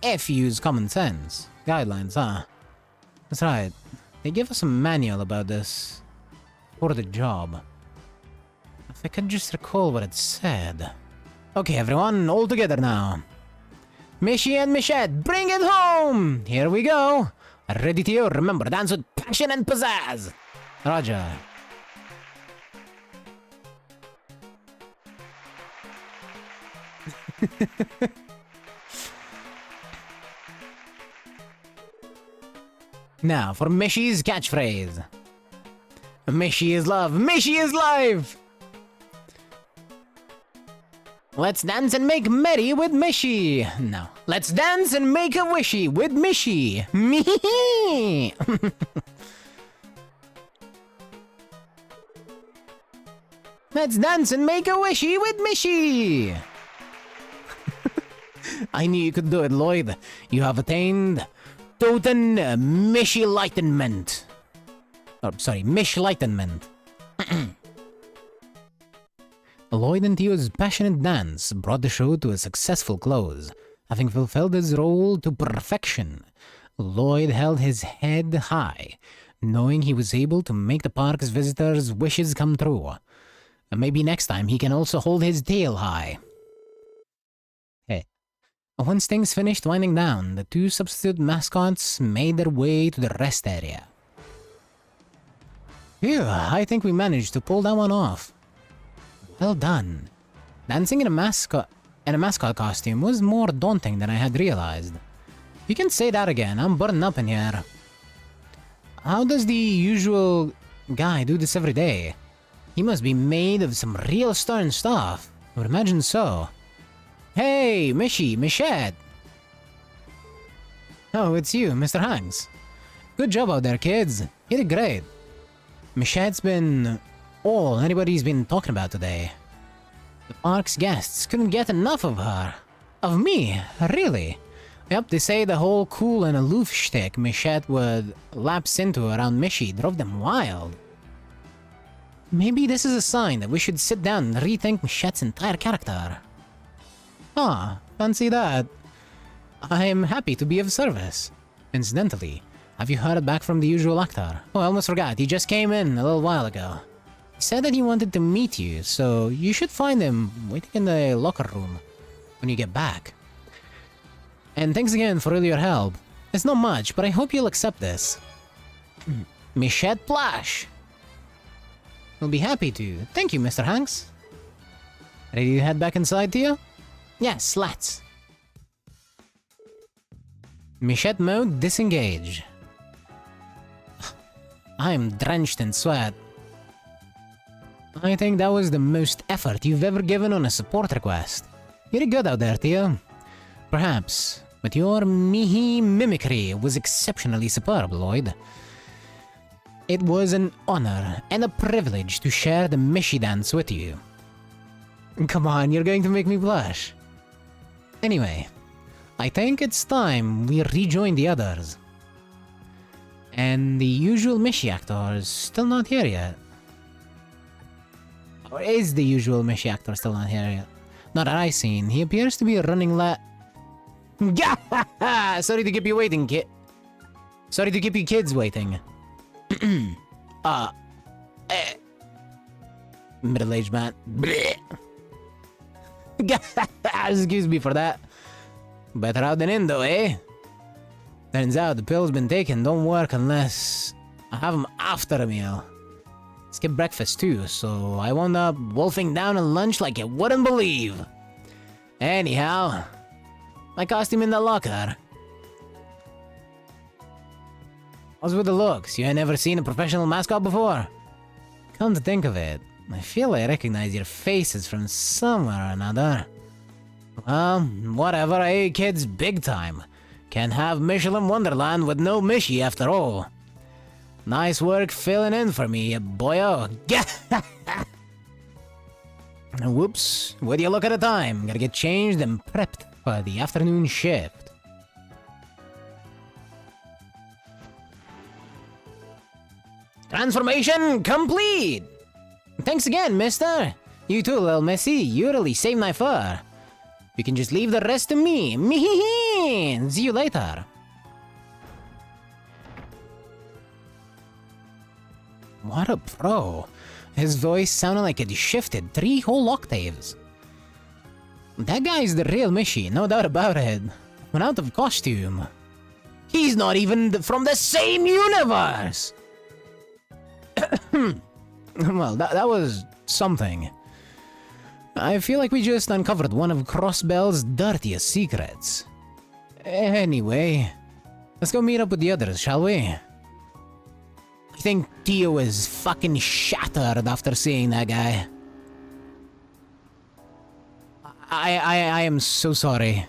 if you use common sense. Guidelines, huh? That's right. They give us a manual about this for the job. If I could just recall what it said. Okay, everyone, all together now. Mishi and Michette, bring it home! Here we go! Ready to remember, dance with passion and pizzazz! Roger. Now for Mishy's catchphrase. Mishy is love. Mishy is life! Let's dance and make merry with Mishy. No. Let's dance and make a wishy with Mishy. Me. Let's dance and make a wishy with Mishy. I knew you could do it, Lloyd. You have attained Toten Mishy-lightenment. Oh, sorry, Mish-lightenment. Lloyd and Theo's passionate dance brought the show to a successful close. Having fulfilled his role to perfection, Lloyd held his head high, knowing he was able to make the park's visitors' wishes come true. And maybe next time he can also hold his tail high. Hey. Once things finished winding down, the two substitute mascots made their way to the rest area. Phew, I think we managed to pull that one off. Well done. Dancing in a mascot costume was more daunting than I had realized. You can say that again, I'm burning up in here. How does the usual guy do this every day? He must be made of some real stern stuff. I would imagine so. Hey, Michette! Oh, it's you, Mr. Hanks. Good job out there, kids. You did great. Michette's been all anybody's been talking about today. The park's guests couldn't get enough of her. Of me, really. Yep, they say the whole cool and aloof shtick Michette would lapse into around Mishy drove them wild. Maybe this is a sign that we should sit down and rethink Michette's entire character. Ah, fancy that. I am happy to be of service. Incidentally, have you heard back from the usual actor? Oh, I almost forgot, he just came in a little while ago. He said that he wanted to meet you, so you should find him waiting in the locker room when you get back. And thanks again for all your help. It's not much, but I hope you'll accept this. Michette Plash! We'll be happy to. Thank you, Mr. Hanks. Ready to head back inside, Theo? Yes, let's. Michette mode disengage. I'm drenched in sweat. I think that was the most effort you've ever given on a support request. You did good out there, Theo. Perhaps, but your mimicry was exceptionally superb, Lloyd. It was an honor and a privilege to share the Mishy dance with you. Come on, you're going to make me blush. Anyway, I think it's time we rejoin the others. And the usual Mishy actor is still not here yet. Or is the usual Mishy actor still not here yet? Not that I've seen. He appears to be running Sorry to keep you waiting, kid. Sorry to keep you kids waiting. Middle-aged man. Excuse me for that. Better out than in, though, eh? Turns out the pills been taken don't work unless I have them after a meal. Skip breakfast too, so I wound up wolfing down a lunch like you wouldn't believe. Anyhow, my costume in the locker. How's with the looks? You ain't never seen a professional mascot before? Come to think of it, I feel I recognize your faces from somewhere or another. Well, whatever, eh, kids, big time. Can't have Michelin Wonderland with no Mishy after all. Nice work filling in for me, boyo. Whoops, what do you look at the time? Gotta get changed and prepped for the afternoon shift. Transformation complete! Thanks again, mister. You too, little Missy. You really saved my fur. You can just leave the rest to me. See you later. What a pro. His voice sounded like it shifted 3 whole octaves. That guy's the real Mishy, no doubt about it. Went out of costume. He's not even from the same universe! Well, that was something. I feel like we just uncovered one of Crossbell's dirtiest secrets. Anyway, let's go meet up with the others, shall we? I think Tio is fucking shattered after seeing that guy. I am so sorry.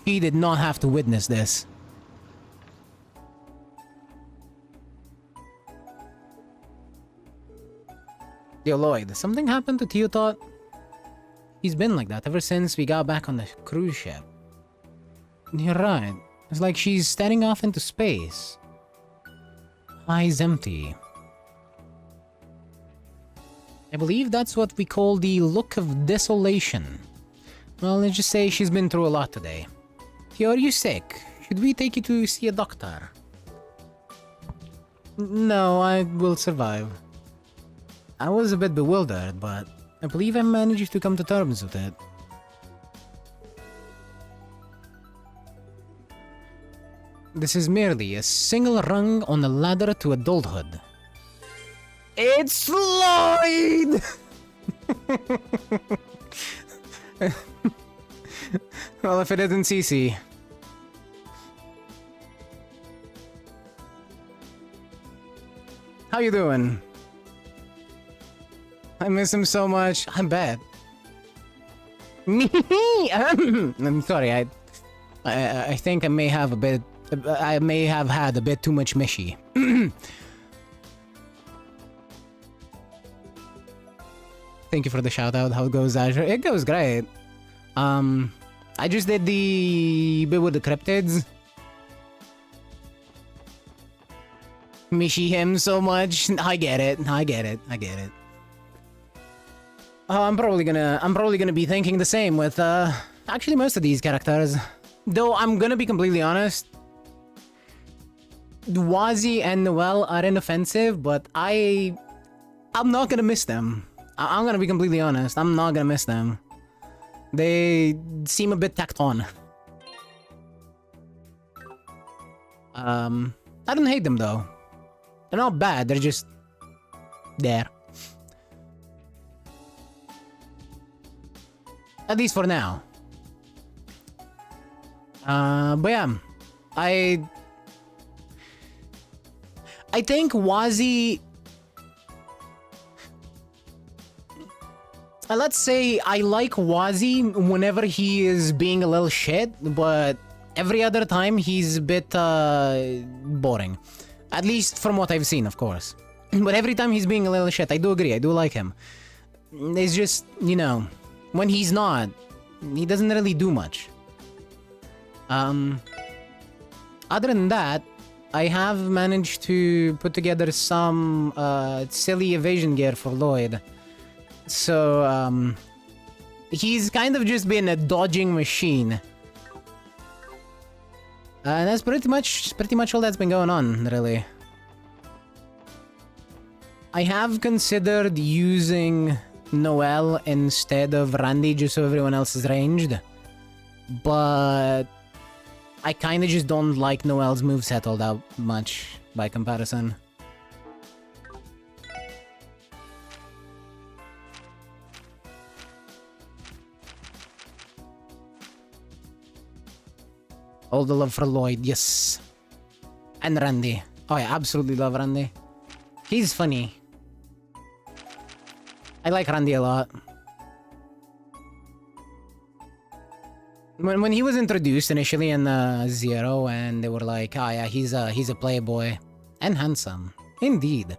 He did not have to witness this. Yo, Lloyd, something happened to Tio Tot? He's been like that ever since we got back on the cruise ship. You're right. It's like she's staring off into space. Eyes empty. I believe that's what we call the look of desolation. Well, let's just say she's been through a lot today. Tio, are you sick? Should we take you to see a doctor? No, I will survive. I was a bit bewildered, but I believe I managed to come to terms with it. This is merely a single rung on the ladder to adulthood. It's Lloyd! Well, if it isn't Cece. How you doing? I miss him so much. I'm bad. I'm sorry. I think I may have a bit. I may have had a bit too much mishy. Thank you for the shout out. How goes Azure? It goes great. I just did the bit with the cryptids. Mishy him so much. I get it. I get it. I get it. I'm probably gonna be thinking the same with actually most of these characters. Though I'm gonna be completely honest. Wazi and Noelle are inoffensive, but I'm not gonna miss them. I'm gonna be completely honest. I'm not gonna miss them. They seem a bit tacked on. I don't hate them though. They're not bad. They're just there. At least for now. But yeah, I think Wazi. Let's say I like Wazi whenever he is being a little shit, but every other time he's a bit boring. At least from what I've seen, of course. But every time he's being a little shit, I do agree. I do like him. It's just, you know, when he's not, he doesn't really do much. Other than that, I have managed to put together some silly evasion gear for Lloyd. So, he's kind of just been a dodging machine. And that's pretty much all that's been going on, really. I have considered using Noelle instead of Randy just so everyone else is ranged. But I kind of just don't like Noelle's moveset all that much by comparison. All the love for Lloyd, yes. And Randy. Oh, I absolutely love Randy. He's funny. I like Randy a lot. When he was introduced initially in Zero, and they were like, "Oh yeah, he's a playboy and handsome, indeed."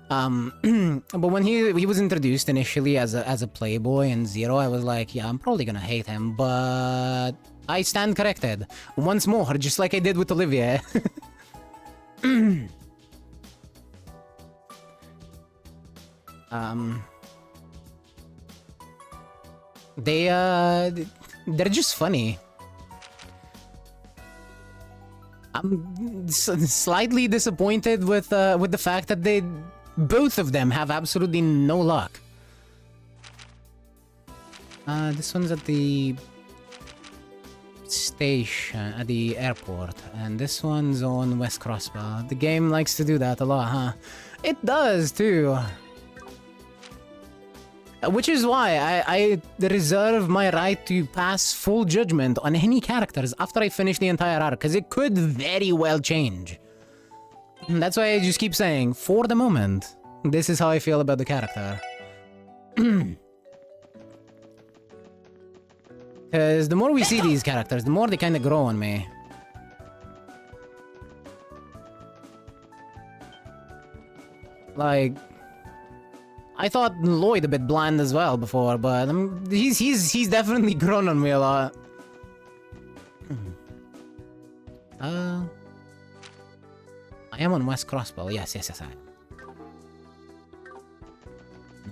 But when he was introduced initially as a playboy in Zero, I was like, "Yeah, I'm probably gonna hate him," but I stand corrected once more, just like I did with Olivia. They're just funny. I'm slightly disappointed with the fact that both of them have absolutely no luck. This one's at the station, at the airport, and this one's on West Crossbow. The game likes to do that a lot, huh? It does too. Which is why I reserve my right to pass full judgment on any characters after I finish the entire arc, because it could very well change. That's why I just keep saying, for the moment, this is how I feel about the character. Because the more we see these characters, the more they kind of grow on me. Like, I thought Lloyd a bit bland as well before, but he's definitely grown on me a lot. I am on West Crossbow. Yes, I am.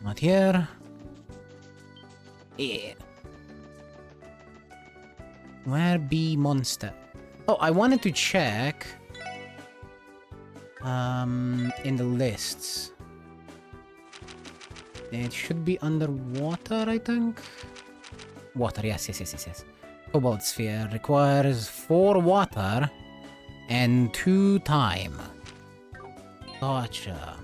Not here. Yeah. Where be monster? Oh, I wanted to check. In the lists. It should be underwater, I think. Water, yes. Cobalt sphere requires 4 water and 2 time. Gotcha.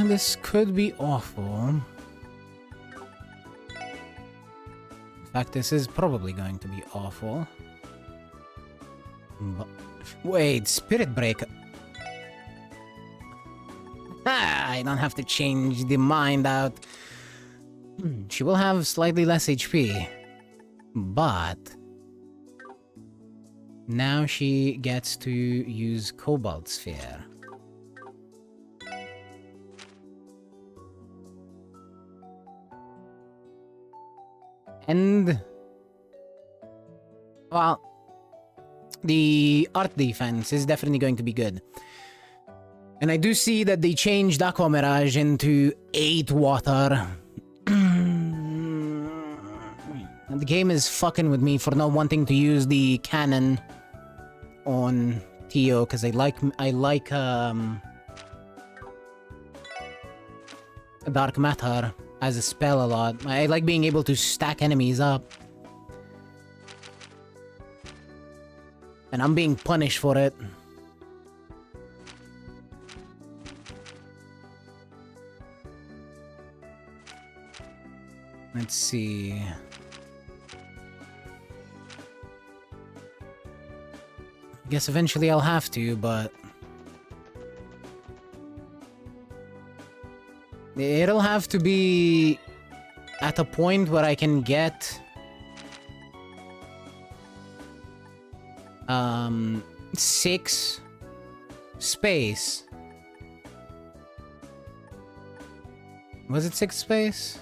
This could be awful. In fact, this is probably going to be awful. But wait, Spirit Breaker. I don't have to change the mind out. She will have slightly less HP. But now she gets to use Cobalt Sphere. And, well, the art defense is definitely going to be good. And I do see that they changed Aqua Mirage into 8 water. And the game is fucking with me for not wanting to use the cannon on Tio, because I like Dark Matter as a spell a lot. I like being able to stack enemies up. And I'm being punished for it. Let's see. I guess eventually I'll have to, but it'll have to be at a point where I can get 6 space. Was it 6 space?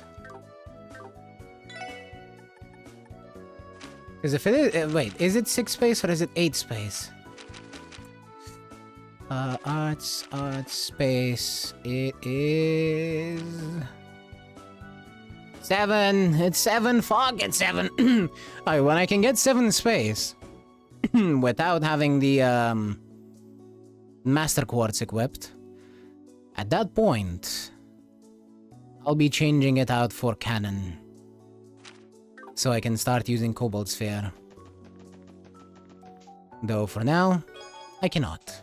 Because if it is, wait, is it 6 space or is it 8 space? Arts space. It is 7. It's 7. Fuck, it's 7. Alright, when I can get 7 space without having the Master Quartz equipped, at that point, I'll be changing it out for cannon. So I can start using Cobalt Sphere. Though for now, I cannot.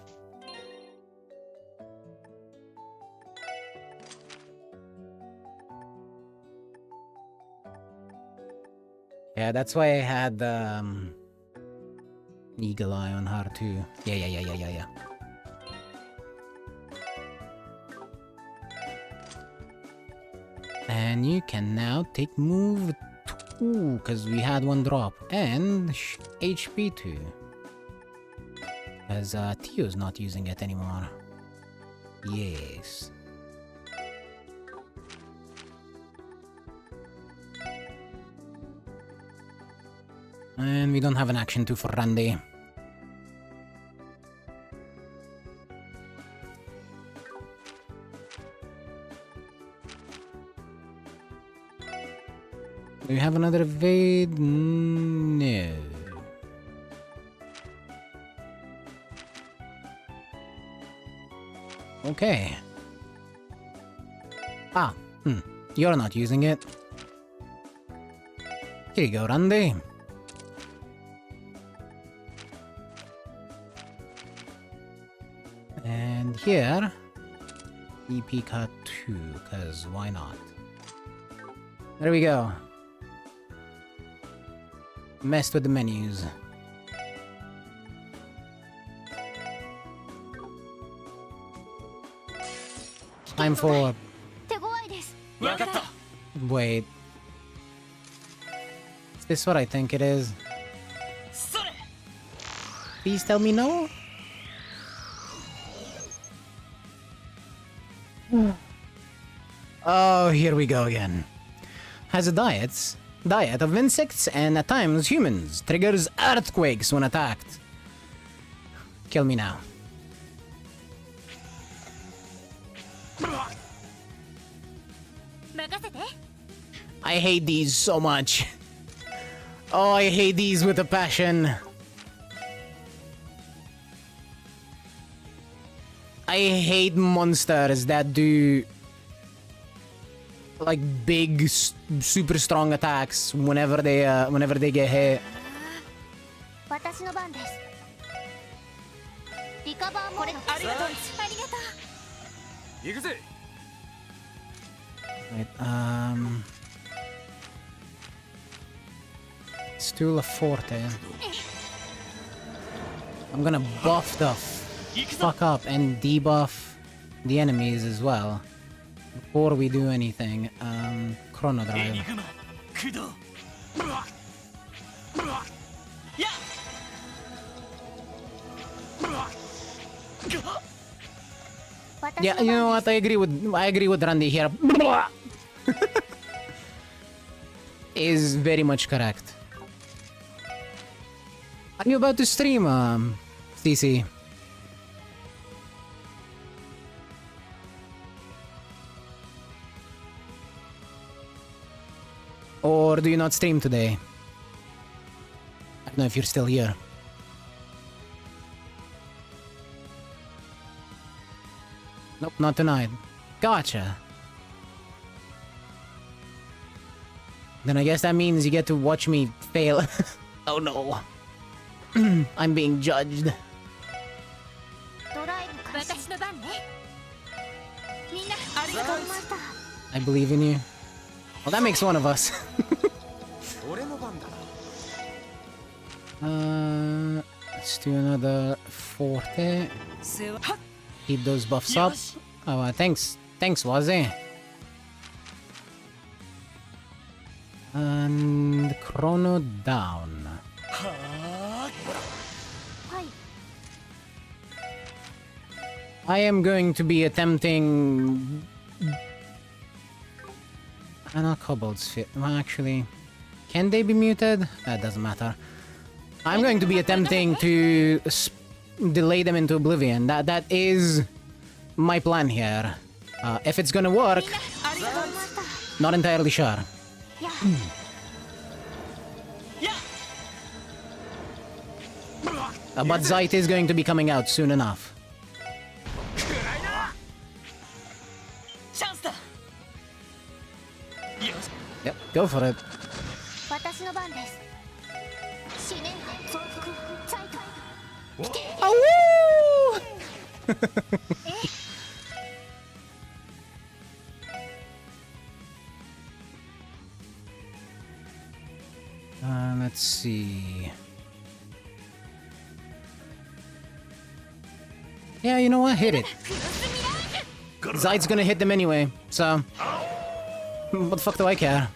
Yeah, that's why I had Eagle Eye on her too. Yeah. And you can now take move 2, because we had 1 drop. And HP 2. Because Tio's not using it anymore. Yes. And we don't have an action 2 for Randy. Do we have another evade? No. Okay. You're not using it. Here you go, Randy. And here, EP cut 2, because why not? There we go. Messed with the menus. Time for... Wait. Is this what I think it is? Please tell me no? Oh, here we go again. Has a diet of insects and at times humans. Triggers earthquakes when attacked. Kill me now. I hate these so much. Oh, I hate these with a passion. I hate monsters that do like big, super strong attacks whenever they get hit. Wait, Stula Forte. I'm gonna buff the fuck up and debuff the enemies as well before we do anything. Chrono Drive. Yeah, you know what? I agree with Randy here. Is very much correct. Are you about to stream, CC? Or do you not stream today? I don't know if you're still here. Nope, not tonight. Gotcha. Then I guess that means you get to watch me fail. Oh no. I'm being judged. I believe in you. Well, that makes one of us. Let's do another Forte. Keep those buffs up. Oh, thanks, Waze. And Chrono down. I am going to be attempting... not kobolds fit. Well, actually... Can they be muted? That doesn't matter. I'm going to be attempting to delay them into oblivion. That is my plan here. If it's gonna work... Not entirely sure. But Zeit is going to be coming out soon enough. Yep, go for it. Let's see. Yeah, you know what? Hit it. Zeit's gonna hit them anyway, so... What the fuck do I care?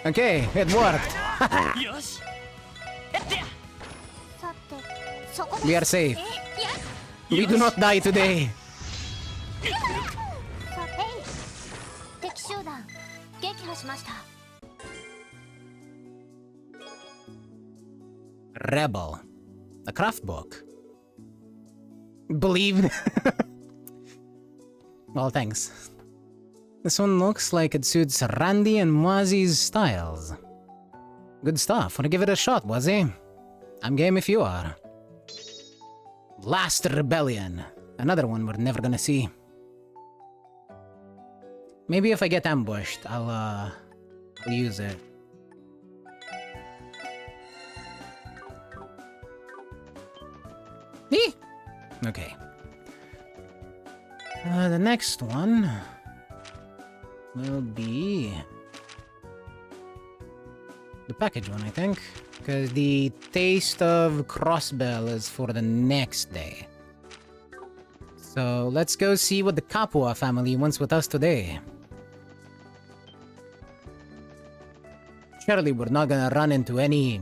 Okay, it worked. We are safe. We do not die today. Rebel. A craft book. Believed. Well, thanks. This one looks like it suits Randy and Mwazi's styles. Good stuff. Wanna give it a shot, was he? I'm game if you are. Last Rebellion. Another one we're never gonna see. Maybe if I get ambushed, I'll use it. Eee! Okay. The next one will be the package one, I think, because the taste of Crossbell is for the next day. So let's go see what the Capua family wants with us today. Surely we're not gonna run into any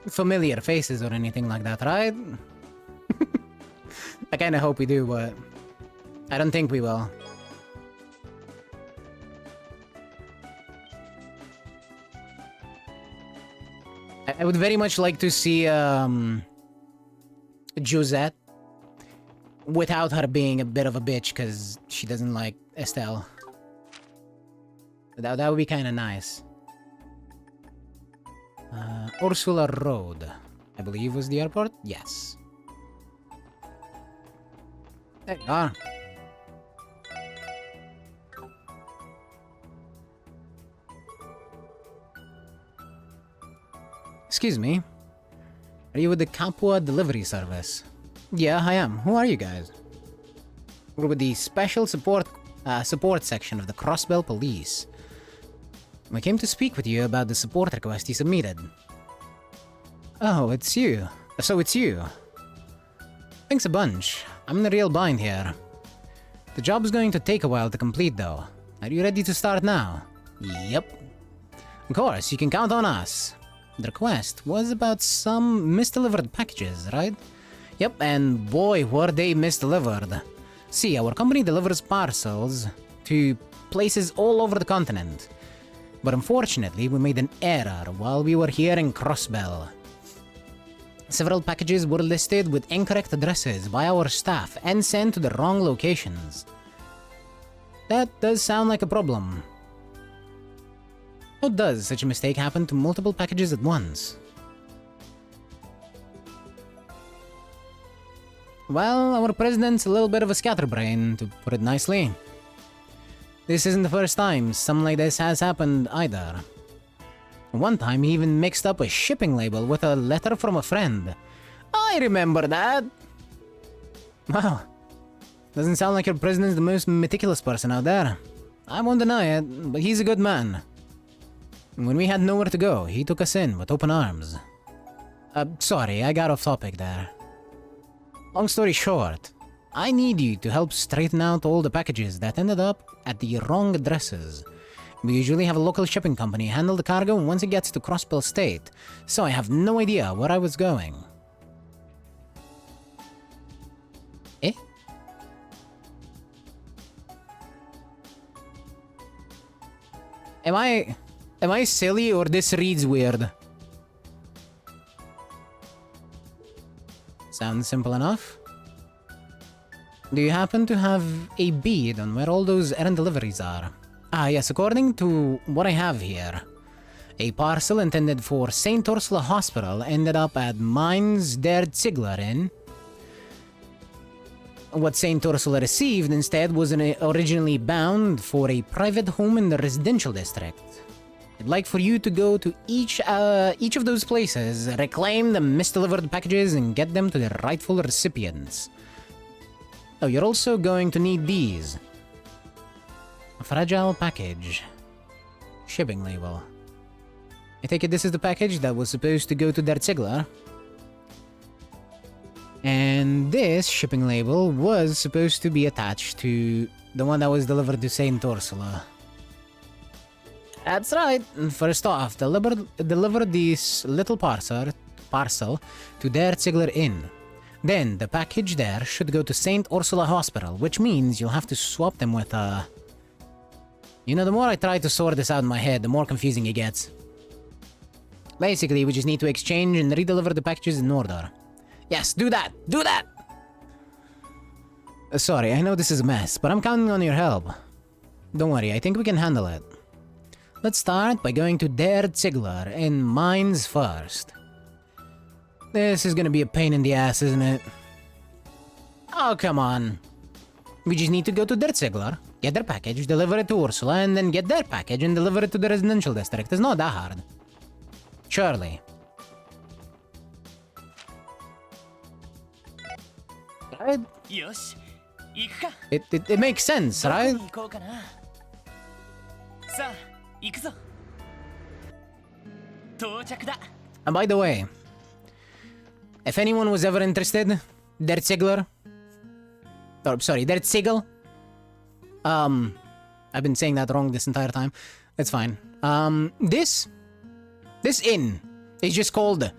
familiar faces or anything like that, right? I kinda hope we do, but I don't think we will. I would very much like to see Josette without her being a bit of a bitch because she doesn't like Estelle. That would be kind of nice. Ursula Road, I believe was the airport? Yes. There you are. Excuse me. Are you with the Capua delivery service? Yeah, I am. Who are you guys? We're with the special support section of the Crossbell Police. We came to speak with you about the support request you submitted. Oh, it's you. So it's you. Thanks a bunch. I'm in a real bind here. The job's going to take a while to complete though. Are you ready to start now? Yep. Of course, you can count on us. The request was about some misdelivered packages, right? Yep, and boy, were they misdelivered. See, our company delivers parcels to places all over the continent. But unfortunately, we made an error while we were here in Crossbell. Several packages were listed with incorrect addresses by our staff and sent to the wrong locations. That does sound like a problem. How does such a mistake happen to multiple packages at once? Well, our president's a little bit of a scatterbrain, to put it nicely. This isn't the first time something like this has happened either. One time he even mixed up a shipping label with a letter from a friend. I remember that! Wow. Doesn't sound like your president's the most meticulous person out there. I won't deny it, but he's a good man. When we had nowhere to go, he took us in with open arms. Sorry, I got off topic there. Long story short, I need you to help straighten out all the packages that ended up at the wrong addresses. We usually have a local shipping company handle the cargo once it gets to Crossbell State, so I have no idea where I was going. Eh? Am I silly or this reads weird? Sounds simple enough. Do you happen to have a bead on where all those errand deliveries are? Ah, yes, according to what I have here. A parcel intended for St. Ursula Hospital ended up at Mainz der Ziegler Inn. What St. Ursula received instead was originally bound for a private home in the residential district. I'd like for you to go to each of those places, reclaim the misdelivered packages, and get them to the rightful recipients. Oh, you're also going to need these. A fragile package. Shipping label. I take it this is the package that was supposed to go to Der Ziegler. And this shipping label was supposed to be attached to the one that was delivered to St. Ursula. That's right. First off, deliver this little parcel to Der Ziegler Inn. Then, the package there should go to St. Ursula Hospital, which means you'll have to swap them with, You know, the more I try to sort this out in my head, the more confusing it gets. Basically, we just need to exchange and redeliver the packages in order. Yes, do that! Do that! Sorry, I know this is a mess, but I'm counting on your help. Don't worry, I think we can handle it. let's start by going to Der Ziegler in Mines first. This is gonna be a pain in the ass, isn't it? Oh, come on. We just need to go to Der Ziegler, get their package, deliver it to Ursula, and then get their package and deliver it to the residential district. It's not that hard. Surely. Right? It makes sense, right? And by the way, if anyone was ever interested, Der Ziegler, or sorry, Der Ziegel. I've been saying that wrong this entire time. It's fine. This inn is just called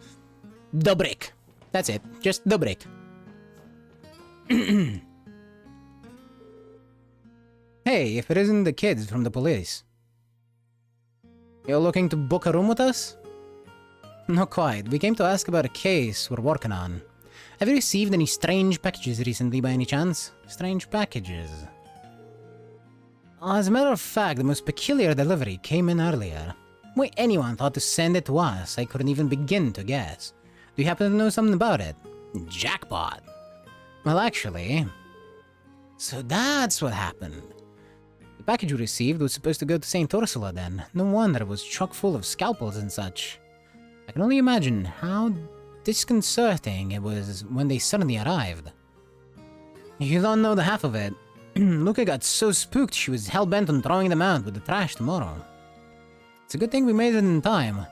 The Brick. That's it. Just The Brick. Hey, if it isn't the kids from the police. You're looking to book a room with us? Not quite. We came to ask about a case we're working on. Have you received any strange packages recently by any chance? Strange packages. As a matter of fact, the most peculiar delivery came in earlier. Why anyone thought to send it to us, I couldn't even begin to guess. Do you happen to know something about it? Jackpot. Well, actually... So that's what happened. The package we received was supposed to go to St. Ursula then. No wonder it was chock full of scalpels and such. I can only imagine how disconcerting it was when they suddenly arrived. You don't know the half of it. Luca got so spooked she was hell-bent on throwing them out with the trash tomorrow. It's a good thing we made it in time.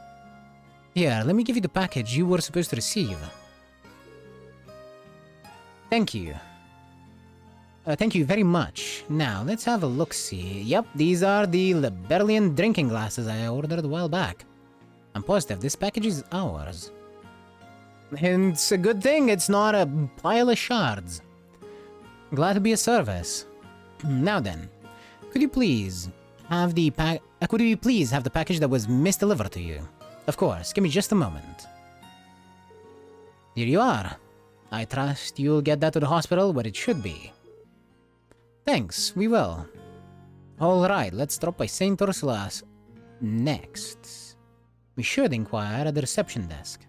Here, let me give you the package you were supposed to receive. Thank you. Thank you very much. Now, let's have a look-see. Yep, these are the Liberalian drinking glasses I ordered a while back. I'm positive this package is ours. And it's a good thing it's not a pile of shards. Glad to be of service. Now then, could you please have the package that was misdelivered to you? Of course, give me just a moment. Here you are. I trust you'll get that to the hospital where it should be. Thanks, we will. Alright, let's drop by St. Ursula's next. We should inquire at the reception desk.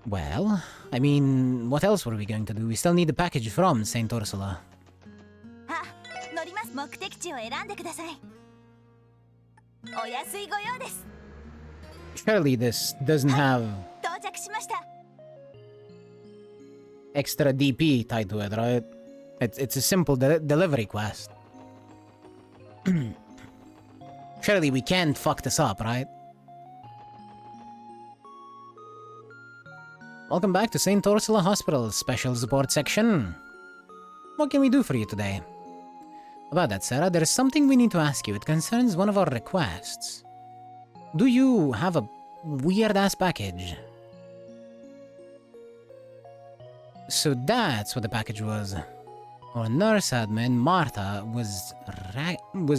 Well, I mean, what else were we going to do? We still need the package from St. Ursula. Surely this doesn't have extra DP tied to it, right? It's a simple delivery quest. Surely we can't fuck this up, right? Welcome back to St. Ursula Hospital's Special Support Section. What can we do for you today? About that, Sarah, there is something we need to ask you. It concerns one of our requests. Do you have a weird-ass package? So that's what the package was. Our nurse admin, Martha, was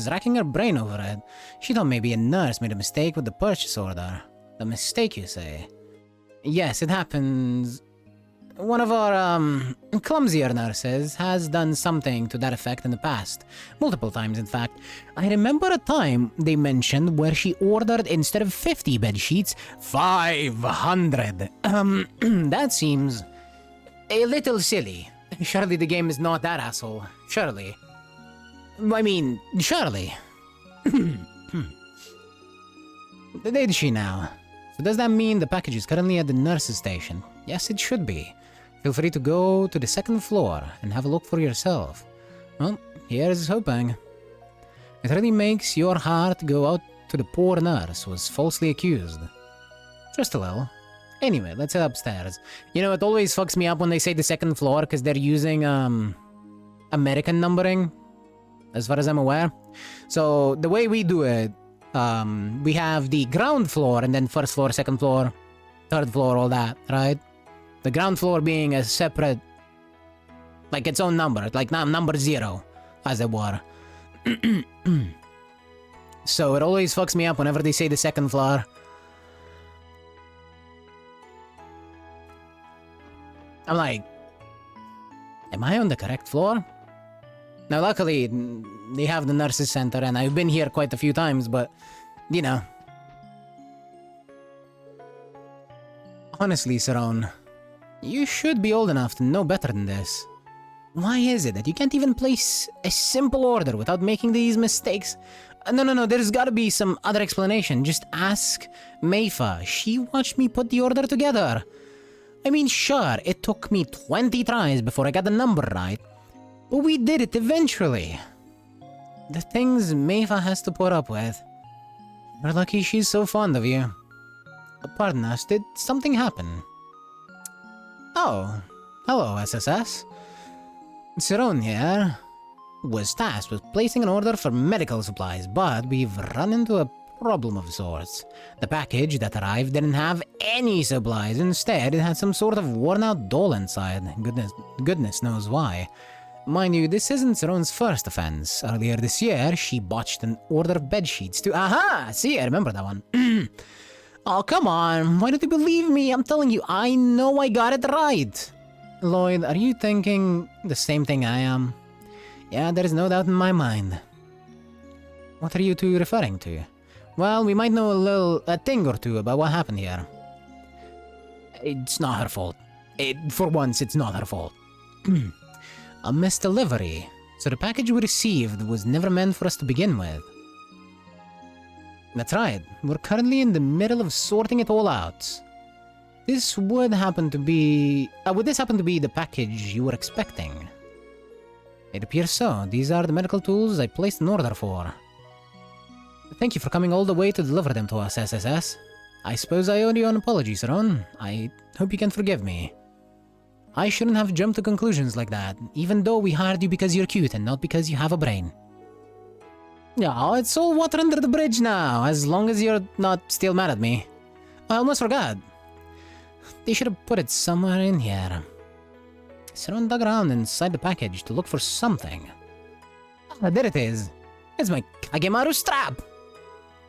racking her brain over it. She thought maybe a nurse made a mistake with the purchase order. A mistake, you say? Yes, it happens. One of our, clumsier nurses has done something to that effect in the past. Multiple times, in fact. I remember a time they mentioned where she ordered, instead of 50 bed sheets, 500. That seems a little silly. Surely the game is not that asshole. Surely. I mean, surely. Did she now? So does that mean the package is currently at the nurse's station? Yes, it should be. Feel free to go to the second floor and have a look for yourself. Well, here's hoping. It really makes your heart go out to the poor nurse who was falsely accused. Just a little. Anyway, let's head upstairs. You know, it always fucks me up when they say the second floor because they're using, American numbering, as far as I'm aware. So, the way we do it, we have the ground floor and then first floor, second floor, third floor, all that, right? The ground floor being a separate, like its own number, like number 0, as it were. So it always fucks me up whenever they say the second floor. I'm like, am I on the correct floor? Now, luckily, they have the nurses center, and I've been here quite a few times, but, you know. Honestly, Saron, you should be old enough to know better than this. Why is it that you can't even place a simple order without making these mistakes? No, there's gotta be some other explanation. Just ask Meifa. She watched me put the order together. I mean, sure, it took me 20 tries before I got the number right, but we did it eventually. The things Meifa has to put up with. We're lucky she's so fond of you. Pardon us, did something happen? Oh, hello, SSS. Saron here was tasked with placing an order for medical supplies, but we've run into a problem of sorts. The package that arrived didn't have any supplies. Instead, it had some sort of worn-out doll inside. Goodness knows why. Mind you, this isn't Saron's first offense. Earlier this year, she botched an order of bedsheets to— Aha! See, I remember that one. Oh, come on. Why don't you believe me? I'm telling you, I know I got it right. Lloyd, are you thinking the same thing I am? Yeah, there is no doubt in my mind. What are you two referring to? Well, we might know a thing or two about what happened here. It's not her fault. For once, it's not her fault. A misdelivery. So the package we received was never meant for us to begin with. That's right. We're currently in the middle of sorting it all out. This would happen to be... would this happen to be the package you were expecting? It appears so. These are the medical tools I placed an order for. Thank you for coming all the way to deliver them to us, SSS. I suppose I owe you an apology, Saron. I hope you can forgive me. I shouldn't have jumped to conclusions like that, even though we hired you because you're cute and not because you have a brain. Yeah, it's all water under the bridge now, as long as you're not still mad at me. I almost forgot. They should have put it somewhere in here. Saron dug around inside the package to look for something. Ah, there it is. It's my Kagemaru strap!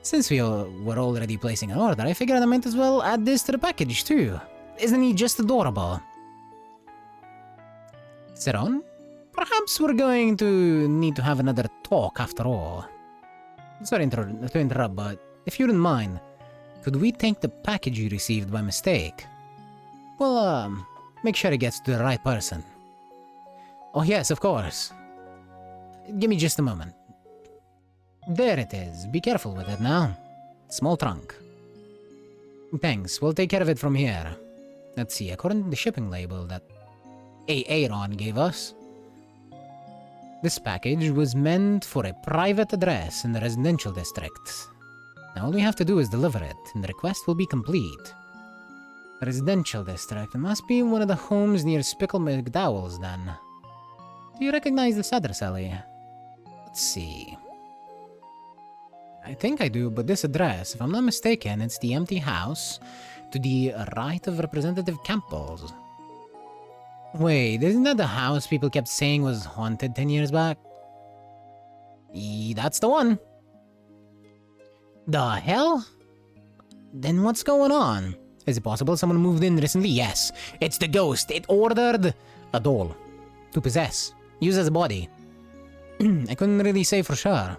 Since we were already placing an order, I figured I might as well add this to the package too. Isn't he just adorable? Saron? Perhaps we're going to need to have another talk after all. Sorry to interrupt, but if you don't mind, could we take the package you received by mistake? Well, make sure it gets to the right person. Oh yes, of course. Give me just a moment. There it is. Be careful with it now. Small trunk. Thanks, we'll take care of it from here. Let's see, according to the shipping label that Aaron gave us, this package was meant for a private address in the residential district. Now all we have to do is deliver it, and the request will be complete. The residential district. It must be one of the homes near Spickle McDowell's, then. Do you recognize this address, Ellie? Let's see. I think I do, but this address, if I'm not mistaken, it's the empty house to the right of Representative Campbell's. Wait, isn't that the house people kept saying was haunted 10 years back? That's the one. The hell? Then what's going on? Is it possible someone moved in recently? Yes. It's the ghost. It ordered a doll to possess. Use as a body. I couldn't really say for sure.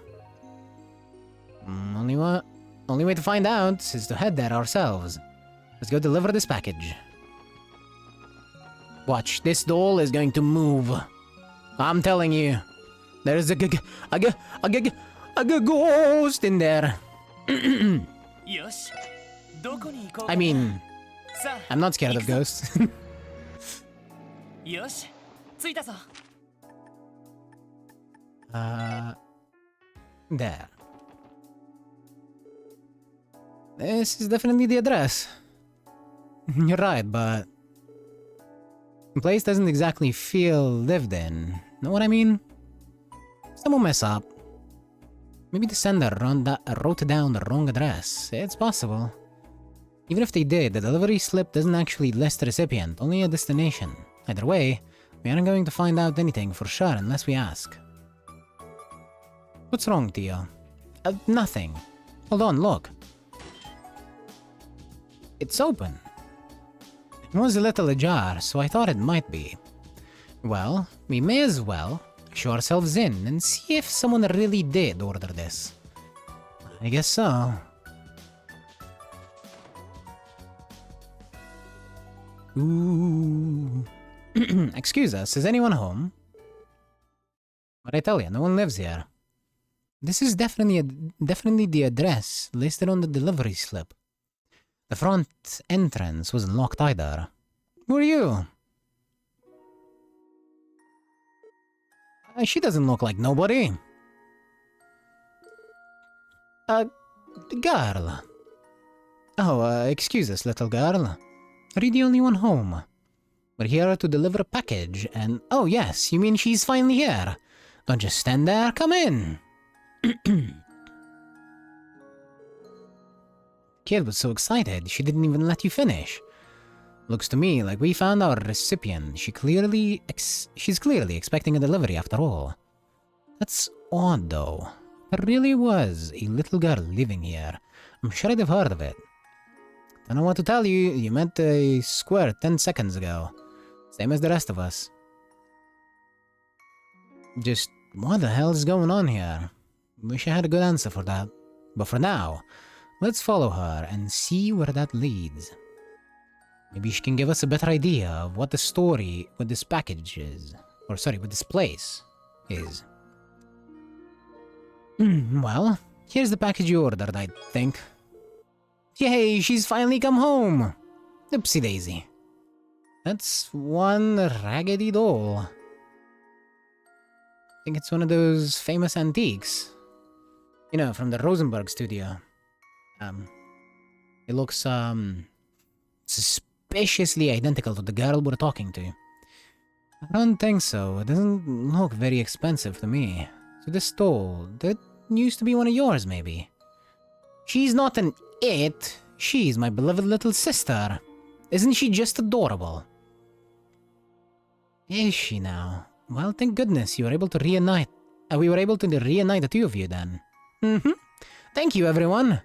Only way to find out is to head there ourselves. Let's go deliver this package. Watch, this doll is going to move. I'm telling you. There's a ghost in there. I mean, I'm not scared of ghosts. There. This is definitely the address. You're right, but the place doesn't exactly feel lived in. Know what I mean? Someone mess up. Maybe the sender wrote down the wrong address. It's possible. Even if they did, the delivery slip doesn't actually list the recipient, only a destination. Either way, we aren't going to find out anything for sure unless we ask. What's wrong, Tio? Nothing. Hold on, look. It's open. It was a little ajar, so I thought it might be. Well, we may as well show ourselves in and see if someone really did order this. I guess so. Ooh. Excuse us, is anyone home? But I tell you, no one lives here. This is definitely the address listed on the delivery slip. The front entrance wasn't locked either. Who are you? She doesn't look like nobody. Girl. Oh, excuse us, little girl. Are you the only one home? We're here to deliver a package, and... Oh, yes, you mean she's finally here? Don't just stand there, come in. Kid was so excited, she didn't even let you finish. Looks to me like we found our recipient. She's clearly expecting a delivery after all. That's odd, though. There really was a little girl living here. I'm sure I'd have heard of it. Don't know what to tell you. You met a square 10 seconds ago. Same as the rest of us. Just, what the hell is going on here? Wish I had a good answer for that. But for now, let's follow her and see where that leads. Maybe she can give us a better idea of what the story with this package is. Or sorry, with this place is. Well, here's the package you ordered, I think. Yay, she's finally come home! Oopsie daisy. That's one raggedy doll. I think it's one of those famous antiques. You know, from the Rosenberg studio. It looks, suspiciously identical to the girl we're talking to. I don't think so. It doesn't look very expensive to me. So this doll, that used to be one of yours, maybe? She's not an it. She's my beloved little sister. Isn't she just adorable? Is she now? Well, thank goodness you were able to reunite. We were able to reunite the two of you then. Thank you, everyone.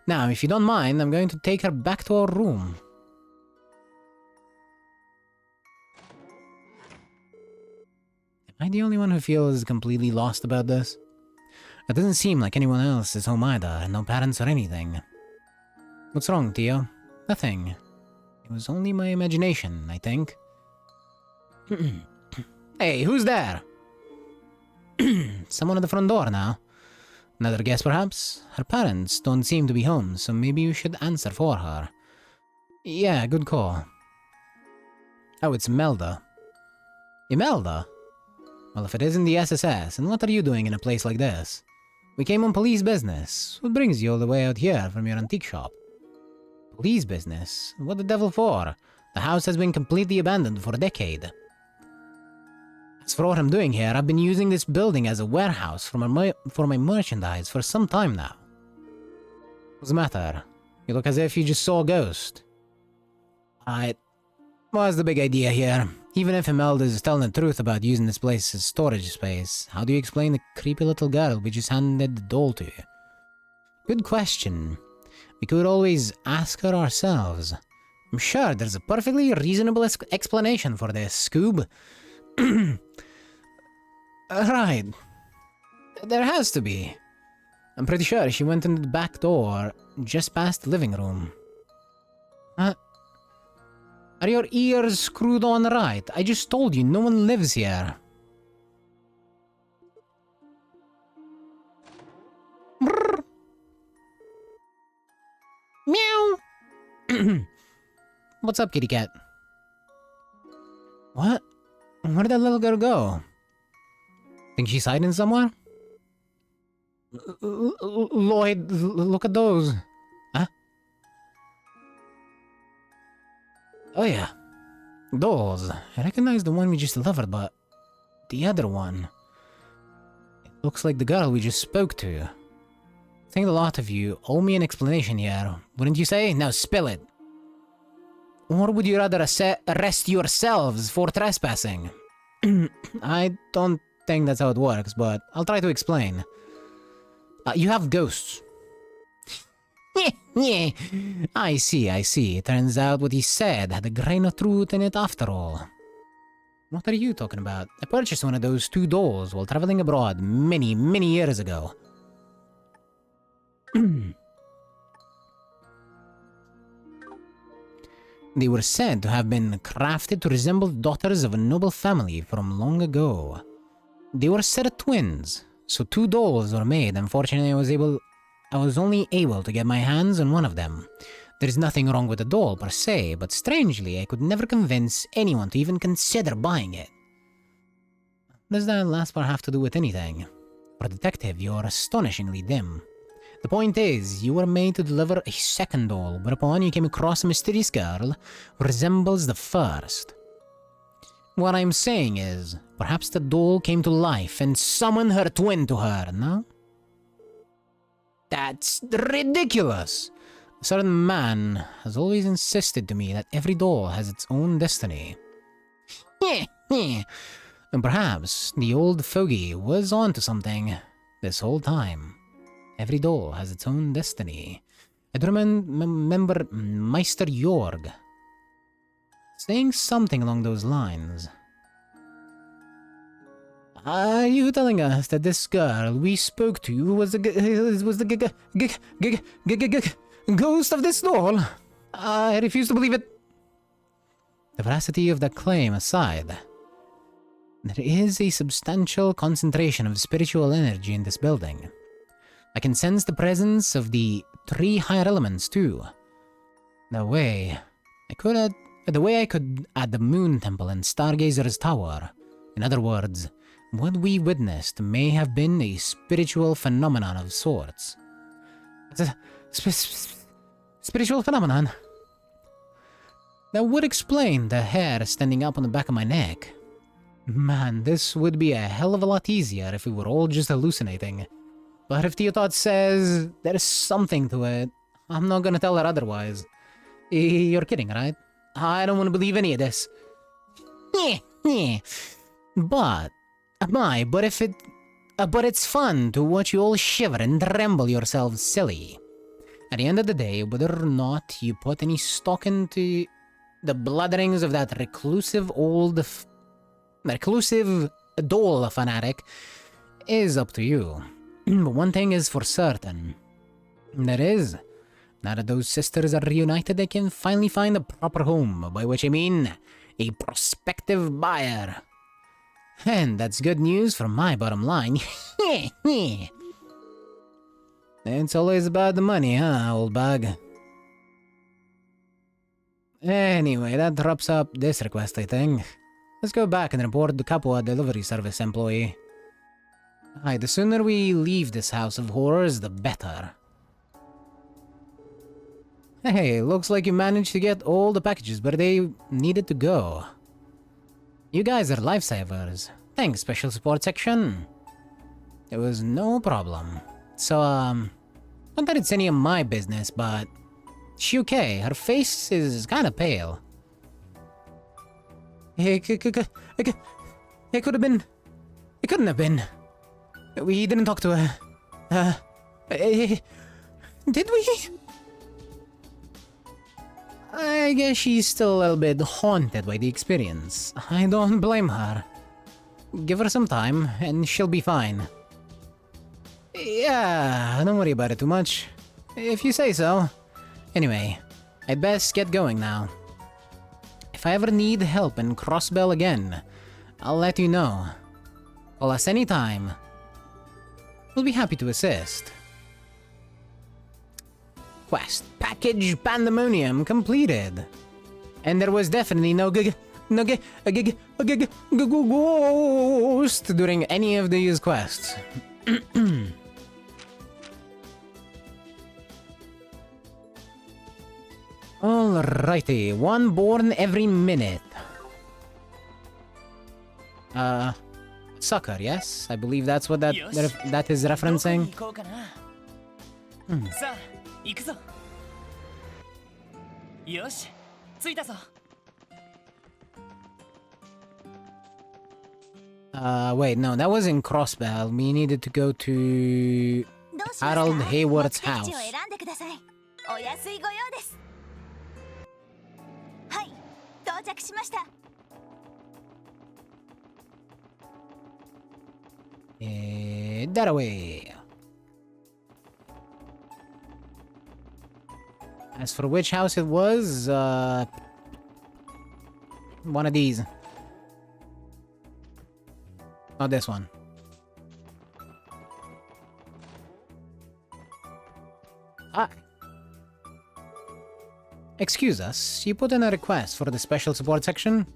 Now, if you don't mind, I'm going to take her back to our room. Am I the only one who feels completely lost about this? It doesn't seem like anyone else is home either, no parents or anything. What's wrong, Theo? Nothing. It was only my imagination, I think. Hey, who's there? Someone at the front door now. Another guess, perhaps? Her parents don't seem to be home, so maybe you should answer for her. Yeah, good call. Oh, it's Imelda. Imelda? Well, if it isn't the SSS, and what are you doing in a place like this? We came on police business. What brings you all the way out here from your antique shop? Police business? What the devil for? The house has been completely abandoned for a decade. As for what I'm doing here, I've been using this building as a warehouse for my merchandise for some time now. What's the matter? You look as if you just saw a ghost. What's the big idea here? Even if Imelda is telling the truth about using this place as storage space, how do you explain the creepy little girl we just handed the doll to? Good question. We could always ask her ourselves. I'm sure there's a perfectly reasonable explanation for this, Scoob. Right. There has to be. I'm pretty sure she went in the back door, just past the living room. Are your ears screwed on right? I just told you no one lives here. Brrr. Meow. What's up, kitty cat? What? Where did that little girl go? Think she's hiding somewhere? Lloyd, look at those. Huh? Oh yeah. Those. I recognize the one we just delivered, but the other one. It looks like the girl we just spoke to. I think a lot of you owe me an explanation here, wouldn't you say? Now spill it. Or would you rather arrest yourselves for trespassing? I don't think that's how it works, but I'll try to explain. You have ghosts. Yeah, I see. Turns out what he said had a grain of truth in it after all. What are you talking about? I purchased one of those 2 dolls while traveling abroad many, many years ago. They were said to have been crafted to resemble daughters of a noble family from long ago. They were said twins, so 2 dolls were made. Unfortunately, I was only able to get my hands on one of them. There's nothing wrong with the doll per se, but strangely, I could never convince anyone to even consider buying it. What does that last part have to do with anything? For a detective, you're astonishingly dim. The point is, you were made to deliver a second doll, whereupon you came across a mysterious girl who resembles the first. What I'm saying is, perhaps the doll came to life and summoned her twin to her, no? That's ridiculous! A certain man has always insisted to me that every doll has its own destiny. And perhaps the old fogey was onto something this whole time. Every doll has its own destiny. I do remember Meister Jorg saying something along those lines. Are you telling us that this girl we spoke to was the ghost of this doll? I refuse to believe it. The veracity of that claim aside, there is a substantial concentration of spiritual energy in this building. I can sense the presence of the 3 higher elements too. The way I could at the Moon Temple and Stargazer's Tower. In other words, what we witnessed may have been a spiritual phenomenon of sorts. It's a spiritual phenomenon? That would explain the hair standing up on the back of my neck. Man, this would be a hell of a lot easier if we were all just hallucinating. But if Theotot says there's something to it, I'm not gonna tell her otherwise. You're kidding, right? I don't want to believe any of this. But it's fun to watch you all shiver and tremble yourselves silly. At the end of the day, whether or not you put any stock into the blutterings of that reclusive doll fanatic is up to you. But one thing is for certain. That is, now that those sisters are reunited, they can finally find a proper home, by which I mean a prospective buyer. And that's good news for my bottom line. It's always about the money, huh, old bug? Anyway, that wraps up this request, I think. Let's go back and report the Capua delivery service employee. Aye, the sooner we leave this house of horrors, the better. Hey, looks like you managed to get all the packages where they needed to go. You guys are lifesavers. Thanks, Special Support Section. It was no problem. So, not that it's any of my business, but she okay? Her face is kinda pale. It could have been... It couldn't have been. We didn't talk to her. Did we? I guess she's still a little bit haunted by the experience. I don't blame her. Give her some time, and she'll be fine. Yeah, don't worry about it too much. If you say so. Anyway, I'd best get going now. If I ever need help in Crossbell again, I'll let you know. Call us anytime. We'll be happy to assist. Quest package pandemonium completed. And there was definitely no ghost during any of these quests. Alrighty, one born every minute. Sucker, yes? I believe that's what that is referencing. Wait, no, that was in Crossbell. We needed to go to Harold Hayward's house. that away. As for which house it was, one of these. Not this one. Ah. Excuse us, you put in a request for the special support section?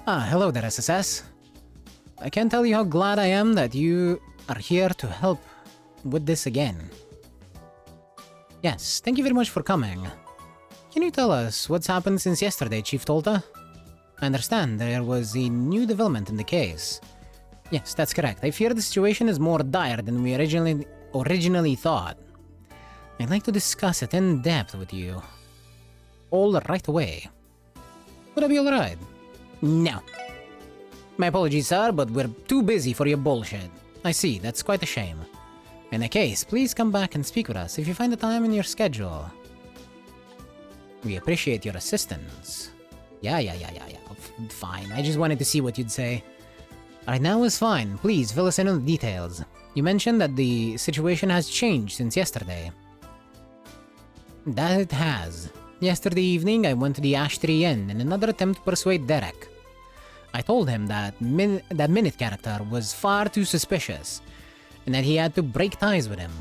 Ah, hello there, SSS. I can't tell you how glad I am that you are here to help with this again. Yes, thank you very much for coming. Can you tell us what's happened since yesterday, Chief Tolta? I understand there was a new development in the case. Yes, that's correct. I fear the situation is more dire than we originally thought. I'd like to discuss it in depth with you. All right away. Would I be alright? No. My apologies, sir, but we're too busy for your bullshit. I see, that's quite a shame. In that case, please come back and speak with us if you find the time in your schedule. We appreciate your assistance. Yeah. Fine, I just wanted to see what you'd say. Alright, now is fine. Please, fill us in on the details. You mentioned that the situation has changed since yesterday. That it has. Yesterday evening, I went to the Ash Tree Inn in another attempt to persuade Derek. I told him that that Minute character was far too suspicious, and that he had to break ties with him.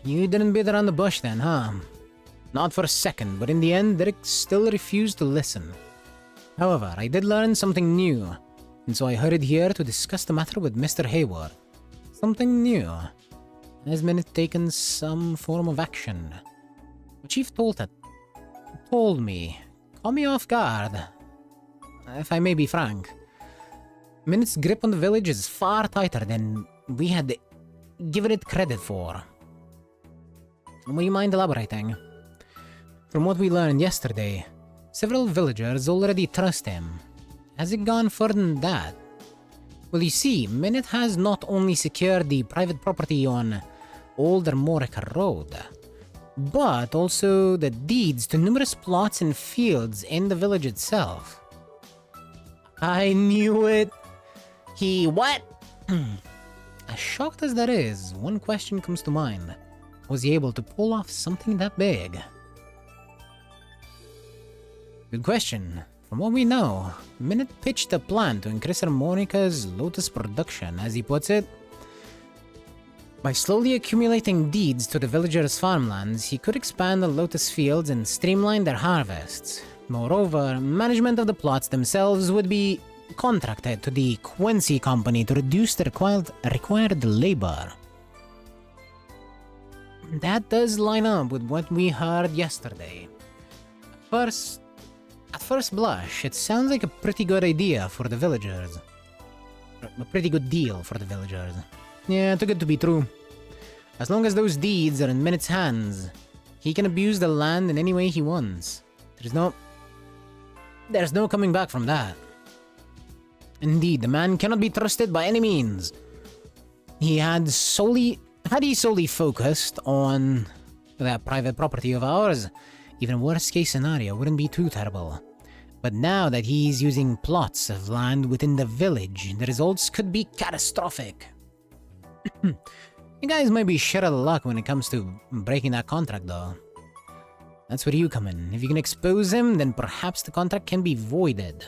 You didn't beat around the bush then, huh? Not for a second, but in the end, Derek still refused to listen. However, I did learn something new, and so I hurried here to discuss the matter with Mr. Hayward. Something new. Has Minute taken some form of action? Chief Tolta told me, caught me off guard. If I may be frank, Minute's grip on the village is far tighter than we had given it credit for. Will you mind elaborating? From what we learned yesterday, several villagers already trust him. Has it gone further than that? Well, you see, Minute has not only secured the private property on Older Morica Road, but also the deeds to numerous plots and fields in the village itself. I knew it! He what? As shocked as that is, one question comes to mind. Was he able to pull off something that big? Good question. From what we know, Minute pitched a plan to increase Harmonica's Lotus production, as he puts it. By slowly accumulating deeds to the villagers' farmlands, he could expand the Lotus fields and streamline their harvests. Moreover, management of the plots themselves would be contracted to the Quincy Company to reduce the required labor. That does line up with what we heard yesterday. At first blush, it sounds like a pretty good idea for the villagers. A pretty good deal for the villagers. Yeah, too good to be true. As long as those deeds are in Minute's hands, he can abuse the land in any way he wants. There's no coming back from that. Indeed, the man cannot be trusted by any means. Had he solely focused on that private property of ours, even worst case scenario wouldn't be too terrible. But now that he's using plots of land within the village, the results could be catastrophic. You guys might be shit out of luck when it comes to breaking that contract, though. That's where you come in. If you can expose him, then perhaps the contract can be voided.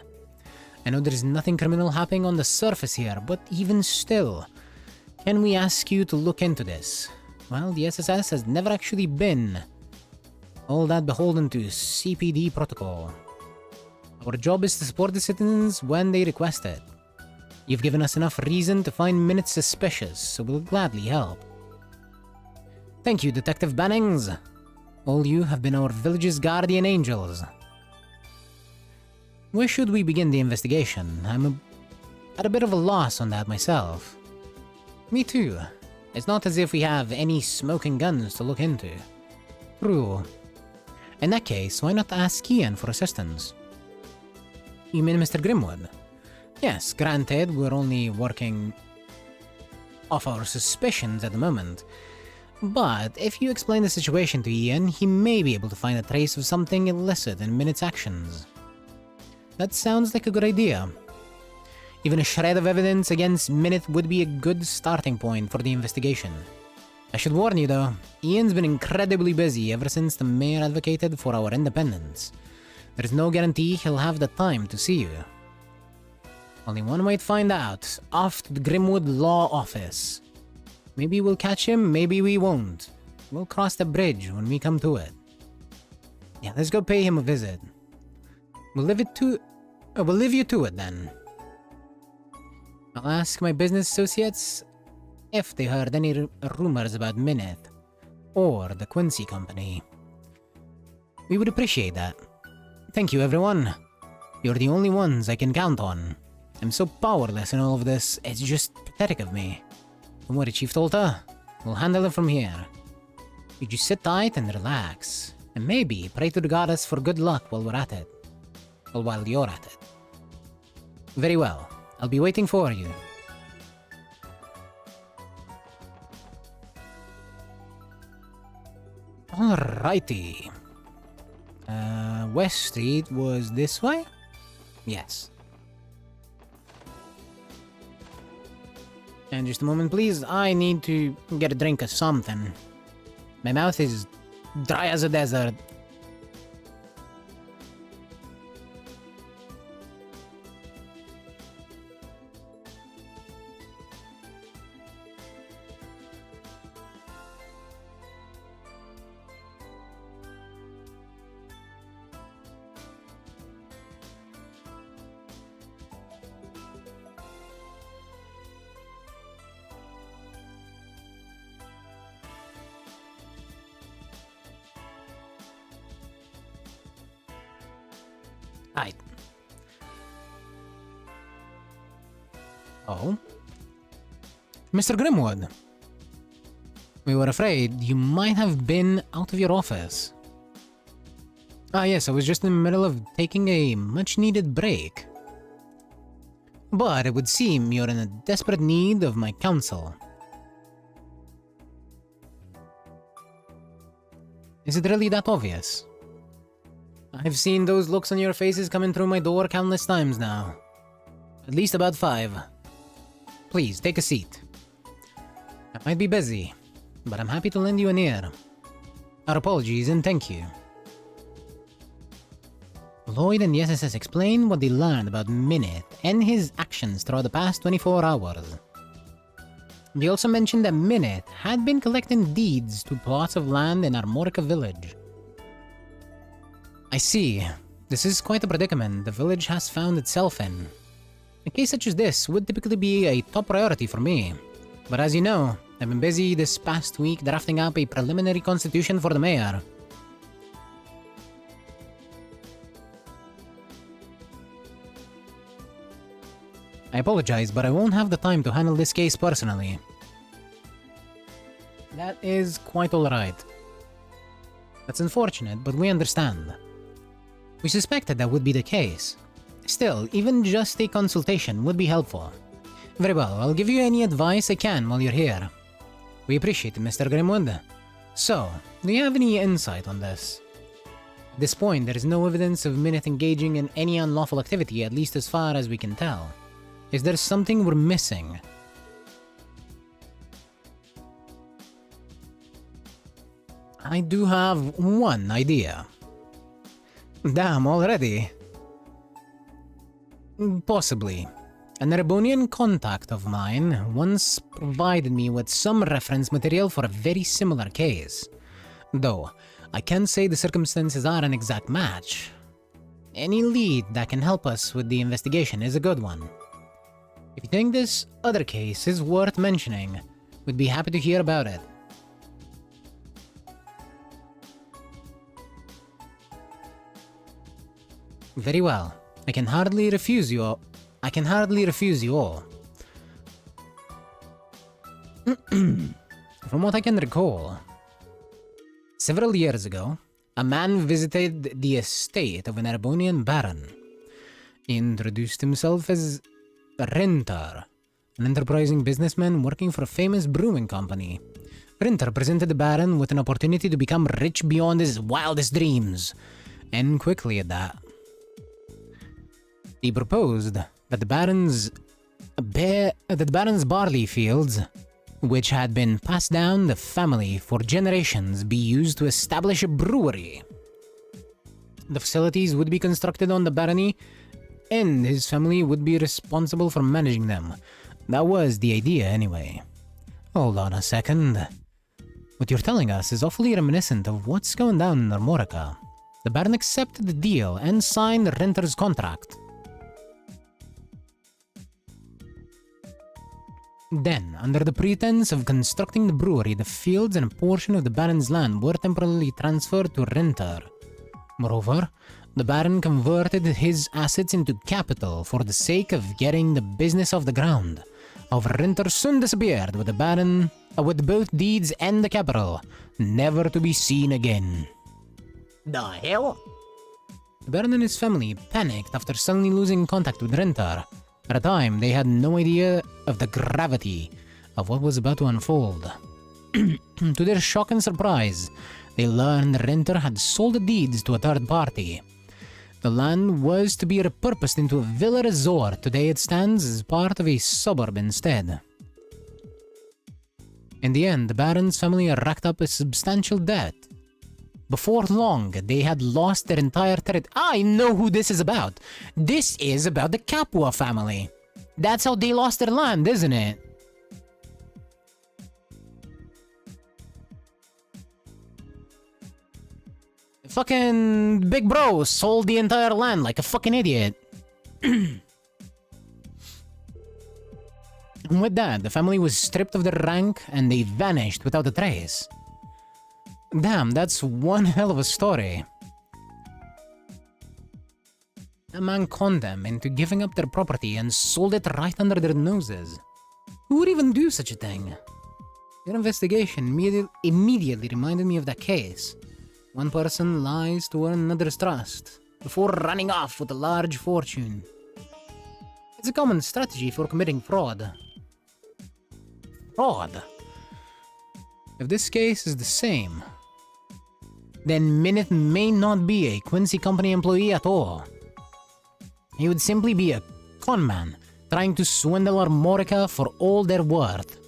I know there's nothing criminal happening on the surface here, but even still, can we ask you to look into this? Well, the SSS has never actually been all that beholden to CPD protocol. Our job is to support the citizens when they request it. You've given us enough reason to find Minute suspicious, so we'll gladly help. Thank you, Detective Bannings. All you have been our village's guardian angels. Where should we begin the investigation? I'm at a bit of a loss on that myself. Me too. It's not as if we have any smoking guns to look into. True. In that case, why not ask Ian for assistance? You mean Mr. Grimwood? Yes, granted, we're only working off our suspicions at the moment. But if you explain the situation to Ian, he may be able to find a trace of something illicit in Minute's actions. That sounds like a good idea. Even a shred of evidence against Minith would be a good starting point for the investigation. I should warn you though, Ian's been incredibly busy ever since the mayor advocated for our independence. There's no guarantee he'll have the time to see you. Only one way to find out, off to the Grimwood Law Office. Maybe we'll catch him, maybe we won't. We'll cross the bridge when we come to it. Yeah, let's go pay him a visit. We'll leave you to it then. I'll ask my business associates if they heard any rumors about Minith or the Quincy Company. We would appreciate that. Thank you, everyone. You're the only ones I can count on. I'm so powerless in all of this, it's just pathetic of me. Don't worry, Chief Tolta. We'll handle it from here. You just sit tight and relax. And maybe pray to the goddess for good luck while we're at it. Well, while you're at it. Very well. I'll be waiting for you. Alrighty. West Street was this way? Yes. And just a moment, please. I need to get a drink of something. My mouth is dry as a desert. Right. Oh? Mr. Grimwood. We were afraid you might have been out of your office. Ah yes, I was just in the middle of taking a much-needed break. But it would seem you're in a desperate need of my counsel. Is it really that obvious? I've seen those looks on your faces coming through my door countless times now. At least about 5. Please, take a seat. I might be busy, but I'm happy to lend you an ear. Our apologies and thank you. Lloyd and the SSS explained what they learned about Minith and his actions throughout the past 24 hours. They also mentioned that Minith had been collecting deeds to plots of land in Armorica village. I see. This is quite a predicament the village has found itself in. A case such as this would typically be a top priority for me. But as you know, I've been busy this past week drafting up a preliminary constitution for the mayor. I apologize, but I won't have the time to handle this case personally. That is quite alright. That's unfortunate, but we understand. We suspected that would be the case. Still, even just a consultation would be helpful. Very well, I'll give you any advice I can while you're here. We appreciate it, Mr. Grimwood. So, do you have any insight on this? At this point, there is no evidence of Minith engaging in any unlawful activity, at least as far as we can tell. Is there something we're missing? I do have one idea. Damn, already? Possibly. An Erebonian contact of mine once provided me with some reference material for a very similar case. Though, I can't say the circumstances are an exact match. Any lead that can help us with the investigation is a good one. If you think this other case is worth mentioning, we'd be happy to hear about it. Very well. I can hardly refuse you all. From what I can recall, several years ago, a man visited the estate of an Erebonian baron. He introduced himself as Rintar, an enterprising businessman working for a famous brewing company. Rintar presented the baron with an opportunity to become rich beyond his wildest dreams, and quickly at that. He proposed that the baron's that the Baron's barley fields, which had been passed down the family for generations, be used to establish a brewery. The facilities would be constructed on the barony, and his family would be responsible for managing them. That was the idea, anyway. Hold on a second. What you're telling us is awfully reminiscent of what's going down in Armorica. The Baron accepted the deal and signed the renter's contract. Then, under the pretense of constructing the brewery, the fields and a portion of the Baron's land were temporarily transferred to renter. Moreover, the Baron converted his assets into capital for the sake of getting the business off the ground. However, renter soon disappeared with the Baron, with both deeds and the capital, never to be seen again. The hell? The Baron and his family panicked after suddenly losing contact with Renter. At the time, they had no idea of the gravity of what was about to unfold. To their shock and surprise, they learned Renter had sold the deeds to a third party. The land was to be repurposed into a villa resort. Today it stands as part of a suburb instead. In the end, the Baron's family racked up a substantial debt. Before long, they had lost their entire territory. I know who this is about. This is about the Capua family. That's how they lost their land, isn't it? Fucking big bro sold the entire land like a fucking idiot. And with that, the family was stripped of their rank and they vanished without a trace. Damn, that's one hell of a story. A man conned them into giving up their property and sold it right under their noses. Who would even do such a thing? Your investigation immediately reminded me of that case. One person lies to earn another's trust, before running off with a large fortune. It's a common strategy for committing fraud. Fraud? If this case is the same, then Minute may not be a Quincy Company employee at all. He would simply be a conman trying to swindle Armorica for all they're worth.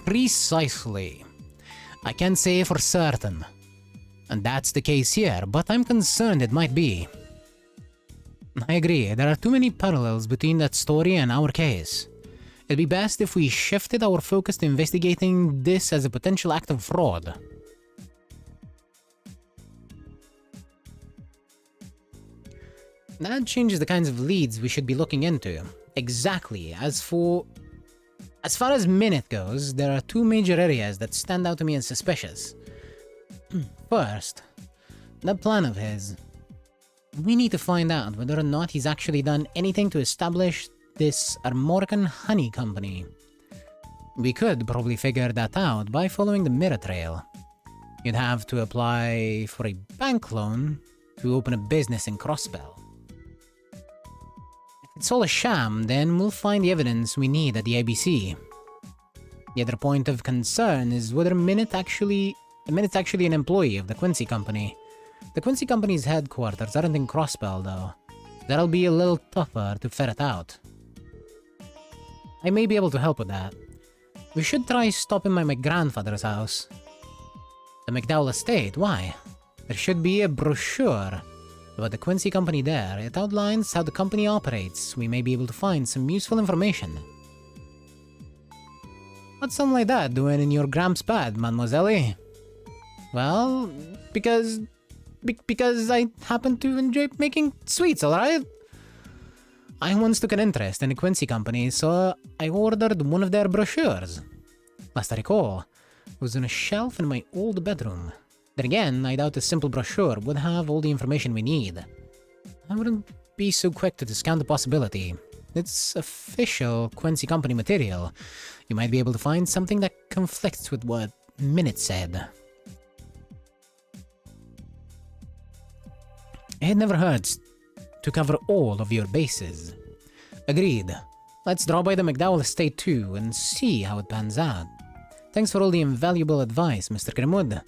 Precisely. I can't say for certain. And that's the case here, but I'm concerned it might be. I agree, there are too many parallels between that story and our case. It'd be best if we shifted our focus to investigating this as a potential act of fraud. That changes the kinds of leads we should be looking into. Exactly. As far as Minute goes, there are two major areas that stand out to me as suspicious. First, that plan of his. We need to find out whether or not he's actually done anything to establish this Armorican honey company. We could probably figure that out by following the mirror trail. You'd have to apply for a bank loan to open a business in Crosspell. If it's all a sham, then we'll find the evidence we need at the ABC. The other point of concern is whether Minute's actually an employee of the Quincy Company. The Quincy Company's headquarters aren't in Crosspell, though. That'll be a little tougher to ferret out. I may be able to help with that. We should try stopping by my grandfather's house. The McDowell estate, why? There should be a brochure about the Quincy Company there. It outlines how the company operates. We may be able to find some useful information. What's something like that doing in your Gramps' pad, mademoiselle? Well, because I happen to enjoy making sweets, alright? I once took an interest in the Quincy Company, so I ordered one of their brochures. Last I recall, it was on a shelf in my old bedroom. Then again, I doubt a simple brochure would have all the information we need. I wouldn't be so quick to discount the possibility. It's official Quincy Company material. You might be able to find something that conflicts with what Minute said. It never hurts to cover all of your bases. Agreed. Let's drop by the McDowell estate too and see how it pans out. Thanks for all the invaluable advice, Mr. Grimwood.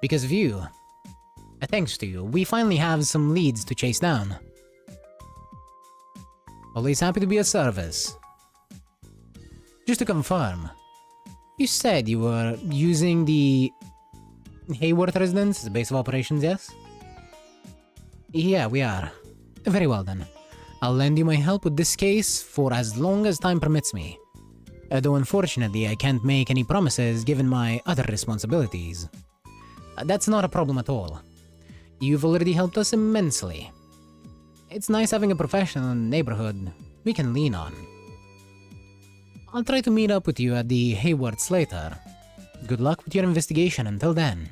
Because of you, thanks to you, we finally have some leads to chase down. Always happy to be of service. Just to confirm, you said you were using the Hayward residence as a base of operations, yes? Yeah, we are. Very well then. I'll lend you my help with this case for as long as time permits me. Though unfortunately I can't make any promises given my other responsibilities. That's not a problem at all. You've already helped us immensely. It's nice having a professional in the neighborhood we can lean on. I'll try to meet up with you at the Haywards later. Good luck with your investigation until then.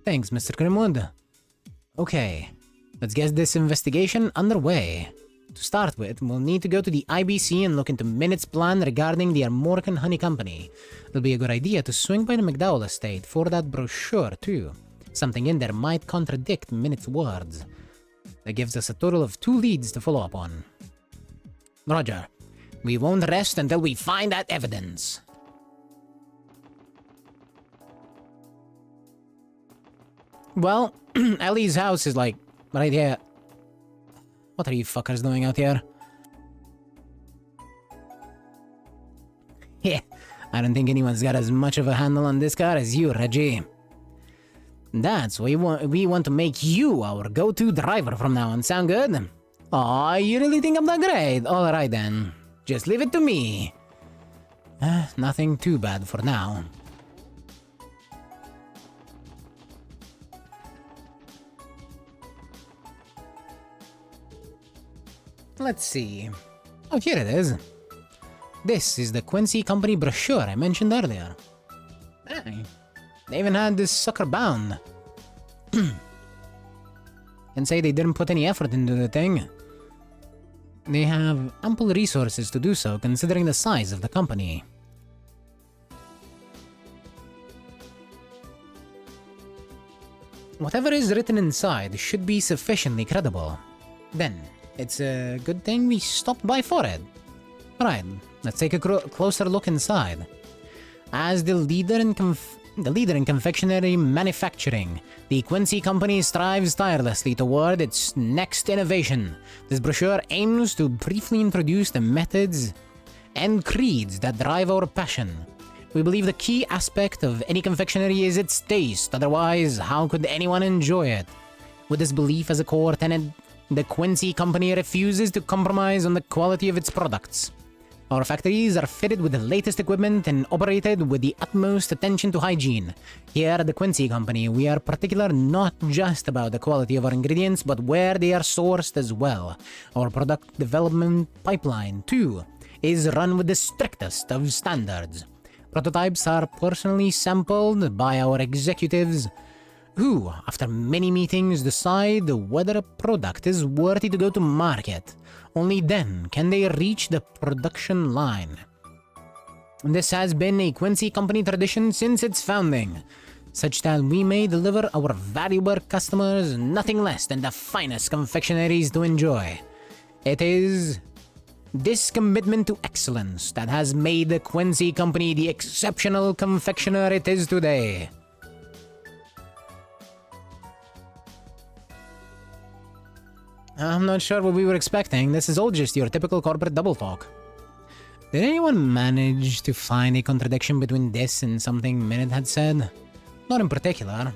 Thanks, Mr. Grimwood. Okay, let's get this investigation underway. To start with, we'll need to go to the IBC and look into Minut's plan regarding the Armorican Honey Company. It'll be a good idea to swing by the McDowell estate for that brochure, too. Something in there might contradict Minut's words. That gives us a total of 2 leads to follow up on. Roger. We won't rest until we find that evidence. Well, Ellie's house is like right here. What are you fuckers doing out here? Yeah, I don't think anyone's got as much of a handle on this car as you, Reggie. That's why we want to make you our go-to driver from now on. Sound good? Aw, you really think I'm that great? Alright then. Just leave it to me. Nothing too bad for now. Let's see. Oh, here it is. This is the Quincy Company brochure I mentioned earlier. Hey, they even had this sucker bound. Can say they didn't put any effort into the thing. They have ample resources to do so, considering the size of the company. Whatever is written inside should be sufficiently credible. Then, it's a good thing we stopped by for it. Alright, let's take a closer look inside. As the leader in confectionery manufacturing, the Quincy Company strives tirelessly toward its next innovation. This brochure aims to briefly introduce the methods and creeds that drive our passion. We believe the key aspect of any confectionery is its taste, otherwise how could anyone enjoy it? With this belief as a core tenet, the Quincy Company refuses to compromise on the quality of its products. Our factories are fitted with the latest equipment and operated with the utmost attention to hygiene. Here at the Quincy Company, we are particular not just about the quality of our ingredients, but where they are sourced as well. Our product development pipeline, too, is run with the strictest of standards. Prototypes are personally sampled by our executives, who, after many meetings, decide whether a product is worthy to go to market. Only then can they reach the production line. This has been a Quincy Company tradition since its founding, such that we may deliver our valuable customers nothing less than the finest confectionaries to enjoy. It is this commitment to excellence that has made the Quincy Company the exceptional confectioner it is today. I'm not sure what we were expecting. This is all just your typical corporate double talk. Did anyone manage to find a contradiction between this and something Minute had said? Not in particular.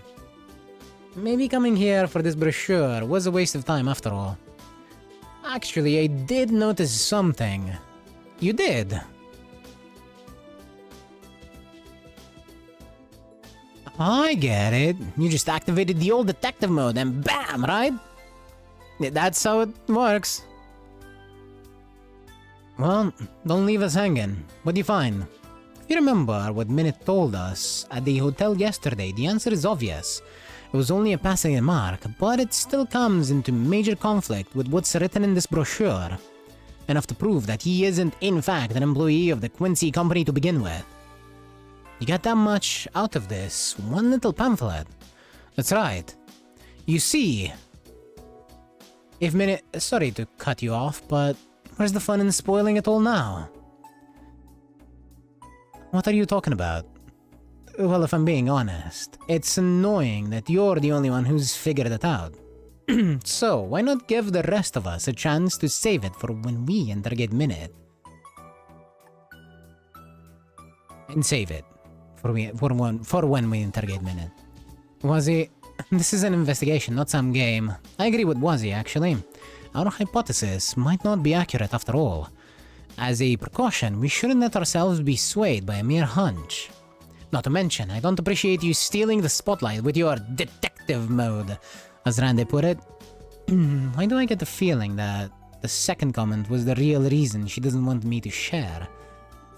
Maybe coming here for this brochure was a waste of time after all. Actually, I did notice something. You did. I get it. You just activated the old detective mode and bam, right? That's how it works. Well, don't leave us hanging. What do you find? If you remember what Minute told us at the hotel yesterday, the answer is obvious. It was only a passing remark, but it still comes into major conflict with what's written in this brochure. Enough to prove that he isn't in fact an employee of the Quincy Company to begin with. You got that much out of this one little pamphlet. That's right. You see, if Minute... Sorry to cut you off, but where's the fun in spoiling it all now? What are you talking about? Well, if I'm being honest, it's annoying that you're the only one who's figured it out. So, why not give the rest of us a chance to save it for when we interrogate Minute? And save it for when we interrogate Minute. Wazzy, this is an investigation, not some game. I agree with Wazzy, actually. Our hypothesis might not be accurate after all. As a precaution, we shouldn't let ourselves be swayed by a mere hunch. Not to mention, I don't appreciate you stealing the spotlight with your detective mode, as Randy put it. Why do I get the feeling that the second comment was the real reason she doesn't want me to share?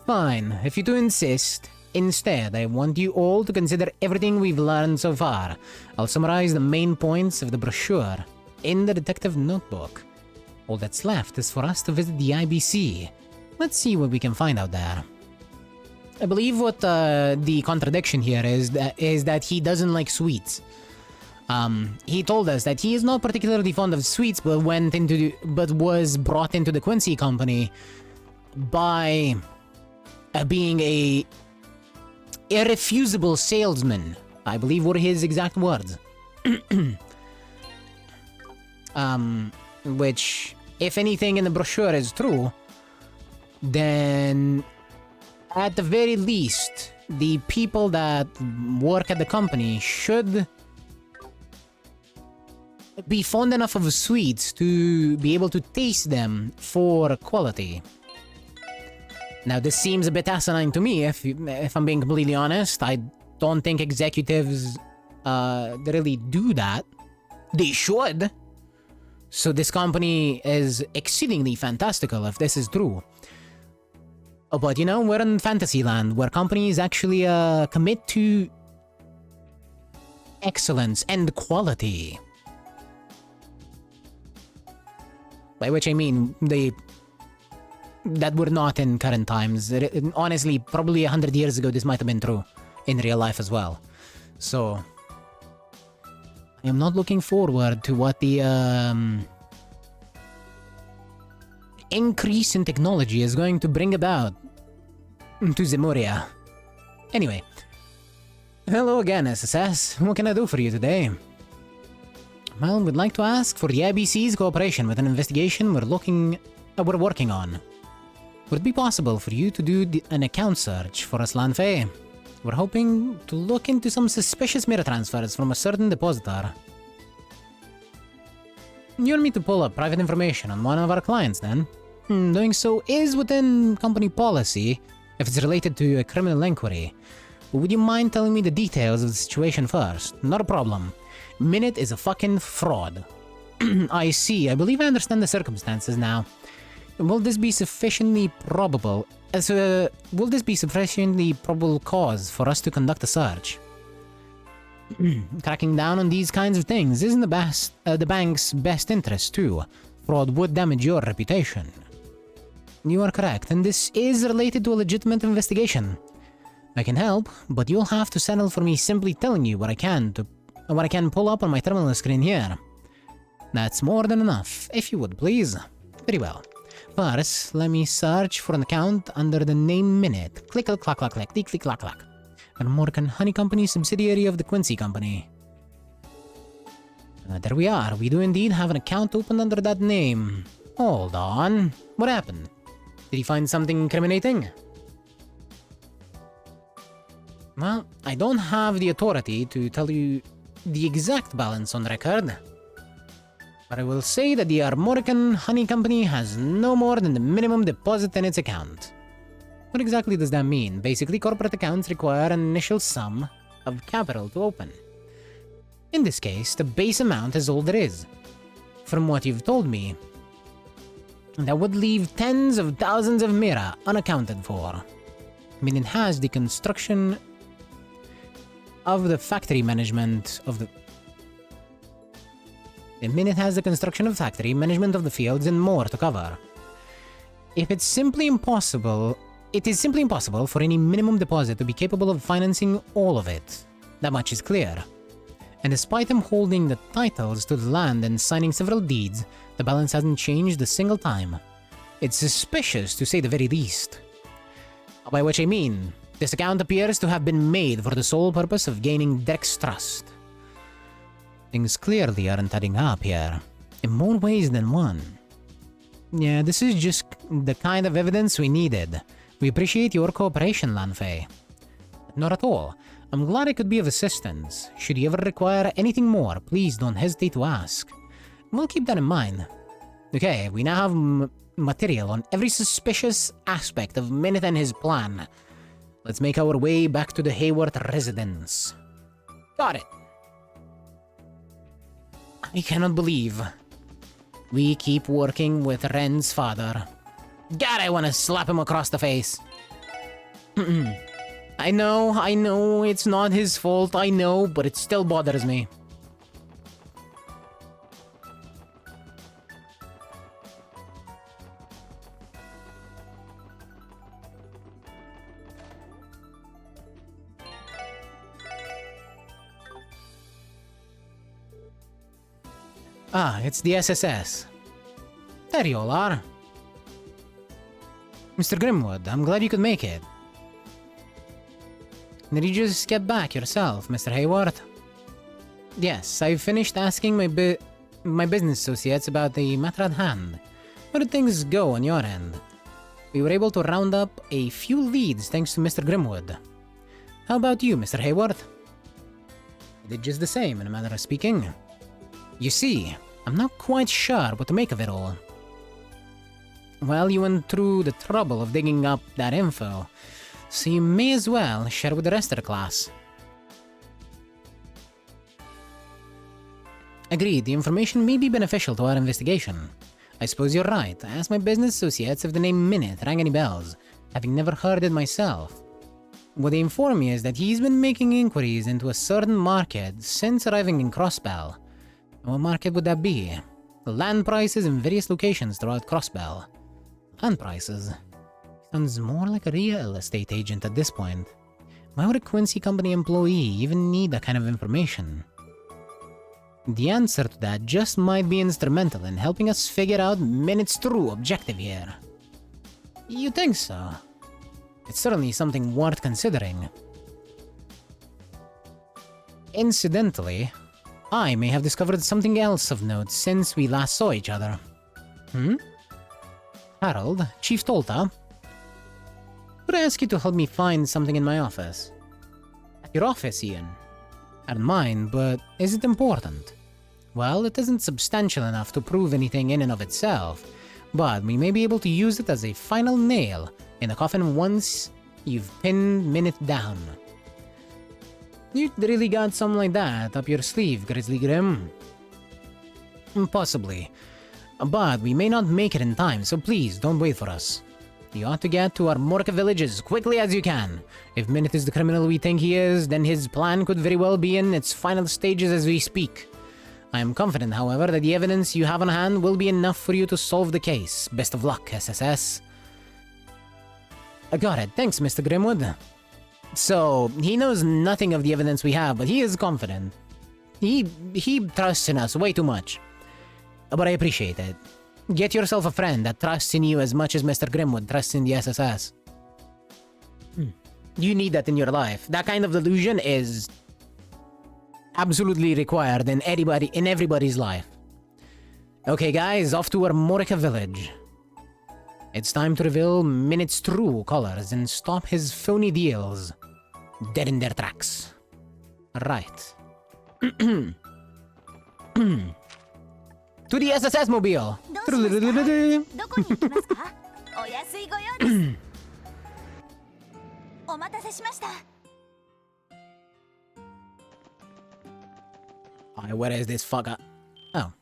Fine, if you do insist. Instead, I want you all to consider everything we've learned so far. I'll summarize the main points of the brochure in the detective notebook. All that's left is for us to visit the IBC. Let's see what we can find out there. I believe what the contradiction here is that he doesn't like sweets. He told us that he is not particularly fond of sweets, but was brought into the Quincy company by being a irrefusable salesman. I believe were his exact words. Which, if anything in the brochure is true, then at the very least, the people that work at the company should be fond enough of sweets to be able to taste them for quality. Now, this seems a bit asinine to me, if I'm being completely honest. I don't think executives really do that. They should. So this company is exceedingly fantastical if this is true. But you know, we're in Fantasyland, where companies actually commit to excellence and quality. By which I mean, that were not in current times. Honestly, probably 100 years ago, this might have been true in real life as well. So, I am not looking forward to what the increase in technology is going to bring about to Zemuria. Anyway, hello again, SSS. What can I do for you today? Well, we'd like to ask for the IBC's cooperation with an investigation we're working on. Would it be possible for you to do an account search for us, Lanfei? We're hoping to look into some suspicious mirror transfers from a certain depositor. You want me to pull up private information on one of our clients, then? Doing so is within company policy if it's related to a criminal inquiry. But would you mind telling me the details of the situation first? Not a problem. Minute is a fucking fraud. I see. I believe I understand the circumstances now. Will this be sufficiently probable cause for us to conduct a search? Cracking down on these kinds of things isn't the bank's best interest too. Fraud would damage your reputation. You are correct, and this is related to a legitimate investigation. I can help, but you'll have to settle for me simply telling you what I can pull up on my terminal screen here. That's more than enough, if you would please. Very well. First, let me search for an account under the name Minute. Click, click, clack, clack, click, click, click, clack, clack. An American Honey Company subsidiary of the Quincy Company. There we are. We do indeed have an account opened under that name. Hold on. What happened? Did he find something incriminating? Well, I don't have the authority to tell you the exact balance on record. But I will say that the Armorican Honey Company has no more than the minimum deposit in its account. What exactly does that mean? Basically, corporate accounts require an initial sum of capital to open. In this case, the base amount is all there is. From what you've told me, that would leave tens of thousands of Mira unaccounted for. I mean, it has the construction of the factory management of the... It has the construction of factory, management of the fields, and more to cover. It is simply impossible for any minimum deposit to be capable of financing all of it. That much is clear. And despite him holding the titles to the land and signing several deeds, the balance hasn't changed a single time. It's suspicious, to say the very least. By which I mean, this account appears to have been made for the sole purpose of gaining Derek's trust. Things clearly aren't adding up here, in more ways than one. Yeah, this is just the kind of evidence we needed. We appreciate your cooperation, Lanfei. Not at all. I'm glad I could be of assistance. Should you ever require anything more, please don't hesitate to ask. We'll keep that in mind. Okay, we now have material on every suspicious aspect of Minute and his plan. Let's make our way back to the Hayward residence. Got it. I cannot believe we keep working with Ren's father. God, I want to slap him across the face. I know, it's not his fault, I know, but it still bothers me. Ah, it's the SSS. There you all are. Mr. Grimwood, I'm glad you could make it. Did you just get back yourself, Mr. Hayward? Yes, I've finished asking my business associates about the matter at hand. How did things go on your end? We were able to round up a few leads thanks to Mr. Grimwood. How about you, Mr. Hayward? I did just the same, in a manner of speaking. You see, I'm not quite sure what to make of it all. Well, you went through the trouble of digging up that info, so you may as well share with the rest of the class. Agreed, the information may be beneficial to our investigation. I suppose you're right. I asked my business associates if the name Minute rang any bells, having never heard it myself. What they inform me is that he's been making inquiries into a certain market since arriving in Crossbell. What market would that be? Land prices in various locations throughout Crossbell. Land prices? Sounds more like a real estate agent at this point. Why would a Quincy Company employee even need that kind of information? The answer to that just might be instrumental in helping us figure out Minute's true objective here. You think so? It's certainly something worth considering. Incidentally, I may have discovered something else of note since we last saw each other. Harold, Chief Tolta? Could I ask you to help me find something in my office? At your office, Ian? I don't mind, but is it important? Well, it isn't substantial enough to prove anything in and of itself, but we may be able to use it as a final nail in the coffin once you've pinned Minute down. You really got something like that up your sleeve, Grizzly Grim? Possibly. But we may not make it in time, so please don't wait for us. You ought to get to Armorica Village as quickly as you can. If Minute is the criminal we think he is, then his plan could very well be in its final stages as we speak. I am confident, however, that the evidence you have on hand will be enough for you to solve the case. Best of luck, SSS. I got it. Thanks, Mr. Grimwood. So, he knows nothing of the evidence we have, but he is confident. He trusts in us way too much. But I appreciate it. Get yourself a friend that trusts in you as much as Mr. Grimwood trusts in the SSS. You need that in your life. That kind of delusion is absolutely required in everybody's life. Okay, guys, off to Armorica Village. It's time to reveal Minute's true colors and stop his phony deals dead in their tracks. Right. To the SSS mobile. どこに行きますか? お安いご用です。お待たせしました。 Alright, where is this fucker? Oh.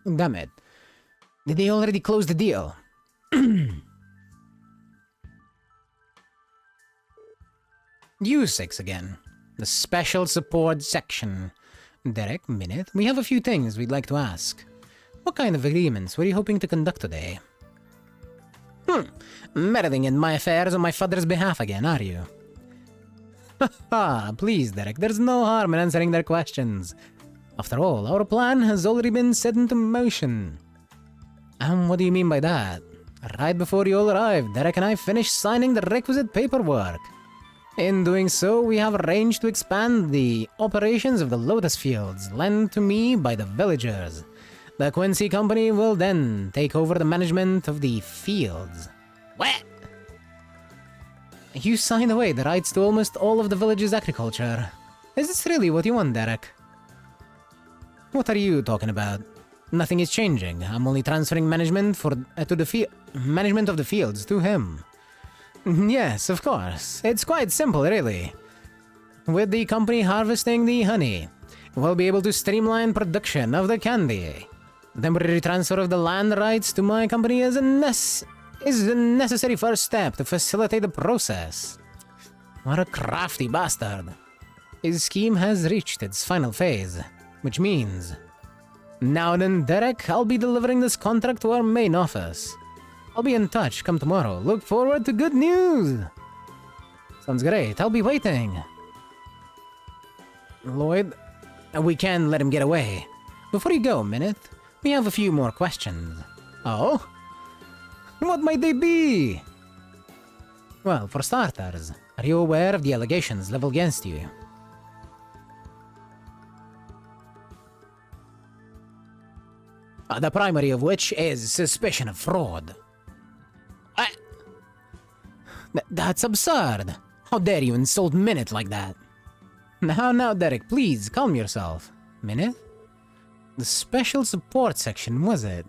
Damn it. Did they already close the deal? U6 again. The special support section. Derek, Minute, we have a few things we'd like to ask. What kind of agreements were you hoping to conduct today? Meddling in my affairs on my father's behalf again, are you? Haha, please, Derek, there's no harm in answering their questions. After all, our plan has already been set into motion. What do you mean by that? Right before you all arrived, Derek and I finished signing the requisite paperwork. In doing so, we have arranged to expand the operations of the Lotus Fields lent to me by the villagers. The Quincy Company will then take over the management of the fields. What? You signed away the rights to almost all of the village's agriculture. Is this really what you want, Derek? What are you talking about? Nothing is changing. I'm only transferring management management of the fields to him. Yes, of course. It's quite simple, really. With the company harvesting the honey, we'll be able to streamline production of the candy. The temporary transfer of the land rights to my company is a necessary first step to facilitate the process. What a crafty bastard. His scheme has reached its final phase, which means... Now then, Derek, I'll be delivering this contract to our main office. I'll be in touch come tomorrow. Look forward to good news. Sounds great. I'll be waiting. Lloyd, we can't let him get away. Before you go, Minute, we have a few more questions. Oh? What might they be? Well, for starters, are you aware of the allegations leveled against you? The primary of which is suspicion of fraud. That's absurd. How dare you insult Minute like that? Now, Derek, please, calm yourself. Minute? The special support section, was it?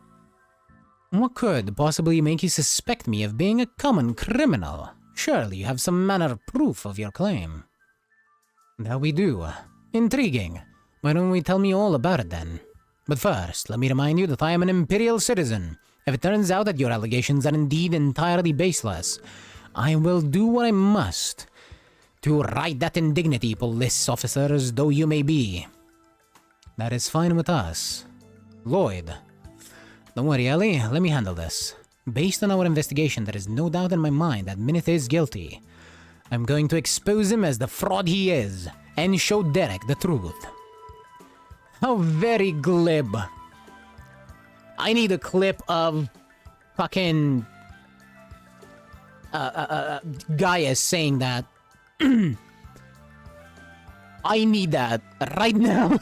What could possibly make you suspect me of being a common criminal? Surely you have some manner of proof of your claim. That we do. Intriguing. Why don't we tell me all about it then? But first, let me remind you that I am an Imperial citizen. If it turns out that your allegations are indeed entirely baseless, I will do what I must to right that indignity, police officers though you may be. That is fine with us. Lloyd. Don't worry, Ellie, let me handle this. Based on our investigation, there is no doubt in my mind that Minute is guilty. I'm going to expose him as the fraud he is, and show Derek the truth. How very glib. I need a clip of fucking Gaius saying that. I need that right now.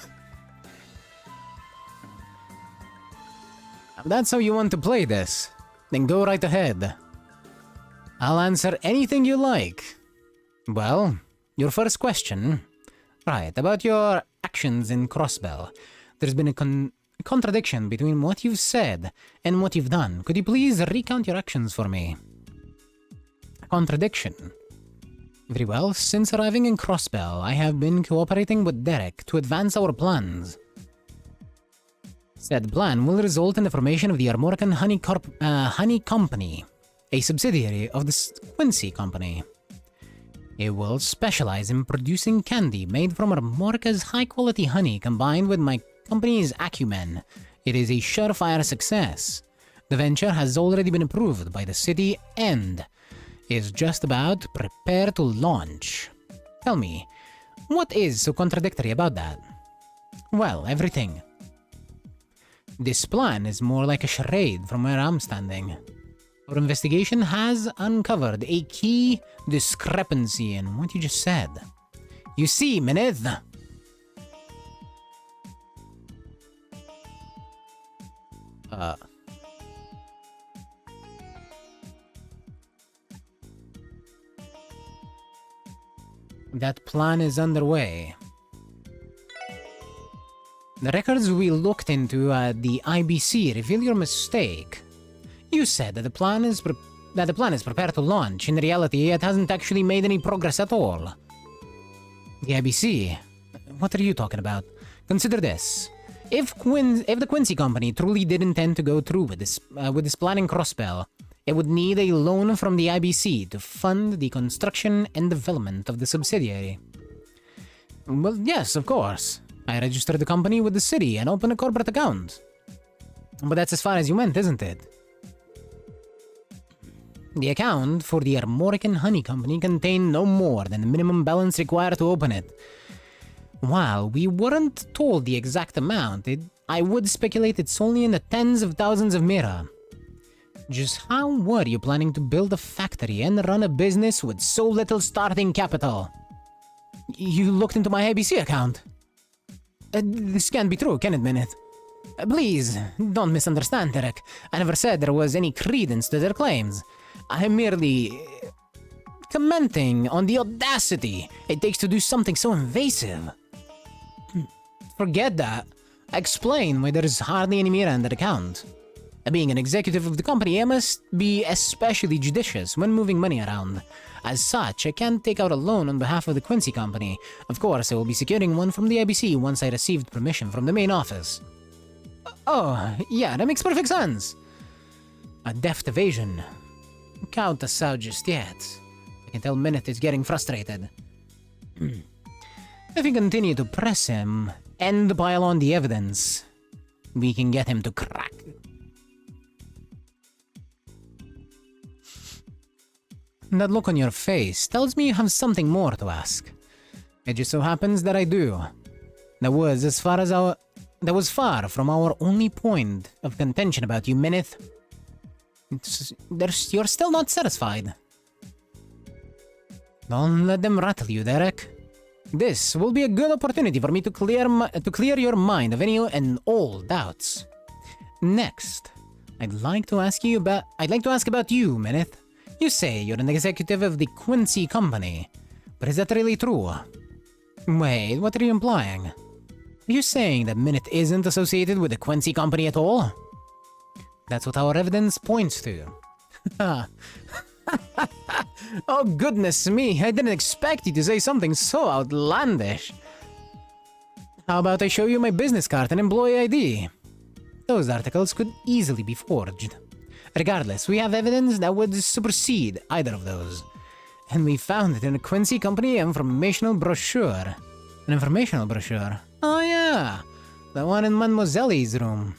If that's how you want to play this, then go right ahead. I'll answer anything you like. Well, your first question. Right, about your actions in Crossbell. There's been a contradiction between what you've said and what you've done. Could you please recount your actions for me? Contradiction. Very well, since arriving in Crossbell, I have been cooperating with Derek to advance our plans. Said plan will result in the formation of the Armorican Honey Company, a subsidiary of the Quincy Company. It will specialize in producing candy made from Armorica's high-quality honey combined with my company's acumen. It is a surefire success. The venture has already been approved by the city and is just about prepared to launch. Tell me, what is so contradictory about that? Well, everything. This plan is more like a charade from where I'm standing. Our investigation has uncovered a key discrepancy in what you just said. You see, Minute. That plan is underway. The records we looked into at the IBC reveal your mistake. You said that the plan is prepared to launch. In reality, it hasn't actually made any progress at all. The IBC? What are you talking about? Consider this. If the Quincy Company truly did intend to go through with this plan in Crossbell, it would need a loan from the IBC to fund the construction and development of the subsidiary. Well, yes, of course. I registered the company with the city and opened a corporate account. But that's as far as you went, isn't it? The account for the Armorican Honey Company contained no more than the minimum balance required to open it. While we weren't told the exact amount, I would speculate it's only in the tens of thousands of mira. Just how were you planning to build a factory and run a business with so little starting capital? You looked into my IBC account. This can't be true, can it, Minute? Please, don't misunderstand, Derek. I never said there was any credence to their claims. I'm merely commenting on the audacity it takes to do something so invasive. Forget that. Explain why there is hardly any Mira in that account. Being an executive of the company, I must be especially judicious when moving money around. As such, I can't take out a loan on behalf of the Quincy company. Of course, I will be securing one from the IBC once I received permission from the main office. Oh, yeah, that makes perfect sense. A deft evasion. Count us out just yet. I can tell Minute is getting frustrated. If we continue to press him and pile on the evidence, we can get him to crack. That look on your face tells me you have something more to ask. It just so happens that I do. That was far from our only point of contention about you, Minith. You're still not satisfied. Don't let them rattle you, Derek. This will be a good opportunity for me to clear your mind of any and all doubts. Next, I'd like to ask about you, Minith. You say you're an executive of the Quincy company, but is that really true? Wait, what are you implying? Are you saying that Minute isn't associated with the Quincy company at all? That's what our evidence points to. Oh goodness me, I didn't expect you to say something so outlandish. How about I show you my business card and employee ID? Those articles could easily be forged. Regardless, we have evidence that would supersede either of those. And we found it in a Quincy company informational brochure. An informational brochure? Oh yeah, the one in Mademoiselle's room.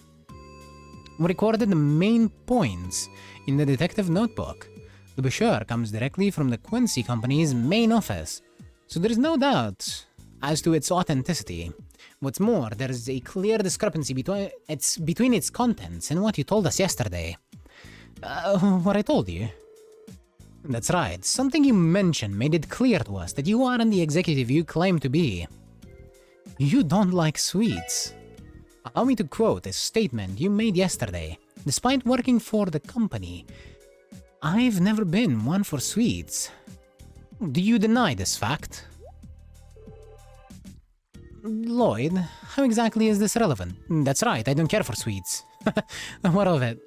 We recorded the main points in the detective notebook. The brochure comes directly from the Quincy company's main office, so there is no doubt as to its authenticity. What's more, there is a clear discrepancy between its contents and what you told us yesterday. What I told you? That's right. Something you mentioned made it clear to us that you aren't the executive you claim to be. You don't like sweets. Allow me to quote a statement you made yesterday. Despite working for the company, I've never been one for sweets. Do you deny this fact? Lloyd, how exactly is this relevant? That's right, I don't care for sweets. What of it?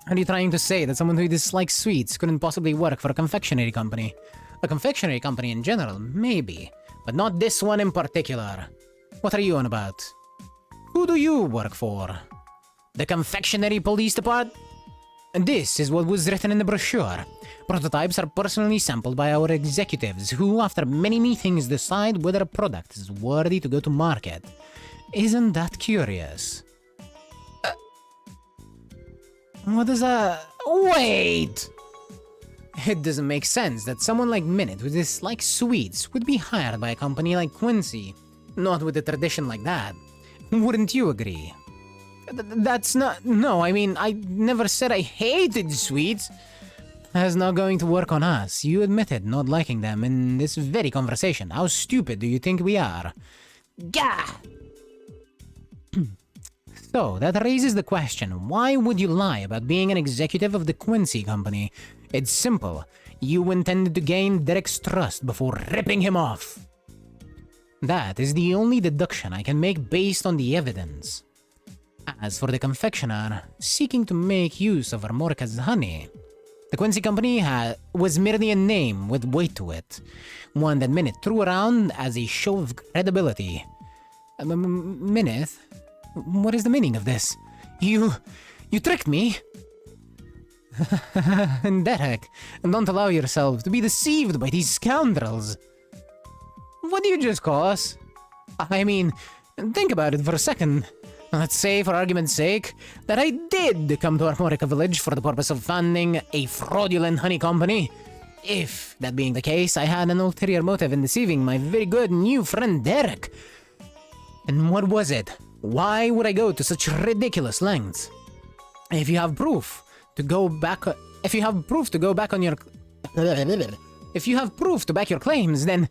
Are you trying to say that someone who dislikes sweets couldn't possibly work for a confectionery company? A confectionery company in general, maybe, but not this one in particular. What are you on about? Who do you work for? The confectionery police department? This is what was written in the brochure. Prototypes are personally sampled by our executives who, after many meetings, decide whether a product is worthy to go to market. Isn't that curious? What is that? Wait! It doesn't make sense that someone like Minute who dislikes sweets would be hired by a company like Quincy. Not with a tradition like that. Wouldn't you agree? That's not... No, I mean, I never said I hated sweets. That's not going to work on us. You admitted not liking them in this very conversation. How stupid do you think we are? Gah! So, that raises the question, why would you lie about being an executive of the Quincy company? It's simple. You intended to gain Derek's trust before ripping him off. That is the only deduction I can make based on the evidence. As for the confectioner, seeking to make use of Armorica's honey, the Quincy company was merely a name with weight to it. One that Minute threw around as a show of credibility. Minute? What is the meaning of this? You tricked me? Derek, don't allow yourself to be deceived by these scoundrels. What do you just call us? I mean, think about it for a second. Let's say, for argument's sake, that I did come to Armorica Village for the purpose of funding a fraudulent honey company. If, that being the case, I had an ulterior motive in deceiving my very good new friend Derek. And what was it? Why would I go to such ridiculous lengths? If you have proof to back your claims, then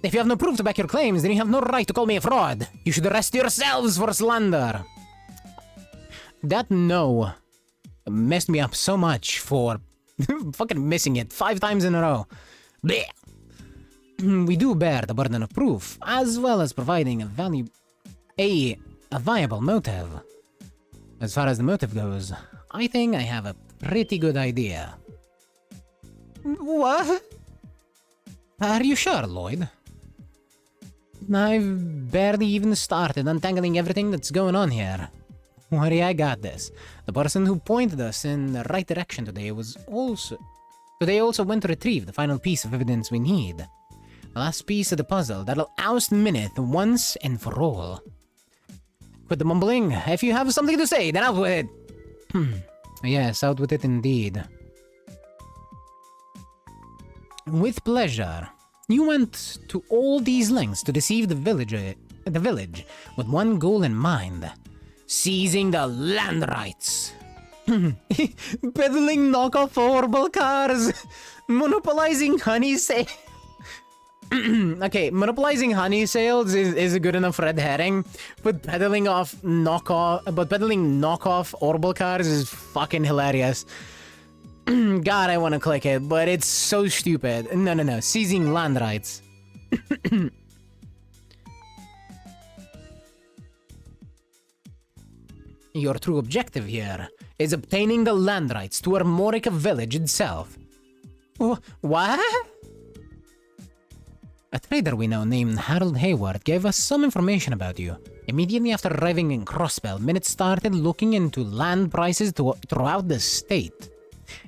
If you have no proof to back your claims, then you have no right to call me a fraud. You should arrest yourselves for slander. That no messed me up so much for fucking missing it 5 times in a row. Blech. We do bear the burden of proof, as well as providing a viable motive. As far as the motive goes, I think I have a pretty good idea. What? Are you sure, Lloyd? I've barely even started untangling everything that's going on here. Worry, I got this. The person who pointed us in the right direction today also went to retrieve the final piece of evidence we need. The last piece of the puzzle that'll oust Minith once and for all. Quit the mumbling. If you have something to say, then out with it. Yes, out with it indeed. With pleasure. You went to all these lengths to deceive the village with one goal in mind. Seizing the land rights. Peddling knockoff horrible cars. Monopolizing honey sales. Okay, monopolizing honey sales is a good enough red herring, but peddling knockoff horrible cars is fucking hilarious. God, I want to click it, but it's so stupid. No. Seizing land rights. Your true objective here is obtaining the land rights to Armorica village itself. What? A trader we know named Harold Hayward gave us some information about you. Immediately after arriving in Crossbell, Minute started looking into land prices throughout the state.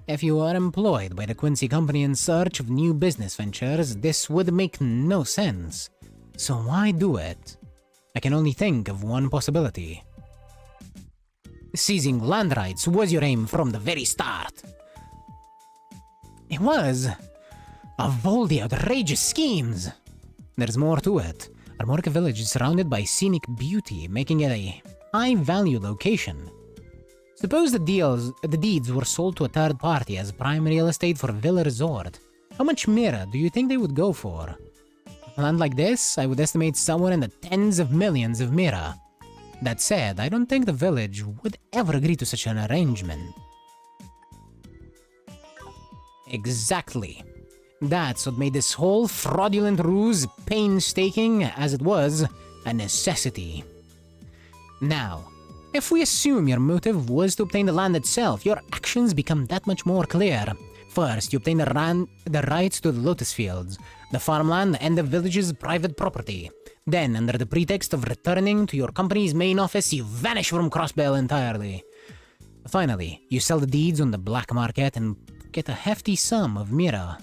If you are employed by the Quincy Company in search of new business ventures, this would make no sense. So why do it? I can only think of one possibility. Seizing land rights was your aim from the very start. It was. Of all the outrageous schemes. There's more to it. Armorica Village is surrounded by scenic beauty, making it a high-value location. Suppose the deeds were sold to a third party as prime real estate for a villa resort. How much mira do you think they would go for? Land like this, I would estimate somewhere in the tens of millions of mira. That said, I don't think the village would ever agree to such an arrangement. Exactly. That's what made this whole fraudulent ruse, painstaking as it was, a necessity. Now, if we assume your motive was to obtain the land itself, your actions become that much more clear. First, you obtain the rights to the lotus fields, the farmland, and the village's private property. Then, under the pretext of returning to your company's main office, you vanish from Crossbell entirely. Finally, you sell the deeds on the black market and get a hefty sum of mira.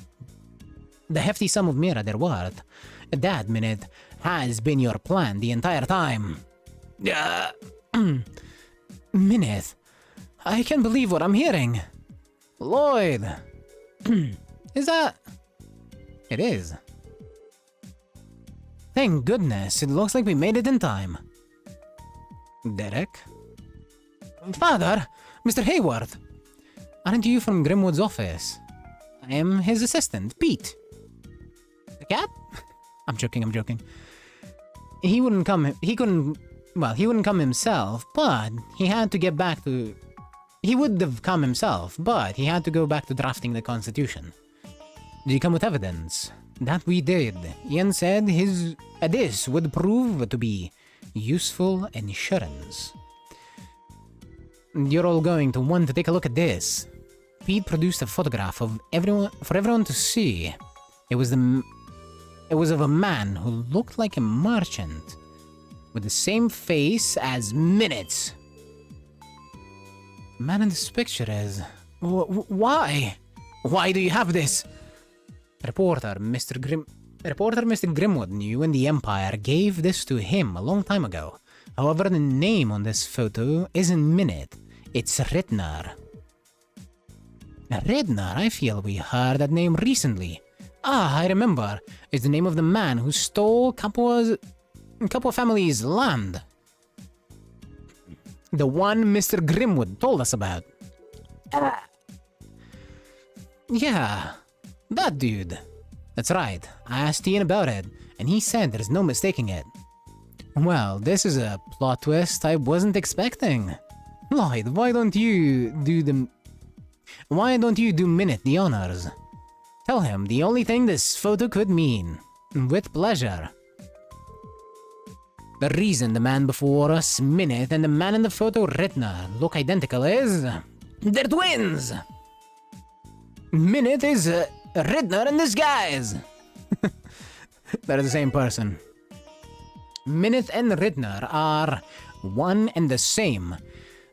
The hefty sum of mira they're worth. That, Minute, has been your plan the entire time. Minute, I can't believe what I'm hearing. Lloyd, is that... It is. Thank goodness, it looks like we made it in time. Derek? Father, Mr. Hayward. Aren't you from Grimwood's office? I am his assistant, Pete. The cat? I'm joking. He wouldn't come himself, but he had to get back to... He would have come himself, but he had to go back to drafting the Constitution. Did you come with evidence? That we did. Ian said this would prove to be useful insurance. You're all going to want to take a look at this. Pete produced a photograph of for everyone to see. It was of a man who looked like a merchant, with the same face as Minute. Man in this picture is... Why? Why do you have this? Reporter Mr. Grimwood knew when the Empire gave this to him a long time ago. However, the name on this photo isn't Minute, it's Ridner. Ridner, I feel we heard that name recently. Ah, I remember. It's the name of the man who stole Capua family's land. The one Mr. Grimwood told us about. Yeah, that dude. That's right. I asked Ian about it, and he said there's no mistaking it. Well, this is a plot twist I wasn't expecting. Lloyd, why don't you do Minute the honors? Tell him the only thing this photo could mean. With pleasure. The reason the man before us, Minute, and the man in the photo, Rittner, look identical is... they're twins! Minute is Rittner in disguise! They're the same person. Minute and Rittner are one and the same.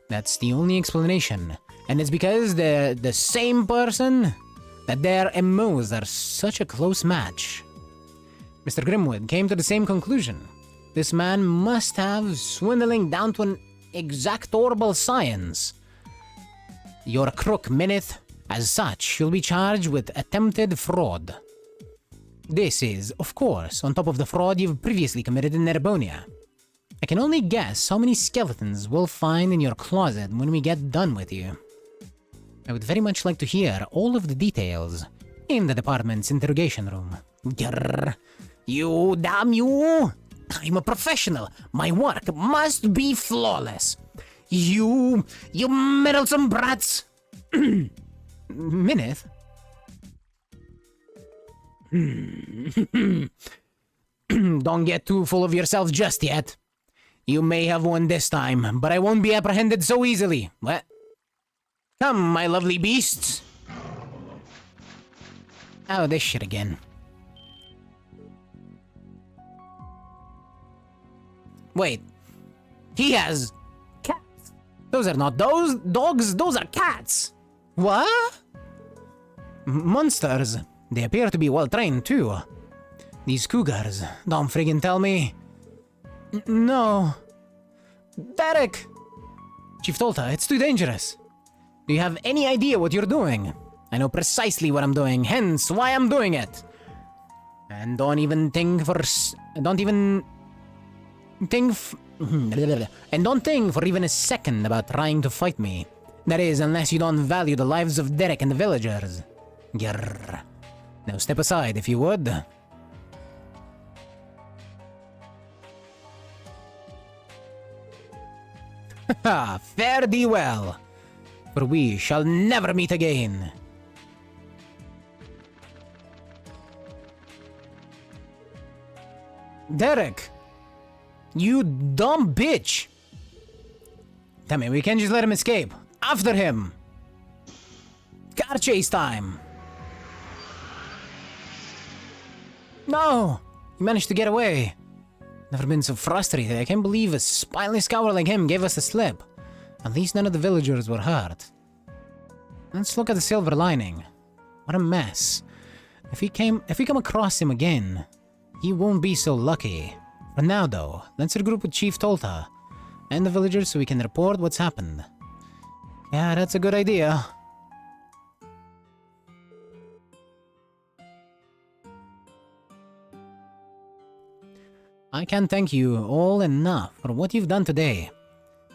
That's the only explanation. And it's because they're the same person that their MOs are such a close match. Mr. Grimwood came to the same conclusion. This man must have swindling down to an exactorable science. You're a crook, Minute. As such, you'll be charged with attempted fraud. This is, of course, on top of the fraud you've previously committed in Nerbonia. I can only guess how many skeletons we'll find in your closet when we get done with you. I would very much like to hear all of the details in the department's interrogation room. Grrr. You damn you! I'm a professional. My work must be flawless. You meddlesome brats! Minute? Don't get too full of yourself just yet. You may have won this time, but I won't be apprehended so easily. What? Come, my lovely beasts. Oh, this shit again. Wait. He has cats. Those are not those dogs, those are cats. What? Monsters. They appear to be well trained too. These cougars. Don't friggin' tell me. No. Derek! Chief Tolta, it's too dangerous. Do you have any idea what you're doing? I know precisely what I'm doing, hence why I'm doing it. And don't even think for even a second about trying to fight me. That is, unless you don't value the lives of Derek and the villagers. Grrr. Now step aside, if you would. Haha, fare thee well, for we shall never meet again. Derek! You dumb bitch! Tell me, we can't just let him escape. After him! Car chase time! No! He managed to get away. Never been so frustrated. I can't believe a spineless coward like him gave us the slip. At least none of the villagers were hurt. Let's look at the silver lining. What a mess. If we come across him again, he won't be so lucky. For now though, let's regroup with Chief Tolta and the villagers so we can report what's happened. Yeah, that's a good idea. I can't thank you all enough for what you've done today.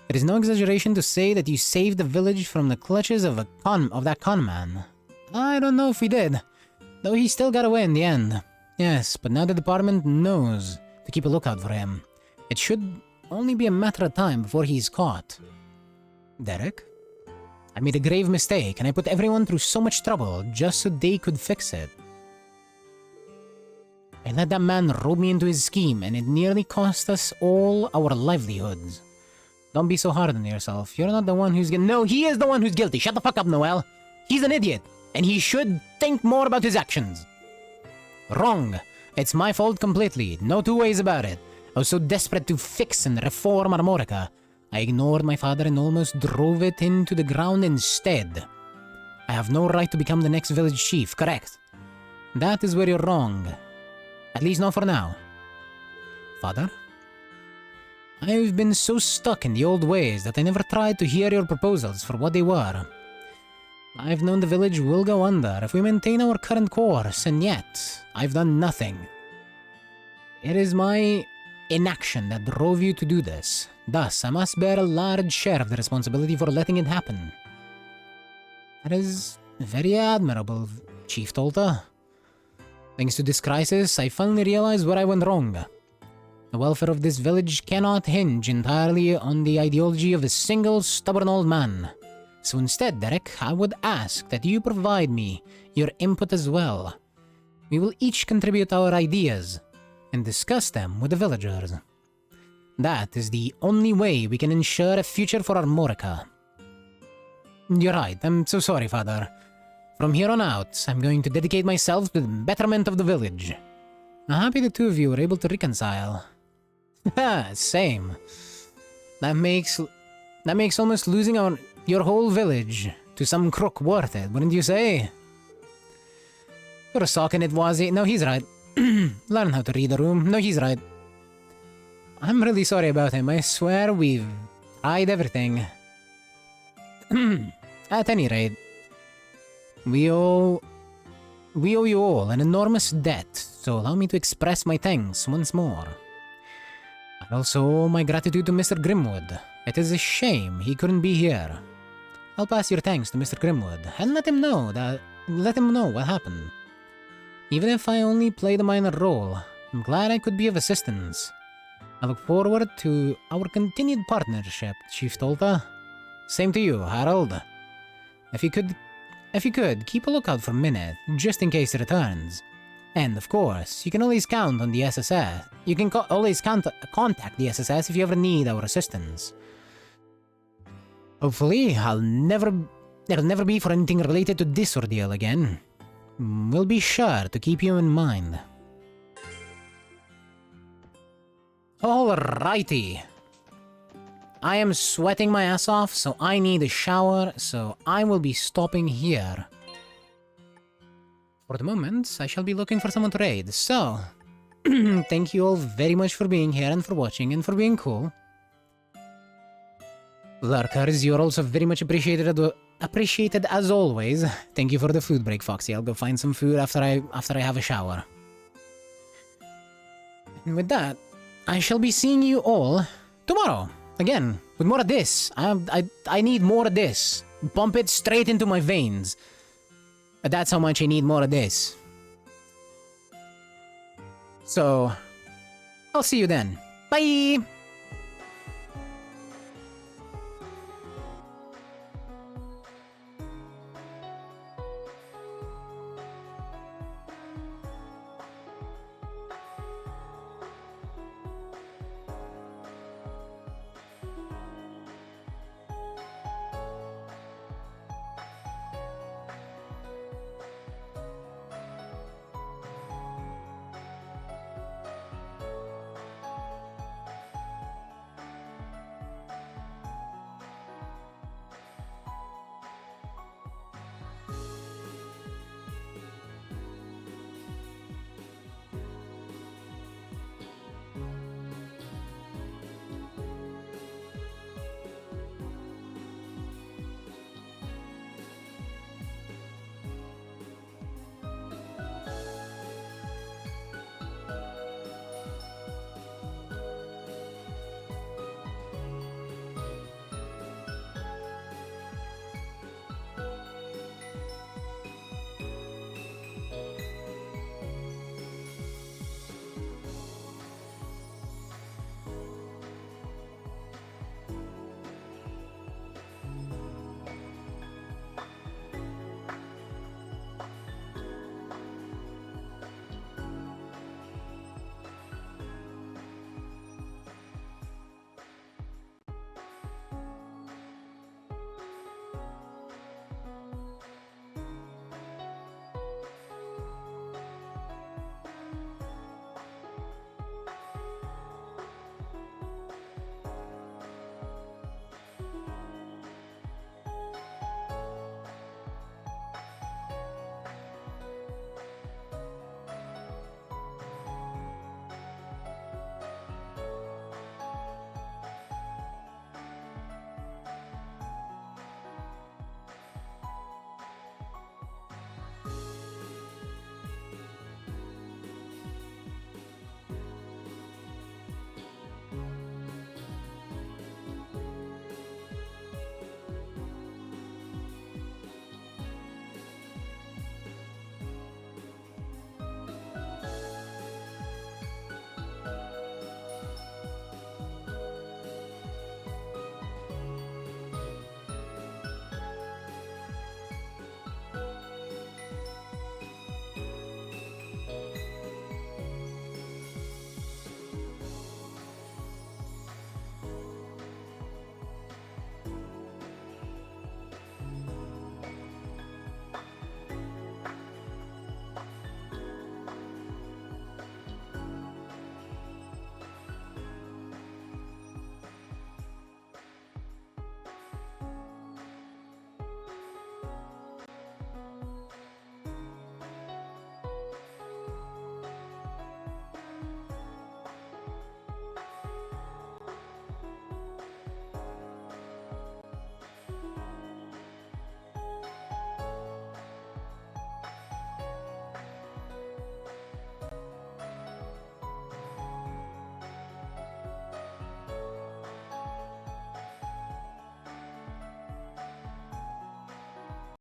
It is no exaggeration to say that you saved the village from the clutches of that con man. I don't know if we did, though he still got away in the end. Yes, but now the department knows to keep a lookout for him. It should only be a matter of time before he's caught. Derek? I made a grave mistake and I put everyone through so much trouble just so they could fix it. I let that man rope me into his scheme and it nearly cost us all our livelihoods. Don't be so hard on yourself. You're not the one who's No, he is the one who's guilty. Shut the fuck up, Noel. He's an idiot, and he should think more about his actions. Wrong. It's my fault completely. No two ways about it. I was so desperate to fix and reform Armorica. I ignored my father and almost drove it into the ground instead. I have no right to become the next village chief, correct? That is where you're wrong. At least not for now. Father? I've been so stuck in the old ways that I never tried to hear your proposals for what they were. I've known the village will go under if we maintain our current course, and yet I've done nothing. It is my inaction that drove you to do this. Thus, I must bear a large share of the responsibility for letting it happen. That is very admirable, Chief Tolta. Thanks to this crisis, I finally realized where I went wrong. The welfare of this village cannot hinge entirely on the ideology of a single stubborn old man. So instead, Derek, I would ask that you provide me your input as well. We will each contribute our ideas and discuss them with the villagers. That is the only way we can ensure a future for Armorica. You're right, I'm so sorry, Father. From here on out, I'm going to dedicate myself to the betterment of the village. I'm happy the two of you were able to reconcile. Haha, same. That makes almost losing your whole village to some crook worth it, wouldn't you say? You're socking it, Wazi. No, he's right. Learn how to read a room. No, he's right. I'm really sorry about him. I swear we've tried everything. At any rate, we owe you all an enormous debt, so allow me to express my thanks once more. I also owe my gratitude to Mr. Grimwood. It is a shame he couldn't be here. I'll pass your thanks to Mr. Grimwood and let him know what happened. Even if I only played a minor role, I'm glad I could be of assistance. I look forward to our continued partnership, Chief Tolta. Same to you, Harold. If you could, keep a lookout for Minute, just in case he returns. And of course, you can always count on the SSS. You can always contact the SSS if you ever need our assistance. Hopefully, it'll never be for anything related to this ordeal again. We'll be sure to keep you in mind. Alrighty. I am sweating my ass off, so I need a shower, so I will be stopping here. For the moment, I shall be looking for someone to raid, so... thank you all very much for being here and for watching and for being cool. Lurkers, you're also very much appreciated as always. Thank you for the food break, Foxy. I'll go find some food after I have a shower. And with that, I shall be seeing you all tomorrow. Again, with more of this. I need more of this. Pump it straight into my veins. That's how much I need more of this. So, I'll see you then. Bye!